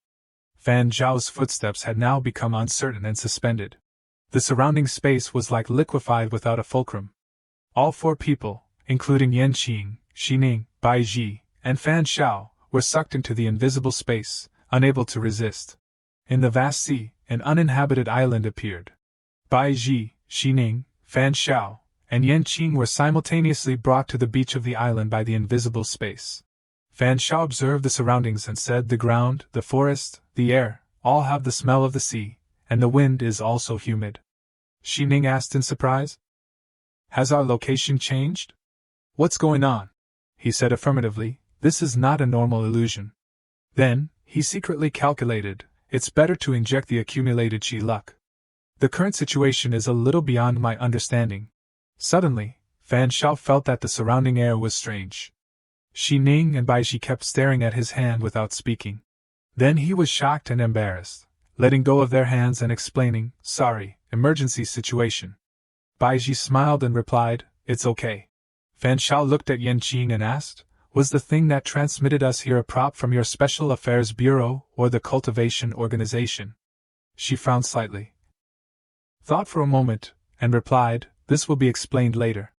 Fan Zhao's footsteps had now become uncertain and suspended. The surrounding space was like liquefied without a fulcrum. All four people, including Yanqing, Xining, Baiji, and Fan Shao, were sucked into the invisible space, unable to resist. In the vast sea, an uninhabited island appeared. Baiji, Xining, Fan Shao, and Yanqing were simultaneously brought to the beach of the island by the invisible space. Fan Shao observed the surroundings and said, "The ground, the forest, the air, all have the smell of the sea, and the wind is also humid." Xining asked in surprise. "Has our location changed?" "What's going on?" He said affirmatively, "This is not a normal illusion." Then, he secretly calculated, "It's better to inject the accumulated qi luck. The current situation is a little beyond my understanding." Suddenly, Fan Shao felt that the surrounding air was strange. Xining and Baiji kept staring at his hand without speaking. Then he was shocked and embarrassed, letting go of their hands and explaining, "Sorry, emergency situation." Baiji smiled and replied, "It's okay." Fan Shao looked at Yanqing and asked, "Was the thing that transmitted us here a prop from your Special Affairs Bureau or the Cultivation Organization?" She frowned slightly, thought for a moment, and replied, "This will be explained later."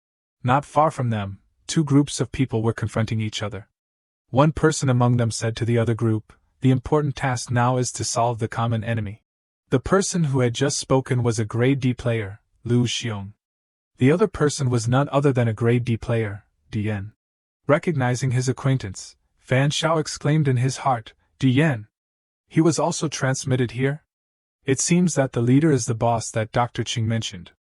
Not far from them, two groups of people were confronting each other. One person among them said to the other group, "The important task now is to solve the common enemy." The person who had just spoken was a grade D player, Lu Xiong. The other person was none other than a grade D player, Dian. Recognizing his acquaintance, Fan Shao exclaimed in his heart, "Dian! He was also transmitted here?" It seems that the leader is the boss that Dr. Qing mentioned.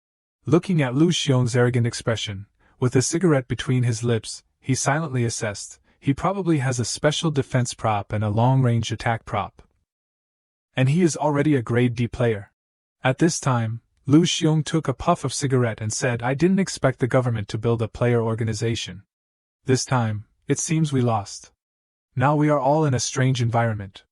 Looking at Lu Xiong's arrogant expression, with a cigarette between his lips, he silently assessed, he probably has a special defense prop and a long-range attack prop. And he is already a grade D player. At this time, Lu Xiong took a puff of cigarette and said, "I didn't expect the government to build a player organization. This time, it seems we lost. Now we are all in a strange environment.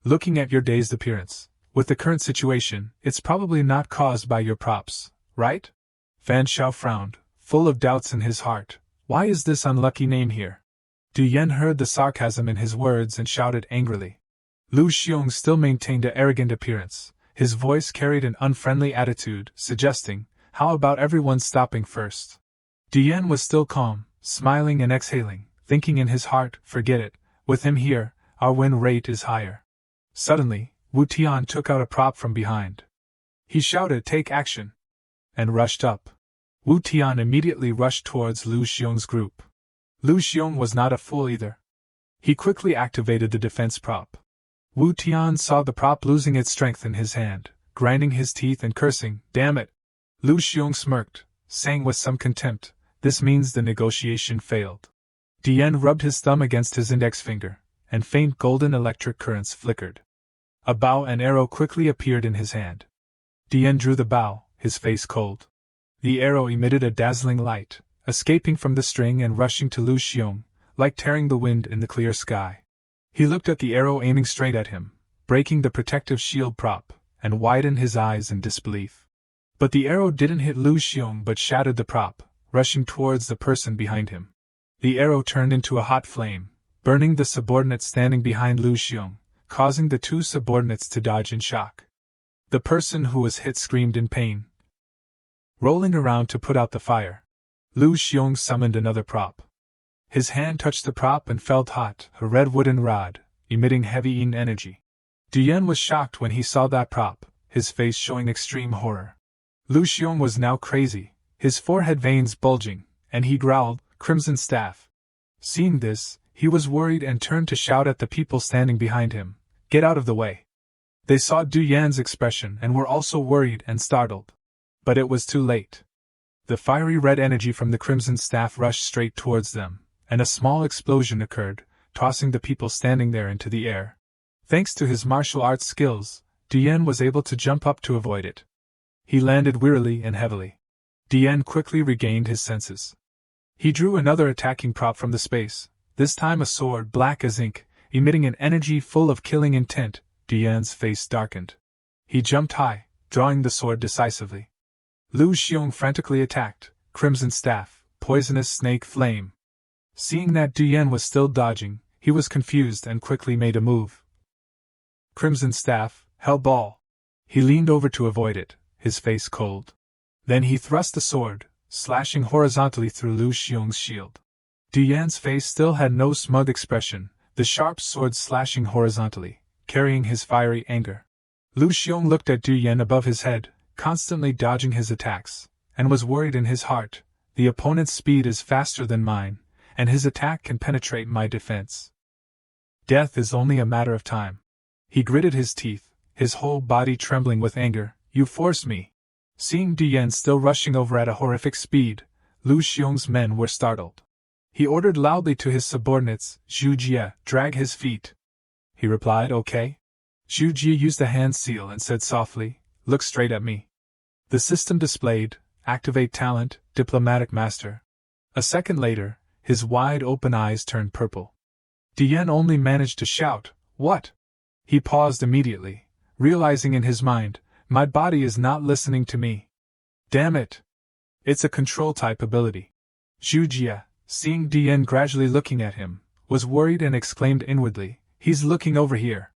Looking at your dazed appearance, with the current situation, it's probably not caused by your props, right?" Fan Shao frowned, full of doubts in his heart. Why is this unlucky name here? Du Yan heard the sarcasm in his words and shouted angrily. Lu Xiong still maintained an arrogant appearance. His voice carried an unfriendly attitude, suggesting, how about everyone stopping first? Du Yan was still calm, smiling and exhaling, thinking in his heart, forget it, with him here, our win rate is higher. Suddenly, Wu Tian took out a prop from behind. He shouted, take action, and rushed up. Wu Tian immediately rushed towards Lu Xiong's group. Lu Xiong was not a fool either. He quickly activated the defense prop. Wu Tian saw the prop losing its strength in his hand, grinding his teeth and cursing, damn it! Lu Xiong smirked, saying with some contempt, this means the negotiation failed. Du Yan rubbed his thumb against his index finger, and faint golden electric currents flickered. A bow and arrow quickly appeared in his hand. Du Yan drew the bow, his face cold. The arrow emitted a dazzling light, escaping from the string and rushing to Lu Xiong, like tearing the wind in the clear sky. He looked at the arrow aiming straight at him, breaking the protective shield prop, and widened his eyes in disbelief. But the arrow didn't hit Lu Xiong but shattered the prop, rushing towards the person behind him. The arrow turned into a hot flame, burning the subordinate standing behind Lu Xiong, causing the two subordinates to dodge in shock. The person who was hit screamed in pain, rolling around to put out the fire. Lu Xiong summoned another prop. His hand touched the prop and felt hot, a red wooden rod, emitting heavy yin energy. Du Yan was shocked when he saw that prop, his face showing extreme horror. Lu Xiong was now crazy, his forehead veins bulging, and he growled, Crimson Staff. Seeing this, he was worried and turned to shout at the people standing behind him, get out of the way. They saw Du Yan's expression and were also worried and startled. But it was too late. The fiery red energy from the Crimson Staff rushed straight towards them, and a small explosion occurred, tossing the people standing there into the air. Thanks to his martial arts skills, Du Yan was able to jump up to avoid it. He landed wearily and heavily. Du Yan quickly regained his senses. He drew another attacking prop from the space, this time a sword black as ink, emitting an energy full of killing intent. Du Yan's face darkened. He jumped high, drawing the sword decisively. Lu Xiong frantically attacked, Crimson Staff, Poisonous Snake Flame. Seeing that Du Yan was still dodging, he was confused and quickly made a move. Crimson Staff, Hell Ball. He leaned over to avoid it, his face cold. Then he thrust the sword, slashing horizontally through Lu Xiong's shield. Du Yan's face still had no smug expression, the sharp sword slashing horizontally, carrying his fiery anger. Lu Xiong looked at Du Yan above his head, constantly dodging his attacks, and was worried in his heart, the opponent's speed is faster than mine, and his attack can penetrate my defense. Death is only a matter of time. He gritted his teeth, his whole body trembling with anger. You forced me. Seeing Du Yan still rushing over at a horrific speed, Lu Xiong's men were startled. He ordered loudly to his subordinates, Zhu Jie, drag his feet. He replied, okay. Zhu Jie used a hand seal and said softly, look straight at me. The system displayed, activate talent, diplomatic master. A second later, his wide open eyes turned purple. Du Yan only managed to shout, what? He paused immediately, realizing in his mind, my body is not listening to me. Damn it! It's a control-type ability. Zhu Jie, seeing Du Yan gradually looking at him, was worried and exclaimed inwardly, he's looking over here.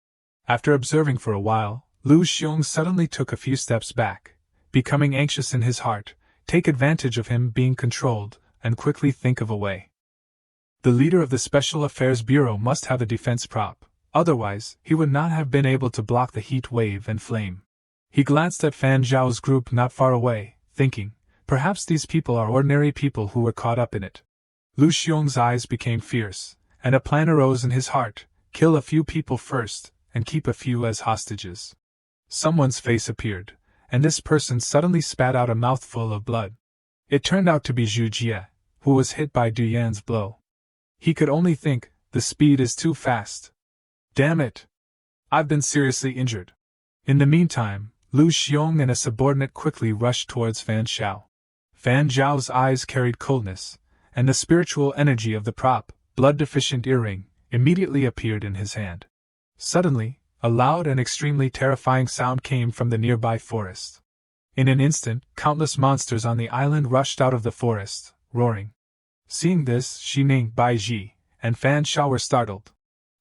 After observing for a while, Lu Xiong suddenly took a few steps back, becoming anxious in his heart, take advantage of him being controlled, and quickly think of a way. The leader of the Special Affairs Bureau must have a defense prop, otherwise he would not have been able to block the heat wave and flame. He glanced at Fan Zhao's group not far away, thinking, perhaps these people are ordinary people who were caught up in it. Lu Xiong's eyes became fierce, and a plan arose in his heart, kill a few people first, and keep a few as hostages. Someone's face appeared, and this person suddenly spat out a mouthful of blood. It turned out to be Zhu Jie, who was hit by Du Yan's blow. He could only think, the speed is too fast. Damn it! I've been seriously injured. In the meantime, Lu Xiong and a subordinate quickly rushed towards Fan Zhao. Fan Zhao's eyes carried coldness, and the spiritual energy of the prop, blood-deficient earring, immediately appeared in his hand. Suddenly, a loud and extremely terrifying sound came from the nearby forest. In an instant, countless monsters on the island rushed out of the forest, roaring. Seeing this, Xining, Baiji, and Fan Xiao were startled.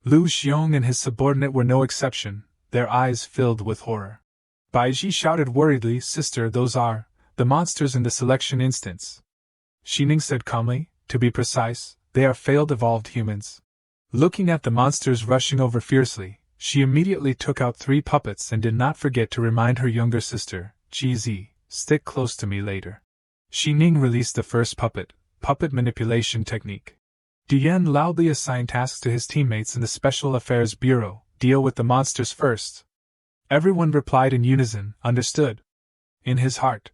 Lu Xiong and his subordinate were no exception, their eyes filled with horror. Baiji shouted worriedly, "Sister, those are the monsters in the selection instance." Xining said calmly, "To be precise, they are failed evolved humans." Looking at the monsters rushing over fiercely, she immediately took out 3 puppets and did not forget to remind her younger sister, Qi Zi, "Stick close to me later." Xining released the first puppet manipulation technique. Dian loudly assigned tasks to his teammates in the Special Affairs Bureau, "Deal with the monsters first." Everyone replied in unison, "Understood." In his heart,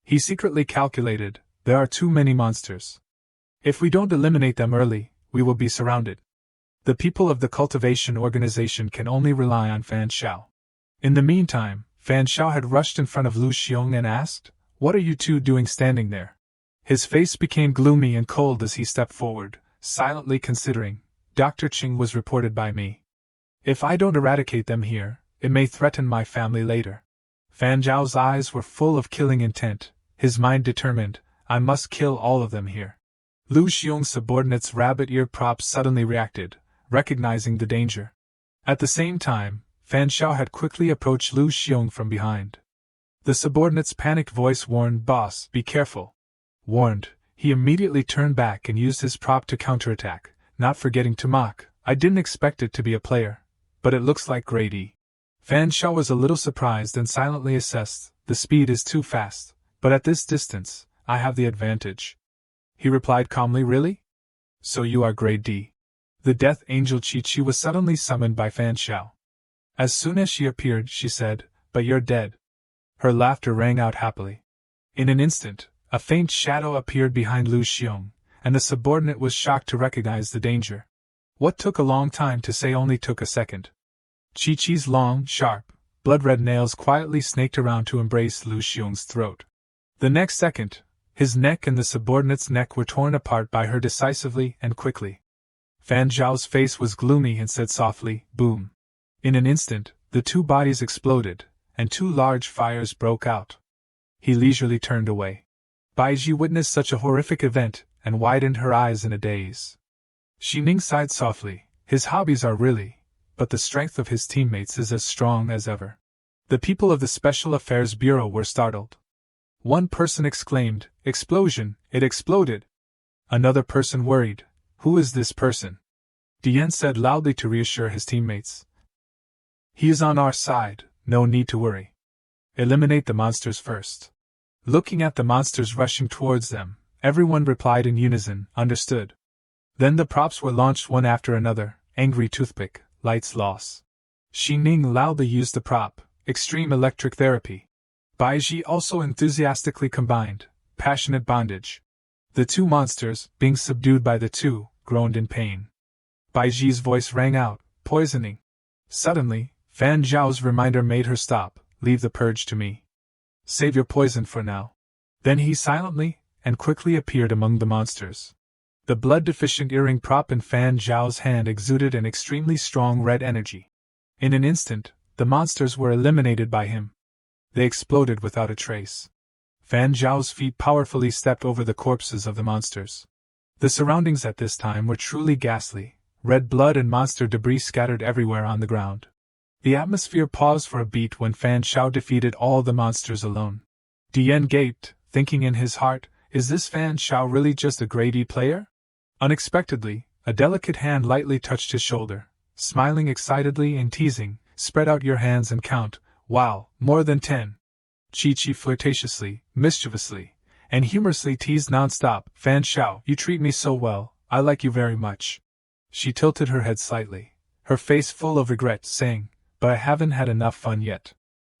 he secretly calculated, there are too many monsters. If we don't eliminate them early, we will be surrounded. The people of the cultivation organization can only rely on Fan Xiao. In the meantime, Fan Xiao had rushed in front of Lu Xiong and asked, "What are you two doing standing there?" His face became gloomy and cold as he stepped forward, silently considering, "Dr. Qing was reported by me. If I don't eradicate them here, it may threaten my family later." Fan Zhao's eyes were full of killing intent, his mind determined, "I must kill all of them here." Lu Xiong's subordinate's rabbit ear props suddenly reacted, recognizing the danger. At the same time, Fan Xiao had quickly approached Lu Xiong from behind. The subordinate's panicked voice warned, "Boss, be careful." Warned, he immediately turned back and used his prop to counterattack, not forgetting to mock, "I didn't expect it to be a player, but it looks like grade E." Fan Xiao was a little surprised and silently assessed, "The speed is too fast, but at this distance, I have the advantage." He replied calmly, "Really? So you are grade D." The death angel Chi-Chi was suddenly summoned by Fan Xiao. As soon as she appeared, she said, "But you're dead." Her laughter rang out happily. In an instant, a faint shadow appeared behind Lu Xiong, and the subordinate was shocked to recognize the danger. What took a long time to say only took a second. Chi-Chi's long, sharp, blood-red nails quietly snaked around to embrace Lu Xiong's throat. The next second, his neck and the subordinate's neck were torn apart by her decisively and quickly. Fan Zhao's face was gloomy and said softly, "Boom." In an instant, the 2 bodies exploded, and 2 large fires broke out. He leisurely turned away. Baiji witnessed such a horrific event, and widened her eyes in a daze. Xining sighed softly, "His hobbies are really, but the strength of his teammates is as strong as ever." The people of the Special Affairs Bureau were startled. One person exclaimed, "Explosion, it exploded!" Another person worried, "Who is this person?" Dian said loudly to reassure his teammates, "He is on our side, no need to worry. Eliminate the monsters first." Looking at the monsters rushing towards them, everyone replied in unison, "Understood." Then the props were launched one after another, angry toothpick, lights loss. Xining loudly used the prop, extreme electric therapy. Baiji also enthusiastically combined, passionate bondage. The 2 monsters, being subdued by the 2, groaned in pain. Baiji's voice rang out, "Poisoning." Suddenly, Fan Zhao's reminder made her stop, "Leave the purge to me. Save your poison for now." Then he silently and quickly appeared among the monsters. The blood-deficient earring prop in Fan Zhao's hand exuded an extremely strong red energy. In an instant, the monsters were eliminated by him. They exploded without a trace. Fan Zhao's feet powerfully stepped over the corpses of the monsters. The surroundings at this time were truly ghastly, red blood and monster debris scattered everywhere on the ground. The atmosphere paused for a beat when Fan Xiao defeated all the monsters alone. Dian gaped, thinking in his heart, "Is this Fan Xiao really just a grade E player?" Unexpectedly, a delicate hand lightly touched his shoulder. Smiling excitedly and teasing, "Spread out your hands and count. Wow, more than 10. Chi-Chi flirtatiously, mischievously, and humorously teased non-stop, "Fan Xiao, you treat me so well, I like you very much." She tilted her head slightly, her face full of regret, saying, "But I haven't had enough fun yet."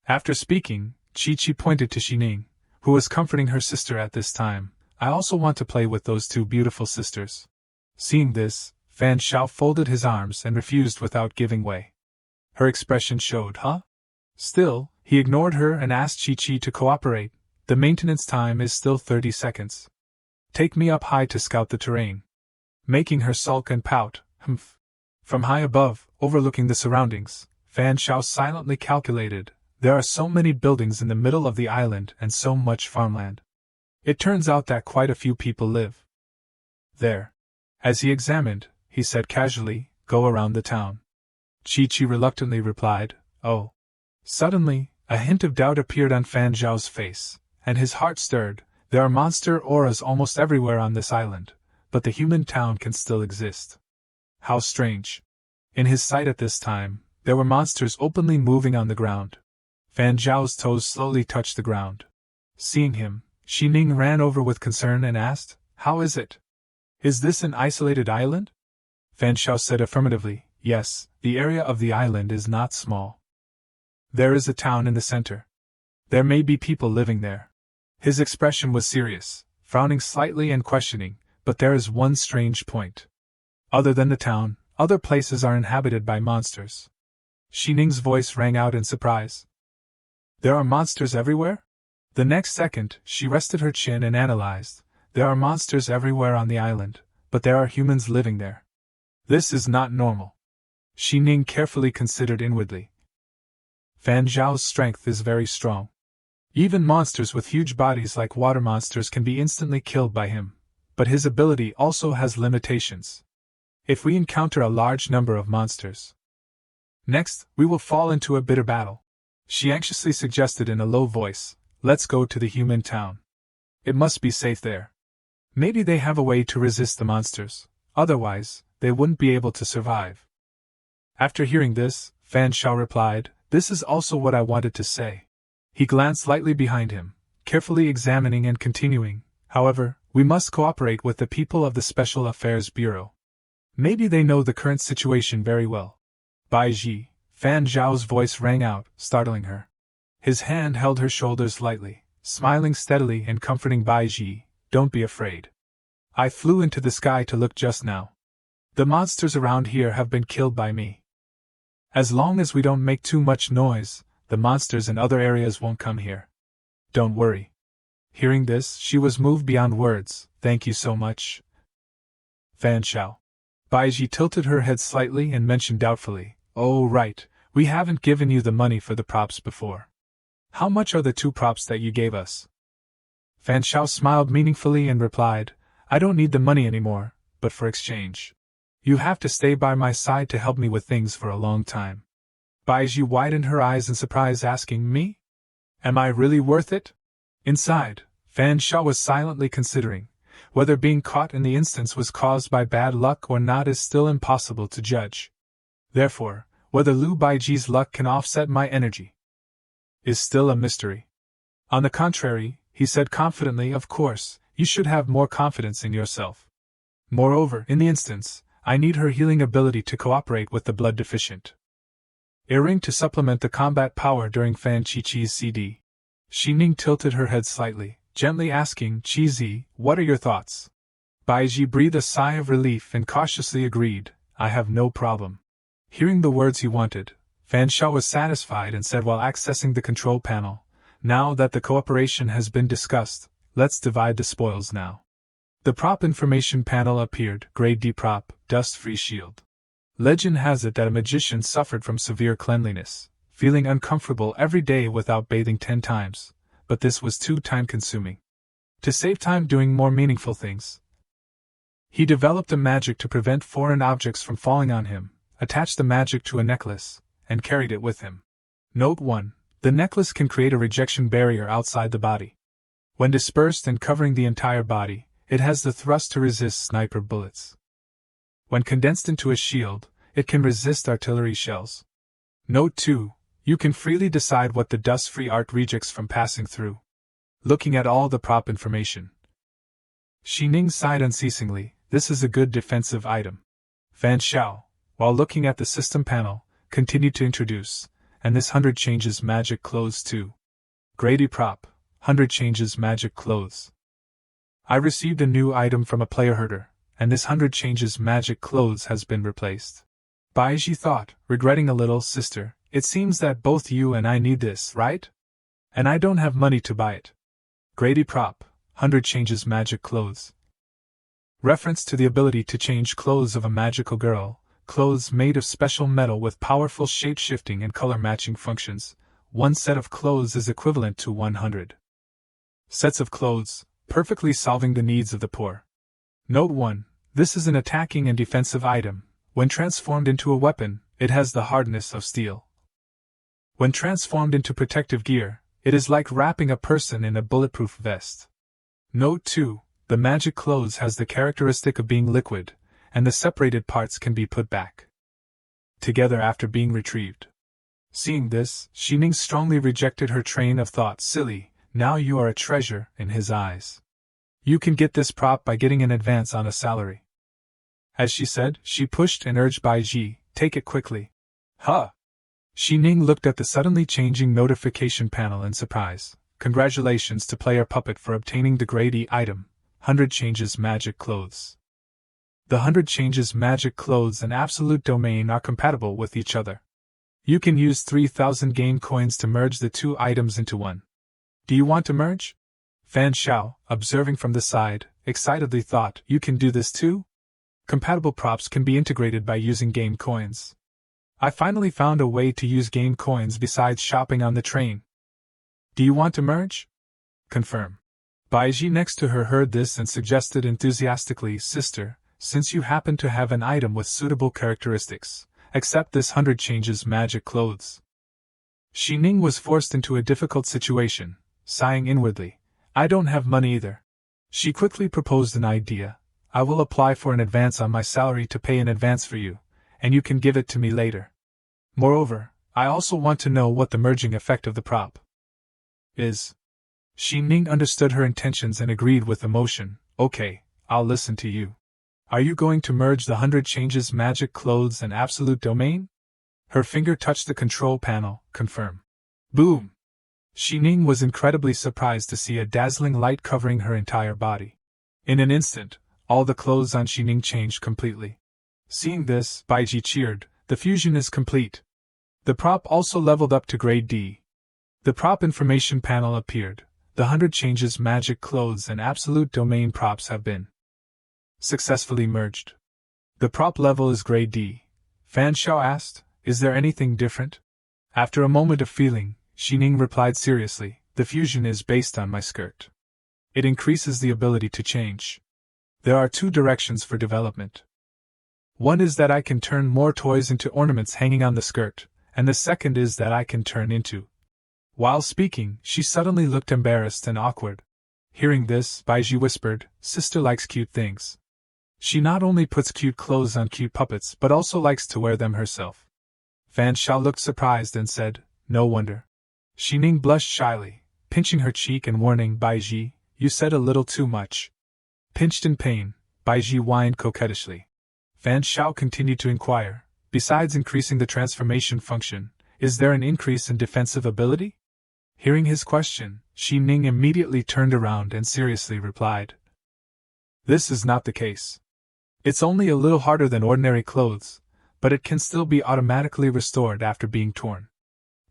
After speaking, Chi-Chi pointed to Xining, who was comforting her sister at this time. "I also want to play with those 2 beautiful sisters." Seeing this, Fan Xiao folded his arms and refused without giving way. Her expression showed, "Huh?" Still, he ignored her and asked Chi-Chi to cooperate. "The maintenance time is still 30 seconds. Take me up high to scout the terrain." Making her sulk and pout, "Humph." From high above, overlooking the surroundings, Fan Xiao silently calculated, There are so many buildings in the middle of the island and so much farmland. It turns out that quite a few people live there. As he examined, he said casually, "Go around the town." Chi-Chi reluctantly replied, "Oh." Suddenly, a hint of doubt appeared on Fan Zhao's face, and his heart stirred. There are monster auras almost everywhere on this island, but the human town can still exist. How strange. In his sight at this time, there were monsters openly moving on the ground. Fan Zhao's toes slowly touched the ground. Seeing him, Xi Ning ran over with concern and asked, "How is it? Is this an isolated island?" Fan Zhao said affirmatively, "Yes, the area of the island is not small. There is a town in the center. There may be people living there." His expression was serious, frowning slightly and questioning, "But there is one strange point. Other than the town, other places are inhabited by monsters." Xi Ning's voice rang out in surprise. "There are monsters everywhere?" The next second, she rested her chin and analyzed. "There are monsters everywhere on the island, but there are humans living there. This is not normal." Xi Ning carefully considered inwardly. Fan Zhao's strength is very strong. Even monsters with huge bodies like water monsters can be instantly killed by him, but his ability also has limitations. If we encounter a large number of monsters, next, we will fall into a bitter battle. She anxiously suggested in a low voice, "Let's go to the human town. It must be safe there. Maybe they have a way to resist the monsters, otherwise, they wouldn't be able to survive." After hearing this, Fan Zhao replied, "This is also what I wanted to say." He glanced lightly behind him, carefully examining and continuing, "However, we must cooperate with the people of the Special Affairs Bureau. Maybe they know the current situation very well." "Bai Ji," Fan Zhao's voice rang out, startling her. His hand held her shoulders lightly, smiling steadily and comforting Bai Ji, "Don't be afraid. I flew into the sky to look just now. The monsters around here have been killed by me. As long as we don't make too much noise, the monsters in other areas won't come here. Don't worry." Hearing this, she was moved beyond words. "Thank you so much, Fan Zhao." Baiji tilted her head slightly and mentioned doubtfully, "Oh right, we haven't given you the money for the props before. How much are the 2 props that you gave us?" Fan Zhao smiled meaningfully and replied, "I don't need the money anymore, but for exchange, you have to stay by my side to help me with things for a long time." Baiji widened her eyes in surprise, asking, "Me? Am I really worth it?" Inside, Fan Zhao was silently considering. Whether being caught in the instance was caused by bad luck or not is still impossible to judge. Therefore, whether Lu Baiji's luck can offset my energy is still a mystery. On the contrary, he said confidently, "Of course, you should have more confidence in yourself. Moreover, in the instance, I need her healing ability to cooperate with the blood deficient earring to supplement the combat power during Fan Chi-Chi's CD." Xi Ning tilted her head slightly, gently asking, "Chi-Zi, what are your thoughts?" Baiji breathed a sigh of relief and cautiously agreed, "I have no problem." Hearing the words he wanted, Fan Zhao was satisfied and said while accessing the control panel, "Now that the cooperation has been discussed, let's divide the spoils now." The prop information panel appeared, Grade D prop, dust-free shield. Legend has it that a magician suffered from severe cleanliness, feeling uncomfortable every day without bathing 10 times, but this was too time-consuming. To save time doing more meaningful things, he developed a magic to prevent foreign objects from falling on him, attached the magic to a necklace, and carried it with him. Note 1. The necklace can create a rejection barrier outside the body. When dispersed and covering the entire body, it has the thrust to resist sniper bullets. When condensed into a shield, it can resist artillery shells. Note 2. You can freely decide what the dust-free art rejects from passing through. Looking at all the prop information, Xi Ning sighed unceasingly. This is a good defensive item. Fan Zhao, while looking at the system panel, continued to introduce, and this 100 changes magic clothes too. Grady prop, 100 changes magic clothes. I received a new item from a player herder, and this 100 changes magic clothes has been replaced. Baiji thought, regretting a little, "Sister, it seems that both you and I need this, right? And I don't have money to buy it." Grady prop, 100 changes magic clothes. Reference to the ability to change clothes of a magical girl, clothes made of special metal with powerful shape-shifting and color-matching functions. one set of clothes is equivalent to 100 sets of clothes, perfectly solving the needs of the poor. Note 1. This is an attacking and defensive item. When transformed into a weapon, it has the hardness of steel. When transformed into protective gear, it is like wrapping a person in a bulletproof vest. Note 2. The magic clothes has the characteristic of being liquid, and the separated parts can be put back together after being retrieved. Seeing this, Xining strongly rejected her train of thought. Silly, now you are a treasure in his eyes. You can get this prop by getting an advance on a salary. As she said, she pushed and urged Bai Ji, take it quickly. Huh! Xining looked at the suddenly changing notification panel in surprise. Congratulations to player Puppet for obtaining the grade E item, 100 changes magic clothes. The 100 changes magic clothes and absolute domain are compatible with each other. You can use 3,000 game coins to merge the two items into one. Do you want to merge? Fan Xiao, observing from the side, excitedly thought, you can do this too? Compatible props can be integrated by using game coins. I finally found a way to use game coins besides shopping on the train. Do you want to merge? Confirm. Baiji next to her heard this and suggested enthusiastically, sister, since you happen to have an item with suitable characteristics, accept this 100 changes magic clothes. Xining was forced into a difficult situation, sighing inwardly, I don't have money either. She quickly proposed an idea, I will apply for an advance on my salary to pay in advance for you, and you can give it to me later. Moreover, I also want to know what the merging effect of the prop is. Xining understood her intentions and agreed with emotion, okay, I'll listen to you. Are you going to merge the 100 changes magic clothes and absolute domain? Her finger touched the control panel, confirm. Boom! Xining was incredibly surprised to see a dazzling light covering her entire body. In an instant, all the clothes on Xining changed completely. Seeing this, Baiji cheered, the fusion is complete. The prop also leveled up to grade D. The prop information panel appeared. The 100 changes magic clothes and absolute domain props have been successfully merged. The prop level is grade D. Fan Xiao asked, is there anything different? After a moment of feeling, Xining replied seriously, the fusion is based on my skirt. It increases the ability to change. There are two directions for development. One is that I can turn more toys into ornaments hanging on the skirt, and the second is that I can turn into. While speaking, she suddenly looked embarrassed and awkward. Hearing this, Baiji whispered, sister likes cute things. She not only puts cute clothes on cute puppets but also likes to wear them herself. Fan Xiao looked surprised and said, no wonder. Xining blushed shyly, pinching her cheek and warning Baiji, you said a little too much. Pinched in pain, Baiji whined coquettishly. Fan Xiao continued to inquire, besides increasing the transformation function, is there an increase in defensive ability? Hearing his question, Xining immediately turned around and seriously replied, this is not the case. It's only a little harder than ordinary clothes, but it can still be automatically restored after being torn.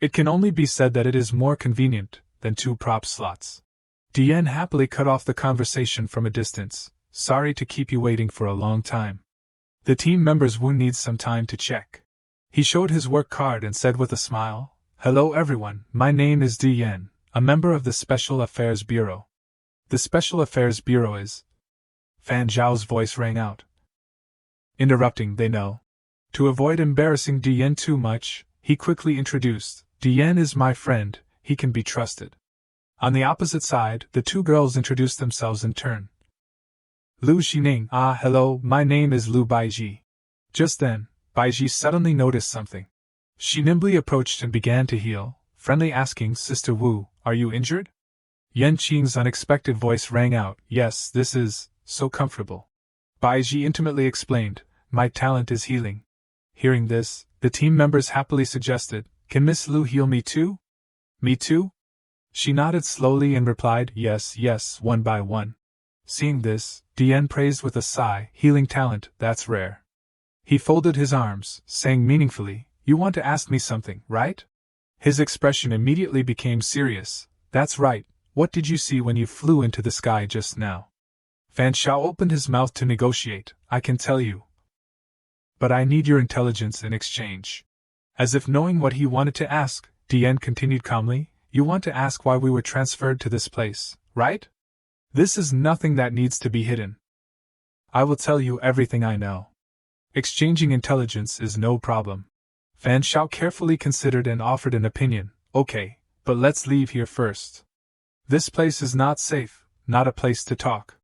It can only be said that it is more convenient than 2 prop slots. Dian happily cut off the conversation from a distance, sorry to keep you waiting for a long time. The team member's Wu needs some time to check. He showed his work card and said with a smile, hello everyone, my name is Dian, a member of the Special Affairs Bureau. The Special Affairs Bureau is... Fan Zhao's voice rang out. Interrupting, they know. To avoid embarrassing Dian too much, he quickly introduced, Dian is my friend, he can be trusted. On the opposite side, the 2 girls introduced themselves in turn. Lu Xining, hello, my name is Lu Baiji. Just then, Baiji suddenly noticed something. She nimbly approached and began to heal, friendly asking, Sister Wu, are you injured? Yan Qing's unexpected voice rang out, yes, this is so comfortable. Baiji intimately explained, my talent is healing. Hearing this, the team members happily suggested, can Miss Lu heal me too? Me too? She nodded slowly and replied, yes, yes, one by one. Seeing this, Dian praised with a sigh, healing talent, that's rare. He folded his arms, saying meaningfully, you want to ask me something, right? His expression immediately became serious, that's right, what did you see when you flew into the sky just now? Fan Xiao opened his mouth to negotiate, I can tell you. But I need your intelligence in exchange. As if knowing what he wanted to ask, Diane continued calmly, you want to ask why we were transferred to this place, right? This is nothing that needs to be hidden. I will tell you everything I know. Exchanging intelligence is no problem. Fan Shao carefully considered and offered an opinion. Okay, but let's leave here first. This place is not safe, not a place to talk.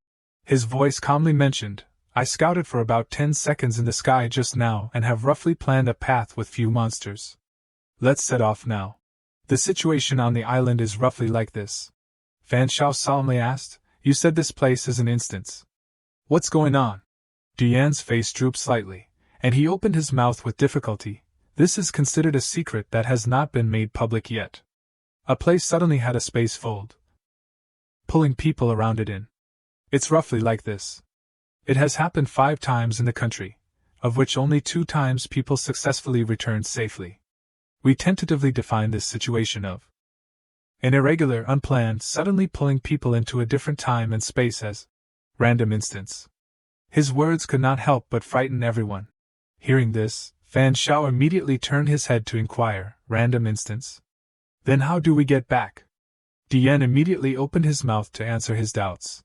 His voice calmly mentioned, I scouted for about 10 seconds in the sky just now and have roughly planned a path with few monsters. Let's set off now. The situation on the island is roughly like this. Fan Shao solemnly asked, you said this place is an instance. What's going on? Diane's face drooped slightly, and he opened his mouth with difficulty. This is considered a secret that has not been made public yet. A place suddenly had a space fold, pulling people around it in. It's roughly like this. It has happened 5 times in the country, of which only 2 times people successfully returned safely. We tentatively define this situation of an irregular, unplanned, suddenly pulling people into a different time and space as random instance. His words could not help but frighten everyone. Hearing this, Fan Shao immediately turned his head to inquire, random instance? Then how do we get back? Diane immediately opened his mouth to answer his doubts.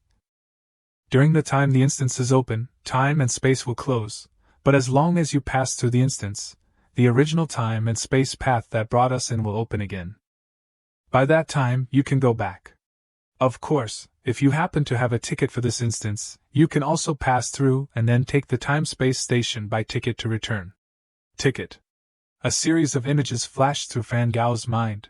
During the time the instance is open, time and space will close, but as long as you pass through the instance, the original time and space path that brought us in will open again. By that time, you can go back. Of course, if you happen to have a ticket for this instance, you can also pass through and then take the time-space station by ticket to return. Ticket. A series of images flashed through Fan Gao's mind.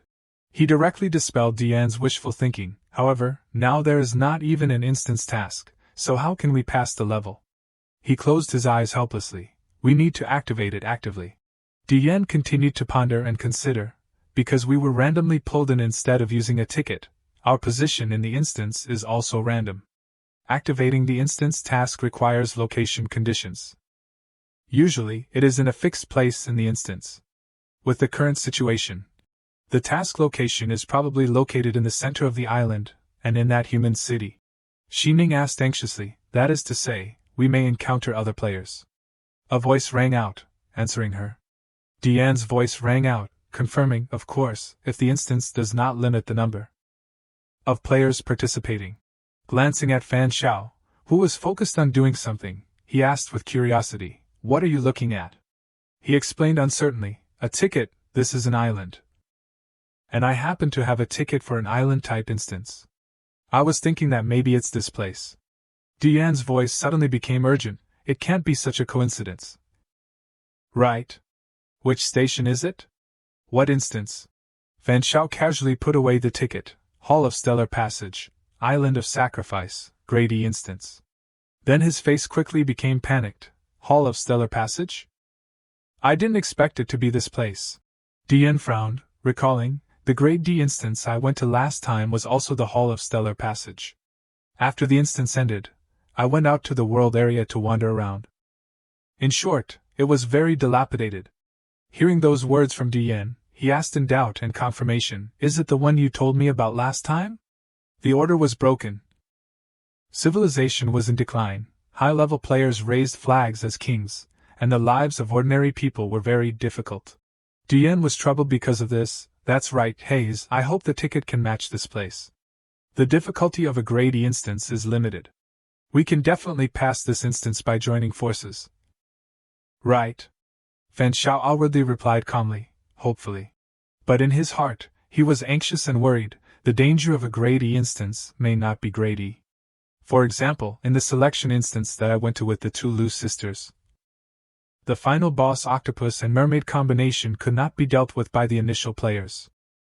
He directly dispelled Diane's wishful thinking. However, now there is not even an instance task, so how can we pass the level? He closed his eyes helplessly. We need to activate it actively. Diane continued to ponder and consider. Because we were randomly pulled in instead of using a ticket, our position in the instance is also random. Activating the instance task requires location conditions. Usually, it is in a fixed place in the instance. With the current situation, the task location is probably located in the center of the island, and in that human city. Xining asked anxiously, that is to say, we may encounter other players. A voice rang out, answering her. Diane's voice rang out, confirming, of course, if the instance does not limit the number of players participating. Glancing at Fan Shao, who was focused on doing something, he asked with curiosity, what are you looking at? He explained uncertainly, a ticket, this is an island. And I happen to have a ticket for an island-type instance. I was thinking that maybe it's this place. Diane's voice suddenly became urgent, it can't be such a coincidence. Right. Which station is it? What instance? Fan Shao casually put away the ticket. Hall of Stellar Passage, Island of Sacrifice, Grade E instance. Then his face quickly became panicked. Hall of Stellar Passage? I didn't expect it to be this place. Diane frowned, recalling, the Grade D instance I went to last time was also the Hall of Stellar Passage. After the instance ended, I went out to the world area to wander around. In short, it was very dilapidated. Hearing those words from Diane, he asked in doubt and confirmation, is it the one you told me about last time? The order was broken. Civilization was in decline, high-level players raised flags as kings, and the lives of ordinary people were very difficult. Diane was troubled because of this. That's right, Hayes, I hope the ticket can match this place. The difficulty of a Grade E instance is limited. We can definitely pass this instance by joining forces. Right. Fan Shao outwardly replied calmly, hopefully. But in his heart, he was anxious and worried. The danger of a Grade E instance may not be Grade E. For example, in the selection instance that I went to with the 2 Lu sisters, the final boss octopus and mermaid combination could not be dealt with by the initial players.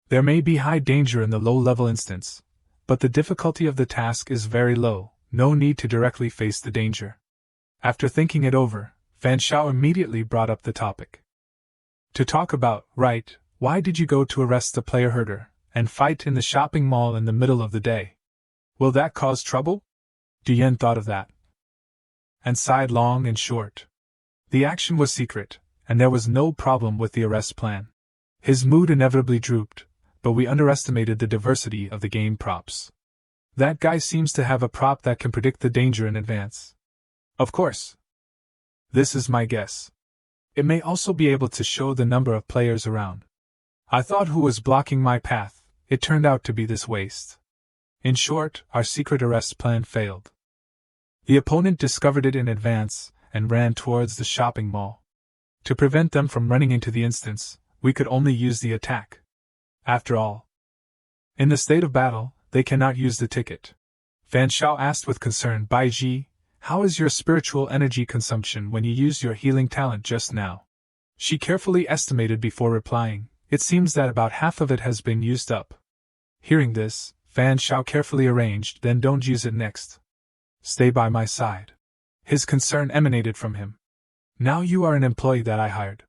There may be high danger in the low-level instance, but the difficulty of the task is very low, no need to directly face the danger. After thinking it over, Fan Shao immediately brought up the topic. To talk about, right, why did you go to arrest the player herder, and fight in the shopping mall in the middle of the day? Will that cause trouble? Diane thought of that, and sighed long and short. The action was secret, and there was no problem with the arrest plan. His mood inevitably drooped, but we underestimated the diversity of the game props. That guy seems to have a prop that can predict the danger in advance. Of course. This is my guess. It may also be able to show the number of players around. I thought who was blocking my path, it turned out to be this waste. In short, our secret arrest plan failed. The opponent discovered it in advance and ran towards the shopping mall. To prevent them from running into the instance, we could only use the attack. After all, in the state of battle, they cannot use the ticket. Fan Shao asked with concern, Baiji, how is your spiritual energy consumption when you used your healing talent just now? She carefully estimated before replying. It seems that about half of it has been used up. Hearing this, Fan Shao carefully arranged, then don't use it next. Stay by my side. His concern emanated from him. Now you are an employee that I hired.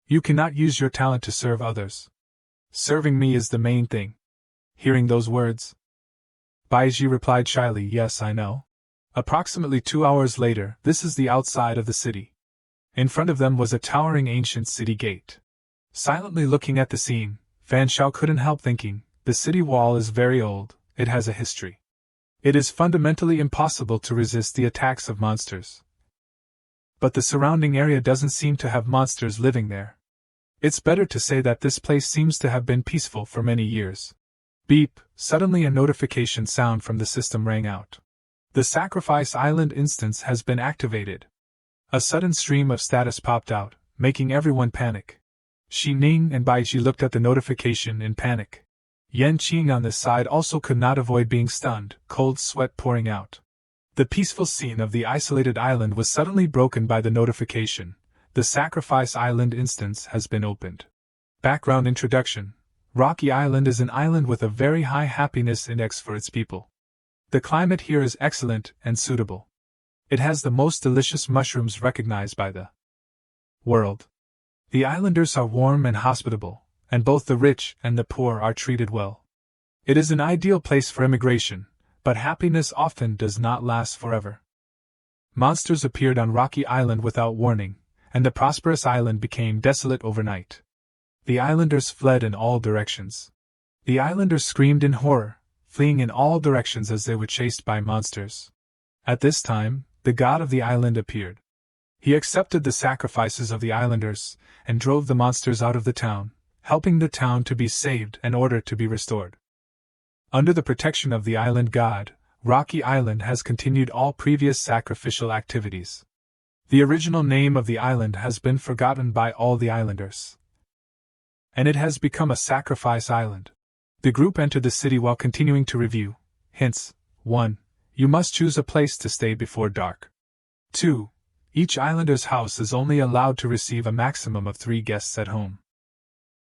You cannot use your talent to serve others. Serving me is the main thing. Hearing those words, Baiji replied shyly, yes, I know. Approximately 2 hours later, this is the outside of the city. In front of them was a towering ancient city gate. Silently looking at the scene, Fan Shao couldn't help thinking, the city wall is very old, it has a history. It is fundamentally impossible to resist the attacks of monsters. But the surrounding area doesn't seem to have monsters living there. It's better to say that this place seems to have been peaceful for many years. Beep, suddenly a notification sound from the system rang out. The Sacrifice Island instance has been activated. A sudden stream of status popped out, making everyone panic. Shi Ning and Baiji looked at the notification in panic. Yan Qing on this side also could not avoid being stunned, cold sweat pouring out. The peaceful scene of the isolated island was suddenly broken by the notification. The Sacrifice Island instance has been opened. Background introduction. Rocky Island is an island with a very high happiness index for its people. The climate here is excellent and suitable. It has the most delicious mushrooms recognized by the world. The islanders are warm and hospitable, and both the rich and the poor are treated well. It is an ideal place for immigration, but happiness often does not last forever. Monsters appeared on Rocky Island without warning, and the prosperous island became desolate overnight. The islanders fled in all directions. The islanders screamed in horror, fleeing in all directions as they were chased by monsters. At this time, the god of the island appeared. He accepted the sacrifices of the islanders, and drove the monsters out of the town, helping the town to be saved and order to be restored. Under the protection of the island god, Rocky Island has continued all previous sacrificial activities. The original name of the island has been forgotten by all the islanders, and it has become a sacrifice island. The group entered the city while continuing to review. Hints. 1. You must choose a place to stay before dark. 2. Each islander's house is only allowed to receive a maximum of 3 guests at home.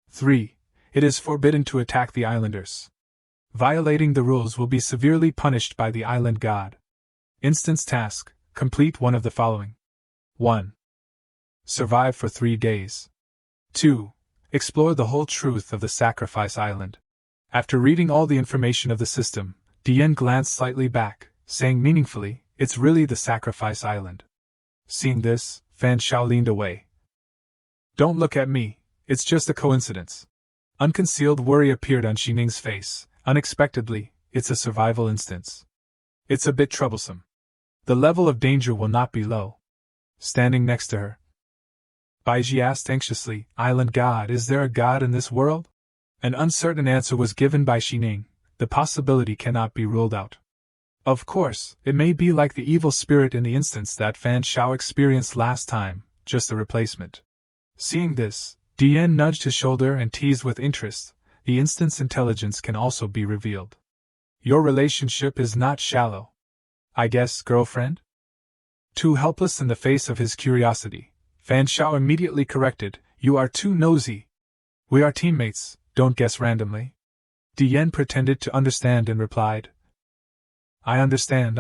3. It is forbidden to attack the islanders. Violating the rules will be severely punished by the island god. Instance task. Complete one of the following. 1. Survive for 3 days. 2. Explore the whole truth of the Sacrifice Island. After reading all the information of the system, Dian glanced slightly back, saying meaningfully, it's really the Sacrifice Island. Seeing this, Fan Shao leaned away. Don't look at me, it's just a coincidence. Unconcealed worry appeared on Xining's face. Unexpectedly, it's a survival instance. It's a bit troublesome. The level of danger will not be low. Standing next to her, Baiji asked anxiously, Island God, is there a god in this world? An uncertain answer was given by Xining. The possibility cannot be ruled out. Of course, it may be like the evil spirit in the instance that Fan Shao experienced last time, just a replacement. Seeing this, Dian nudged his shoulder and teased with interest, the instant's intelligence can also be revealed. Your relationship is not shallow. I guess, girlfriend? Too helpless in the face of his curiosity, Fan Shao immediately corrected, you are too nosy. We are teammates, don't guess randomly. Dian pretended to understand and replied, I understand.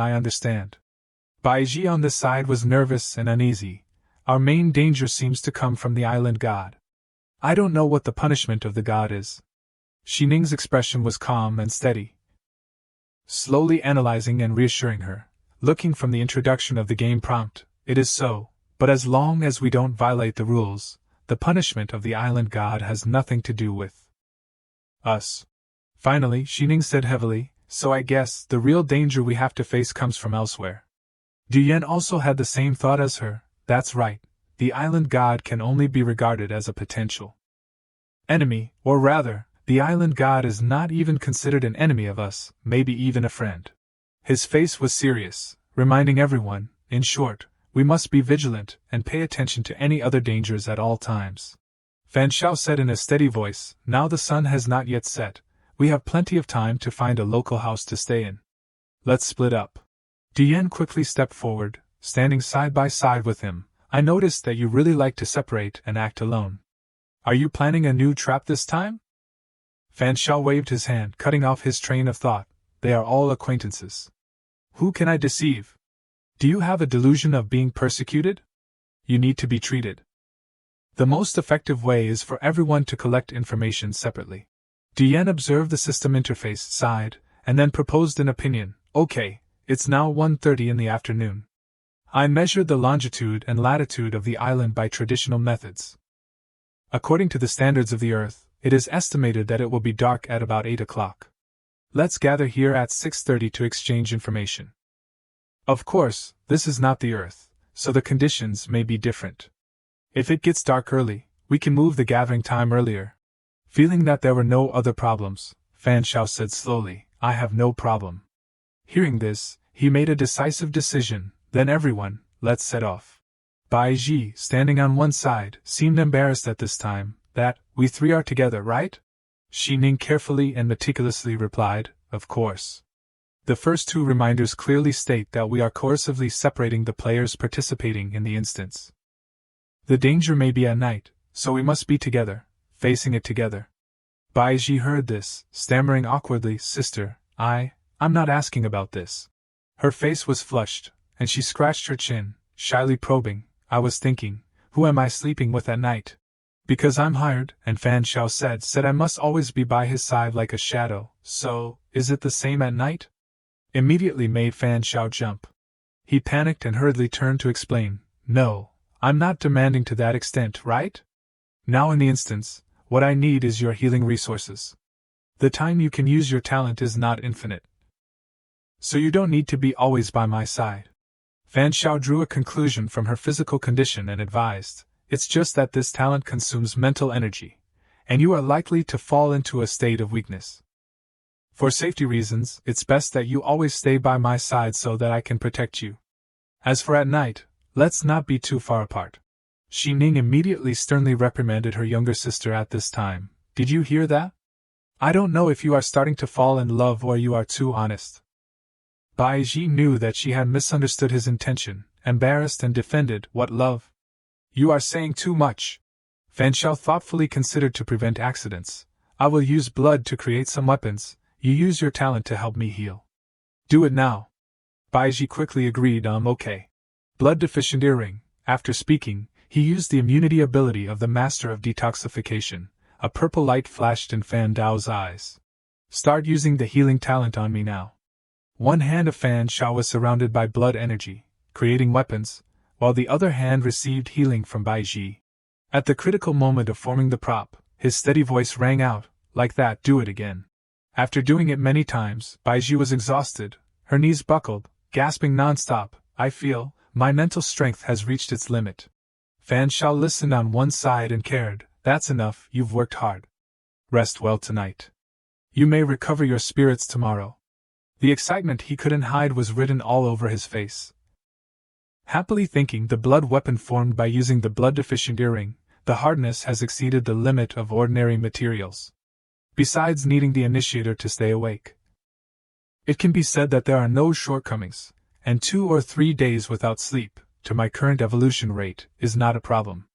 Baiji on this side was nervous and uneasy. Our main danger seems to come from the island god. I don't know what the punishment of the god is. Xining's expression was calm and steady, slowly analyzing and reassuring her. Looking from the introduction of the game prompt, it is so, but as long as we don't violate the rules, the punishment of the island god has nothing to do with us. Finally, Xining said heavily, so I guess the real danger we have to face comes from elsewhere. Dian also had the same thought as her. That's right, the island god can only be regarded as a potential Enemy, or rather, the island god is not even considered an enemy of us, maybe even a friend. His face was serious, reminding everyone, in short, we must be vigilant and pay attention to any other dangers at all times. Fan Shao said in a steady voice, now the sun has not yet set, we have plenty of time to find a local house to stay in. Let's split up. Dian quickly stepped forward, standing side by side with him. I noticed that you really like to separate and act alone. Are you planning a new trap this time? Fan Shao waved his hand, cutting off his train of thought. They are all acquaintances. Who can I deceive? Do you have a delusion of being persecuted? You need to be treated. The most effective way is for everyone to collect information separately. Dian observed the system interface, sighed, and then proposed an opinion. Okay, it's now 1:30 in the afternoon. I measured the longitude and latitude of the island by traditional methods. According to the standards of the Earth, it is estimated that it will be dark at about 8 o'clock. Let's gather here at 6:30 to exchange information. Of course, this is not the Earth, so the conditions may be different. If it gets dark early, we can move the gathering time earlier. Feeling that there were no other problems, Fan Shao said slowly, I have no problem. Hearing this, he made a decisive decision. Then everyone, let's set off. Bai Ji, standing on one side, seemed embarrassed at this time. That, we three are together, right? Shi Ning carefully and meticulously replied, of course. The first two reminders clearly state that we are coercively separating the players participating in the instance. The danger may be at night, so we must be together, facing it together. Bai Ji heard this, stammering awkwardly, Sister, I'm not asking about this. Her face was flushed, and she scratched her chin, shyly probing. I was thinking, who am I sleeping with at night? Because I'm hired, and Fan Shao said I must always be by his side like a shadow, so, is it the same at night? Immediately made Fan Shao jump. He panicked and hurriedly turned to explain, no, I'm not demanding to that extent, right? Now in the instance, what I need is your healing resources. The time you can use your talent is not infinite. So you don't need to be always by my side. Fan Shao drew a conclusion from her physical condition and advised, it's just that this talent consumes mental energy, and you are likely to fall into a state of weakness. For safety reasons, it's best that you always stay by my side so that I can protect you. As for at night, let's not be too far apart. Shi Ning immediately sternly reprimanded her younger sister at this time. Did you hear that? I don't know if you are starting to fall in love or you are too honest. Bai Ji knew that she had misunderstood his intention, embarrassed and defended, what love? You are saying too much. Fan Shao thoughtfully considered to prevent accidents. I will use blood to create some weapons, you use your talent to help me heal. Do it now. Bai Ji quickly agreed, okay. Blood deficient earring. After speaking, he used the immunity ability of the Master of Detoxification. A purple light flashed in Fan Dao's eyes. Start using the healing talent on me now. One hand of Fan Shao was surrounded by blood energy, creating weapons, while the other hand received healing from Bai Ji. At the critical moment of forming the prop, his steady voice rang out, like that, do it again. After doing it many times, Bai Ji was exhausted, her knees buckled, gasping non-stop, I feel, my mental strength has reached its limit. Fan Shao listened on one side and cared, that's enough, you've worked hard. Rest well tonight. You may recover your spirits tomorrow. The excitement he couldn't hide was written all over his face. Happily thinking the blood weapon formed by using the blood-deficient earring, the hardness has exceeded the limit of ordinary materials. Besides needing the initiator to stay awake. It can be said that there are no shortcomings, and 2 or 3 days without sleep, to my current evolution rate, is not a problem.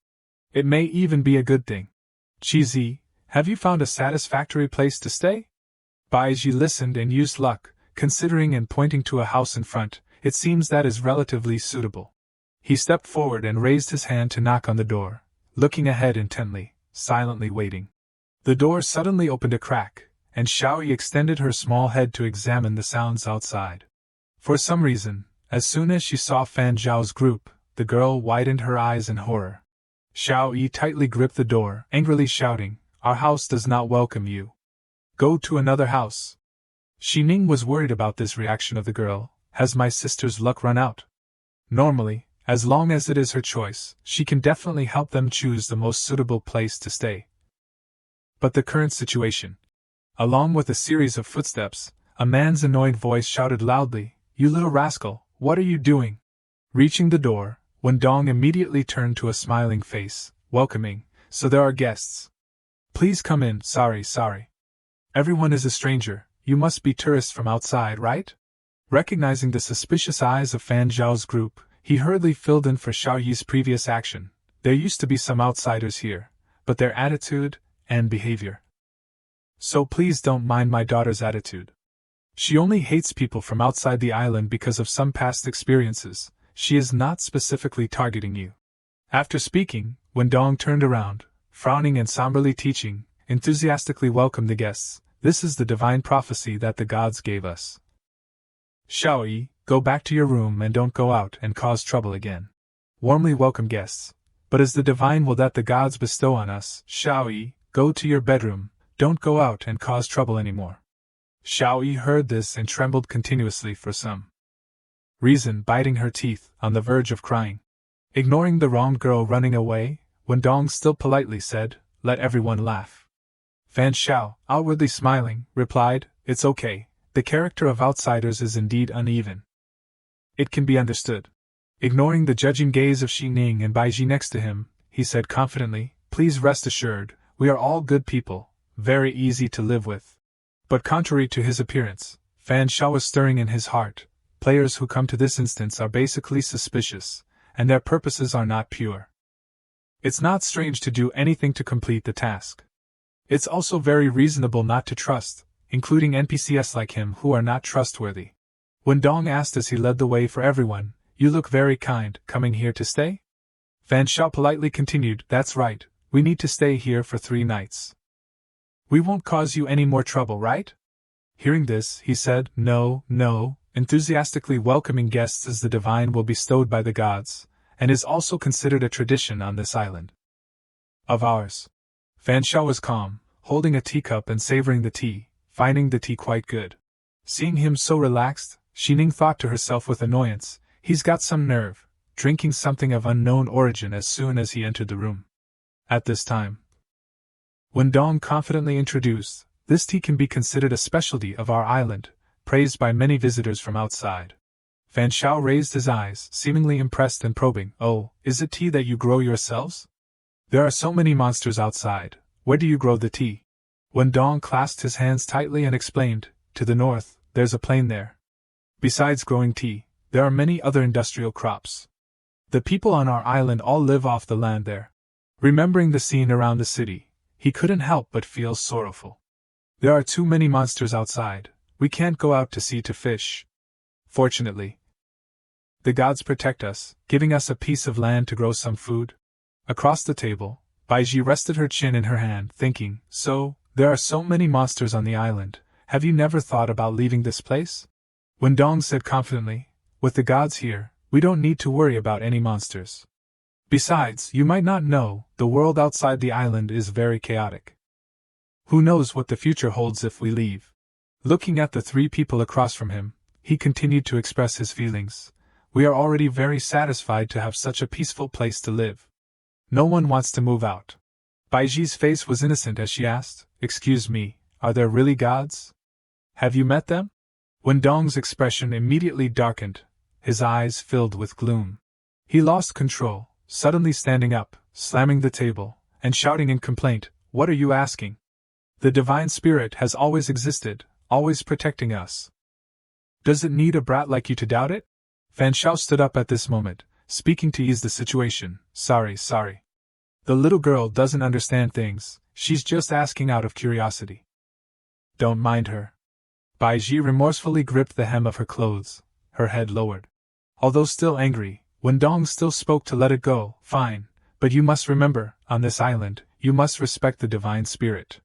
It may even be a good thing. Chi-Zi, have you found a satisfactory place to stay? Bai Ji listened and used luck. Considering and pointing to a house in front, it seems that is relatively suitable. He stepped forward and raised his hand to knock on the door, looking ahead intently, silently waiting. The door suddenly opened a crack, and Xiaoyi extended her small head to examine the sounds outside. For some reason, as soon as she saw Fan Zhao's group, the girl widened her eyes in horror. Xiaoyi tightly gripped the door, angrily shouting, Our house does not welcome you. Go to another house. Shi Ning was worried about this reaction of the girl. Has my sister's luck run out? Normally, as long as it is her choice, she can definitely help them choose the most suitable place to stay. but the current situation. Along with a series of footsteps, a man's annoyed voice shouted loudly, "You little rascal, what are you doing?" Reaching the door, Wendong immediately turned to a smiling face, welcoming, "So there are guests. Please come in, sorry. Everyone is a stranger, you must be tourists from outside, right?" Recognizing the suspicious eyes of Fan Zhao's group, he hurriedly filled in for Xiao Yi's previous action. There used to be some outsiders here, but their attitude and behavior. So please don't mind my daughter's attitude. She only hates people from outside the island because of some past experiences. She is not specifically targeting you. After speaking, Wendong turned around, frowning and somberly teaching, enthusiastically welcomed the guests. "This is the divine prophecy that the gods gave us. Xiao Yi, go back to your room and don't go out and cause trouble again. Warmly welcome guests. But as the divine will that the gods bestow on us, Xiao Yi, go to your bedroom, don't go out and cause trouble anymore." Xiao Yi heard this and trembled continuously for some reason, biting her teeth, on the verge of crying. Ignoring the wronged girl running away, Wendong still politely said, "Let everyone laugh." Fan Xiao, outwardly smiling, replied, "It's okay, the character of outsiders is indeed uneven. It can be understood." Ignoring the judging gaze of Xi Ning and Baiji next to him, he said confidently, "Please rest assured, we are all good people, very easy to live with." But contrary to his appearance, Fan Xiao was stirring in his heart. Players who come to this instance are basically suspicious, and their purposes are not pure. It's not strange to do anything to complete the task. It's also very reasonable not to trust, including NPCs like him who are not trustworthy. Wendong asked as he led the way for everyone, "You look very kind, coming here to stay?" Fan Xiao politely continued, "That's right, we need to stay here for 3 nights. We won't cause you any more trouble, right?" Hearing this, he said, No, enthusiastically welcoming guests as the divine will bestowed by the gods, and is also considered a tradition on this island of ours. Fan Xiao was calm, holding a teacup and savoring the tea, finding the tea quite good. Seeing him so relaxed, Xining thought to herself with annoyance, "He's got some nerve, drinking something of unknown origin as soon as he entered the room." At this time, Wendong confidently introduced, "This tea can be considered a specialty of our island, praised by many visitors from outside." Fan Xiao raised his eyes, seemingly impressed and probing, "Oh, is it tea that you grow yourselves? There are so many monsters outside, where do you grow the tea?" Wendong clasped his hands tightly and explained, "To the north, there's a plain there. Besides growing tea, there are many other industrial crops. The people on our island all live off the land there." Remembering the scene around the city, he couldn't help but feel sorrowful. "There are too many monsters outside, we can't go out to sea to fish. Fortunately, the gods protect us, giving us a piece of land to grow some food." Across the table, Baiji rested her chin in her hand, thinking, "So, there are so many monsters on the island, have you never thought about leaving this place?" Wendong said confidently, "With the gods here, we don't need to worry about any monsters. Besides, you might not know, the world outside the island is very chaotic. Who knows what the future holds if we leave?" Looking at the 3 people across from him, he continued to express his feelings. "We are already very satisfied to have such a peaceful place to live. No one wants to move out." Baiji's face was innocent as she asked, "Excuse me, are there really gods? Have you met them?" Wendong's expression immediately darkened, his eyes filled with gloom. He lost control, suddenly standing up, slamming the table, and shouting in complaint, "What are you asking? The divine spirit has always existed, always protecting us. Does it need a brat like you to doubt it?" Fan Xiao stood up at this moment, speaking to ease the situation. Sorry. The little girl doesn't understand things, she's just asking out of curiosity. Don't mind her." Baiji remorsefully gripped the hem of her clothes, her head lowered. Although still angry, Wendong still spoke to let it go. "Fine, but you must remember, on this island, you must respect the divine spirit.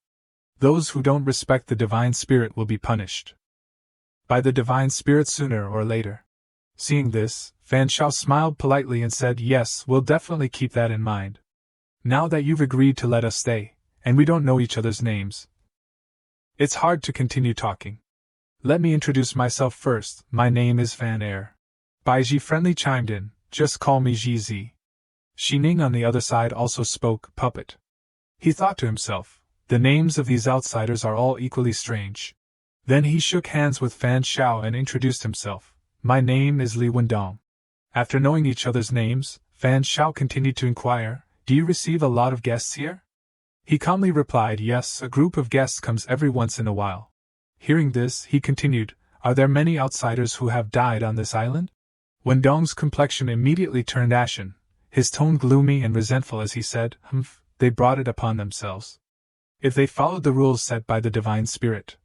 Those who don't respect the divine spirit will be punished by the divine spirit sooner or later." Seeing this, Fan Xiao smiled politely and said, "Yes, we'll definitely keep that in mind. Now that you've agreed to let us stay, and we don't know each other's names, it's hard to continue talking. Let me introduce myself first, my name is Fan Air." Baiji friendly chimed in, "Just call me GZ." Xining on the other side also spoke, "Puppet." He thought to himself, The names of these outsiders are all equally strange. Then he shook hands with Fan Shao and introduced himself. My name is Li Wendong. After knowing each other's names, Fan Shao continued to inquire, do you receive a lot of guests here? He calmly replied, yes, a group of guests comes every once in a while. Hearing this, he continued, are there many outsiders who have died on this island? Wendong's complexion immediately turned ashen, his tone gloomy and resentful as he said, humph, they brought it upon themselves. If they followed the rules set by the Divine Spirit,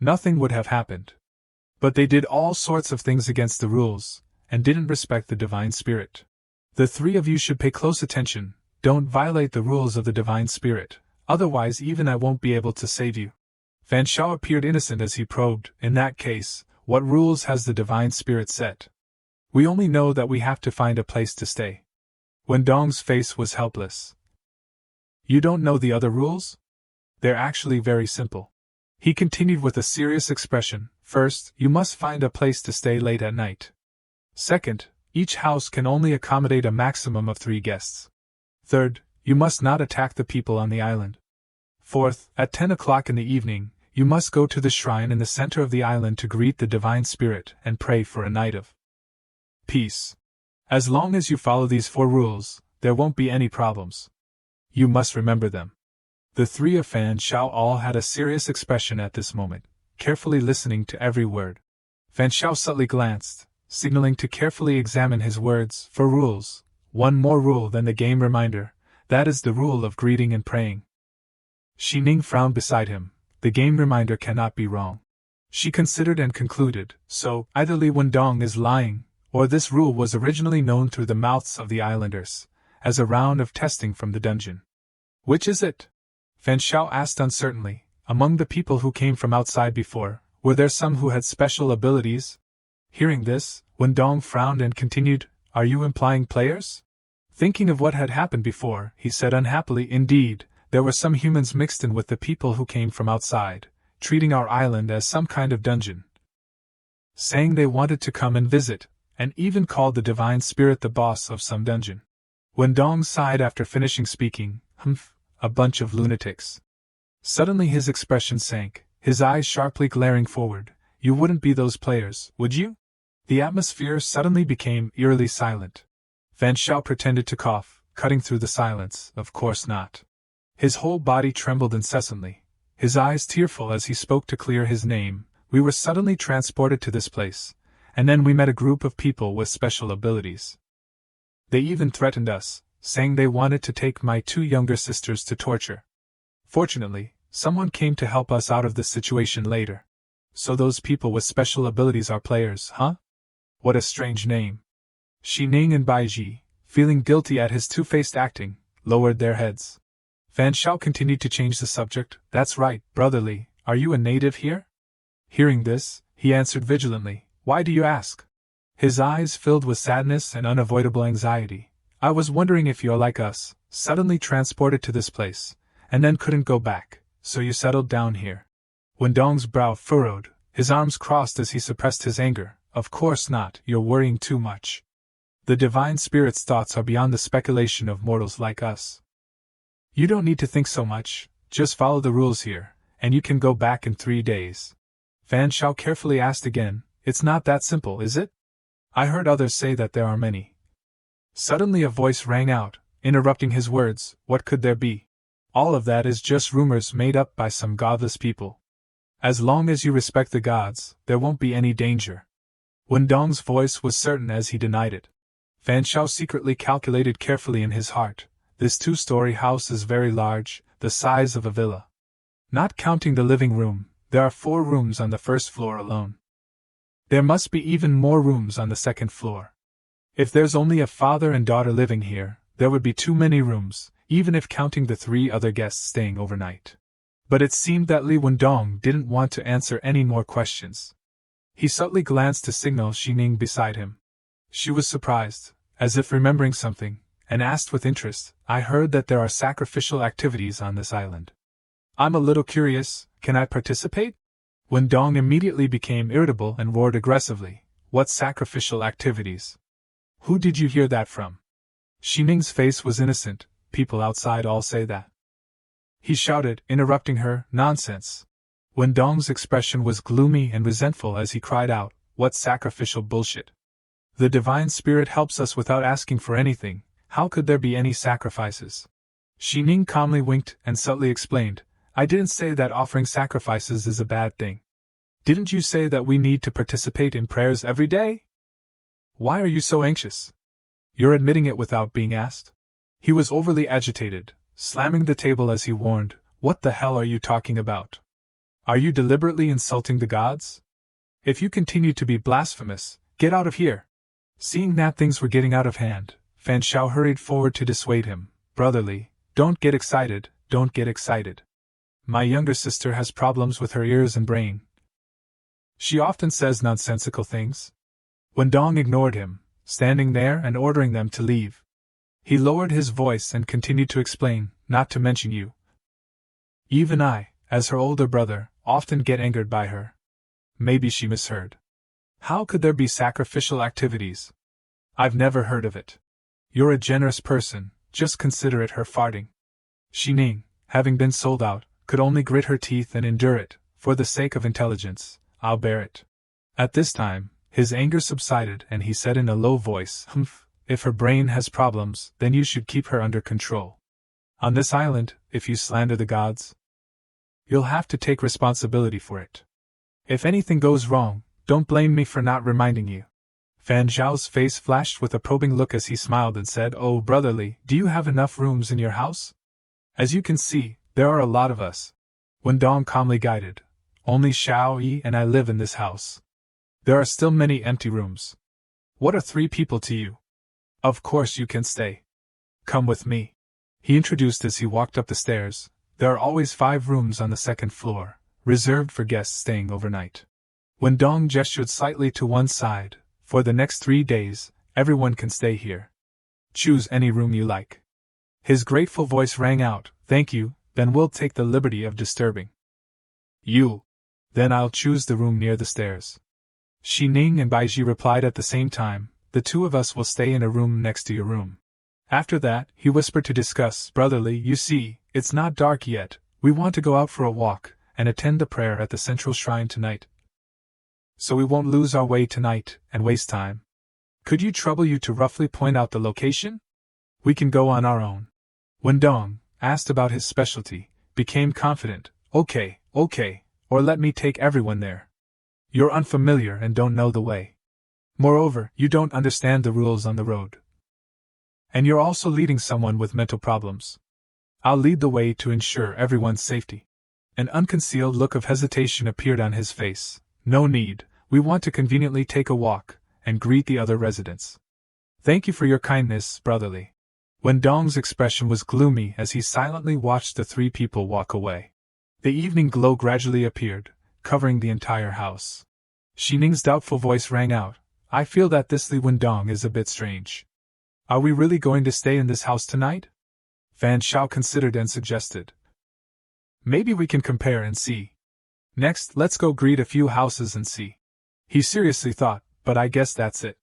nothing would have happened. But they did all sorts of things against the rules, and didn't respect the Divine Spirit. The three of you should pay close attention, don't violate the rules of the Divine Spirit, otherwise even I won't be able to save you. Fan Shao appeared innocent as he probed, in that case, what rules has the Divine Spirit set? We only know that we have to find a place to stay. Wendong's face was helpless. You don't know the other rules? They're actually very simple. He continued with a serious expression. First, you must find a place to stay late at night. Second, each house can only accommodate a maximum of 3 guests. Third, you must not attack the people on the island. Fourth, at 10 o'clock in the evening, you must go to the shrine in the center of the island to greet the Divine Spirit and pray for a night of peace. As long as you follow these 4 rules, there won't be any problems. You must remember them. The 3 of Fan Shao all had a serious expression at this moment, carefully listening to every word. Fan Shao subtly glanced, signaling to carefully examine his words. 4 rules, 1 more rule than the game reminder, that is the rule of greeting and praying. Xi Ning frowned beside him. The game reminder cannot be wrong. She considered and concluded, so, either Li Wendong is lying, or this rule was originally known through the mouths of the islanders, as a round of testing from the dungeon. Which is it? Fan Shao asked uncertainly. Among the people who came from outside before, were there some who had special abilities? Hearing this, Wendong frowned and continued, are you implying players? Thinking of what had happened before, he said unhappily, indeed, there were some humans mixed in with the people who came from outside, treating our island as some kind of dungeon. Saying they wanted to come and visit, and even called the Divine Spirit the boss of some dungeon. Wendong sighed after finishing speaking, humph, a bunch of lunatics. Suddenly his expression sank, his eyes sharply glaring forward. You wouldn't be those players, would you? The atmosphere suddenly became eerily silent. Fan Shao pretended to cough, cutting through the silence. Of course not. His whole body trembled incessantly, his eyes tearful as he spoke to clear his name. We were suddenly transported to this place, and then we met a group of people with special abilities. They even threatened us, saying they wanted to take my 2 younger sisters to torture. Fortunately, someone came to help us out of this situation later. So those people with special abilities are players, huh? What a strange name. Xi Ning and Baiji, feeling guilty at his two-faced acting, lowered their heads. Fan Shao continued to change the subject. That's right, brotherly, are you a native here? Hearing this, he answered vigilantly, why do you ask? His eyes filled with sadness and unavoidable anxiety. I was wondering if you're like us, suddenly transported to this place, and then couldn't go back, so you settled down here. Wendong's brow furrowed, his arms crossed as he suppressed his anger. Of course not, you're worrying too much. The Divine Spirit's thoughts are beyond the speculation of mortals like us. You don't need to think so much, just follow the rules here, and you can go back in 3 days. Fan Shao carefully asked again, it's not that simple, is it? I heard others say that there are many. Suddenly a voice rang out, interrupting his words. What could there be? All of that is just rumors made up by some godless people. As long as you respect the gods, there won't be any danger. Wendong's voice was certain as he denied it. Fan Shao secretly calculated carefully in his heart. This 2-story house is very large, the size of a villa. Not counting the living room, there are 4 rooms on the 1st floor alone. There must be even more rooms on the 2nd floor. If there's only a father and daughter living here, there would be too many rooms, even if counting the 3 other guests staying overnight. But it seemed that Li Wendong didn't want to answer any more questions. He subtly glanced to signal Xi Ning beside him. She was surprised, as if remembering something, and asked with interest, I heard that there are sacrificial activities on this island. I'm a little curious, can I participate? Wendong immediately became irritable and roared aggressively, what sacrificial activities? Who did you hear that from? Xi Ning's face was innocent, people outside all say that. he shouted, interrupting her. Nonsense. Wendong's expression was gloomy and resentful as he cried out, what sacrificial bullshit. The divine spirit helps us without asking for anything, how could there be any sacrifices? Xining calmly winked and subtly explained, I didn't say that offering sacrifices is a bad thing. Didn't you say that we need to participate in prayers every day? Why are you so anxious? You're admitting it without being asked? He was overly agitated, slamming the table as he warned, what the hell are you talking about? Are you deliberately insulting the gods? If you continue to be blasphemous, get out of here. Seeing that things were getting out of hand, Fan Shao hurried forward to dissuade him. Brotherly, don't get excited, don't get excited. My younger sister has problems with her ears and brain. She often says nonsensical things. Wendong ignored him, standing there and ordering them to leave. He lowered his voice and continued to explain, not to mention you. Even I, as her older brother, often get angered by her. Maybe she misheard. How could there be sacrificial activities? I've never heard of it. You're a generous person, just consider it her farting. Xining, having been sold out, could only grit her teeth and endure it. For the sake of intelligence, I'll bear it. At this time, his anger subsided and he said in a low voice, if her brain has problems, then you should keep her under control. On this island, if you slander the gods, you'll have to take responsibility for it. If anything goes wrong, don't blame me for not reminding you. Fan Zhao's face flashed with a probing look as he smiled and said, Oh brotherly, do you have enough rooms in your house? As you can see, there are a lot of us. Wendong calmly guided. Only Xiao Yi and I live in this house. There are still many empty rooms. What are 3 people to you? Of course you can stay. Come with me. He introduced as he walked up the stairs. There are always 5 rooms on the 2nd floor, reserved for guests staying overnight. Wendong gestured slightly to one side. For the next 3 days, everyone can stay here. Choose any room you like. His grateful voice rang out, Thank you, then we'll take the liberty of disturbing you. Then I'll choose the room near the stairs. Xining and Baiji replied at the same time, The 2 of us will stay in a room next to your room. After that, he whispered to discuss, Brotherly, you see, it's not dark yet, we want to go out for a walk, and attend the prayer at the central shrine tonight. So we won't lose our way tonight, and waste time. Could you trouble you to roughly point out the location? We can go on our own. Wendong, asked about his specialty, became confident, Okay, or let me take everyone there. You're unfamiliar and don't know the way. Moreover, you don't understand the rules on the road. And you're also leading someone with mental problems. I'll lead the way to ensure everyone's safety. An unconcealed look of hesitation appeared on his face. No need, we want to conveniently take a walk, and greet the other residents. Thank you for your kindness, brotherly. Wendong's expression was gloomy as he silently watched the 3 people walk away. The evening glow gradually appeared, covering the entire house. Xining's doubtful voice rang out, I feel that this Li Wendong is a bit strange. Are we really going to stay in this house tonight? Fan Shao considered and suggested. Maybe we can compare and see. Next, let's go greet a few houses and see. He seriously thought, but I guess that's it.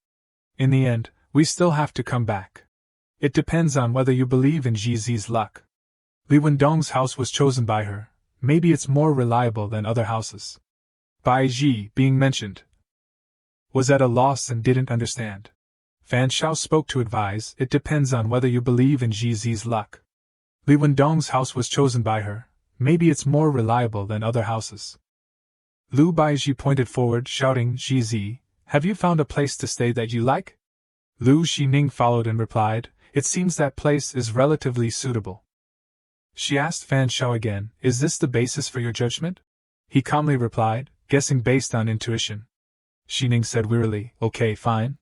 In the end, we still have to come back. It depends on whether you believe in Jizi's luck. Li Wendong's house was chosen by her. Maybe it's more reliable than other houses. Bai Ji, being mentioned, was at a loss and didn't understand. Fan Shao spoke to advise, it depends on whether you believe in Jizi's luck. Li Wendong's house was chosen by her. Maybe it's more reliable than other houses. Lu Baiji pointed forward, shouting, Jizi, have you found a place to stay that you like? Lu Xining followed and replied, it seems that place is relatively suitable. She asked Fan Shao again, is this the basis for your judgment? He calmly replied, guessing based on intuition. Xining said wearily, okay, fine.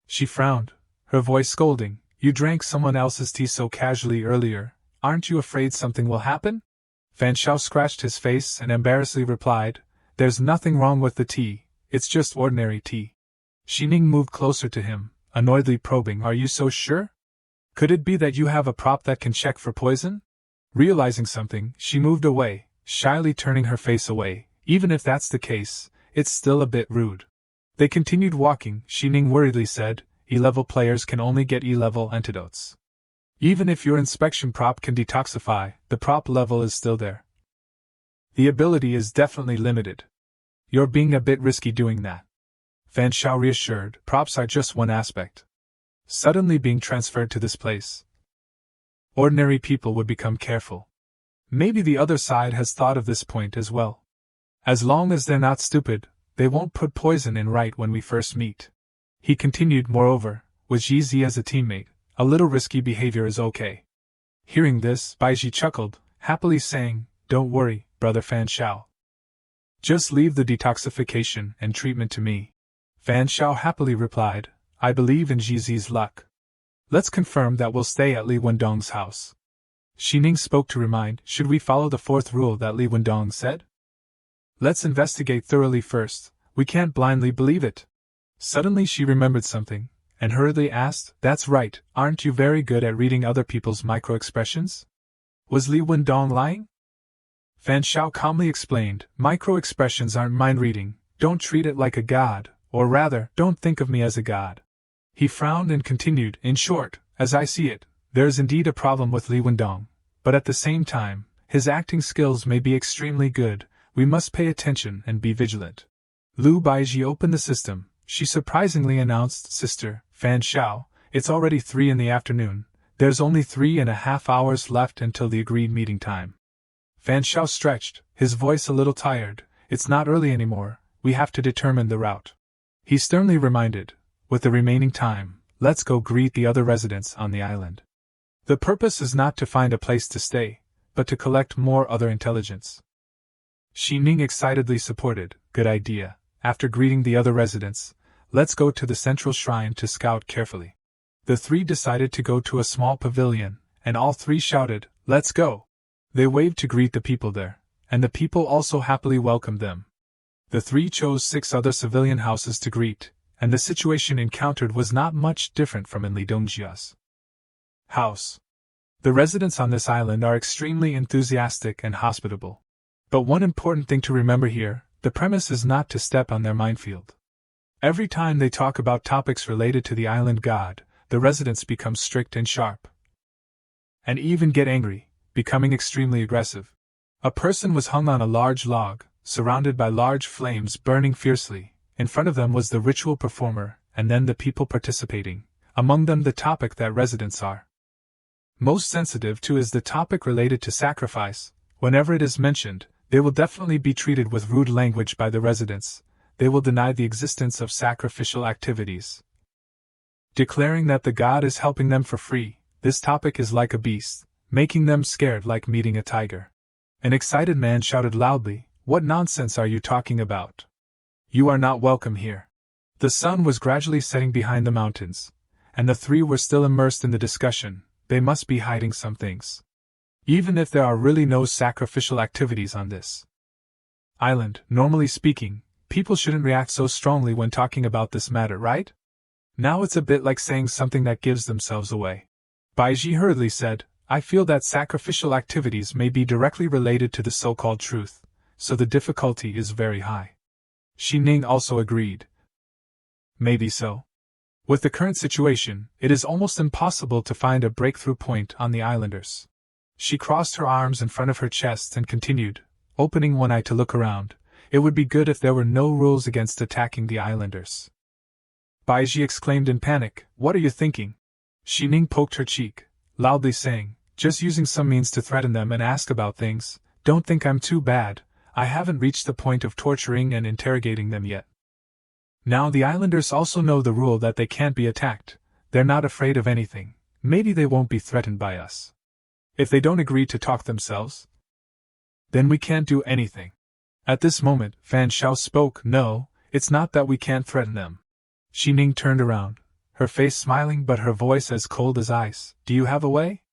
She frowned, her voice scolding, you drank someone else's tea so casually earlier, aren't you afraid something will happen? Fan Shao scratched his face and embarrassedly replied, there's nothing wrong with the tea, it's just ordinary tea. Xining moved closer to him, annoyedly probing, are you so sure? Could it be that you have a prop that can check for poison? Realizing something, she moved away, shyly turning her face away. Even if that's the case, it's still a bit rude. They continued walking. Xining worriedly said, E-level players can only get E-level antidotes. Even if your inspection prop can detoxify, the prop level is still there. The ability is definitely limited. You're being a bit risky doing that. Fan Shao reassured, props are just one aspect. Suddenly being transferred to this place. Ordinary people would become careful. Maybe the other side has thought of this point as well. As long as they're not stupid, they won't put poison in right when we first meet. He continued, moreover, with Jizi as a teammate, a little risky behavior is okay. Hearing this, Baiji chuckled, happily saying, don't worry, brother Fan Shao. Just leave the detoxification and treatment to me. Fan Shao happily replied, I believe in Jizi's luck. Let's confirm that we'll stay at Li Wendong's house. Xining spoke to remind, should we follow the fourth rule that Li Wendong said? Let's investigate thoroughly first, we can't blindly believe it. Suddenly she remembered something, and hurriedly asked, that's right, aren't you very good at reading other people's micro-expressions? Was Li Wendong lying? Fan Shao calmly explained, micro-expressions aren't mind-reading, don't treat it like a god, or rather, don't think of me as a god. He frowned and continued, in short, as I see it, there is indeed a problem with Li Wendong, but at the same time, his acting skills may be extremely good, we must pay attention and be vigilant. Lu Baiji opened the system, she surprisingly announced, Sister, Fan Shao, it's already 3 in the afternoon, there's only 3.5 hours left until the agreed meeting time. Fan Shao stretched, his voice a little tired, it's not early anymore, we have to determine the route. He sternly reminded, with the remaining time, let's go greet the other residents on the island. The purpose is not to find a place to stay, but to collect more other intelligence. Xining excitedly supported, good idea, after greeting the other residents, let's go to the central shrine to scout carefully. The three decided to go to a small pavilion, and all three shouted, let's go! They waved to greet the people there, and the people also happily welcomed them. The three chose 6 other civilian houses to greet, and the situation encountered was not much different from in Li Dongjia's house. The residents on this island are extremely enthusiastic and hospitable. But one important thing to remember here, the premise is not to step on their minefield. Every time they talk about topics related to the island god, the residents become strict and sharp. And even get angry, becoming extremely aggressive. A person was hung on a large log, surrounded by large flames burning fiercely. In front of them was the ritual performer, and then the people participating, among them the topic that residents are most sensitive to is the topic related to sacrifice. Whenever it is mentioned, they will definitely be treated with rude language by the residents. They will deny the existence of sacrificial activities, declaring that the god is helping them for free. This topic is like a beast, making them scared like meeting a tiger. An excited man shouted loudly, what nonsense are you talking about? You are not welcome here. The sun was gradually setting behind the mountains, and the three were still immersed in the discussion. They must be hiding some things. Even if there are really no sacrificial activities on this island, normally speaking, people shouldn't react so strongly when talking about this matter, right? Now it's a bit like saying something that gives themselves away. Baiji hurriedly said, I feel that sacrificial activities may be directly related to the so-called truth, so the difficulty is very high. Xining also agreed. Maybe so. With the current situation, it is almost impossible to find a breakthrough point on the islanders. She crossed her arms in front of her chest and continued, opening one eye to look around. It would be good if there were no rules against attacking the islanders. Baiji exclaimed in panic, what are you thinking? Xining poked her cheek, loudly saying, just using some means to threaten them and ask about things. Don't think I'm too bad, I haven't reached the point of torturing and interrogating them yet. Now the islanders also know the rule that they can't be attacked. They're not afraid of anything. Maybe they won't be threatened by us. If they don't agree to talk themselves, then we can't do anything. At this moment, Fan Shao spoke, no, it's not that we can't threaten them. Xining turned around, her face smiling but her voice as cold as ice. Do you have a way?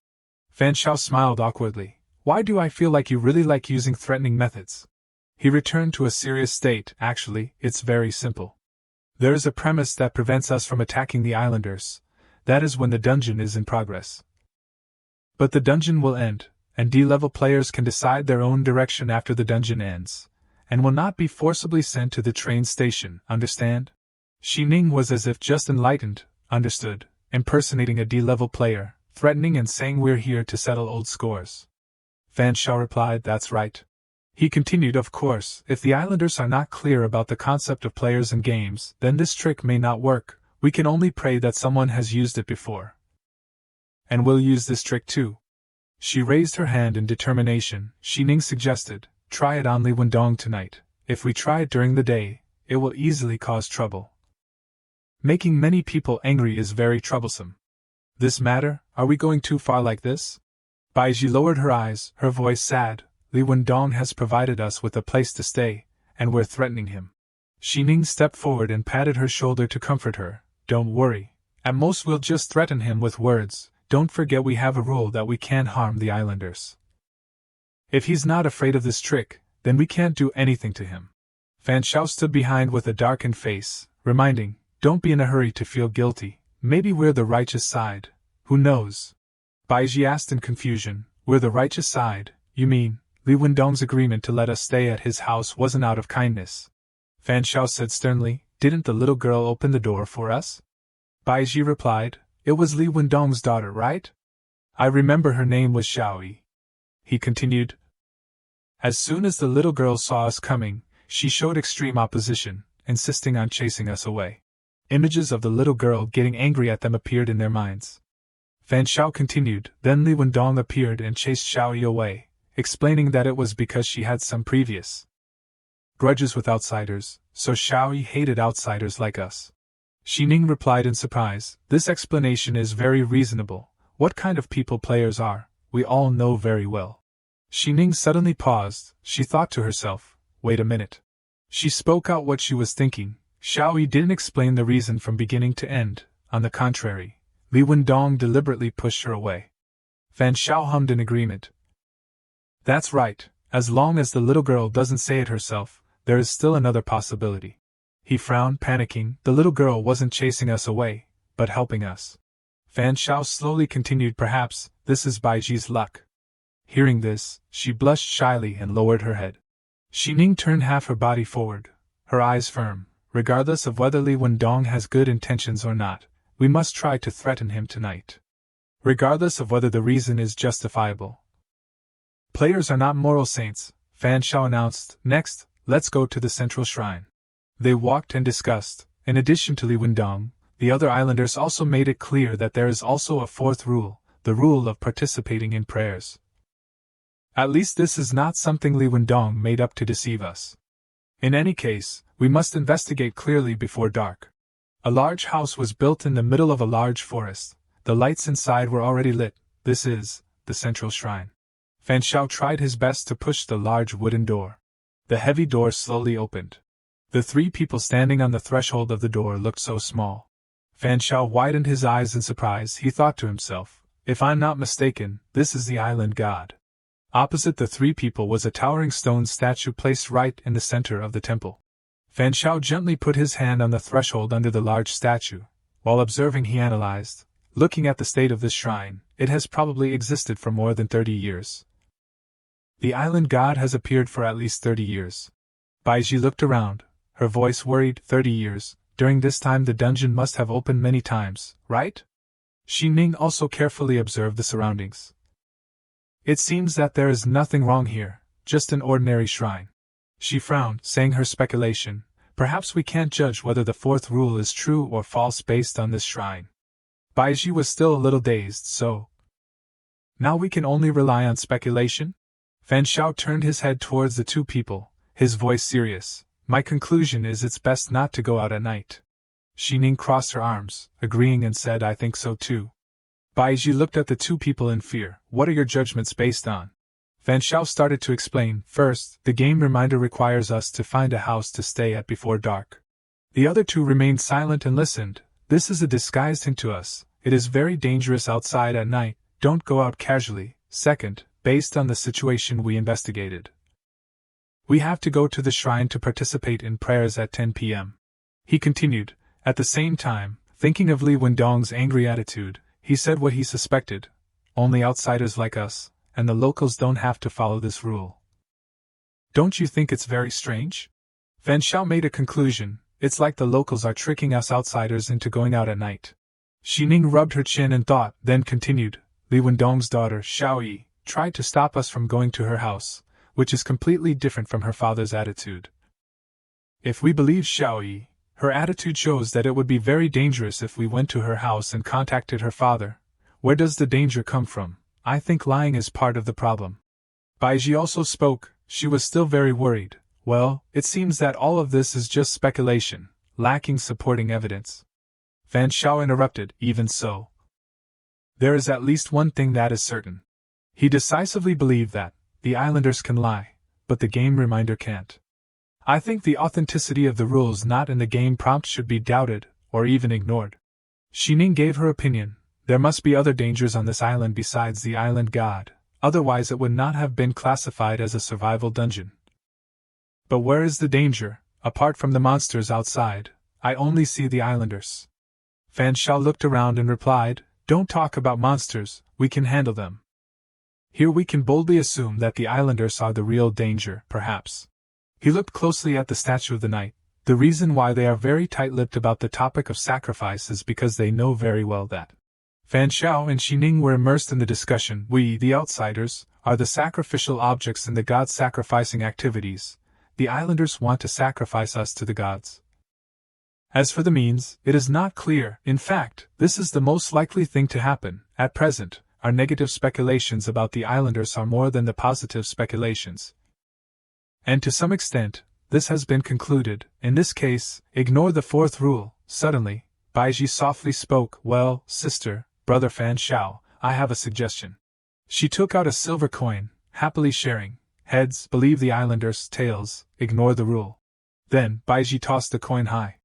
Fan Shao smiled awkwardly. Why do I feel like you really like using threatening methods? He returned to a serious state. Actually, it's very simple. There is a premise that prevents us from attacking the islanders. That is when the dungeon is in progress. But the dungeon will end, and D-level players can decide their own direction after the dungeon ends, and will not be forcibly sent to the train station, understand? Xining was as if just enlightened, understood, impersonating a D-level player, threatening and saying we're here to settle old scores. Fan Shao replied, that's right. He continued, of course, if the islanders are not clear about the concept of players and games, then this trick may not work. We can only pray that someone has used it before. And we'll use this trick too. She raised her hand in determination. Xining suggested, try it on Li Wendong tonight. If we try it during the day, it will easily cause trouble. Making many people angry is very troublesome. This matter, are we going too far like this? Baiji lowered her eyes, her voice sad. Li Wendong has provided us with a place to stay, and we're threatening him. Xining stepped forward and patted her shoulder to comfort her. Don't worry. At most we'll just threaten him with words. Don't forget we have a rule that we can't harm the islanders. If he's not afraid of this trick, then we can't do anything to him. Fan Shao stood behind with a darkened face, reminding, don't be in a hurry to feel guilty. Maybe we're the righteous side. Who knows? Baiji asked in confusion, we're the righteous side, you mean? Li Wendong's agreement to let us stay at his house wasn't out of kindness. Fan Shao said sternly, didn't the little girl open the door for us? Baiji replied, it was Li Wendong's daughter, right? I remember her name was Xiaoyi. He continued. As soon as the little girl saw us coming, she showed extreme opposition, insisting on chasing us away. Images of the little girl getting angry at them appeared in their minds. Fan Shao continued, then Li Wendong appeared and chased Xiaoyi away, explaining that it was because she had some previous grudges with outsiders, so Xiaoyi hated outsiders like us. Xining replied in surprise, this explanation is very reasonable. What kind of people players are, we all know very well. Xining suddenly paused. She thought to herself, wait a minute. She spoke out what she was thinking. Xiaoyi didn't explain the reason from beginning to end. On the contrary, Li Wendong deliberately pushed her away. Fan Shao hummed in agreement. That's right, as long as the little girl doesn't say it herself, there is still another possibility. He frowned, panicking. The little girl wasn't chasing us away, but helping us. Fan Shao slowly continued, perhaps, this is Baiji's luck. Hearing this, she blushed shyly and lowered her head. Xining turned half her body forward, her eyes firm. Regardless of whether Li Wendong has good intentions or not, we must try to threaten him tonight. Regardless of whether the reason is justifiable. Players are not moral saints, Fan Shao announced. Next, let's go to the central shrine. They walked and discussed. In addition to Li Wendong, the other islanders also made it clear that there is also a fourth rule, the rule of participating in prayers. At least this is not something Li Wendong made up to deceive us. In any case, we must investigate clearly before dark. A large house was built in the middle of a large forest. The lights inside were already lit. This is the central shrine. Fan Shao tried his best to push the large wooden door. The heavy door slowly opened. The three people standing on the threshold of the door looked so small. Fan Shao widened his eyes in surprise. He thought to himself, if I'm not mistaken, this is the island god. Opposite the three people was a towering stone statue placed right in the center of the temple. Fan Shao gently put his hand on the threshold under the large statue. While observing, he analyzed, looking at the state of this shrine, it has probably existed for more than 30 years. The island god has appeared for at least 30 years. Baiji looked around, her voice worried. 30 years, during this time the dungeon must have opened many times, right? Xining also carefully observed the surroundings. It seems that there is nothing wrong here, just an ordinary shrine. She frowned, saying her speculation, perhaps we can't judge whether the fourth rule is true or false based on this shrine. Baiji was still a little dazed, so... Now we can only rely on speculation? Fan Shao turned his head towards the two people, his voice serious. My conclusion is it's best not to go out at night. Xining crossed her arms, agreeing, and said, I think so too. Baiji looked at the two people in fear. What are your judgments based on? Fan Shao started to explain. First, the game reminder requires us to find a house to stay at before dark. The other two remained silent and listened. This is a disguised hint to us. It is very dangerous outside at night. Don't go out casually. Second, based on the situation we investigated, we have to go to the shrine to participate in prayers at 10 p.m. He continued, at the same time, thinking of Li Wendong's angry attitude. He said what he suspected. Only outsiders like us, and the locals don't have to follow this rule. Don't you think it's very strange? Fan Shao made a conclusion. It's like the locals are tricking us outsiders into going out at night. Xining rubbed her chin and thought, then continued, Li Wendong's daughter, Xiao Yi, tried to stop us from going to her house, which is completely different from her father's attitude. If we believe Xiao Yi, her attitude shows that it would be very dangerous if we went to her house and contacted her father. Where does the danger come from? I think lying is part of the problem. Baiji also spoke. She was still very worried. Well, it seems that all of this is just speculation, lacking supporting evidence. Fan Xiao interrupted. Even so, there is at least one thing that is certain. He decisively believed that the islanders can lie, but the game reminder can't. I think the authenticity of the rules not in the game prompt should be doubted, or even ignored. Xining gave her opinion. There must be other dangers on this island besides the island god, otherwise it would not have been classified as a survival dungeon. But where is the danger? Apart from the monsters outside, I only see the islanders. Fan Xiao looked around and replied, Don't talk about monsters, we can handle them. Here we can boldly assume that the islanders are the real danger, perhaps. He looked closely at the statue of the knight. The reason why they are very tight-lipped about the topic of sacrifice is because they know very well that Fan Xiao and Xining were immersed in the discussion. We, the outsiders, are the sacrificial objects in the gods' sacrificing activities. The islanders want to sacrifice us to the gods. As for the means, it is not clear. In fact, this is the most likely thing to happen. At present, our negative speculations about the islanders are more than the positive speculations. And to some extent, this has been concluded. In this case, ignore the fourth rule. Suddenly, Baiji softly spoke. Well, sister, brother Fan Xiao, I have a suggestion. She took out a silver coin, happily sharing. Heads, believe the islanders, tails, ignore the rule. Then, Baiji tossed the coin high.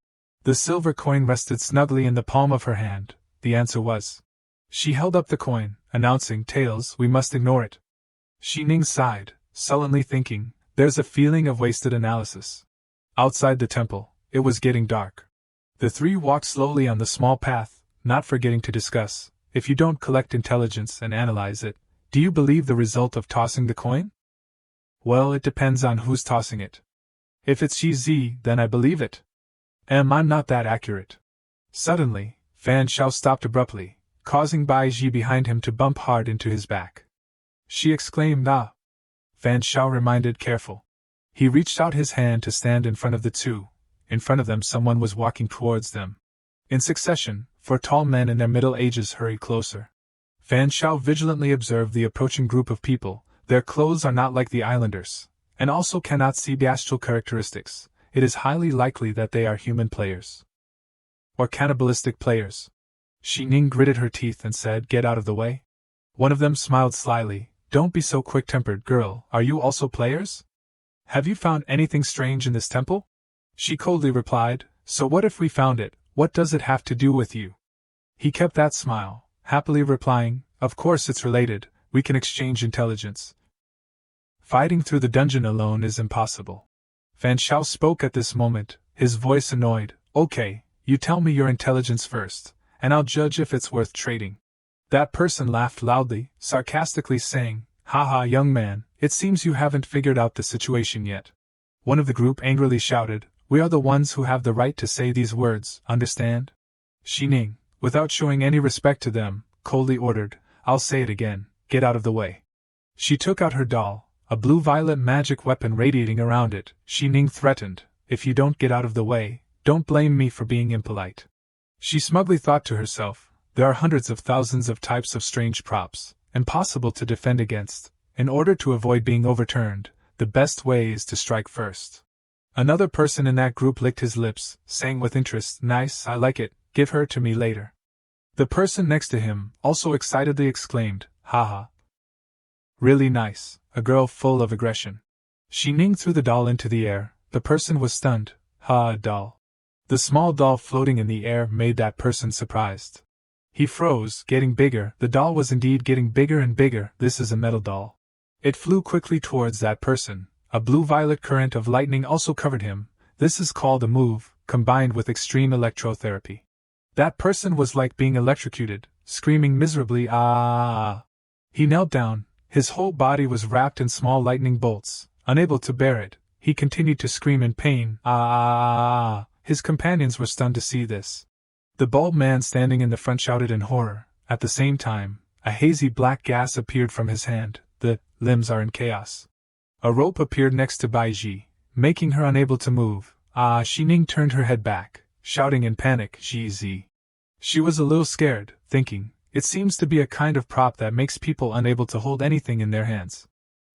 The silver coin rested snugly in the palm of her hand. The answer was. She held up the coin, announcing, tails, we must ignore it. Xining sighed, sullenly thinking, there's a feeling of wasted analysis. Outside the temple, it was getting dark. The three walked slowly on the small path, not forgetting to discuss, if you don't collect intelligence and analyze it, do you believe the result of tossing the coin? Well, it depends on who's tossing it. If it's Xi Zi, then I believe it. I'm not that accurate. Suddenly, Fan Xiao stopped abruptly, causing Baiji behind him to bump hard into his back. She exclaimed, Ah! Fan Xiao reminded, careful. He reached out his hand to stand in front of the two. In front of them someone was walking towards them. In succession, 4 tall men in their middle ages hurried closer. Fan Xiao vigilantly observed the approaching group of people. Their clothes are not like the islanders, and also cannot see bestial characteristics. It is highly likely that they are human players. Or cannibalistic players. Xining gritted her teeth and said, Get out of the way. One of them smiled slyly. Don't be so quick-tempered, girl. Are you also players? Have you found anything strange in this temple? She coldly replied, So what if we found it? What does it have to do with you? He kept that smile, happily replying, Of course it's related. We can exchange intelligence. Fighting through the dungeon alone is impossible. Fan Xiao spoke at this moment, his voice annoyed. Okay, you tell me your intelligence first, and I'll judge if it's worth trading. That person laughed loudly, sarcastically saying, Haha, young man, it seems you haven't figured out the situation yet. One of the group angrily shouted, We are the ones who have the right to say these words, understand? Xining, without showing any respect to them, coldly ordered, I'll say it again, get out of the way. She took out her doll, a blue-violet magic weapon radiating around it. Xining threatened, If you don't get out of the way, don't blame me for being impolite. She smugly thought to herself, There are hundreds of thousands of types of strange props, impossible to defend against. In order to avoid being overturned, the best way is to strike first. Another person in that group licked his lips, saying with interest, Nice, I like it, give her to me later. The person next to him also excitedly exclaimed, Haha. Really nice, a girl full of aggression. Xining threw the doll into the air. The person was stunned. Ha, doll. The small doll floating in the air made that person surprised. He froze, getting bigger. The doll was indeed getting bigger and bigger. This is a metal doll. It flew quickly towards that person. A blue-violet current of lightning also covered him. This is called a move, combined with extreme electrotherapy. That person was like being electrocuted, screaming miserably, Ah! He knelt down. His whole body was wrapped in small lightning bolts. Unable to bear it, he continued to scream in pain, Ah! His companions were stunned to see this. The bald man standing in the front shouted in horror. At the same time, A hazy black gas appeared from his hand. The limbs are in chaos. A rope appeared next to Baiji, making her unable to move. Xining turned her head back, shouting in panic, "Gz." She was a little scared, thinking, it seems to be a kind of prop that makes people unable to hold anything in their hands.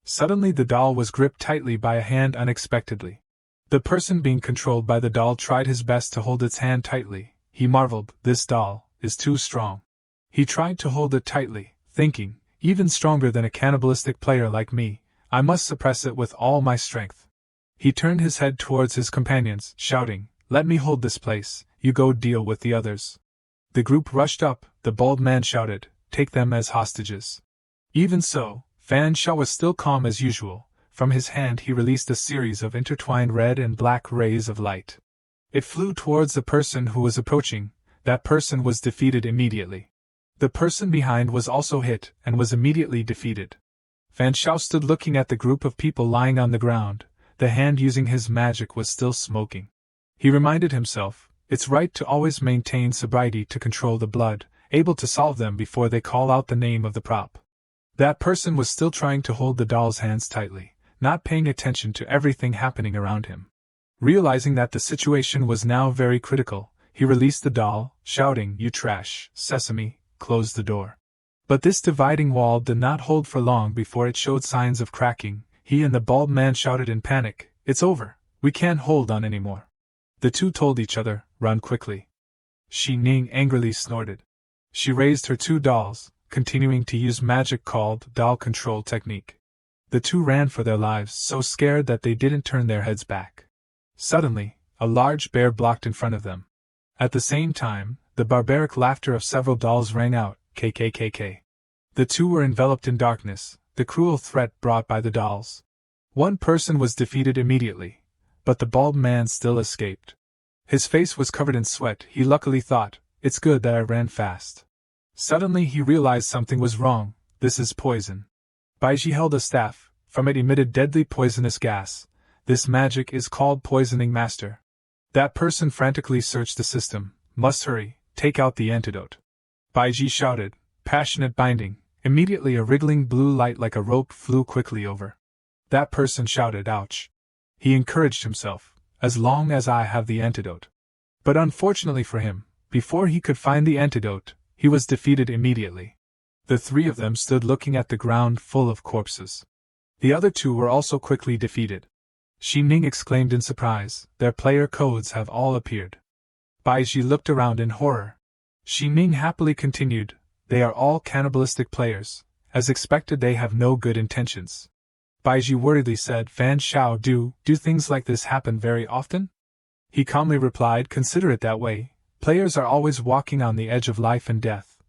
Suddenly the doll was gripped tightly by a hand unexpectedly. The person being controlled by the doll tried his best to hold its hand tightly. He marveled, this doll is too strong. He tried to hold it tightly, thinking, even stronger than a cannibalistic player like me, I must suppress it with all my strength. He turned his head towards his companions, shouting, "Let me hold this place, you go deal with the others." The group rushed up, the bald man shouted, "Take them as hostages." Even so, Fan Shao was still calm as usual. From his hand he released a series of intertwined red and black rays of light. It flew towards the person who was approaching. That person was defeated immediately. The person behind was also hit, and was immediately defeated. Fan Shao stood looking at the group of people lying on the ground. The hand using his magic was still smoking. He reminded himself, it's right to always maintain sobriety to control the blood, able to solve them before they call out the name of the prop. That person was still trying to hold the doll's hands tightly, not paying attention to everything happening around him. Realizing that the situation was now very critical, he released the doll, shouting, "You trash, Sesame, close the door." But this dividing wall did not hold for long before it showed signs of cracking. He and the bald man shouted in panic, "It's over, we can't hold on anymore." The two told each other, "Run quickly." Xining angrily snorted. She raised her two dolls, continuing to use magic called doll control technique. The two ran for their lives, so scared that they didn't turn their heads back. Suddenly, a large bear blocked in front of them. At the same time, the barbaric laughter of several dolls rang out, "KKKK." The two were enveloped in darkness, the cruel threat brought by the dolls. One person was defeated immediately, but the bald man still escaped. His face was covered in sweat. He luckily thought, "It's good that I ran fast." Suddenly he realized something was wrong. This is poison. Baiji held a staff. From it emitted deadly poisonous gas. This magic is called Poisoning Master. That person frantically searched the system. "Must hurry, take out the antidote." Baiji shouted, "Passionate binding." Immediately a wriggling blue light like a rope flew quickly over. That person shouted, "Ouch." He encouraged himself, "As long as I have the antidote." But unfortunately for him, before he could find the antidote, he was defeated immediately. The three of them stood looking at the ground full of corpses. The other two were also quickly defeated. Xining exclaimed in surprise, "Their player codes have all appeared." Baiji looked around in horror. Xining happily continued, "They are all cannibalistic players. As expected, they have no good intentions." Baiji worriedly said, "Fan Shao, do things like this happen very often?" He calmly replied, "Consider it that way. Players are always walking on the edge of life and death.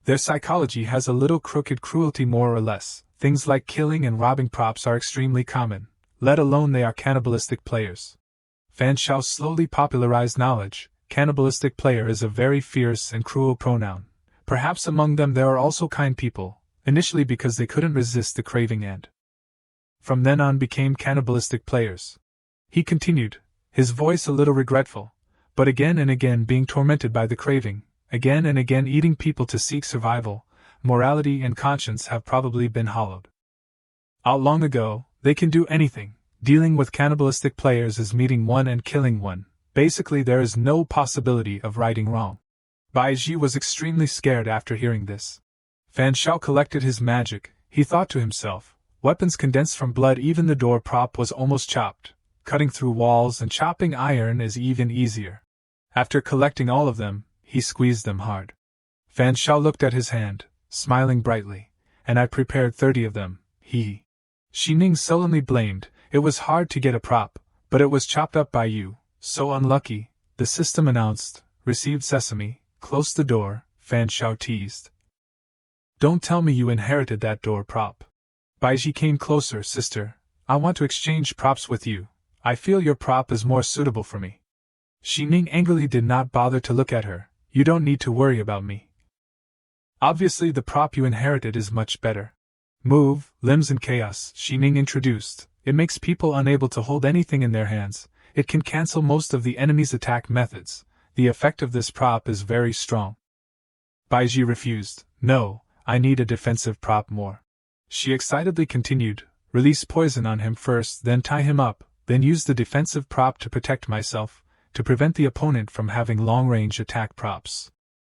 Their psychology has a little crooked cruelty more or less. Things like killing and robbing props are extremely common, let alone they are cannibalistic players." Fan Shao slowly popularized knowledge. Cannibalistic player is a very fierce and cruel pronoun. Perhaps among them there are also kind people, initially because they couldn't resist the craving and from then on became cannibalistic players. He continued, his voice a little regretful, but again and again being tormented by the craving, again and again eating people to seek survival. Morality and conscience have probably been hollowed out long ago. They can do anything. Dealing with cannibalistic players is meeting one and killing one. Basically there is no possibility of righting wrong. Baiji was extremely scared after hearing this. Fan Shao collected his magic. He thought to himself, weapons condensed from blood. Even the door prop was almost chopped. Cutting through walls and chopping iron is even easier. After collecting all of them, he squeezed them hard. Fan Shao looked at his hand, smiling brightly. "And I prepared 30 of them, he." Xining sullenly blamed, "It was hard to get a prop, but it was chopped up by you, so unlucky." The system announced, "Received Sesame, close the door." Fan Shao teased, "Don't tell me you inherited that door prop." Baiji came closer. "Sister, I want to exchange props with you. I feel your prop is more suitable for me." Xining angrily did not bother to look at her. "You don't need to worry about me. Obviously the prop you inherited is much better." "Move, limbs in chaos," Xining introduced. "It makes people unable to hold anything in their hands. It can cancel most of the enemy's attack methods. The effect of this prop is very strong." Baiji refused. "No, I need a defensive prop more. She excitedly continued, release poison on him first, then tie him up, then use the defensive prop to protect myself, to prevent the opponent from having long-range attack props.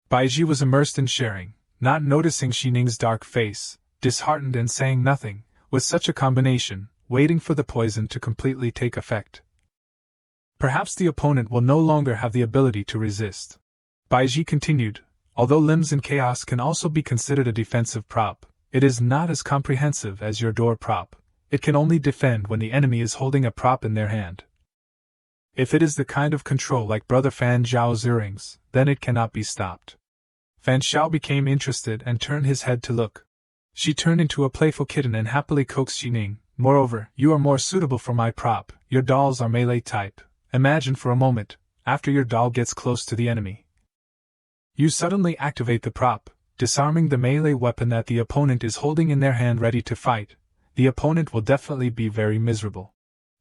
Baiji was immersed in sharing, not noticing Xining's dark face, disheartened and saying nothing, with such a combination, waiting for the poison to completely take effect. Perhaps the opponent will no longer have the ability to resist. Baiji continued, although limbs in chaos can also be considered a defensive prop, it is not as comprehensive as your door prop. It can only defend when the enemy is holding a prop in their hand. If it is the kind of control like Brother Fan Zhao's earrings, then it cannot be stopped. Fan Xiao became interested and turned his head to look. She turned into a playful kitten and happily coaxed Xining, moreover, you are more suitable for my prop, your dolls are melee type. Imagine for a moment, after your doll gets close to the enemy. You suddenly activate the prop, disarming the melee weapon that the opponent is holding in their hand ready to fight. The opponent will definitely be very miserable.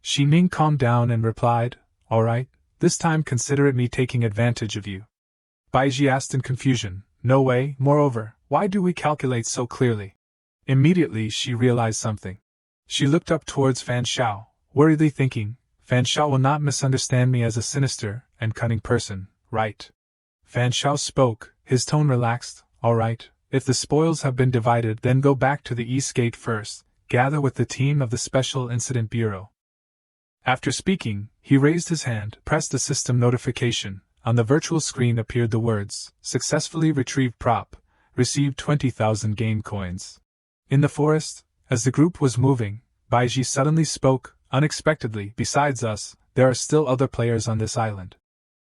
Xining calmed down and replied, alright, this time consider it me taking advantage of you. Baiji asked in confusion, no way, moreover, why do we calculate so clearly? Immediately she realized something. She looked up towards Fan Xiao, worriedly thinking, Fan Xiao will not misunderstand me as a sinister and cunning person, right? Fan Xiao spoke, his tone relaxed, alright, if the spoils have been divided then go back to the East Gate first. Gather with the team of the Special Incident Bureau. After speaking, he raised his hand, pressed a system notification. On the virtual screen appeared the words, successfully retrieved prop, received 20,000 game coins. In the forest, as the group was moving, Baiji suddenly spoke, unexpectedly, besides us, there are still other players on this island.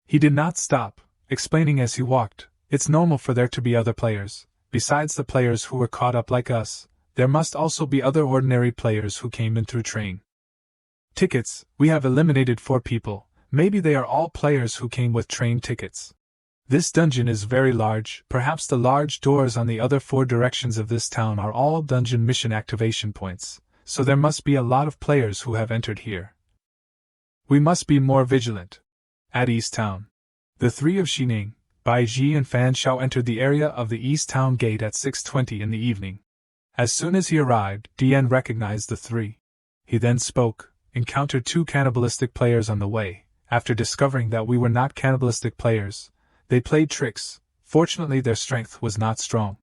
He did not stop, explaining as he walked, it's normal for there to be other players, besides the players who were caught up like us. There must also be other ordinary players who came in through train tickets. We have eliminated 4 people, maybe they are all players who came with train tickets. This dungeon is very large, perhaps the large doors on the other 4 directions of this town are all dungeon mission activation points, so there must be a lot of players who have entered here. We must be more vigilant. At East Town. The 3 of Xining, Baiji and Fan Xiao entered the area of the East Town gate at 6:20 in the evening. As soon as he arrived, Dian recognized the 3. He then spoke, encountered 2 cannibalistic players on the way. After discovering that we were not cannibalistic players, they played tricks. Fortunately their strength was not strong.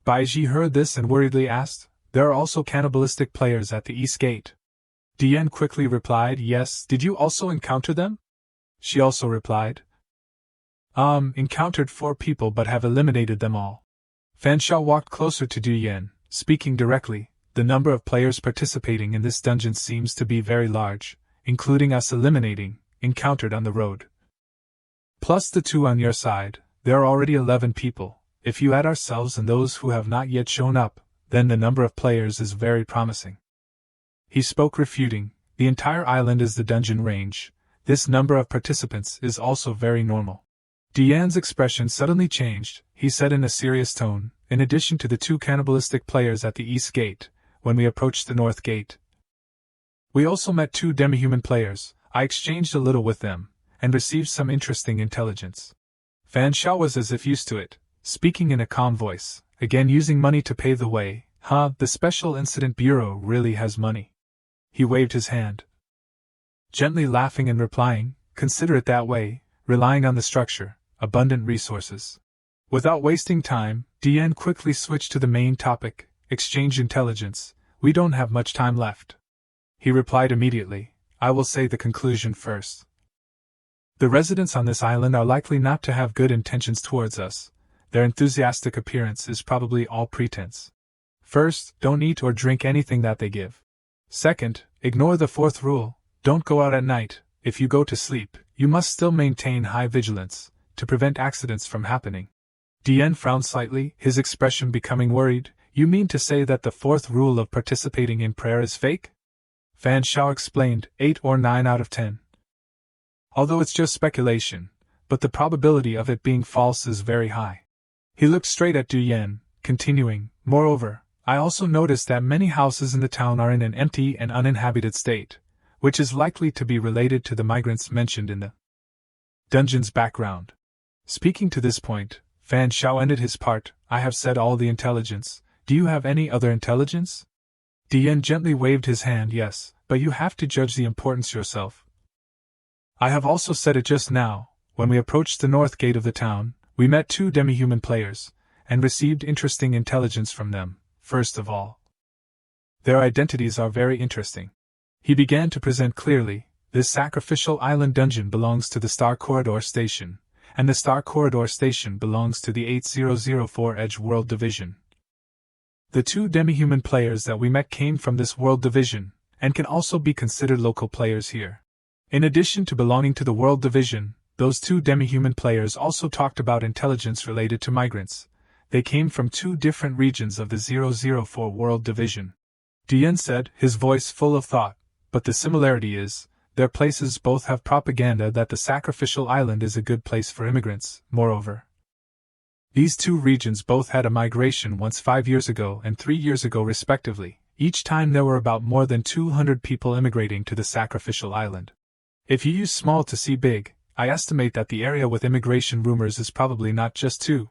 Baiji heard this and worriedly asked, there are also cannibalistic players at the East Gate. Dian quickly replied, yes, did you also encounter them? She also replied, encountered 4 people but have eliminated them all. Fan Xiao walked closer to Dian. Speaking directly, the number of players participating in this dungeon seems to be very large, including us encountered on the road. Plus the 2 on your side, there are already 11 people. If you add ourselves and those who have not yet shown up, then the number of players is very promising. He spoke refuting, the entire island is the dungeon range. This number of participants is also very normal. Dian's expression suddenly changed. He said in a serious tone, in addition to the 2 cannibalistic players at the East Gate, when we approached the North Gate, we also met 2 demi-human players. I exchanged a little with them, and received some interesting intelligence. Fan Xiao was as if used to it, speaking in a calm voice, again using money to pave the way. The Special Incident Bureau really has money. He waved his hand, gently laughing and replying, consider it that way, relying on the structure, abundant resources. Without wasting time, Dian quickly switched to the main topic, exchange intelligence. We don't have much time left. He replied immediately, I will say the conclusion first. The residents on this island are likely not to have good intentions towards us. Their enthusiastic appearance is probably all pretense. First, don't eat or drink anything that they give. Second, ignore the 4th rule, don't go out at night. If you go to sleep, you must still maintain high vigilance, to prevent accidents from happening. Dian frowned slightly, his expression becoming worried. You mean to say that the 4th rule of participating in prayer is fake? Fan Xiao explained, 8 or 9 out of 10. Although it's just speculation, but the probability of it being false is very high. He looked straight at Dian, continuing, moreover, I also noticed that many houses in the town are in an empty and uninhabited state, which is likely to be related to the migrants mentioned in the dungeon's background. Speaking to this point, Fan Xiao ended his part. I have said all the intelligence. Do you have any other intelligence? Dian gently waved his hand. Yes, but you have to judge the importance yourself. I have also said it just now. When we approached the north gate of the town, we met 2 demi-human players, and received interesting intelligence from them. First of all, their identities are very interesting. He began to present clearly. This sacrificial island dungeon belongs to the Star Corridor Station, and the Star Corridor Station belongs to the 8004 Edge World Division. The 2 demi-human players that we met came from this world division, and can also be considered local players here. In addition to belonging to the world division, those 2 demi-human players also talked about intelligence related to migrants. They came from 2 different regions of the 004 World Division. Dian said, his voice full of thought, but the similarity is, their places both have propaganda that the sacrificial island is a good place for immigrants. Moreover, these 2 regions both had a migration once 5 years ago and 3 years ago respectively. Each time there were about more than 200 people immigrating to the sacrificial island. If you use small to see big, I estimate that the area with immigration rumors is probably not just 2.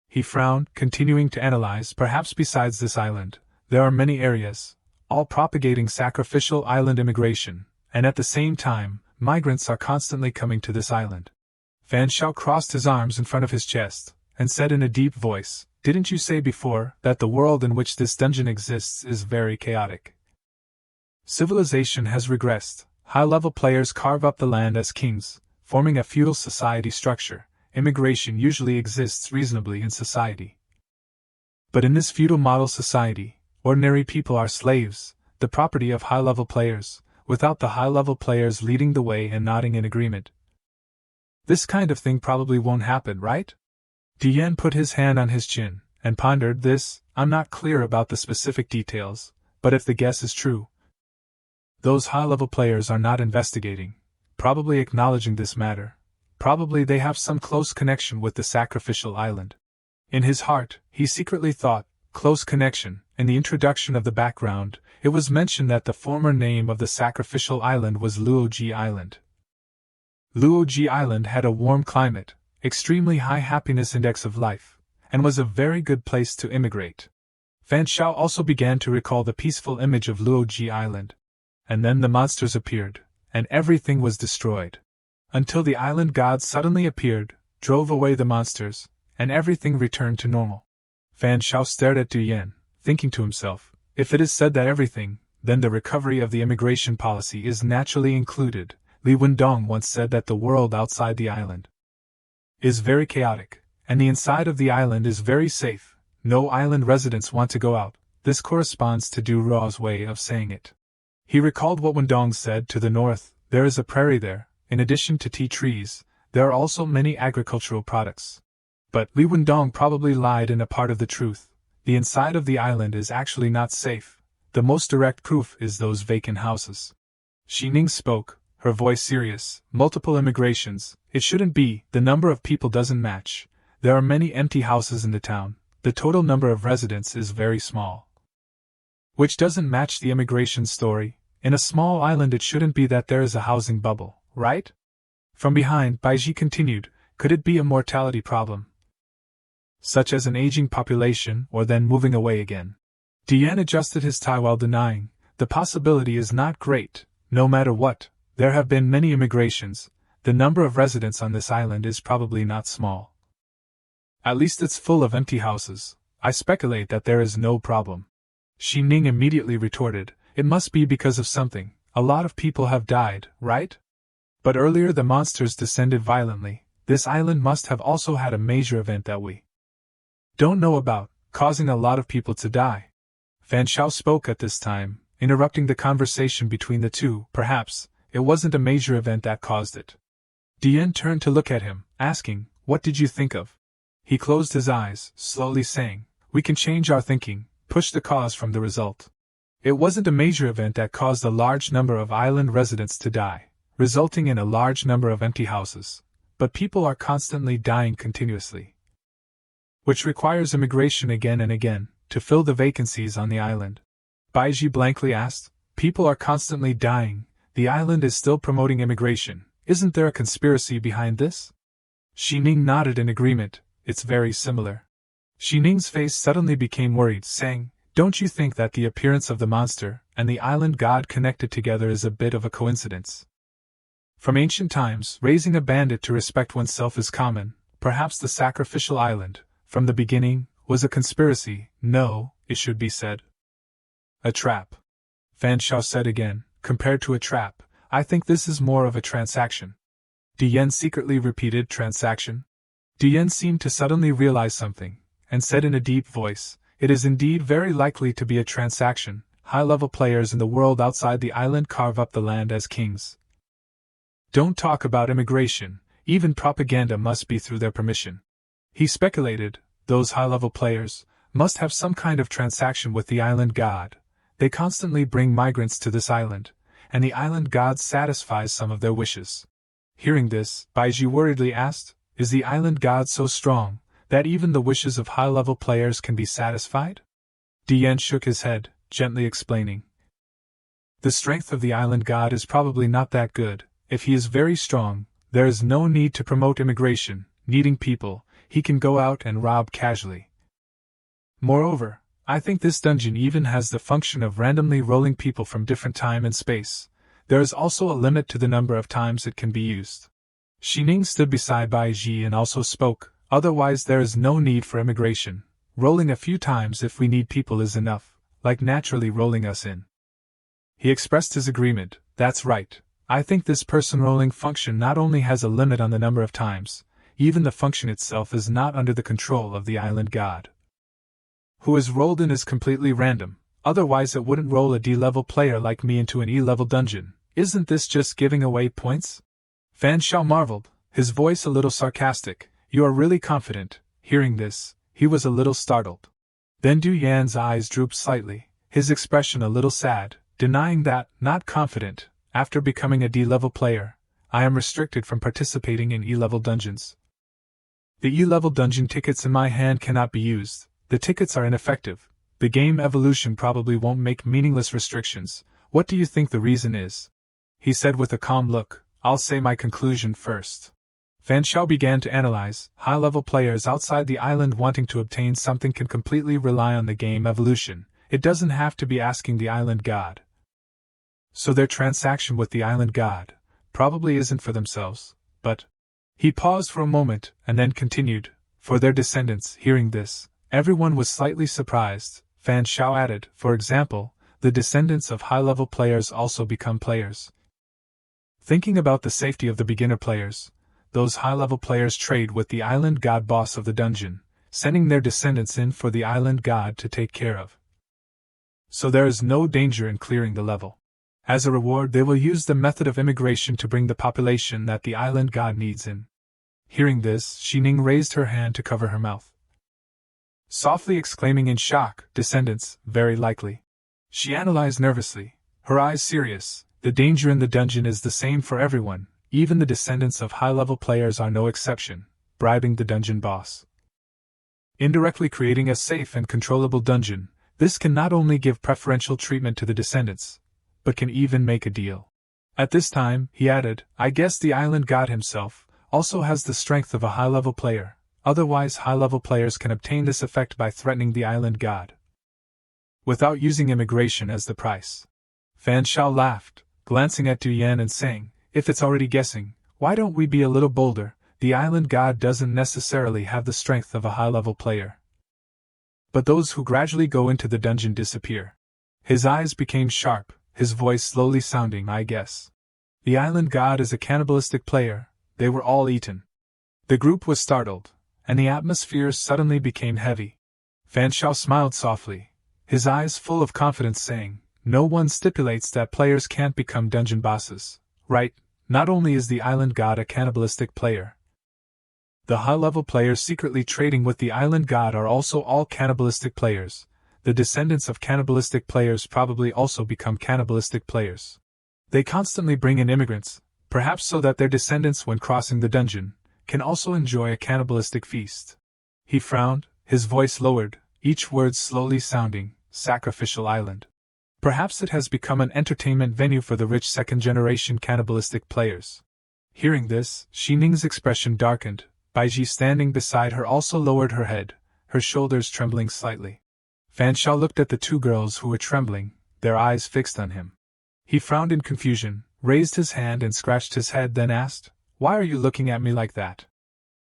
He frowned, continuing to analyze. Perhaps besides this island, there are many areas, all propagating sacrificial island immigration, and at the same time, migrants are constantly coming to this island. Fan Shao crossed his arms in front of his chest, and said in a deep voice, didn't you say before that the world in which this dungeon exists is very chaotic? Civilization has regressed. High-level players carve up the land as kings, forming a feudal society structure. Immigration usually exists reasonably in society. But in this feudal model society, ordinary people are slaves, the property of high-level players, without the high-level players leading the way and nodding in agreement. This kind of thing probably won't happen, right? Dian put his hand on his chin, and pondered this. I'm not clear about the specific details, but if the guess is true, those high-level players are not investigating, probably acknowledging this matter. Probably they have some close connection with the sacrificial island. In his heart, he secretly thought, close connection. In the introduction of the background, it was mentioned that the former name of the sacrificial island was Luoji Island. Luoji Island had a warm climate, extremely high happiness index of life, and was a very good place to immigrate. Fan Shao also began to recall the peaceful image of Luoji Island. And then the monsters appeared, and everything was destroyed. Until the island gods suddenly appeared, drove away the monsters, and everything returned to normal. Fan Shao stared at Du Yan, thinking to himself, if it is said that everything, then the recovery of the immigration policy is naturally included. Li Wendong once said that the world outside the island is very chaotic, and the inside of the island is very safe. No island residents want to go out. This corresponds to Du Ruo's way of saying it. He recalled what Wendong said to the north, there is a prairie there. In addition to tea trees, there are also many agricultural products. But Li Wendong probably lied in a part of the truth. The inside of the island is actually not safe. The most direct proof is those vacant houses. Xi Ning spoke, her voice serious. Multiple immigrations, it shouldn't be. The number of people doesn't match. There are many empty houses in the town. The total number of residents is very small, which doesn't match the immigration story. In a small island it shouldn't be that there is a housing bubble, right? From behind, Baiji continued, could it be a mortality problem, such as an aging population or then moving away again? Dian adjusted his tie while denying, the possibility is not great. No matter what, there have been many immigrations. The number of residents on this island is probably not small. At least it's full of empty houses. I speculate that there is no problem. Xi Ning immediately retorted, it must be because of something. A lot of people have died, right? But earlier the monsters descended violently. This island must have also had a major event that we don't know about, causing a lot of people to die. Fan Shao spoke at this time, interrupting the conversation between the two. Perhaps it wasn't a major event that caused it. Dian turned to look at him, asking, what did you think of? He closed his eyes, slowly saying, we can change our thinking, push the cause from the result. It wasn't a major event that caused a large number of island residents to die, resulting in a large number of empty houses, but people are constantly dying continuously, which requires immigration again and again, to fill the vacancies on the island. Baiji blankly asked, people are constantly dying, the island is still promoting immigration, isn't there a conspiracy behind this? Xi Ning nodded in agreement, it's very similar. Xi Ning's face suddenly became worried, saying, "Don't you think that the appearance of the monster and the island god connected together is a bit of a coincidence? From ancient times, raising a bandit to respect oneself is common. Perhaps the sacrificial island, from the beginning, was a conspiracy. No, it should be said. A trap," Fan Shao said again. "Compared to a trap, I think this is more of a transaction." Dian secretly repeated, "Transaction?" Dian seemed to suddenly realize something, and said in a deep voice, "It is indeed very likely to be a transaction. High-level players in the world outside the island carve up the land as kings. Don't talk about immigration, even propaganda must be through their permission." He speculated, those high-level players must have some kind of transaction with the island god. They constantly bring migrants to this island, and the island god satisfies some of their wishes. Hearing this, Baiji worriedly asked, "Is the island god so strong that even the wishes of high-level players can be satisfied?" Dian shook his head, gently explaining, "The strength of the island god is probably not that good. If he is very strong, there is no need to promote immigration. Needing people, he can go out and rob casually. Moreover, I think this dungeon even has the function of randomly rolling people from different time and space. There is also a limit to the number of times it can be used." Xi Ning stood beside Bai Ji and also spoke, "Otherwise there is no need for immigration. Rolling a few times if we need people is enough, like naturally rolling us in." He expressed his agreement. "That's right. I think this person rolling function not only has a limit on the number of times, even the function itself is not under the control of the island god. Who is rolled in is completely random, otherwise it wouldn't roll a D-level player like me into an E-level dungeon. Isn't this just giving away points?" Fan Shao marveled, his voice a little sarcastic. "You are really confident." Hearing this, he was a little startled. Then Du Yan's eyes drooped slightly, his expression a little sad, denying that, "Not confident. After becoming a D-level player, I am restricted from participating in E-level dungeons. The E-level dungeon tickets in my hand cannot be used. The tickets are ineffective. The game evolution probably won't make meaningless restrictions. What do you think the reason is?" He said with a calm look, "I'll say my conclusion first." Fan Shao began to analyze. High-level players outside the island wanting to obtain something can completely rely on the game evolution. It doesn't have to be asking the island god. So their transaction with the island god probably isn't for themselves, but... He paused for a moment and then continued, "For their descendants." Hearing this, everyone was slightly surprised. Fan Shao added, "For example, the descendants of high-level players also become players. Thinking about the safety of the beginner players, those high-level players trade with the island god boss of the dungeon, sending their descendants in for the island god to take care of. So there is no danger in clearing the level. As a reward, they will use the method of immigration to bring the population that the island god needs in." Hearing this, Xi Ning raised her hand to cover her mouth, softly exclaiming in shock, "Descendants, very likely." She analyzed nervously, her eyes serious. "The danger in the dungeon is the same for everyone, even the descendants of high-level players are no exception. Bribing the dungeon boss, indirectly creating a safe and controllable dungeon, this can not only give preferential treatment to the descendants, but can even make a deal. At this time," he added, "I guess the island god himself also has the strength of a high-level player. Otherwise high-level players can obtain this effect by threatening the island god, without using immigration as the price." Fan Shao laughed, glancing at Du Yan and saying, "If it's already guessing, why don't we be a little bolder? The island god doesn't necessarily have the strength of a high-level player. But those who gradually go into the dungeon disappear." His eyes became sharp, his voice slowly sounding, "I guess. The island god is a cannibalistic player. They were all eaten." The group was startled, and the atmosphere suddenly became heavy. Fan Shao smiled softly, his eyes full of confidence, saying, "No one stipulates that players can't become dungeon bosses, right? Not only is the island god a cannibalistic player, the high-level players secretly trading with the island god are also all cannibalistic players. The descendants of cannibalistic players probably also become cannibalistic players. They constantly bring in immigrants, perhaps so that their descendants, when crossing the dungeon, can also enjoy a cannibalistic feast." He frowned, his voice lowered, each word slowly sounding, "Sacrificial island. Perhaps it has become an entertainment venue for the rich second-generation cannibalistic players." Hearing this, Xi Ning's expression darkened. Baiji standing beside her also lowered her head, her shoulders trembling slightly. Fan Shao looked at the two girls who were trembling, their eyes fixed on him. He frowned in confusion, raised his hand and scratched his head, then asked, "Why are you looking at me like that?"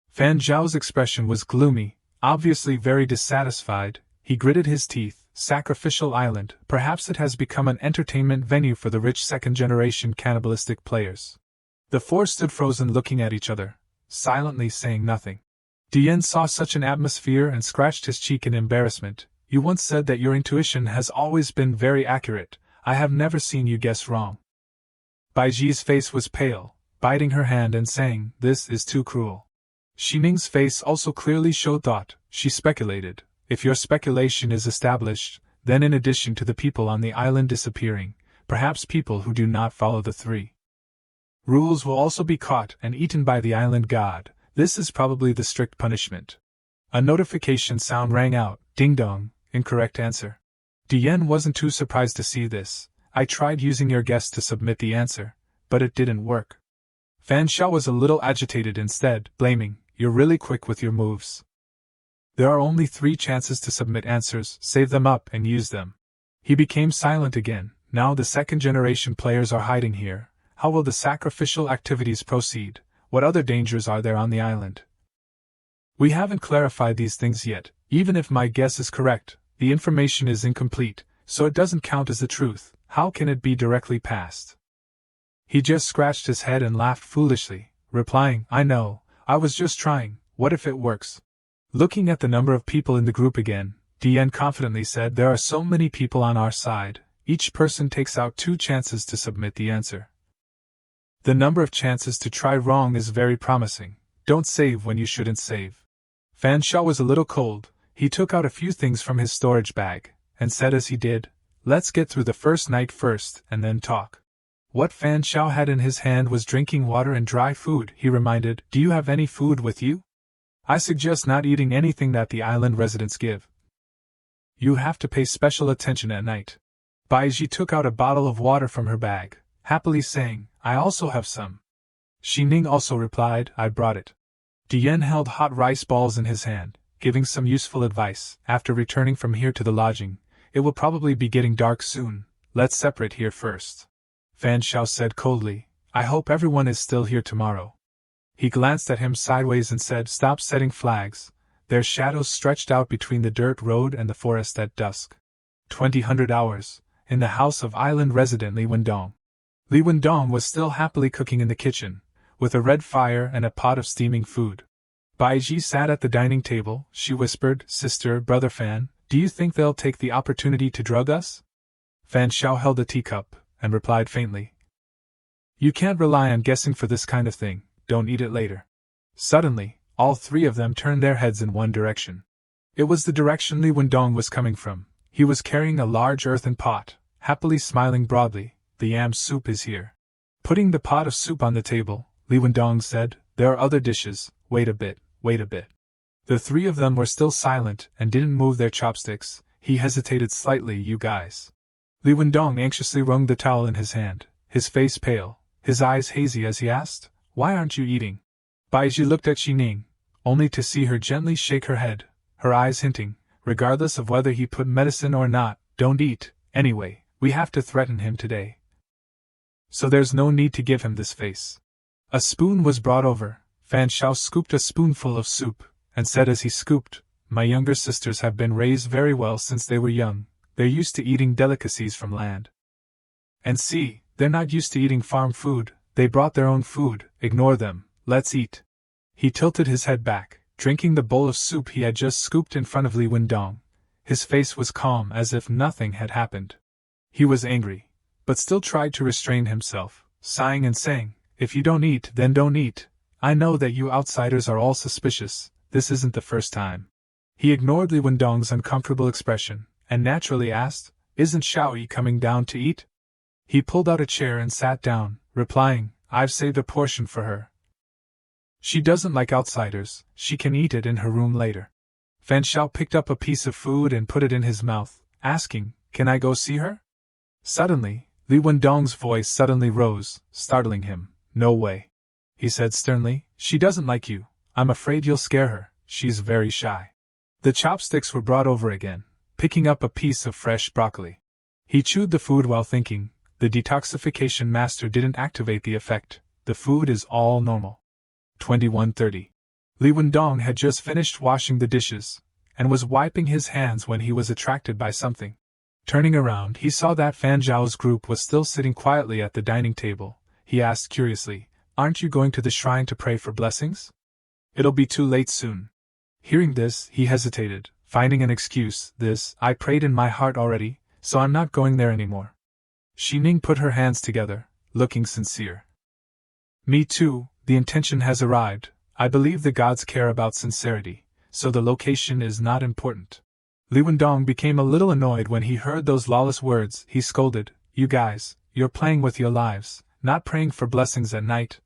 Fan Zhao's expression was gloomy, obviously very dissatisfied. He gritted his teeth. Sacrificial Island, perhaps it has become an entertainment venue for the rich second-generation cannibalistic players. The four stood frozen looking at each other, silently saying nothing. Dian saw such an atmosphere and scratched his cheek in embarrassment. "You once said that your intuition has always been very accurate. I have never seen you guess wrong." Baiji's face was pale, biting her hand and saying, "This is too cruel." Xining's face also clearly showed thought. She speculated, "If your speculation is established, then in addition to the people on the island disappearing, perhaps people who do not follow the three rules will also be caught and eaten by the island god. This is probably the strict punishment." A notification sound rang out. Ding dong, incorrect answer. Dian wasn't too surprised to see this. "I tried using your guess to submit the answer, but it didn't work." Fan Shao was a little agitated instead, blaming, "You're really quick with your moves. There are only 3 chances to submit answers, save them up and use them." He became silent again. Now the second-generation players are hiding here. How will the sacrificial activities proceed? What other dangers are there on the island? We haven't clarified these things yet. Even if my guess is correct, the information is incomplete, so it doesn't count as the truth. How can it be directly passed? He just scratched his head and laughed foolishly, replying, "I know, I was just trying. What if it works?" Looking at the number of people in the group again, Dian confidently said, "There are so many people on our side. Each person takes out 2 chances to submit the answer. The number of chances to try wrong is very promising. Don't save when you shouldn't save." Fan Shao was a little cold. He took out a few things from his storage bag, and said as he did, "Let's get through the first night first, and then talk." What Fan Shao had in his hand was drinking water and dry food. He reminded, "Do you have any food with you? I suggest not eating anything that the island residents give. You have to pay special attention at night." Baiji took out a bottle of water from her bag, happily saying, "I also have some." Xining also replied, "I brought it." Dian held hot rice balls in his hand, giving some useful advice. "After returning from here to the lodging, it will probably be getting dark soon. Let's separate here first." Fan Shao said coldly, "I hope everyone is still here tomorrow." He glanced at him sideways and said, "Stop setting flags." Their shadows stretched out between the dirt road and the forest at dusk. 2000 hours, in the house of island resident Li Wendong. Li Wendong was still happily cooking in the kitchen, with a red fire and a pot of steaming food. Baiji sat at the dining table. She whispered, "Sister, Brother Fan, do you think they'll take the opportunity to drug us?" Fan Shao held a teacup, and replied faintly, "You can't rely on guessing for this kind of thing. Don't eat it later." Suddenly, all 3 of them turned their heads in one direction. It was the direction Li Wendong was coming from. He was carrying a large earthen pot, happily smiling broadly. "The yam soup is here." Putting the pot of soup on the table, Li Wendong said, "There are other dishes. Wait a bit, wait a bit." The 3 of them were still silent and didn't move their chopsticks. He hesitated slightly. "You guys." Li Wendong anxiously wrung the towel in his hand, his face pale, his eyes hazy as he asked, "Why aren't you eating?" Baiji looked at Xining, only to see her gently shake her head, her eyes hinting, regardless of whether he put medicine or not, "Don't eat. Anyway, we have to threaten him today, so there's no need to give him this face." A spoon was brought over. Fan Shao scooped a spoonful of soup, and said as he scooped, "My younger sisters have been raised very well since they were young. They're used to eating delicacies from land. And see, they're not used to eating farm food. They brought their own food. Ignore them. Let's eat." He tilted his head back, drinking the bowl of soup he had just scooped in front of Li Wendong. His face was calm as if nothing had happened. He was angry, but still tried to restrain himself, sighing and saying, "If you don't eat, then don't eat. I know that you outsiders are all suspicious. This isn't the first time." He ignored Li Wendong's uncomfortable expression, and naturally asked, "Isn't Xiaoyi coming down to eat?" He pulled out a chair and sat down, replying, "I've saved a portion for her. She doesn't like outsiders. She can eat it in her room later." Fan Shao picked up a piece of food and put it in his mouth, asking, "Can I go see her?" Suddenly, Li Wendong's voice suddenly rose, startling him. "No way," he said sternly. "She doesn't like you. I'm afraid you'll scare her. She's very shy." The chopsticks were brought over again, picking up a piece of fresh broccoli. He chewed the food while thinking, the detoxification master didn't activate the effect, the food is all normal. 21:30. Li Wendong had just finished washing the dishes, and was wiping his hands when he was attracted by something. Turning around, he saw that Fan Zhao's group was still sitting quietly at the dining table. He asked curiously, "Aren't you going to the shrine to pray for blessings?" "It'll be too late soon." Hearing this, he hesitated, finding an excuse. "I prayed in my heart already, so I'm not going there anymore." Xining put her hands together, looking sincere. "Me too, the intention has arrived. I believe the gods care about sincerity, so the location is not important." Li Wendong became a little annoyed when he heard those lawless words. He scolded, "You guys, you're playing with your lives, not praying for blessings at night.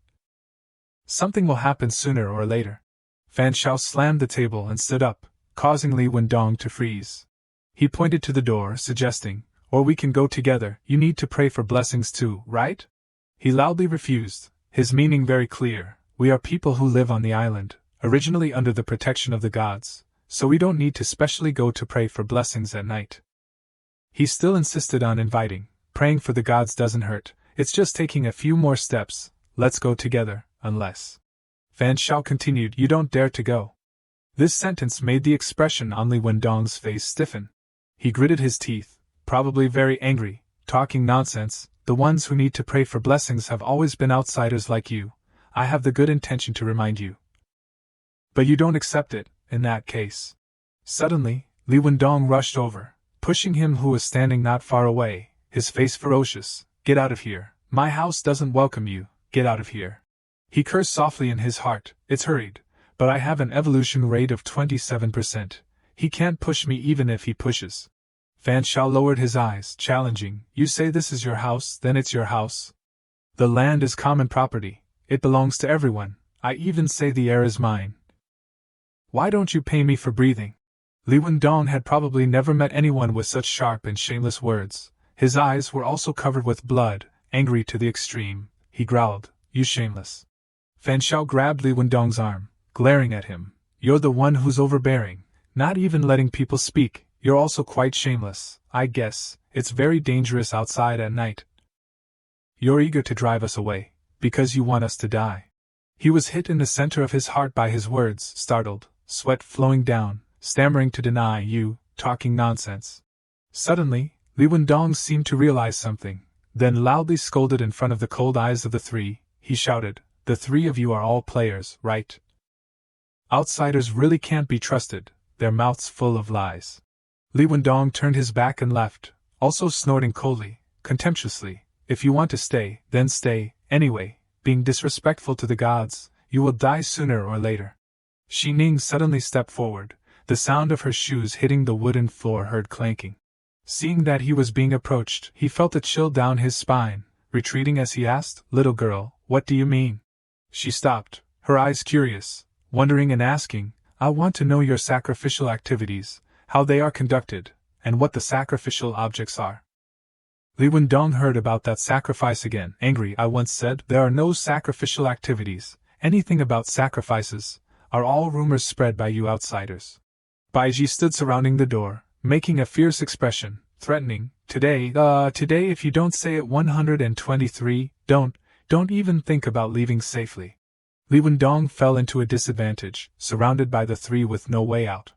Something will happen sooner or later." Fan Zhao slammed the table and stood up, causing Li Wendong to freeze. He pointed to the door, suggesting, "Or we can go together, you need to pray for blessings too, right?" He loudly refused, his meaning very clear. "We are people who live on the island, originally under the protection of the gods, so we don't need to specially go to pray for blessings at night." He still insisted on inviting, "Praying for the gods doesn't hurt, it's just taking a few more steps, let's go together, unless..." Fan Zhao continued, "You don't dare to go." This sentence made the expression on Li Wendong's face stiffen. He gritted his teeth, probably very angry, talking nonsense. "The ones who need to pray for blessings have always been outsiders like you. I have the good intention to remind you. But you don't accept it, in that case." Suddenly, Li Wendong rushed over, pushing him who was standing not far away, his face ferocious. "Get out of here, my house doesn't welcome you, get out of here." He cursed softly in his heart, "It's hurried, but I have an evolution rate of 27%. He can't push me even if he pushes." Fan Zhao lowered his eyes, challenging, "You say this is your house, then it's your house. The land is common property, it belongs to everyone, I even say the air is mine. Why don't you pay me for breathing?" Li Wendong had probably never met anyone with such sharp and shameless words. His eyes were also covered with blood, angry to the extreme. He growled, "You shameless." Fan Zhao grabbed Li Wendong's arm, glaring at him. "You're the one who's overbearing, not even letting people speak. You're also quite shameless, I guess. It's very dangerous outside at night. You're eager to drive us away, because you want us to die." He was hit in the center of his heart by his words, startled, sweat flowing down, stammering to deny, "You, talking nonsense." Suddenly, Li Wendong seemed to realize something, then loudly scolded in front of the cold eyes of the three. He shouted, "The three of you are all players, right? Outsiders really can't be trusted, their mouths full of lies." Li Wendong turned his back and left, also snorting coldly, contemptuously, "If you want to stay, then stay, anyway, being disrespectful to the gods, you will die sooner or later." Xining suddenly stepped forward, the sound of her shoes hitting the wooden floor heard clanking. Seeing that he was being approached, he felt a chill down his spine, retreating as he asked, "Little girl, what do you mean?" She stopped, her eyes curious, wondering and asking, "I want to know your sacrificial activities, how they are conducted, and what the sacrificial objects are." Li Wendong heard about that sacrifice again, angry. "I once said, there are no sacrificial activities, anything about sacrifices, are all rumors spread by you outsiders." Baiji stood surrounding the door, making a fierce expression, threatening, today if you don't say it 123, don't even think about leaving safely." Li Wendong fell into a disadvantage, surrounded by the three with no way out.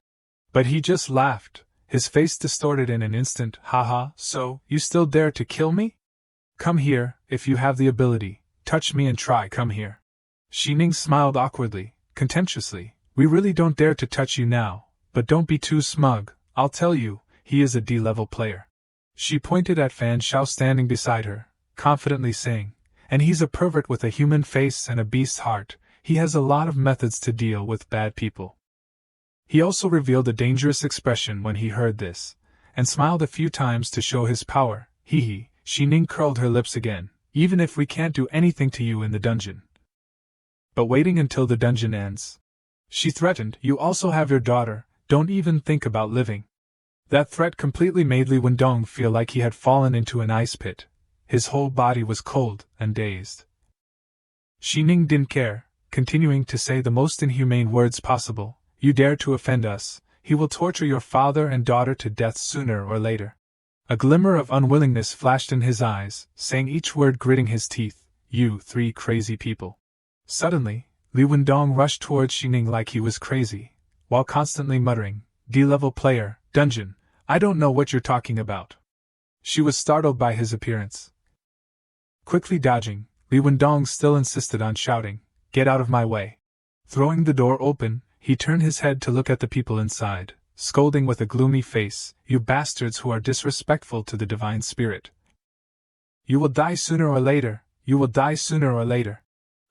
But he just laughed, his face distorted in an instant. "Haha, so, you still dare to kill me? Come here, if you have the ability, touch me and try, come here." Xining smiled awkwardly, contemptuously, "We really don't dare to touch you now, but don't be too smug, I'll tell you, he is a D-level player." She pointed at Fan Zhao standing beside her, confidently saying, "And he's a pervert with a human face and a beast's heart, he has a lot of methods to deal with bad people." He also revealed a dangerous expression when he heard this, and smiled a few times to show his power. Hee. Xining curled her lips again, "Even if we can't do anything to you in the dungeon. But waiting until the dungeon ends." She threatened, "You also have your daughter, don't even think about living." That threat completely made Li Wendong feel like he had fallen into an ice pit. His whole body was cold and dazed. Xining didn't care, continuing to say the most inhumane words possible. "You dare to offend us," he will torture your father and daughter to death sooner or later. A glimmer of unwillingness flashed in his eyes, saying each word gritting his teeth, "You three crazy people." Suddenly, Li Wendong rushed towards Xining like he was crazy, while constantly muttering, "D-level player, dungeon, I don't know what you're talking about." She was startled by his appearance. Quickly dodging, Li Wendong still insisted on shouting, "Get out of my way." Throwing the door open, he turned his head to look at the people inside, scolding with a gloomy face, "You bastards who are disrespectful to the divine spirit. You will die sooner or later, you will die sooner or later."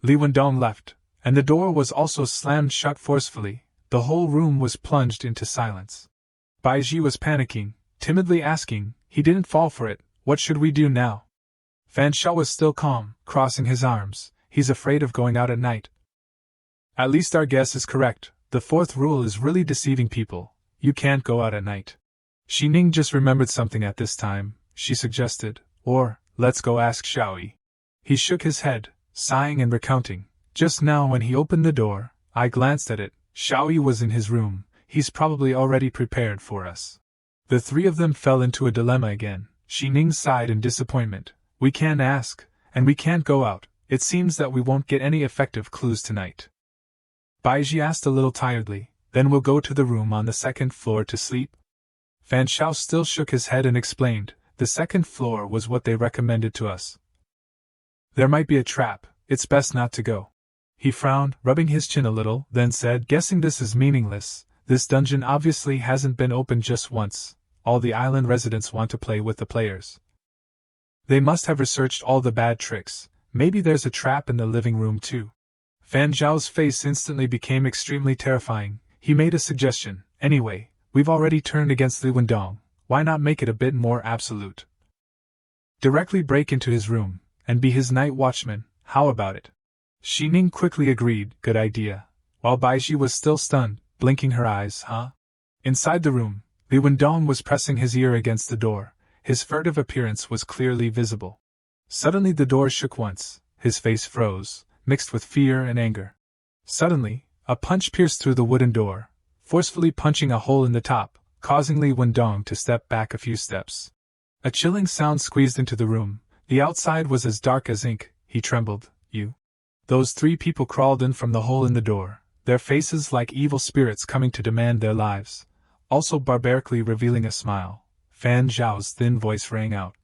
Li Wendong left, and the door was also slammed shut forcefully. The whole room was plunged into silence. Baiji was panicking, timidly asking, "He didn't fall for it, what should we do now?" Fan Shao was still calm, crossing his arms, "He's afraid of going out at night." "At least our guess is correct. The fourth rule is really deceiving people. You can't go out at night." Xining just remembered something at this time. She suggested, "Or, let's go ask Xiaoyi." He shook his head, sighing and recounting, "Just now when he opened the door, I glanced at it. Xiaoyi was in his room. He's probably already prepared for us." The three of them fell into a dilemma again. Xining sighed in disappointment. "We can't ask, and we can't go out. It seems that we won't get any effective clues tonight." Baiji asked a little tiredly, "Then we'll go to the room on the second floor to sleep?" Fan Shao still shook his head and explained, "The second floor was what they recommended to us. There might be a trap, it's best not to go." He frowned, rubbing his chin a little, then said, "Guessing this is meaningless. This dungeon obviously hasn't been opened just once. All the island residents want to play with the players. They must have researched all the bad tricks. Maybe there's a trap in the living room too." Fan Zhao's face instantly became extremely terrifying. He made a suggestion, "Anyway, we've already turned against Li Wendong. Why not make it a bit more absolute? Directly break into his room, and be his night watchman, how about it?" Xining quickly agreed, "Good idea," while Baiji was still stunned, blinking her eyes, "Huh?" Inside the room, Li Wendong was pressing his ear against the door. His furtive appearance was clearly visible. Suddenly the door shook once, his face froze, mixed with fear and anger. Suddenly, a punch pierced through the wooden door, forcefully punching a hole in the top, causing Li Wendong to step back a few steps. A chilling sound squeezed into the room. The outside was as dark as ink. He trembled. "You?" Those three people crawled in from the hole in the door, their faces like evil spirits coming to demand their lives, also barbarically revealing a smile. Fan Zhao's thin voice rang out,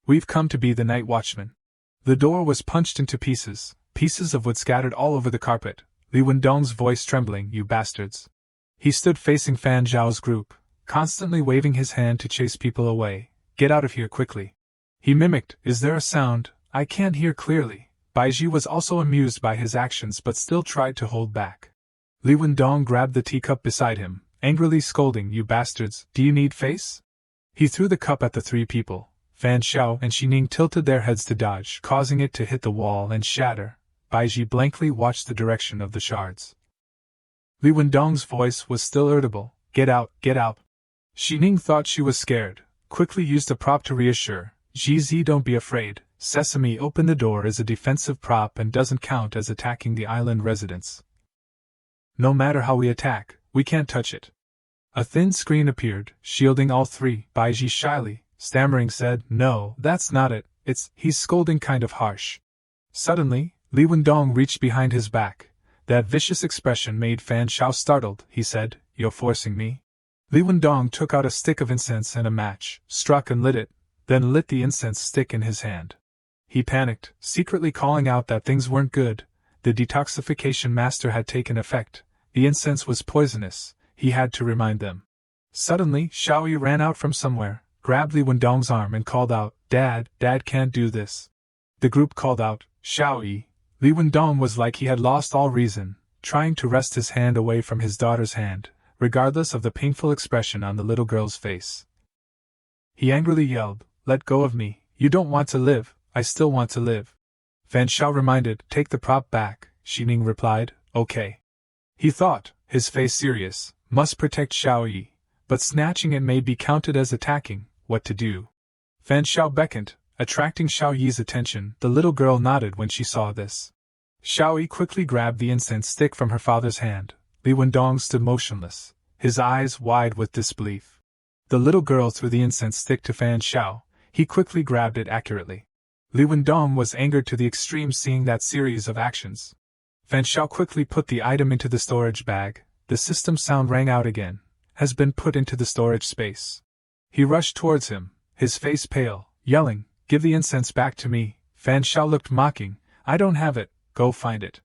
"We've come to be the night watchman." The door was punched into pieces, pieces of wood scattered all over the carpet, Li Wendong's voice trembling, "You bastards." He stood facing Fan Zhao's group, constantly waving his hand to chase people away. "Get out of here quickly." He mimicked, "Is there a sound? I can't hear clearly." Baiji was also amused by his actions but still tried to hold back. Li Wendong grabbed the teacup beside him, angrily scolding, "You bastards, do you need face?" He threw the cup at the three people. Fan Shao and Xining tilted their heads to dodge, causing it to hit the wall and shatter. Baiji blankly watched the direction of the shards. Li Wendong's voice was still irritable, "Get out, get out." Xining thought she was scared, quickly used a prop to reassure, "Jizi, don't be afraid. Sesame, open the door is a defensive prop and doesn't count as attacking the island residents. No matter how we attack, we can't touch it." A thin screen appeared, shielding all three. Baiji shyly, stammering, said, "No, that's not it, he's scolding kind of harsh." Suddenly, Li Wendong reached behind his back. That vicious expression made Fan Shao startled. He said, "You're forcing me?" Li Wendong took out a stick of incense and a match, struck and lit it, then lit the incense stick in his hand. He panicked, secretly calling out that things weren't good. The detoxification master had taken effect. The incense was poisonous. He had to remind them. Suddenly, Xiaoyi ran out from somewhere, grabbed Li Wendong's arm and called out, Dad can't do this." The group called out, "Xiaoyi." Li Wendong was like he had lost all reason, trying to wrest his hand away from his daughter's hand, regardless of the painful expression on the little girl's face. He angrily yelled, "Let go of me, you don't want to live, I still want to live." Fan Shao reminded, "Take the prop back." Xining replied, "Okay." He thought, his face serious, must protect Xiaoyi, but snatching it may be counted as attacking. What to do? Fan Shao beckoned, attracting Xiaoyi's attention. The little girl nodded when she saw this. Xiaoyi quickly grabbed the incense stick from her father's hand. Li Wendong stood motionless, his eyes wide with disbelief. The little girl threw the incense stick to Fan Shao. He quickly grabbed it accurately. Li Wendong was angered to the extreme seeing that series of actions. Fan Shao quickly put the item into the storage bag. The system sound rang out again. Has been put into the storage space. He rushed towards him, his face pale, yelling, "Give the incense back to me." Fan Shao looked mocking. "I don't have it, go find it."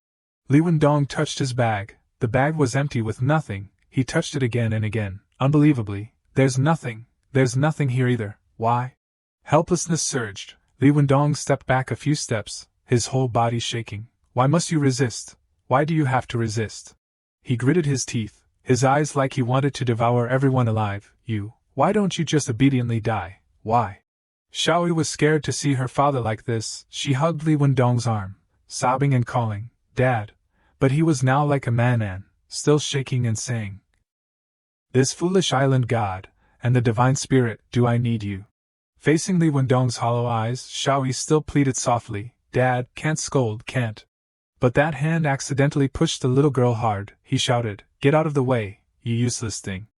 Li Wendong touched his bag. The bag was empty with nothing. He touched it again and again. Unbelievably, there's nothing here either. Why? Helplessness surged. Li Wendong stepped back a few steps, his whole body shaking. "Why must you resist? Why do you have to resist?" He gritted his teeth, his eyes like he wanted to devour everyone alive. Why don't you just obediently die? Why? Xiaoyi was scared to see her father like this. She hugged Li Wendong's arm, sobbing and calling, "Dad." But he was now like a man, still shaking and saying, "This foolish island god, and the divine spirit, do I need you?" Facing Li Wendong's hollow eyes, Xiaoyi still pleaded softly, "Dad, can't scold, can't." But that hand accidentally pushed the little girl hard. He shouted, "Get out of the way, you useless thing."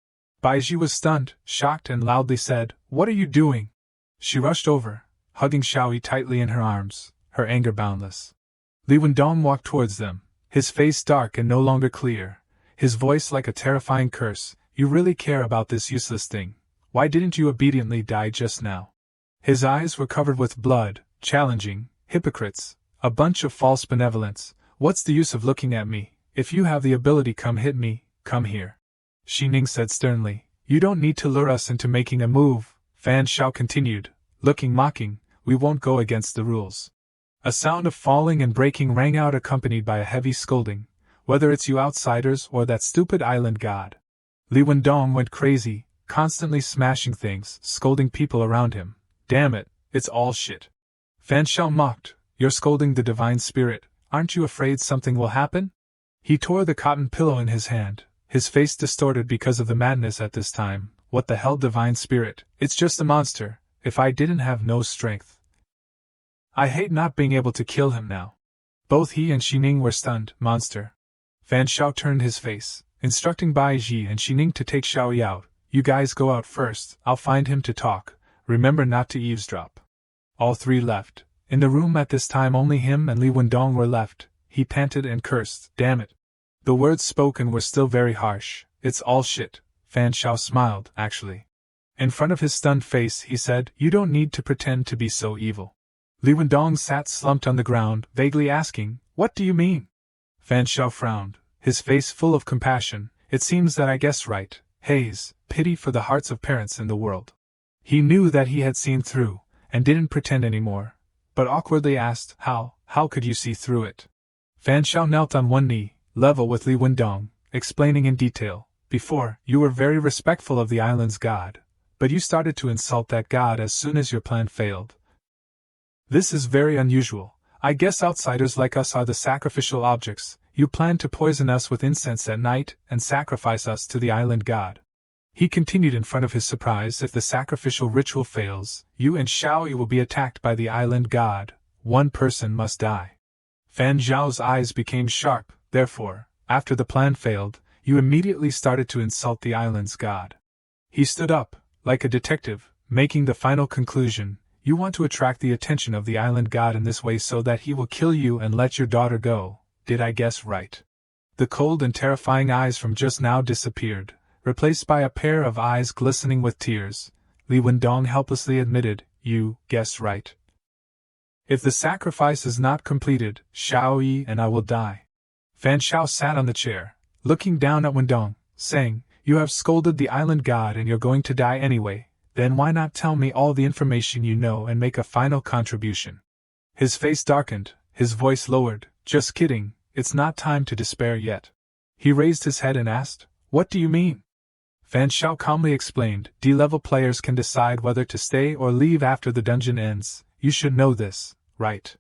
Baiji was stunned, shocked, and loudly said, "What are you doing?" She rushed over, hugging Xiaoyi tightly in her arms, her anger boundless. Li Wendong walked towards them, his face dark and no longer clear, his voice like a terrifying curse. "You really care about this useless thing? Why didn't you obediently die just now?" His eyes were covered with blood, challenging, "Hypocrites, a bunch of false benevolence, what's the use of looking at me? If you have the ability, come hit me, come here." Xi Ning said sternly, "You don't need to lure us into making a move." Fan Shao continued, looking mocking, "We won't go against the rules." A sound of falling and breaking rang out accompanied by a heavy scolding, "Whether it's you outsiders or that stupid island god." Li Wendong went crazy, constantly smashing things, scolding people around him. "Damn it, it's all shit." Fan Shao mocked, "You're scolding the divine spirit, aren't you afraid something will happen?" He tore the cotton pillow in his hand, his face distorted because of the madness at this time. "What the hell, divine spirit? It's just a monster. If I didn't have no strength. I hate not being able to kill him now." Both he and Xi Ning were stunned. "Monster." Fan Shao turned his face, instructing Bai Ji and Xi Ning to take Xiaoyi out. "You guys go out first, I'll find him to talk. Remember not to eavesdrop." All three left. In the room at this time only him and Li Wendong were left. He panted and cursed, "Damn it." The words spoken were still very harsh. "It's all shit." Fan Shao smiled, actually. In front of his stunned face he said, "You don't need to pretend to be so evil." Li Wendong sat slumped on the ground, vaguely asking, "What do you mean?" Fan Shao frowned, his face full of compassion. "It seems that I guessed right. Haze, pity for the hearts of parents in the world." He knew that he had seen through, and didn't pretend anymore, but awkwardly asked, How could you see through it?" Fan Shao knelt on one knee, level with Li Wendong, explaining in detail, "Before, you were very respectful of the island's god, but you started to insult that god as soon as your plan failed. This is very unusual. I guess outsiders like us are the sacrificial objects. You plan to poison us with incense at night and sacrifice us to the island god." He continued in front of his surprise, "If the sacrificial ritual fails, you and Xiaoyi will be attacked by the island god. One person must die." Fan Zhao's eyes became sharp. "Therefore, after the plan failed, you immediately started to insult the island's god." He stood up, like a detective, making the final conclusion. "You want to attract the attention of the island god in this way so that he will kill you and let your daughter go. Did I guess right?" The cold and terrifying eyes from just now disappeared, replaced by a pair of eyes glistening with tears. Li Wendong helplessly admitted, "You guessed right. If the sacrifice is not completed, Xiaoyi and I will die." Fan Shao sat on the chair, looking down at Wendong, saying, "You have scolded the island god and you're going to die anyway, then why not tell me all the information you know and make a final contribution?" His face darkened, his voice lowered, "Just kidding, it's not time to despair yet." He raised his head and asked, "What do you mean?" Fan Shao calmly explained, "D-level players can decide whether to stay or leave after the dungeon ends. You should know this, right?"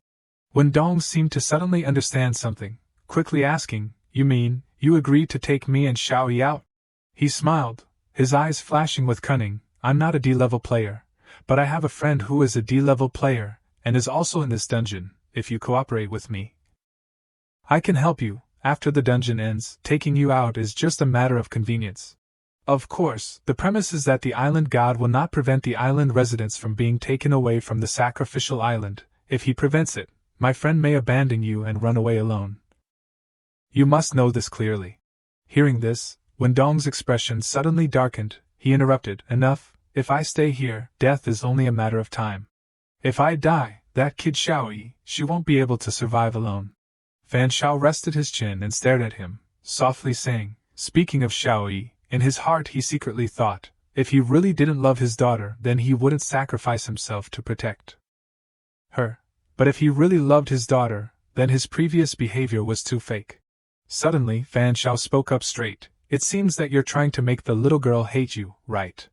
Wendong seemed to suddenly understand something, quickly asking, "You mean, you agreed to take me and Xiaoyi out?" He smiled, his eyes flashing with cunning. "I'm not a D-level player, but I have a friend who is a D-level player, and is also in this dungeon. If you cooperate with me, I can help you. After the dungeon ends, taking you out is just a matter of convenience." Of course, the premise is that the island god will not prevent the island residents from being taken away from the sacrificial island. If he prevents it, my friend may abandon you and run away alone. You must know this clearly. Hearing this, Wendong's expression suddenly darkened. He interrupted, enough, if I stay here, death is only a matter of time. If I die, that kid Xiaoyi, she won't be able to survive alone. Fan Shao rested his chin and stared at him, softly saying, speaking of Xiaoyi, in his heart he secretly thought, if he really didn't love his daughter then he wouldn't sacrifice himself to protect her. But if he really loved his daughter, then his previous behavior was too fake. Suddenly Fan Shao spoke up straight, it seems that you're trying to make the little girl hate you, right?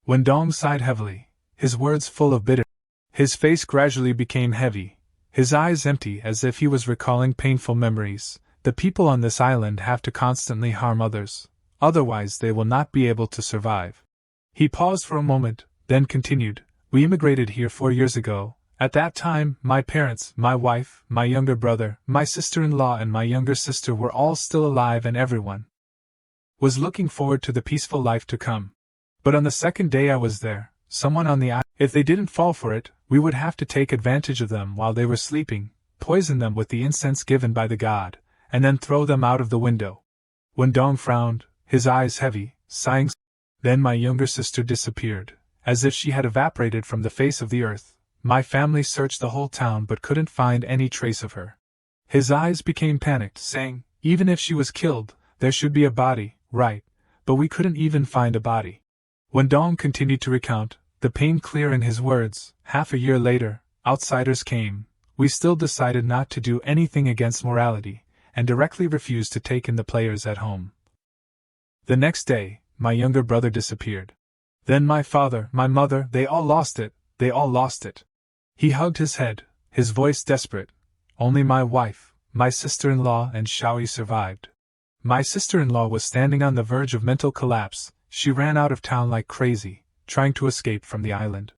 Wendong sighed heavily, his words full of bitterness. His face gradually became heavy, his eyes empty as if he was recalling painful memories. The people on this island have to constantly harm others, otherwise they will not be able to survive. He paused for a moment, then continued, we immigrated here 4 years ago. At that time, my parents, my wife, my younger brother, my sister-in-law and my younger sister were all still alive and everyone was looking forward to the peaceful life to come. But on the second day I was there, someone on the island, if they didn't fall for it, we would have to take advantage of them while they were sleeping, poison them with the incense given by the god, and then throw them out of the window. Wendong frowned, his eyes heavy, sighing. Then my younger sister disappeared, as if she had evaporated from the face of the earth. My family searched the whole town but couldn't find any trace of her. His eyes became panicked, saying, even if she was killed, there should be a body, right? But we couldn't even find a body. Wendong continued to recount, the pain clear in his words. Half a year later, outsiders came. We still decided not to do anything against morality, and directly refused to take in the players at home. The next day, my younger brother disappeared. Then my father, my mother, they all lost it, they all lost it. He hugged his head, his voice desperate. Only my wife, my sister-in-law and Xiaoyi survived. My sister-in-law was standing on the verge of mental collapse. She ran out of town like crazy, trying to escape from the island.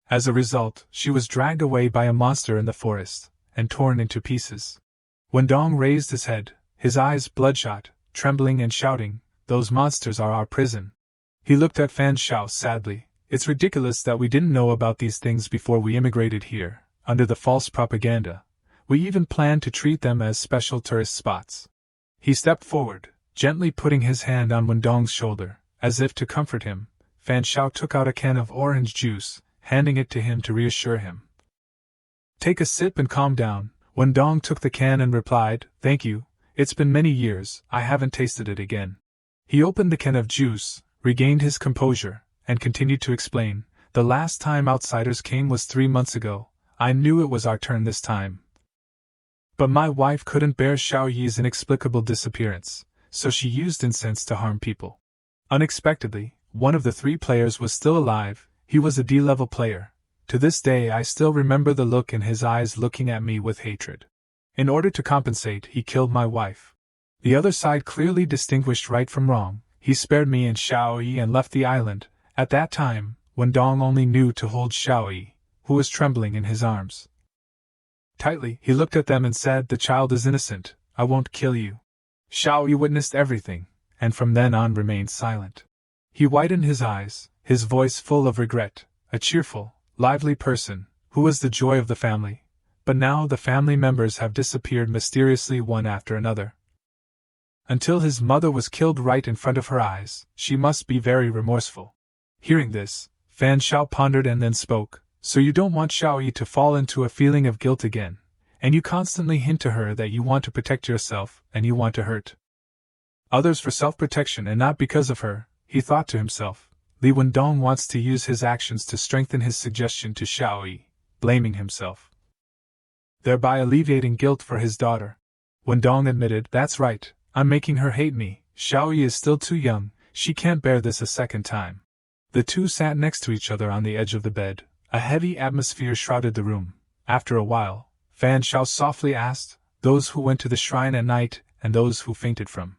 As a result, she was dragged away by a monster in the forest, and torn into pieces. Wendong raised his head, his eyes bloodshot, trembling and shouting, those monsters are our prison. He looked at Fan Shao sadly. It's ridiculous that we didn't know about these things before we immigrated here, under the false propaganda. We even planned to treat them as special tourist spots. He stepped forward, gently putting his hand on Wendong's shoulder, as if to comfort him. Fan Shao took out a can of orange juice, handing it to him to reassure him. Take a sip and calm down. Wendong took the can and replied, thank you, it's been many years, I haven't tasted it again. He opened the can of juice, regained his composure, and continued to explain, the last time outsiders came was 3 months ago. I knew it was our turn this time. But my wife couldn't bear Xiaoyi's inexplicable disappearance, so she used incense to harm people. Unexpectedly, one of the 3 players was still alive. He was a D-level player. To this day I still remember the look in his eyes looking at me with hatred. In order to compensate, he killed my wife. The other side clearly distinguished right from wrong. He spared me and Xiaoyi and left the island. At that time, Wendong only knew to hold Xiaoyi, who was trembling in his arms. Tightly, he looked at them and said, the child is innocent, I won't kill you. Xiaoyi witnessed everything, and from then on remained silent. He widened his eyes, his voice full of regret, a cheerful, lively person, who was the joy of the family. But now the family members have disappeared mysteriously one after another. Until his mother was killed right in front of her eyes. She must be very remorseful. Hearing this, Fan Shao pondered and then spoke, so you don't want Xiaoyi to fall into a feeling of guilt again, and you constantly hint to her that you want to protect yourself, and you want to hurt others for self-protection and not because of her, he thought to himself. Li Wendong wants to use his actions to strengthen his suggestion to Xiaoyi, blaming himself, thereby alleviating guilt for his daughter. Wendong admitted, that's right, I'm making her hate me. Xiaoyi is still too young, she can't bear this a second time. The two sat next to each other on the edge of the bed. A heavy atmosphere shrouded the room. After a while, Fan Shao softly asked, those who went to the shrine at night, and those who fainted from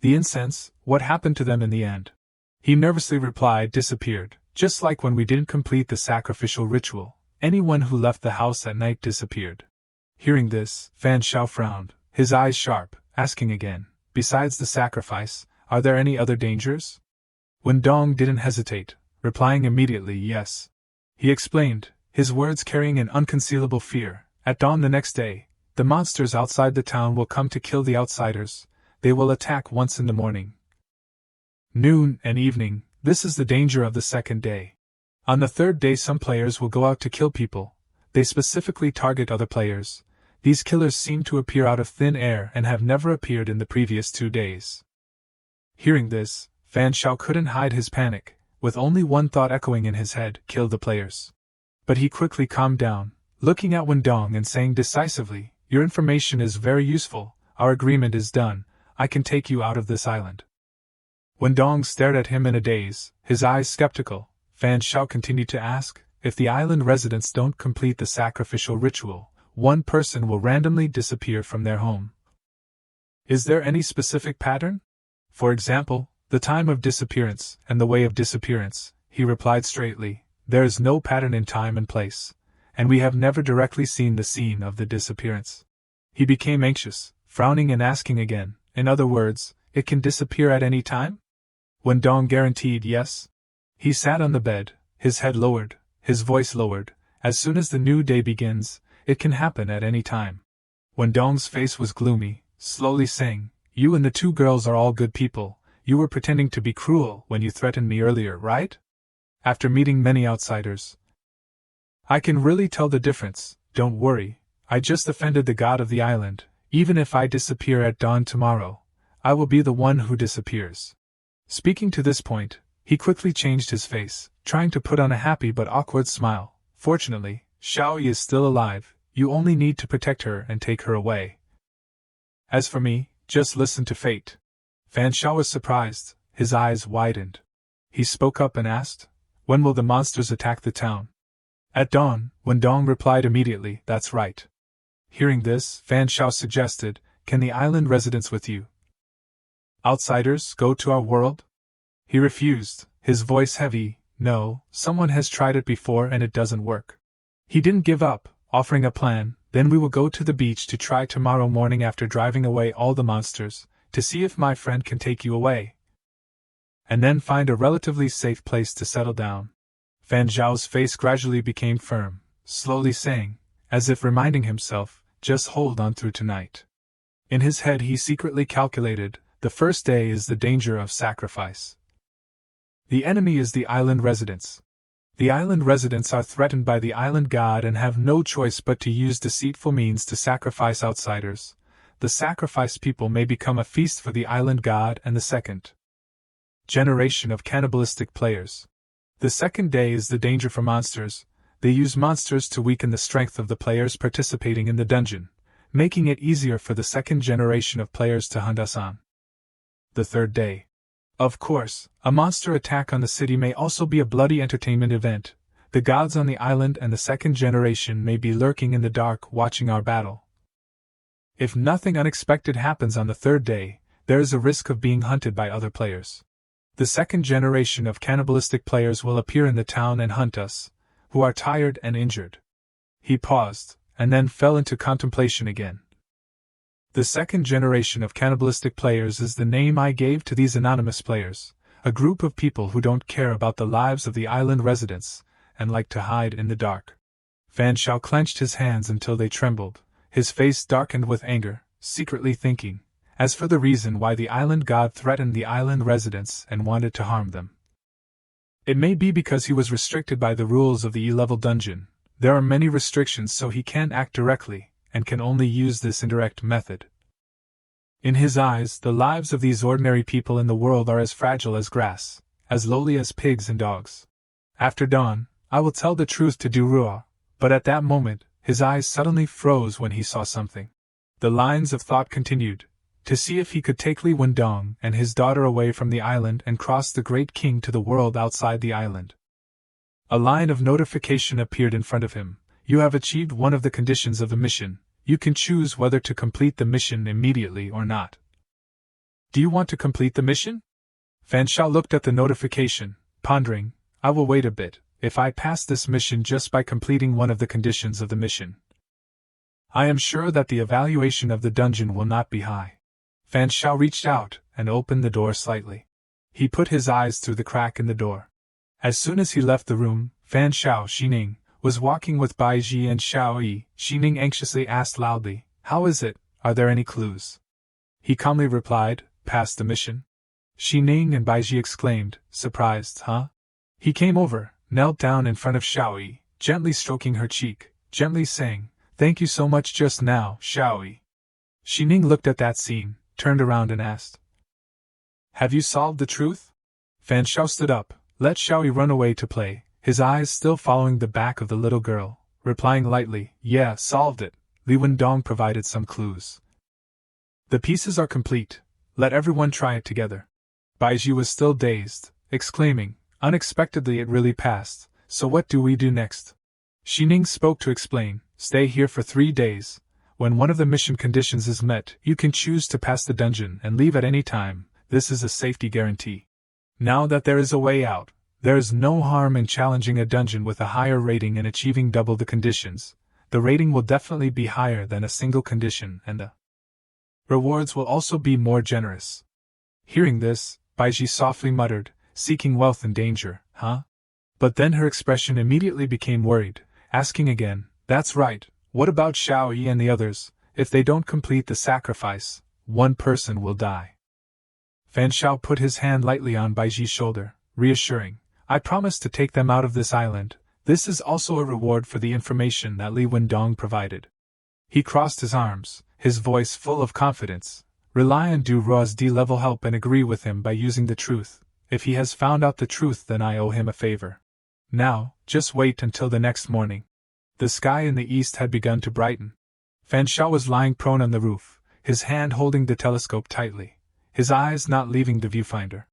the incense, what happened to them in the end? He nervously replied, disappeared, just like when we didn't complete the sacrificial ritual. Anyone who left the house at night disappeared. Hearing this, Fan Shao frowned, his eyes sharp, asking again, besides the sacrifice, are there any other dangers? Wen Dong didn't hesitate, replying immediately yes. He explained, his words carrying an unconcealable fear. At dawn the next day, the monsters outside the town will come to kill the outsiders. They will attack once in the morning, noon, and evening. This is the danger of the second day. On the third day some players will go out to kill people. They specifically target other players. These killers seem to appear out of thin air and have never appeared in the previous 2 days. Hearing this, Fan Shao couldn't hide his panic, with only one thought echoing in his head: kill the players. But he quickly calmed down, looking at Wen Dong and saying decisively, your information is very useful, our agreement is done, I can take you out of this island. Wen Dong stared at him in a daze, his eyes skeptical. Fan Shao continued to ask, if the island residents don't complete the sacrificial ritual, one person will randomly disappear from their home. Is there any specific pattern? For example, the time of disappearance and the way of disappearance, he replied straightly. There is no pattern in time and place, and we have never directly seen the scene of the disappearance. He became anxious, frowning and asking again, in other words, it can disappear at any time? Wen Dong guaranteed yes. He sat on the bed, his head lowered, his voice lowered. As soon as the new day begins, it can happen at any time. Wen Dong's face was gloomy, slowly saying, you and the 2 girls are all good people. You were pretending to be cruel when you threatened me earlier, right? After meeting many outsiders, I can really tell the difference. Don't worry, I just offended the god of the island. Even if I disappear at dawn tomorrow, I will be the one who disappears. Speaking to this point, he quickly changed his face, trying to put on a happy but awkward smile. Fortunately, Xiaoyi is still alive. You only need to protect her and take her away. As for me, just listen to fate. Fan Shao was surprised, his eyes widened. He spoke up and asked, when will the monsters attack the town? At dawn, Wen Dong replied immediately, that's right. Hearing this, Fan Shao suggested, can the island residents with you? Outsiders go to our world? He refused, his voice heavy, no, someone has tried it before and it doesn't work. He didn't give up, offering a plan, then we will go to the beach to try tomorrow morning after driving away all the monsters, to see if my friend can take you away. And then find a relatively safe place to settle down. Fan Zhao's face gradually became firm, slowly saying, as if reminding himself, just hold on through tonight. In his head he secretly calculated, the first day is the danger of sacrifice. The enemy is the island residents. The island residents are threatened by the island god and have no choice but to use deceitful means to sacrifice outsiders. The sacrificed people may become a feast for the island god and the second generation of cannibalistic players. The second day is the danger for monsters. They use monsters to weaken the strength of the players participating in the dungeon, making it easier for the second generation of players to hunt us on. The third day. Of course, a monster attack on the city may also be a bloody entertainment event. The gods on the island and the second generation may be lurking in the dark watching our battle. If nothing unexpected happens on the third day, there is a risk of being hunted by other players. The second generation of cannibalistic players will appear in the town and hunt us, who are tired and injured. He paused, and then fell into contemplation again. The second generation of cannibalistic players is the name I gave to these anonymous players, a group of people who don't care about the lives of the island residents, and like to hide in the dark. Fan Shao clenched his hands until they trembled, his face darkened with anger, secretly thinking, as for the reason why the island god threatened the island residents and wanted to harm them. It may be because he was restricted by the rules of the E-level dungeon. There are many restrictions, so he can't act directly, and can only use this indirect method. In his eyes, the lives of these ordinary people in the world are as fragile as grass, as lowly as pigs and dogs. After dawn, I will tell the truth to Durua, but at that moment, his eyes suddenly froze when he saw something. The lines of thought continued, to see if he could take Li Wendong and his daughter away from the island and cross the Great King to the world outside the island. A line of notification appeared in front of him. You have achieved one of the conditions of the mission. You can choose whether to complete the mission immediately or not. Do you want to complete the mission? Fan Shao looked at the notification, pondering, I will wait a bit. If I pass this mission just by completing one of the conditions of the mission, I am sure that the evaluation of the dungeon will not be high. Fan Shao reached out and opened the door slightly. He put his eyes through the crack in the door. As soon as he left the room, Fan Xiao Xining was walking with Bai Ji and Xiao Yi. Xining anxiously asked loudly, "How is it? Are there any clues?" He calmly replied, "Passed the mission." Xining and Bai Ji exclaimed, surprised, "Huh?" He came over, knelt down in front of Xiao Yi, gently stroking her cheek, gently saying, "Thank you so much just now, Xiao Yi." Xining looked at that scene, turned around and asked, "Have you solved the truth?" Fan Xiao stood up, let Xiao Yi run away to play, his eyes still following the back of the little girl, replying lightly, "Yeah, solved it. Li Wendong provided some clues. The pieces are complete. Let everyone try it together." Bai Ji was still dazed, exclaiming, "Unexpectedly it really passed, so what do we do next?" Xining spoke to explain, "Stay here for 3 days. When one of the mission conditions is met, you can choose to pass the dungeon and leave at any time. This is a safety guarantee. Now that there is a way out, there is no harm in challenging a dungeon with a higher rating and achieving double the conditions. The rating will definitely be higher than a single condition and the rewards will also be more generous." Hearing this, Baiji softly muttered, "Seeking wealth in danger, huh?" But then her expression immediately became worried, asking again, "That's right, what about Xiao Yi and the others? If they don't complete the sacrifice, one person will die." Fan Xiao put his hand lightly on Baiji's shoulder, reassuring, "I promise to take them out of this island. This is also a reward for the information that Li Wendong provided." He crossed his arms, his voice full of confidence. "Rely on Du Ruo's D-level help and agree with him by using the truth. If he has found out the truth, then I owe him a favor. Now, just wait until the next morning." The sky in the east had begun to brighten. Fan Xiao was lying prone on the roof, his hand holding the telescope tightly, his eyes not leaving the viewfinder.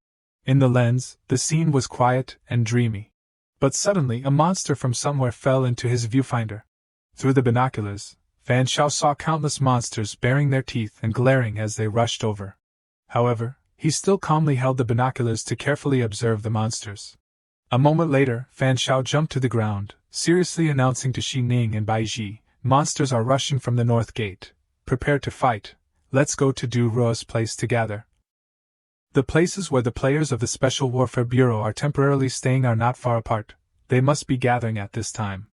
In the lens, the scene was quiet and dreamy. But suddenly a monster from somewhere fell into his viewfinder. Through the binoculars, Fan Xiao saw countless monsters baring their teeth and glaring as they rushed over. However, he still calmly held the binoculars to carefully observe the monsters. A moment later, Fan Xiao jumped to the ground, seriously announcing to Xi Ning and Bai Ji, "Monsters are rushing from the north gate. Prepare to fight. Let's go to Du Ruo's place to gather. The places where the players of the Special Warfare Bureau are temporarily staying are not far apart. They must be gathering at this time."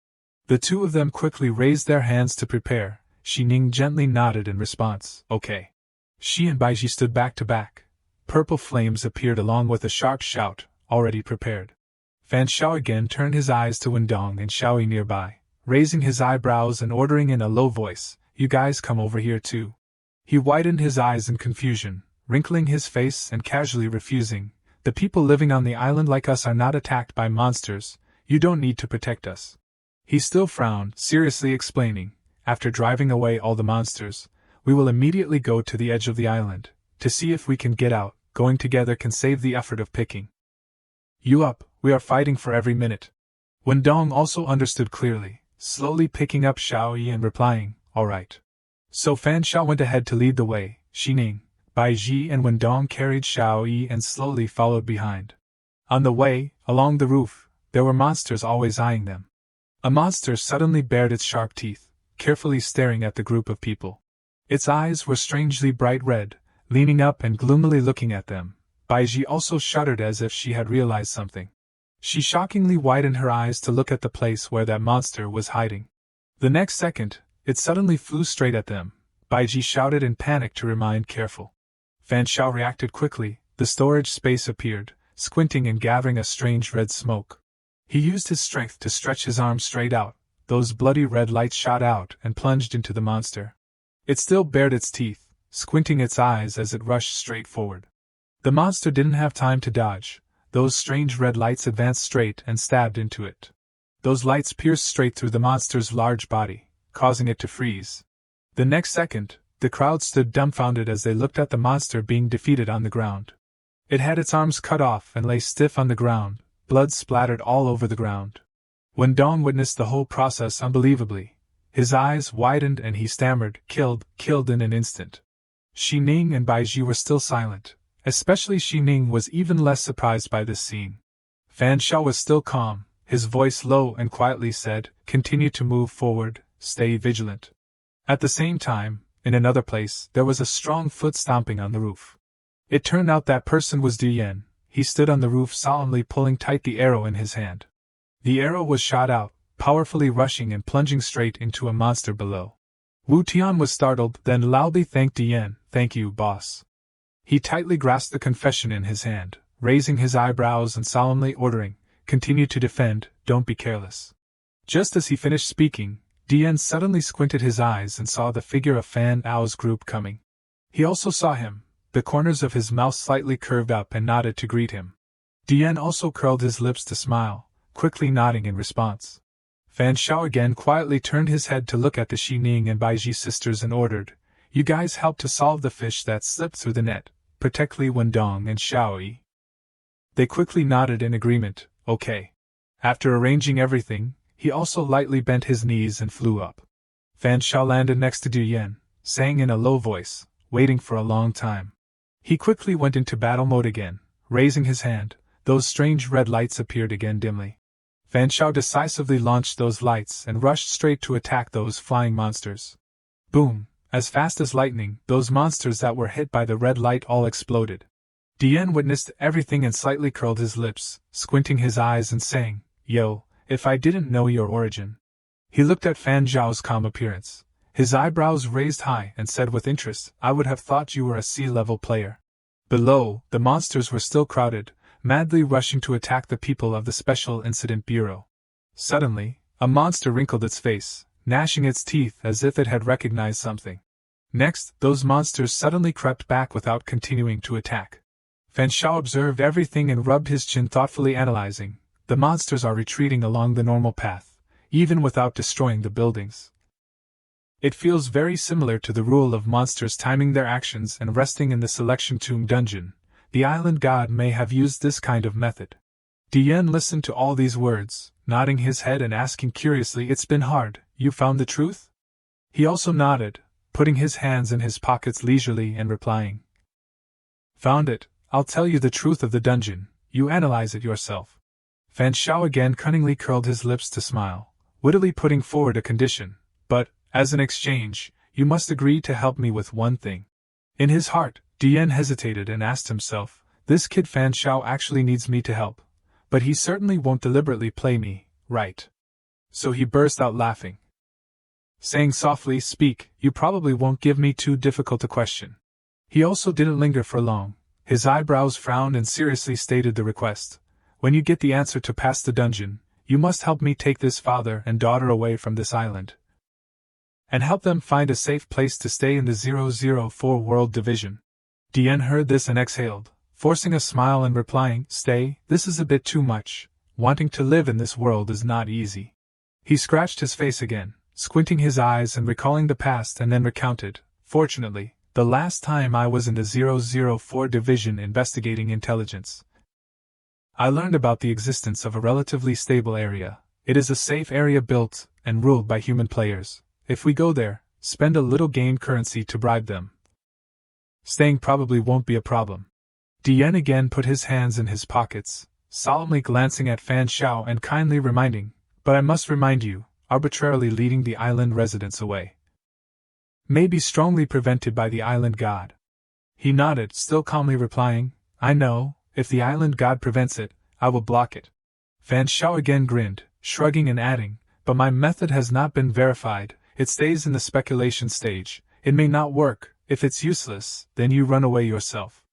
The two of them quickly raised their hands to prepare. Xi Ning gently nodded in response, "Okay." She and Baiji stood back to back. Purple flames appeared along with a sharp shout, "Already prepared." Fan Xiao again turned his eyes to Wendong and Xiao Yi nearby, raising his eyebrows and ordering in a low voice, "You guys come over here too." He widened his eyes in confusion, wrinkling his face and casually refusing, "The people living on the island like us are not attacked by monsters. You don't need to protect us." He still frowned, seriously explaining, "After driving away all the monsters, we will immediately go to the edge of the island, to see if we can get out. Going together can save the effort of picking you up. We are fighting for every minute." Wendong also understood clearly, slowly picking up Xiao Yi and replying, "All right." So Fan Xiao went ahead to lead the way. Xi Ning, Bai Ji and Wendong carried Xiao Yi and slowly followed behind. On the way, along the roof, there were monsters always eyeing them. A monster suddenly bared its sharp teeth, carefully staring at the group of people. Its eyes were strangely bright red, leaning up and gloomily looking at them. Bai Ji also shuddered as if she had realized something. She shockingly widened her eyes to look at the place where that monster was hiding. The next second, it suddenly flew straight at them. Bai Ji shouted in panic to remind careful. Fan Xiao reacted quickly. The storage space appeared, squinting and gathering a strange red smoke. He used his strength to stretch his arm straight out. Those bloody red lights shot out and plunged into the monster. It still bared its teeth, squinting its eyes as it rushed straight forward. The monster didn't have time to dodge. Those strange red lights advanced straight and stabbed into it. Those lights pierced straight through the monster's large body, causing it to freeze. The next second, the crowd stood dumbfounded as they looked at the monster being defeated on the ground. It had its arms cut off and lay stiff on the ground, blood splattered all over the ground. Wendong witnessed the whole process unbelievably. His eyes widened and he stammered, killed in an instant. Xi Ning and Bai Ji were still silent. Especially Xi Ning was even less surprised by this scene. Fan Xiao was still calm, his voice low and quietly said, "Continue to move forward, stay vigilant." At the same time, in another place, there was a strong foot stomping on the roof. It turned out that person was Du Yan. he stood on the roof solemnly pulling tight the arrow in his hand. The arrow was shot out, powerfully rushing and plunging straight into a monster below. Wu Tian was startled, then loudly thanked Dian. "Thank you, boss." He tightly grasped the confession in his hand, raising his eyebrows and solemnly ordering, "Continue to defend, don't be careless." Just as he finished speaking, Dian suddenly squinted his eyes and saw the figure of Fan Ao's group coming. He also saw him, the corners of his mouth slightly curved up, and nodded to greet him. Dian also curled his lips to smile, quickly nodding in response. Fan Shao again quietly turned his head to look at the Xining and Baiji sisters and ordered, "You guys help to solve the fish that slipped through the net, protect Li Wendong and Xiao Yi." They quickly nodded in agreement. "Okay." After arranging everything, he also lightly bent his knees and flew up. Fan Shao landed next to Du Yan, saying in a low voice, waiting for a long time. He quickly went into battle mode again, raising his hand. Those strange red lights appeared again dimly. Fan Shao decisively launched those lights and rushed straight to attack those flying monsters. Boom! As fast as lightning, those monsters that were hit by the red light all exploded. Dian witnessed everything and slightly curled his lips, squinting his eyes and saying, "Yo, if I didn't know your origin." He looked at Fan Zhao's calm appearance, his eyebrows raised high, and said with interest, "I would have thought you were a sea-level player." Below, the monsters were still crowded, madly rushing to attack the people of the Special Incident Bureau. Suddenly, a monster wrinkled its face, gnashing its teeth as if it had recognized something. Next, those monsters suddenly crept back without continuing to attack. Fan Shao observed everything and rubbed his chin, thoughtfully analyzing. The monsters are retreating along the normal path, even without destroying the buildings. It feels very similar to the rule of monsters timing their actions and resting in the selection tomb dungeon. The island god may have used this kind of method. Dian listened to all these words, nodding his head and asking curiously, "It's been hard, you found the truth?" He also nodded, putting his hands in his pockets leisurely and replying, "Found it. I'll tell you the truth of the dungeon, you analyze it yourself." Fan Shao again cunningly curled his lips to smile, wittily putting forward a condition, "But, as an exchange, you must agree to help me with one thing." In his heart, Dian hesitated and asked himself, "This kid Fan Shao actually needs me to help, but he certainly won't deliberately play me, right?" So he burst out laughing, saying softly, "Speak, you probably won't give me too difficult a question." He also didn't linger for long. His eyebrows frowned and seriously stated the request. "When you get the answer to pass the dungeon, you must help me take this father and daughter away from this island, and help them find a safe place to stay in the 004 World Division." Dian heard this and exhaled, forcing a smile and replying, "Stay, this is a bit too much. Wanting to live in this world is not easy." He scratched his face again, squinting his eyes and recalling the past, and then recounted, "Fortunately, the last time I was in the 004 Division investigating intelligence, I learned about the existence of a relatively stable area. It is a safe area built and ruled by human players. If we go there, spend a little gain currency to bribe them, staying probably won't be a problem." Dian again put his hands in his pockets, solemnly glancing at Fan Shao and kindly reminding, "But I must remind you, arbitrarily leading the island residents away may be strongly prevented by the island god." He nodded, still calmly replying, "I know, if the island god prevents it, I will block it." Fan Shao again grinned, shrugging and adding, "But my method has not been verified, it stays in the speculation stage, it may not work, if it's useless, then you run away yourself."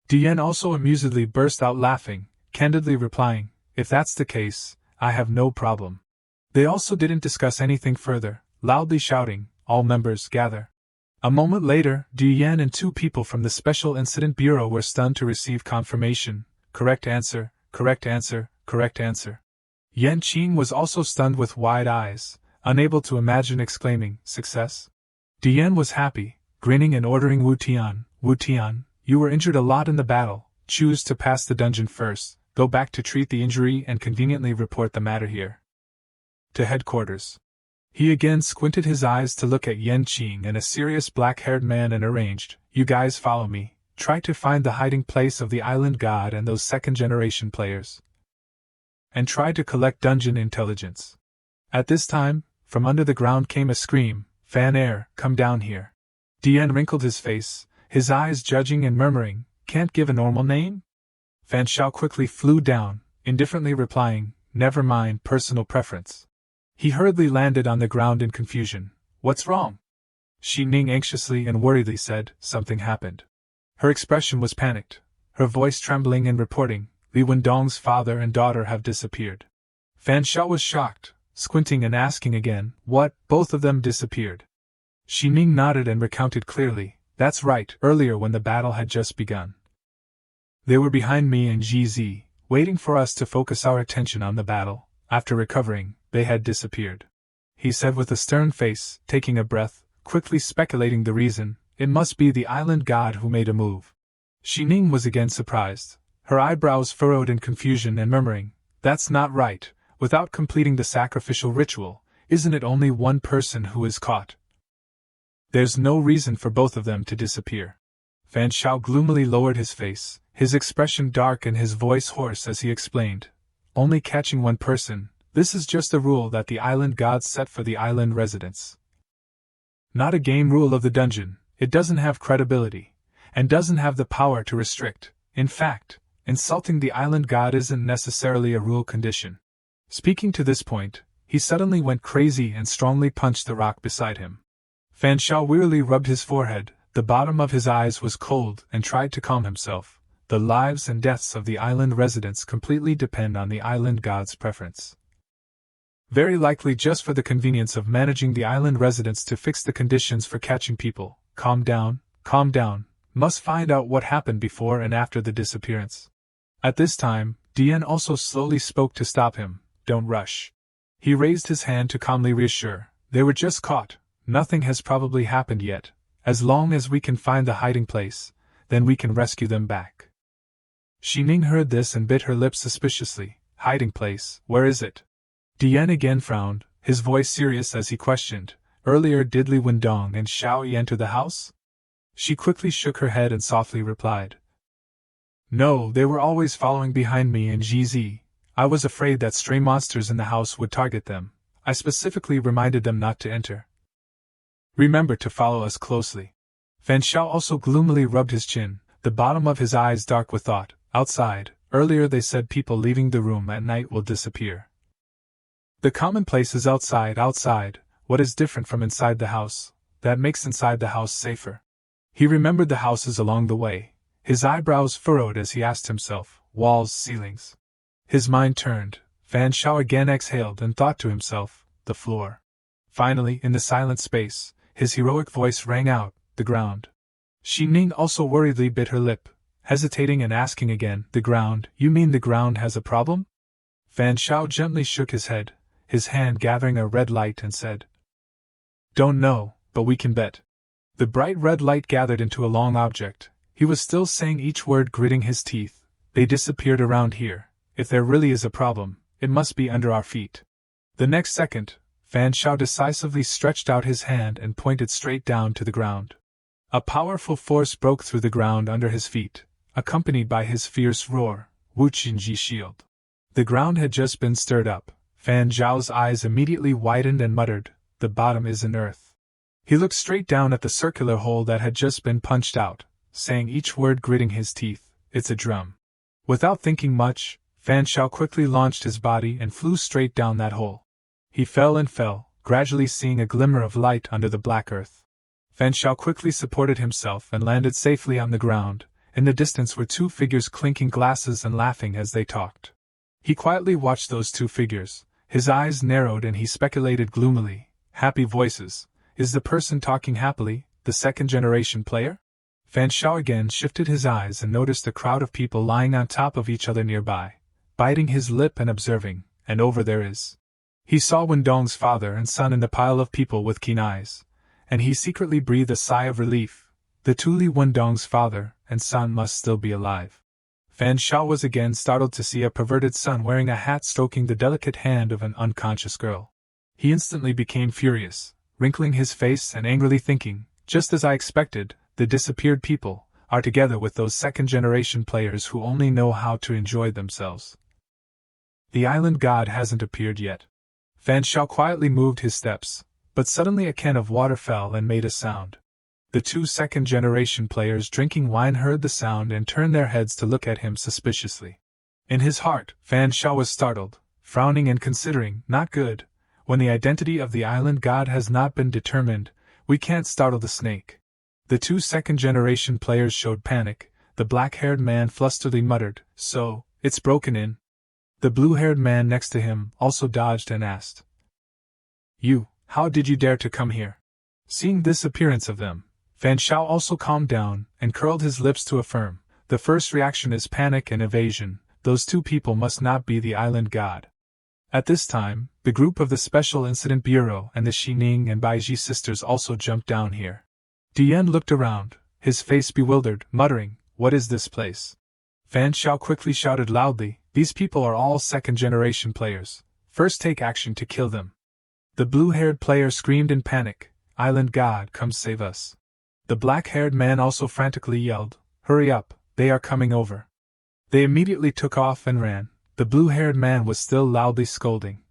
Dian also amusedly burst out laughing, candidly replying, "If that's the case, I have no problem." They also didn't discuss anything further, loudly shouting, "All members gather." A moment later, Du Yan and two people from the Special Incident Bureau were stunned to receive confirmation. Correct answer, correct answer, correct answer. Yan Qing was also stunned with wide eyes, unable to imagine, exclaiming, "Success?" Du Yan was happy, grinning and ordering Wu Tian, "You were injured a lot in the battle, choose to pass the dungeon first, go back to treat the injury and conveniently report the matter here to headquarters." He again squinted his eyes to look at Yan Qing and a serious black-haired man and arranged, "You guys follow me, try to find the hiding place of the island god and those second-generation players, and try to collect dungeon intelligence." At this time, from under the ground came a scream, "Fan Air, come down here." Dian wrinkled his face, his eyes judging and murmuring, "Can't give a normal name?" Fan Shao quickly flew down, indifferently replying, "Never mind, personal preference." He hurriedly landed on the ground in confusion. "What's wrong?" Xi Ning anxiously and worriedly said. "Something happened." Her expression was panicked, her voice trembling and reporting, "Li Wendong's father and daughter have disappeared." Fan Shao was shocked, squinting and asking again, "What, both of them disappeared?" Xi Ning nodded and recounted clearly, "That's right, earlier when the battle had just begun. They were behind me and GZ, waiting for us to focus our attention on the battle. After recovering, they had disappeared," he said with a stern face, taking a breath, quickly speculating the reason. "It must be the island god who made a move." Xi Ning was again surprised, her eyebrows furrowed in confusion and murmuring, "That's not right, without completing the sacrificial ritual, isn't it only one person who is caught? There's no reason for both of them to disappear." Fan Shao gloomily lowered his face, his expression dark and his voice hoarse as he explained, "Only catching one person, this is just a rule that the island gods set for the island residents. Not a game rule of the dungeon, it doesn't have credibility, and doesn't have the power to restrict. In fact, insulting the island god isn't necessarily a rule condition." Speaking to this point, he suddenly went crazy and strongly punched the rock beside him. Fan Shao wearily rubbed his forehead, the bottom of his eyes was cold, and tried to calm himself. The lives and deaths of the island residents completely depend on the island god's preference. Very likely just for the convenience of managing the island residents to fix the conditions for catching people. Calm down, must find out what happened before and after the disappearance." At this time, Dian also slowly spoke to stop him. "Don't rush." He raised his hand to calmly reassure, "They were just caught, nothing has probably happened yet. As long as we can find the hiding place, then we can rescue them back." Xi Ning heard this and bit her lips suspiciously. "Hiding place, where is it?" Dian again frowned, his voice serious as he questioned, "Earlier did Li Wendong and Shao Yi enter the house?" She quickly shook her head and softly replied, "No, they were always following behind me and GZ. I was afraid that stray monsters in the house would target them. I specifically reminded them not to enter. Remember to follow us closely." Fan Shao also gloomily rubbed his chin, the bottom of his eyes dark with thought. "Outside, earlier they said people leaving the room at night will disappear. The common place is outside. What is different from inside the house, that makes inside the house safer?" He remembered the houses along the way, his eyebrows furrowed as he asked himself, "Walls, ceilings." His mind turned, Fan Shao again exhaled and thought to himself, "The floor." Finally, in the silent space, his heroic voice rang out, "The ground." Xi Ning also worriedly bit her lip, hesitating and asking again, "The ground, you mean the ground has a problem?" Fan Shao gently shook his head, his hand gathering a red light, and said, "Don't know, but we can bet." The bright red light gathered into a long object. He was still saying each word, gritting his teeth. "They disappeared around here. If there really is a problem, it must be under our feet." The next second, Fan Shao decisively stretched out his hand and pointed straight down to the ground. A powerful force broke through the ground under his feet, accompanied by his fierce roar, "Wu Qinji shield." The ground had just been stirred up. Fan Zhao's eyes immediately widened and muttered, "The bottom is in earth." He looked straight down at the circular hole that had just been punched out, saying each word, gritting his teeth, "It's a drum." Without thinking much, Fan Shao quickly launched his body and flew straight down that hole. He fell and fell, gradually seeing a glimmer of light under the black earth. Fan Shao quickly supported himself and landed safely on the ground. In the distance were two figures clinking glasses and laughing as they talked. He quietly watched those two figures, his eyes narrowed, and he speculated gloomily, "Happy voices. Is the person talking happily the second-generation player?" Fan Shao again shifted his eyes and noticed a crowd of people lying on top of each other nearby, biting his lip and observing, "And over there is." He saw Wendong's father and son in the pile of people with keen eyes, and he secretly breathed a sigh of relief. The two Li Wendong's father and son must still be alive. Fan Shao was again startled to see a perverted son wearing a hat stroking the delicate hand of an unconscious girl. He instantly became furious, wrinkling his face and angrily thinking, "Just as I expected, the disappeared people are together with those second-generation players who only know how to enjoy themselves. The island god hasn't appeared yet." Fan Shao quietly moved his steps, but suddenly a can of water fell and made a sound. The two second-generation players drinking wine heard the sound and turned their heads to look at him suspiciously. In his heart, Fan Shao was startled, frowning and considering, not good. When the identity of the island god has not been determined, we can't startle the snake. The two second-generation players showed panic. The black-haired man flusteredly muttered, "So, it's broken in?" The blue-haired man next to him also dodged and asked, "You, how did you dare to come here?" Seeing this appearance of them, Fan Shao also calmed down and curled his lips to affirm, "The first reaction is panic and evasion. Those two people must not be the island god." At this time, the group of the Special Incident Bureau and the Xining and Baiji sisters also jumped down here. Dian looked around, his face bewildered, muttering, "What is this place?" Fan Shao quickly shouted loudly, "These people are all second-generation players. First take action to kill them." The blue-haired player screamed in panic, "Island god, come save us." The black-haired man also frantically yelled, "Hurry up, they are coming over." They immediately took off and ran. The blue-haired man was still loudly scolding.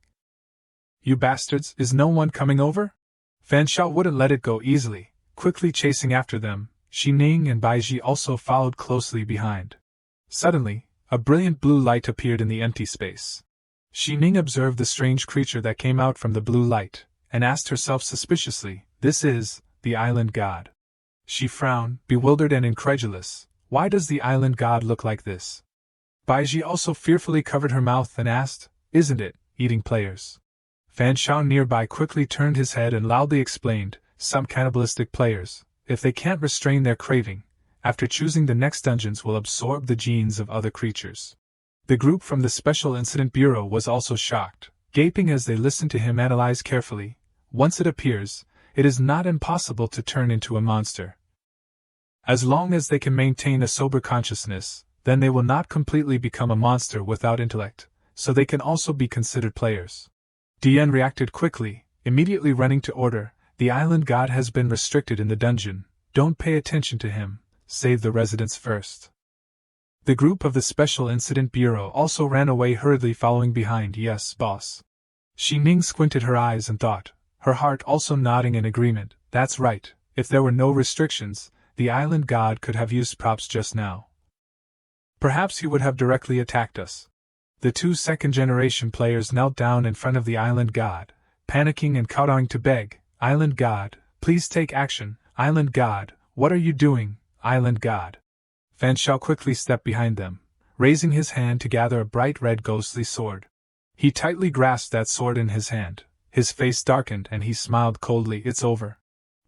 "You bastards, is no one coming over?" Fan Shao wouldn't let it go easily, quickly chasing after them. Xining and Baiji also followed closely behind. Suddenly, a brilliant blue light appeared in the empty space. Xining observed the strange creature that came out from the blue light, and asked herself suspiciously, "This is the island god." She frowned, bewildered and incredulous. Why does the island god look like this? Baiji also fearfully covered her mouth and asked, "Isn't it, eating players?" Fan Shao nearby quickly turned his head and loudly explained, "Some cannibalistic players, if they can't restrain their craving, after choosing the next dungeons will absorb the genes of other creatures." The group from the Special Incident Bureau was also shocked, gaping as they listened to him analyze carefully. Once it appears, it is not impossible to turn into a monster. As long as they can maintain a sober consciousness, then they will not completely become a monster without intellect, so they can also be considered players. Dian reacted quickly, immediately running to order, "The island god has been restricted in the dungeon, don't pay attention to him, save the residents first." The group of the Special Incident Bureau also ran away hurriedly following behind. "Yes, boss." Xining squinted her eyes and thought, her heart also nodding in agreement, "That's right, if there were no restrictions, the island god could have used props just now. Perhaps he would have directly attacked us." The two second-generation players knelt down in front of the island god, panicking and kowtowing to beg, "Island god, please take action. Island god, what are you doing, island god?" Fan Shao quickly stepped behind them, raising his hand to gather a bright red ghostly sword. He tightly grasped that sword in his hand, his face darkened and he smiled coldly, "It's over."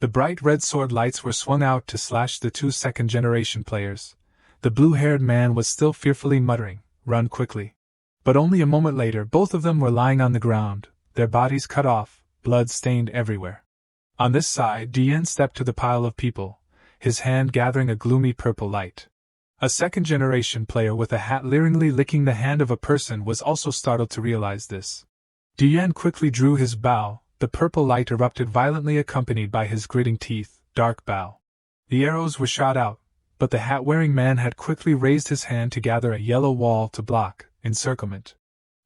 The bright red sword lights were swung out to slash the two second-generation players. The blue-haired man was still fearfully muttering, "Run quickly." But only a moment later both of them were lying on the ground, their bodies cut off, blood stained everywhere. On this side, Dian stepped to the pile of people, his hand gathering a gloomy purple light. A second-generation player with a hat leeringly licking the hand of a person was also startled to realize this. Dian quickly drew his bow, the purple light erupted violently accompanied by his gritting teeth, dark bow. The arrows were shot out, but the hat-wearing man had quickly raised his hand to gather a yellow wall to block encirclement.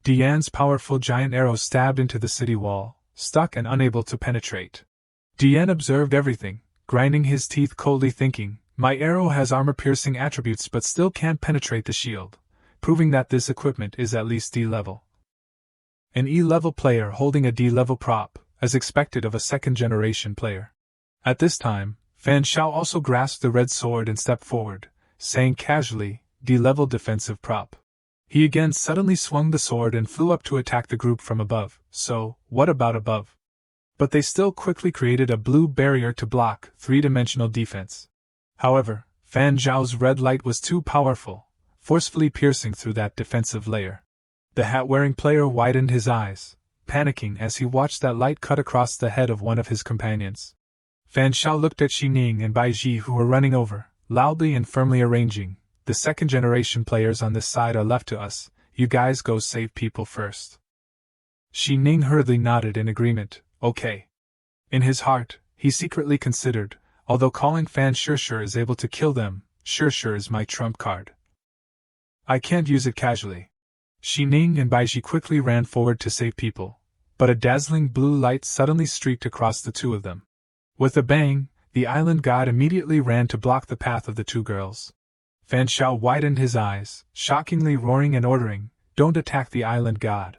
Dian's powerful giant arrow stabbed into the city wall, stuck and unable to penetrate. Dian observed everything, grinding his teeth coldly thinking, "My arrow has armor-piercing attributes but still can't penetrate the shield, proving that this equipment is at least D-level." An E-level player holding a D-level prop, as expected of a second-generation player. At this time, Fan Shao also grasped the red sword and stepped forward, saying casually, "D-level defensive prop." He again suddenly swung the sword and flew up to attack the group from above. So, what about above? But they still quickly created a blue barrier to block three-dimensional defense. However, Fan Zhao's red light was too powerful, forcefully piercing through that defensive layer. The hat-wearing player widened his eyes, panicking as he watched that light cut across the head of one of his companions. Fan Shao looked at Xining and Baiji who were running over, loudly and firmly arranging, "The second-generation players on this side are left to us, you guys go save people first." Xining hurriedly nodded in agreement, "Okay." In his heart, he secretly considered, although calling Fan Shishir is able to kill them, Shishir is my trump card. I can't use it casually. Xining and Baiji quickly ran forward to save people, but a dazzling blue light suddenly streaked across the two of them. With a bang, the island god immediately ran to block the path of the two girls. Fan Shao widened his eyes, shockingly roaring and ordering, "Don't attack the island god."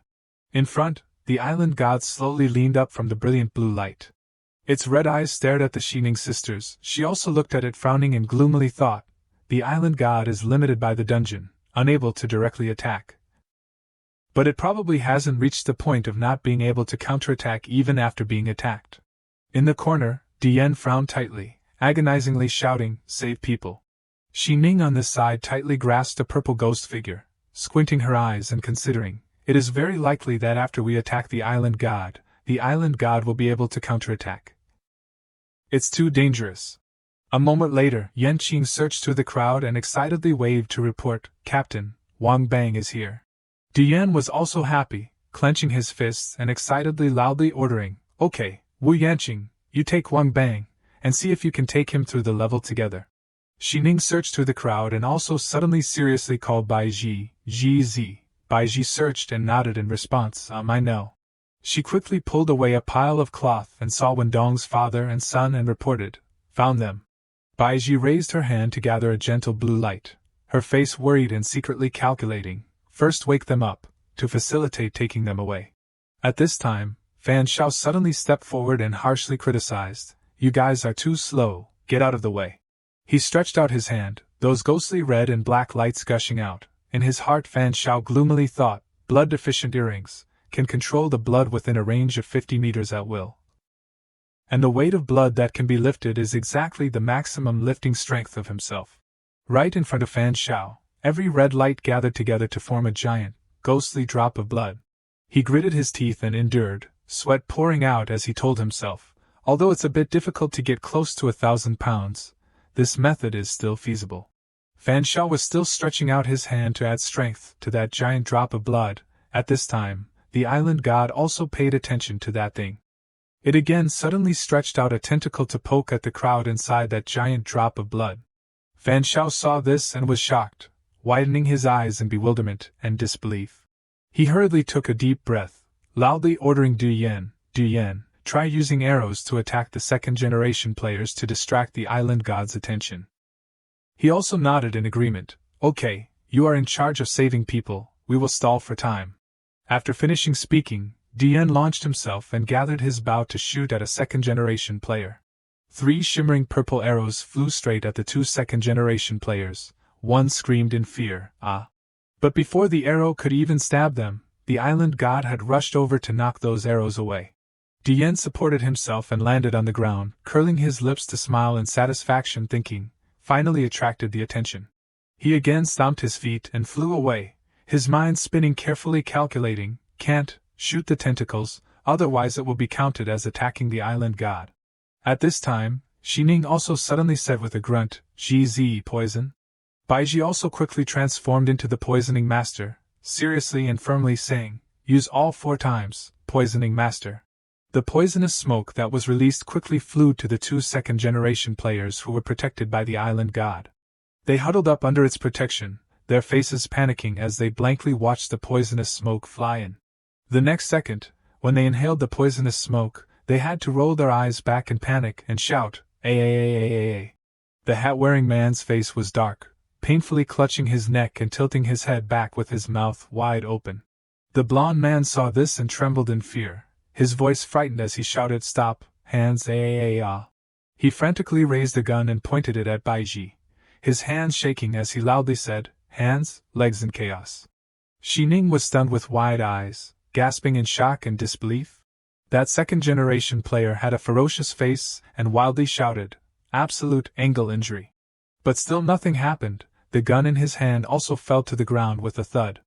In front, the island god slowly leaned up from the brilliant blue light. Its red eyes stared at the Shining sisters. She also looked at it, frowning and gloomily thought, "The island god is limited by the dungeon, unable to directly attack. But it probably hasn't reached the point of not being able to counterattack even after being attacked." In the corner, Dian frowned tightly, agonizingly shouting, "Save people." Xi Ning on this side tightly grasped a purple ghost figure, squinting her eyes and considering, "It is very likely that after we attack the island god will be able to counterattack. It's too dangerous." A moment later, Yan Qing searched through the crowd and excitedly waved to report, "Captain, Wang Bang is here." Dian was also happy, clenching his fists and excitedly loudly ordering, "Okay, Wu Yanqing, you take Wang Bang, and see if you can take him through the level together." Xi Ning searched through the crowd and also suddenly seriously called Bai Ji, "Ji." Bai Ji searched and nodded in response, I know." She quickly pulled away a pile of cloth and saw Wendong's father and son and reported, "Found them." Bai Ji raised her hand to gather a gentle blue light, her face worried and secretly calculating, first wake them up, to facilitate taking them away. At this time, Fan Shao suddenly stepped forward and harshly criticized, "You guys are too slow, get out of the way." He stretched out his hand, those ghostly red and black lights gushing out. In his heart, Fan Shao gloomily thought, blood-deficient earrings can control the blood within a range of 50 meters at will. And the weight of blood that can be lifted is exactly the maximum lifting strength of himself. Right in front of Fan Shao, every red light gathered together to form a giant, ghostly drop of blood. He gritted his teeth and endured, sweat pouring out as he told himself, although it's a bit difficult to get close to 1,000 pounds, this method is still feasible. Fan Shao was still stretching out his hand to add strength to that giant drop of blood. At this time, the island god also paid attention to that thing. It again suddenly stretched out a tentacle to poke at the crowd inside that giant drop of blood. Fan Shao saw this and was shocked, widening his eyes in bewilderment and disbelief. He hurriedly took a deep breath, loudly ordering Du Yan, try using arrows to attack the second-generation players to distract the island god's attention. He also nodded in agreement. "Okay, you are in charge of saving people, we will stall for time." After finishing speaking, Dian launched himself and gathered his bow to shoot at a second-generation player. 3 shimmering purple arrows flew straight at the 2 second-generation players. One screamed in fear, "Ah!" But before the arrow could even stab them, the island god had rushed over to knock those arrows away. Dian supported himself and landed on the ground, curling his lips to smile in satisfaction, thinking, finally attracted the attention. He again stomped his feet and flew away, his mind spinning, carefully calculating, "Can't shoot the tentacles, otherwise it will be counted as attacking the island god." At this time, Xi Ning also suddenly said with a grunt, "GZ poison?" Bai Ji also quickly transformed into the poisoning master, seriously and firmly saying, "Use all 4 times, poisoning master." The poisonous smoke that was released quickly flew to the 2 second-generation players who were protected by the island god. They huddled up under its protection, their faces panicking as they blankly watched the poisonous smoke fly in. The next second, when they inhaled the poisonous smoke, they had to roll their eyes back in panic and shout, "Aaaaaaa." The hat-wearing man's face was dark, painfully clutching his neck and tilting his head back with his mouth wide open. The blond man saw this and trembled in fear, his voice frightened as he shouted, "Stop, hands, aaaaa." He frantically raised a gun and pointed it at Bai Ji, his hands shaking as he loudly said, "Hands, legs in chaos." Xi Ning was stunned with wide eyes, gasping in shock and disbelief. That second-generation player had a ferocious face and wildly shouted, "Absolute angle injury." But still nothing happened. The gun in his hand also fell to the ground with a thud.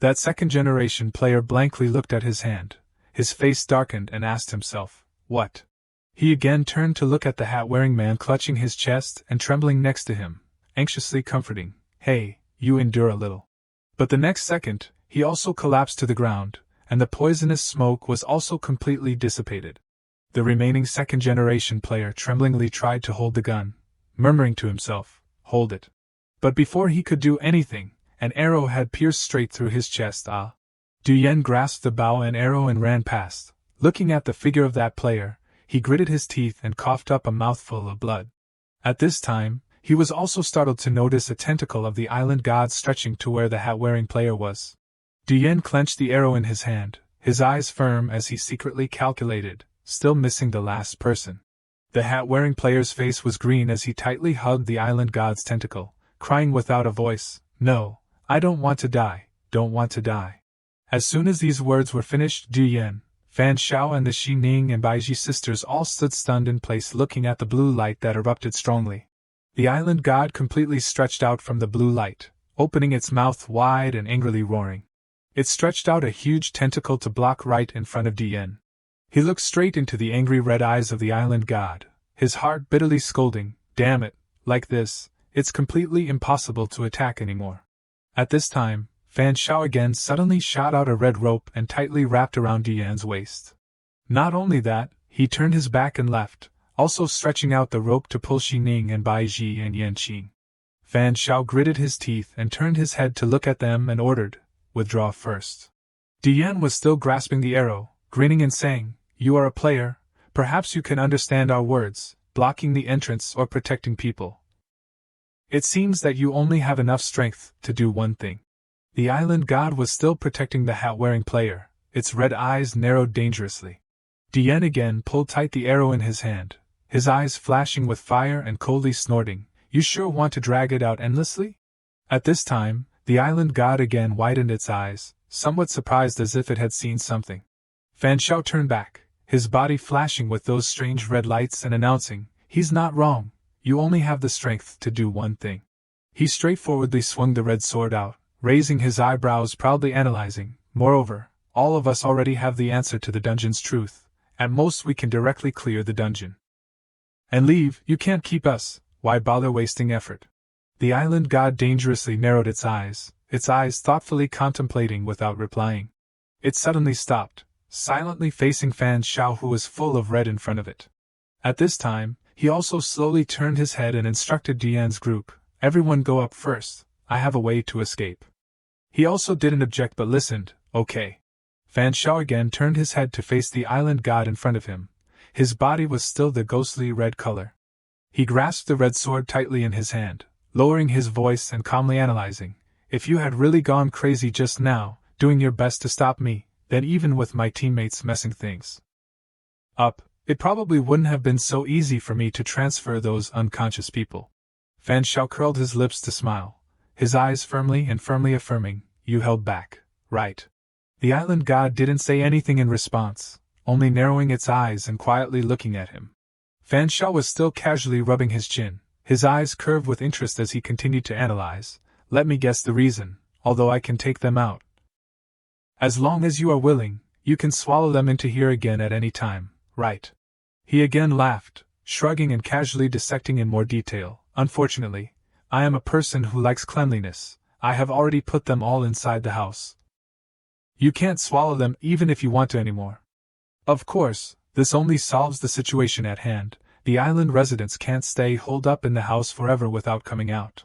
That second-generation player blankly looked at his hand. His face darkened and asked himself, "What?" He again turned to look at the hat-wearing man clutching his chest and trembling next to him, anxiously comforting, "Hey, you endure a little." But the next second, he also collapsed to the ground, and the poisonous smoke was also completely dissipated. The remaining second-generation player tremblingly tried to hold the gun, murmuring to himself, "Hold it." But before he could do anything, an arrow had pierced straight through his chest. Du Yan grasped the bow and arrow and ran past. Looking at the figure of that player, he gritted his teeth and coughed up a mouthful of blood. At this time, he was also startled to notice a tentacle of the island god stretching to where the hat-wearing player was. Dian clenched the arrow in his hand, his eyes firm as he secretly calculated, still missing the last person. The hat-wearing player's face was green as he tightly hugged the island god's tentacle, crying without a voice, "No, I don't want to die, don't want to die." As soon as these words were finished, Dian, Fan Shao and the Shi Ning and Baiji sisters all stood stunned in place looking at the blue light that erupted strongly. The island god completely stretched out from the blue light, opening its mouth wide and angrily roaring. It stretched out a huge tentacle to block right in front of Dian. He looked straight into the angry red eyes of the island god, his heart bitterly scolding, "Damn it, like this, it's completely impossible to attack anymore." At this time, Fan Shao again suddenly shot out a red rope and tightly wrapped around Dian's waist. Not only that, he turned his back and left, also stretching out the rope to pull Shi Ning and Bai Ji and Yan Qing. Fan Shao gritted his teeth and turned his head to look at them and ordered, "Withdraw first." Dian was still grasping the arrow, grinning and saying, "You are a player, perhaps you can understand our words, blocking the entrance or protecting people. It seems that you only have enough strength to do one thing." The island god was still protecting the hat-wearing player, its red eyes narrowed dangerously. Dian again pulled tight the arrow in his hand, his eyes flashing with fire and coldly snorting, "You sure want to drag it out endlessly?" At this time, the island god again widened its eyes, somewhat surprised as if it had seen something. Fan Shao turned back, his body flashing with those strange red lights and announcing, "He's not wrong, you only have the strength to do one thing." He straightforwardly swung the red sword out, raising his eyebrows proudly analyzing, "Moreover, all of us already have the answer to the dungeon's truth, at most we can directly clear the dungeon. And leave, you can't keep us, why bother wasting effort?" The island god dangerously narrowed its eyes thoughtfully contemplating without replying. It suddenly stopped, silently facing Fan Shao who was full of red in front of it. At this time, he also slowly turned his head and instructed Dian's group, "Everyone go up first, I have a way to escape." He also didn't object but listened, "Okay." Fan Shao again turned his head to face the island god in front of him. His body was still the ghostly red color. He grasped the red sword tightly in his hand, lowering his voice and calmly analyzing, "If you had really gone crazy just now, doing your best to stop me, then even with my teammates messing things up, it probably wouldn't have been so easy for me to transfer those unconscious people." Fan Shao curled his lips to smile, his eyes firmly affirming, "You held back, right?" The island god didn't say anything in response, only narrowing its eyes and quietly looking at him. Fan Shao was still casually rubbing his chin, his eyes curved with interest as he continued to analyze, "Let me guess the reason, although I can take them out. As long as you are willing, you can swallow them into here again at any time, right?" He again laughed, shrugging and casually dissecting in more detail, "Unfortunately, I am a person who likes cleanliness, I have already put them all inside the house. You can't swallow them even if you want to anymore. Of course, this only solves the situation at hand, the island residents can't stay holed up in the house forever without coming out."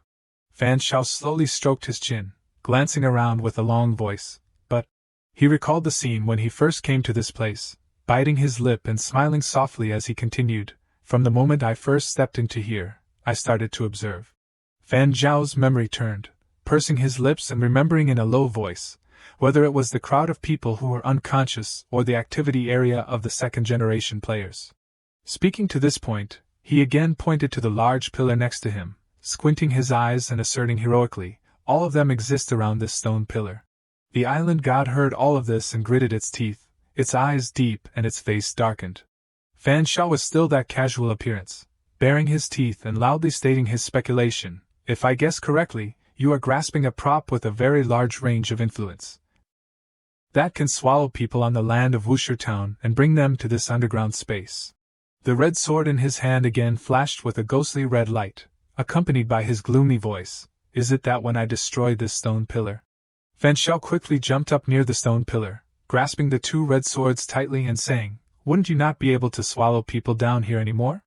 Fan Shao slowly stroked his chin, glancing around with a long voice, but he recalled the scene when he first came to this place, biting his lip and smiling softly as he continued, "From the moment I first stepped into here, I started to observe." Fan Zhao's memory turned, pursing his lips and remembering in a low voice, whether it was the crowd of people who were unconscious or the activity area of the second-generation players. Speaking to this point, he again pointed to the large pillar next to him, squinting his eyes and asserting heroically, "All of them exist around this stone pillar." The island god heard all of this and gritted its teeth, its eyes deep and its face darkened. Fan Shao was still that casual appearance, baring his teeth and loudly stating his speculation, "If I guess correctly, you are grasping a prop with a very large range of influence that can swallow people on the land of Wuxia Town and bring them to this underground space." The red sword in his hand again flashed with a ghostly red light, accompanied by his gloomy voice, "Is it that when I destroy this stone pillar?" Fan Shao quickly jumped up near the stone pillar, grasping the two red swords tightly and saying, "Wouldn't you not be able to swallow people down here anymore?"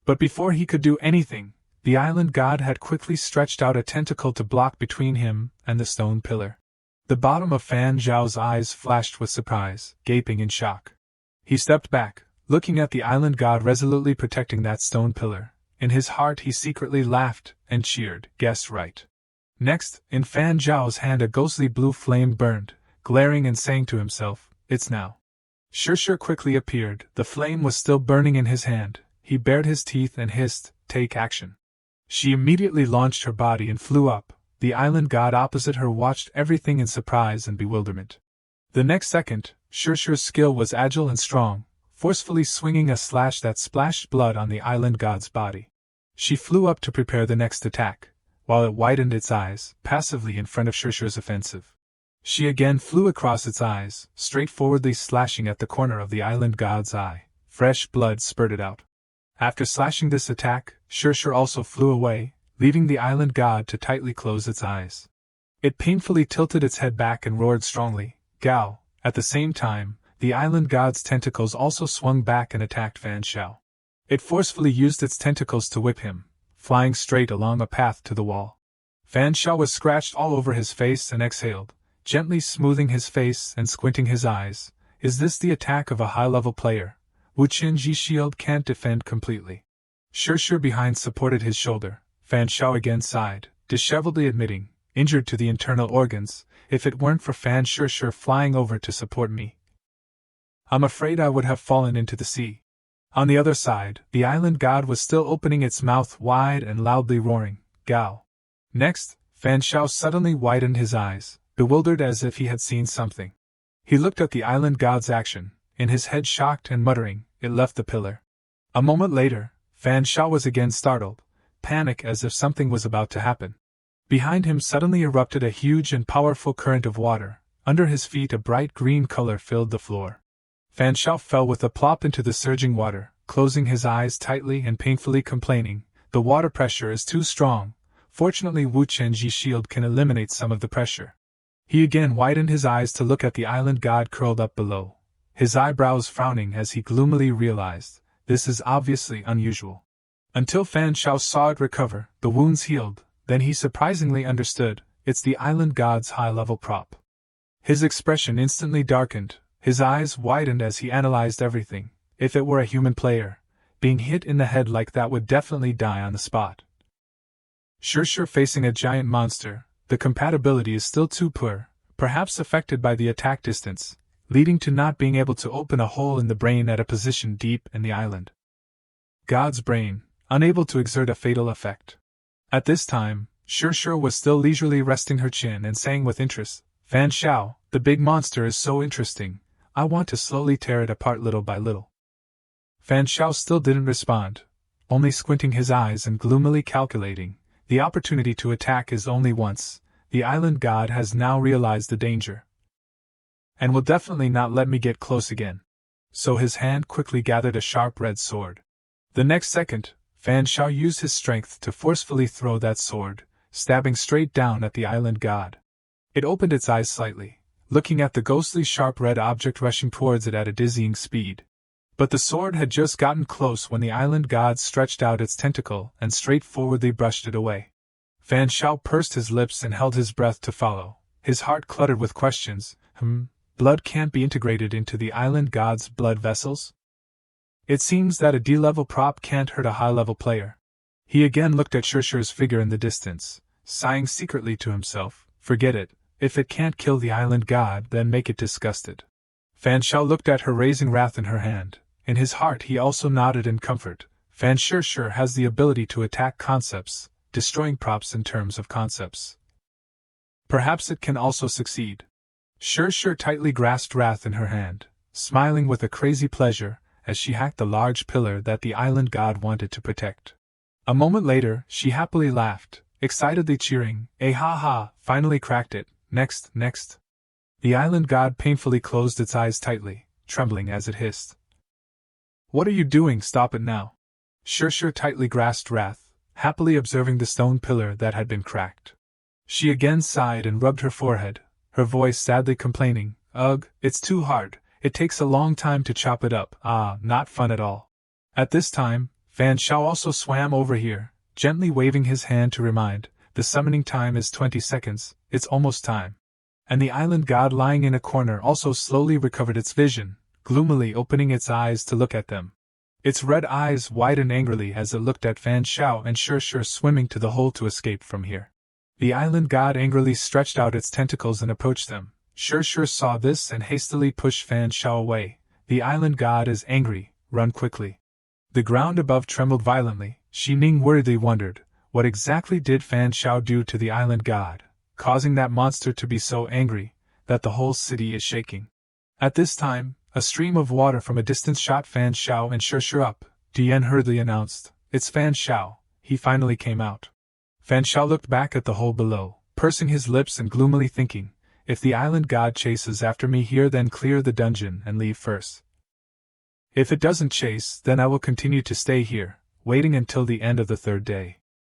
But before he could do anything, the island god had quickly stretched out a tentacle to block between him and the stone pillar. The bottom of Fan Zhao's eyes flashed with surprise, gaping in shock. He stepped back, looking at the island god resolutely protecting that stone pillar. In his heart he secretly laughed and cheered. Guessed right. Next, in Fan Zhao's hand a ghostly blue flame burned, glaring and saying to himself, "It's now." Shirshir quickly appeared. The flame was still burning in his hand. He bared his teeth and hissed, "Take action." She immediately launched her body and flew up. The island god opposite her watched everything in surprise and bewilderment. The next second, Shirshir's skill was agile and strong, forcefully swinging a slash that splashed blood on the island god's body. She flew up to prepare the next attack, while it widened its eyes, passively in front of Shirshir's offensive. She again flew across its eyes, straightforwardly slashing at the corner of the island god's eye. Fresh blood spurted out. After slashing this attack, Shirshir also flew away, leaving the island god to tightly close its eyes. It painfully tilted its head back and roared strongly, "Gao!" At the same time, the island god's tentacles also swung back and attacked Fan Zhao. It forcefully used its tentacles to whip him, flying straight along a path to the wall. Fan Zhao was scratched all over his face and exhaled, gently smoothing his face and squinting his eyes. Is this the attack of a high-level player? Wu Qinji's shield can't defend completely. Shirshir behind supported his shoulder. Fan Zhao again sighed, disheveledly admitting, "Injured to the internal organs. If it weren't for Fan Shirshir flying over to support me, I'm afraid I would have fallen into the sea." On the other side, the island god was still opening its mouth wide and loudly roaring, "Gao!" Next, Fan Zhao suddenly widened his eyes, bewildered as if he had seen something. He looked at the island god's action, in his head shocked and muttering, "It left the pillar." A moment later, Fan Zhao was again startled, panic as if something was about to happen. Behind him suddenly erupted a huge and powerful current of water. Under his feet a bright green color filled the floor. Fan Zhao fell with a plop into the surging water, closing his eyes tightly and painfully complaining, "The water pressure is too strong. Fortunately Wu Qinji's shield can eliminate some of the pressure." He again widened his eyes to look at the island god curled up below, his eyebrows frowning as he gloomily realized, this is obviously unusual. Until Fan Zhao saw it recover, the wounds healed, then he surprisingly understood, it's the island god's high-level prop. His expression instantly darkened, his eyes widened as he analyzed everything. If it were a human player, being hit in the head like that would definitely die on the spot. Shirshir facing a giant monster, the compatibility is still too poor, perhaps affected by the attack distance, leading to not being able to open a hole in the brain at a position deep in the island god's brain, unable to exert a fatal effect. At this time, Shirshir was still leisurely resting her chin and saying with interest, "Fan Zhao, the big monster is so interesting, I want to slowly tear it apart little by little." Fan Zhao still didn't respond, only squinting his eyes and gloomily calculating, the opportunity to attack is only once, the island god has now realized the danger, and will definitely not let me get close again. So his hand quickly gathered a sharp red sword. The next second, Fan Zhao used his strength to forcefully throw that sword, stabbing straight down at the island god. It opened its eyes slightly, looking at the ghostly sharp red object rushing towards it at a dizzying speed. But the sword had just gotten close when the island god stretched out its tentacle and straightforwardly brushed it away. Fan Zhao pursed his lips and held his breath to follow, his heart cluttered with questions. Blood can't be integrated into the island god's blood vessels? It seems that a D-level prop can't hurt a high-level player. He again looked at Shirshir's figure in the distance, sighing secretly to himself, forget it, if it can't kill the island god then make it disgusted. Fan Zhao looked at her raising wrath in her hand. In his heart he also nodded in comfort. Fan Shirshir has the ability to attack concepts, destroying props in terms of concepts. Perhaps it can also succeed. Shirshir tightly grasped wrath in her hand, smiling with a crazy pleasure, as she hacked the large pillar that the island god wanted to protect. A moment later, she happily laughed, excitedly cheering, "Eh ha ha, finally cracked it, next. The island god painfully closed its eyes tightly, trembling as it hissed. "What are you doing? Stop it now." Shirshir tightly grasped wrath, happily observing the stone pillar that had been cracked. She again sighed and rubbed her forehead, her voice sadly complaining, "Ugh, it's too hard. It takes a long time to chop it up. Not fun at all." At this time, Fan Zhao also swam over here, gently waving his hand to remind, "The summoning time is 20 seconds, it's almost time." And the island god lying in a corner also slowly recovered its vision, gloomily opening its eyes to look at them. Its red eyes widened angrily as it looked at Fan Shao and Sure swimming to the hole to escape from here. The island god angrily stretched out its tentacles and approached them. Sure saw this and hastily pushed Fan Shao away. The island god is angry, run quickly. The ground above trembled violently. Xi Ning worriedly wondered, what exactly did Fan Shao do to the island god, causing that monster to be so angry that the whole city is shaking? At this time, a stream of water from a distance shot Fan Shao and Sure up. Dian hurriedly announced, "It's Fan Shao, he finally came out." Fan Shao looked back at the hole below, pursing his lips and gloomily thinking, if the island god chases after me here, then clear the dungeon and leave first. If it doesn't chase, then I will continue to stay here, waiting until the end of the third day.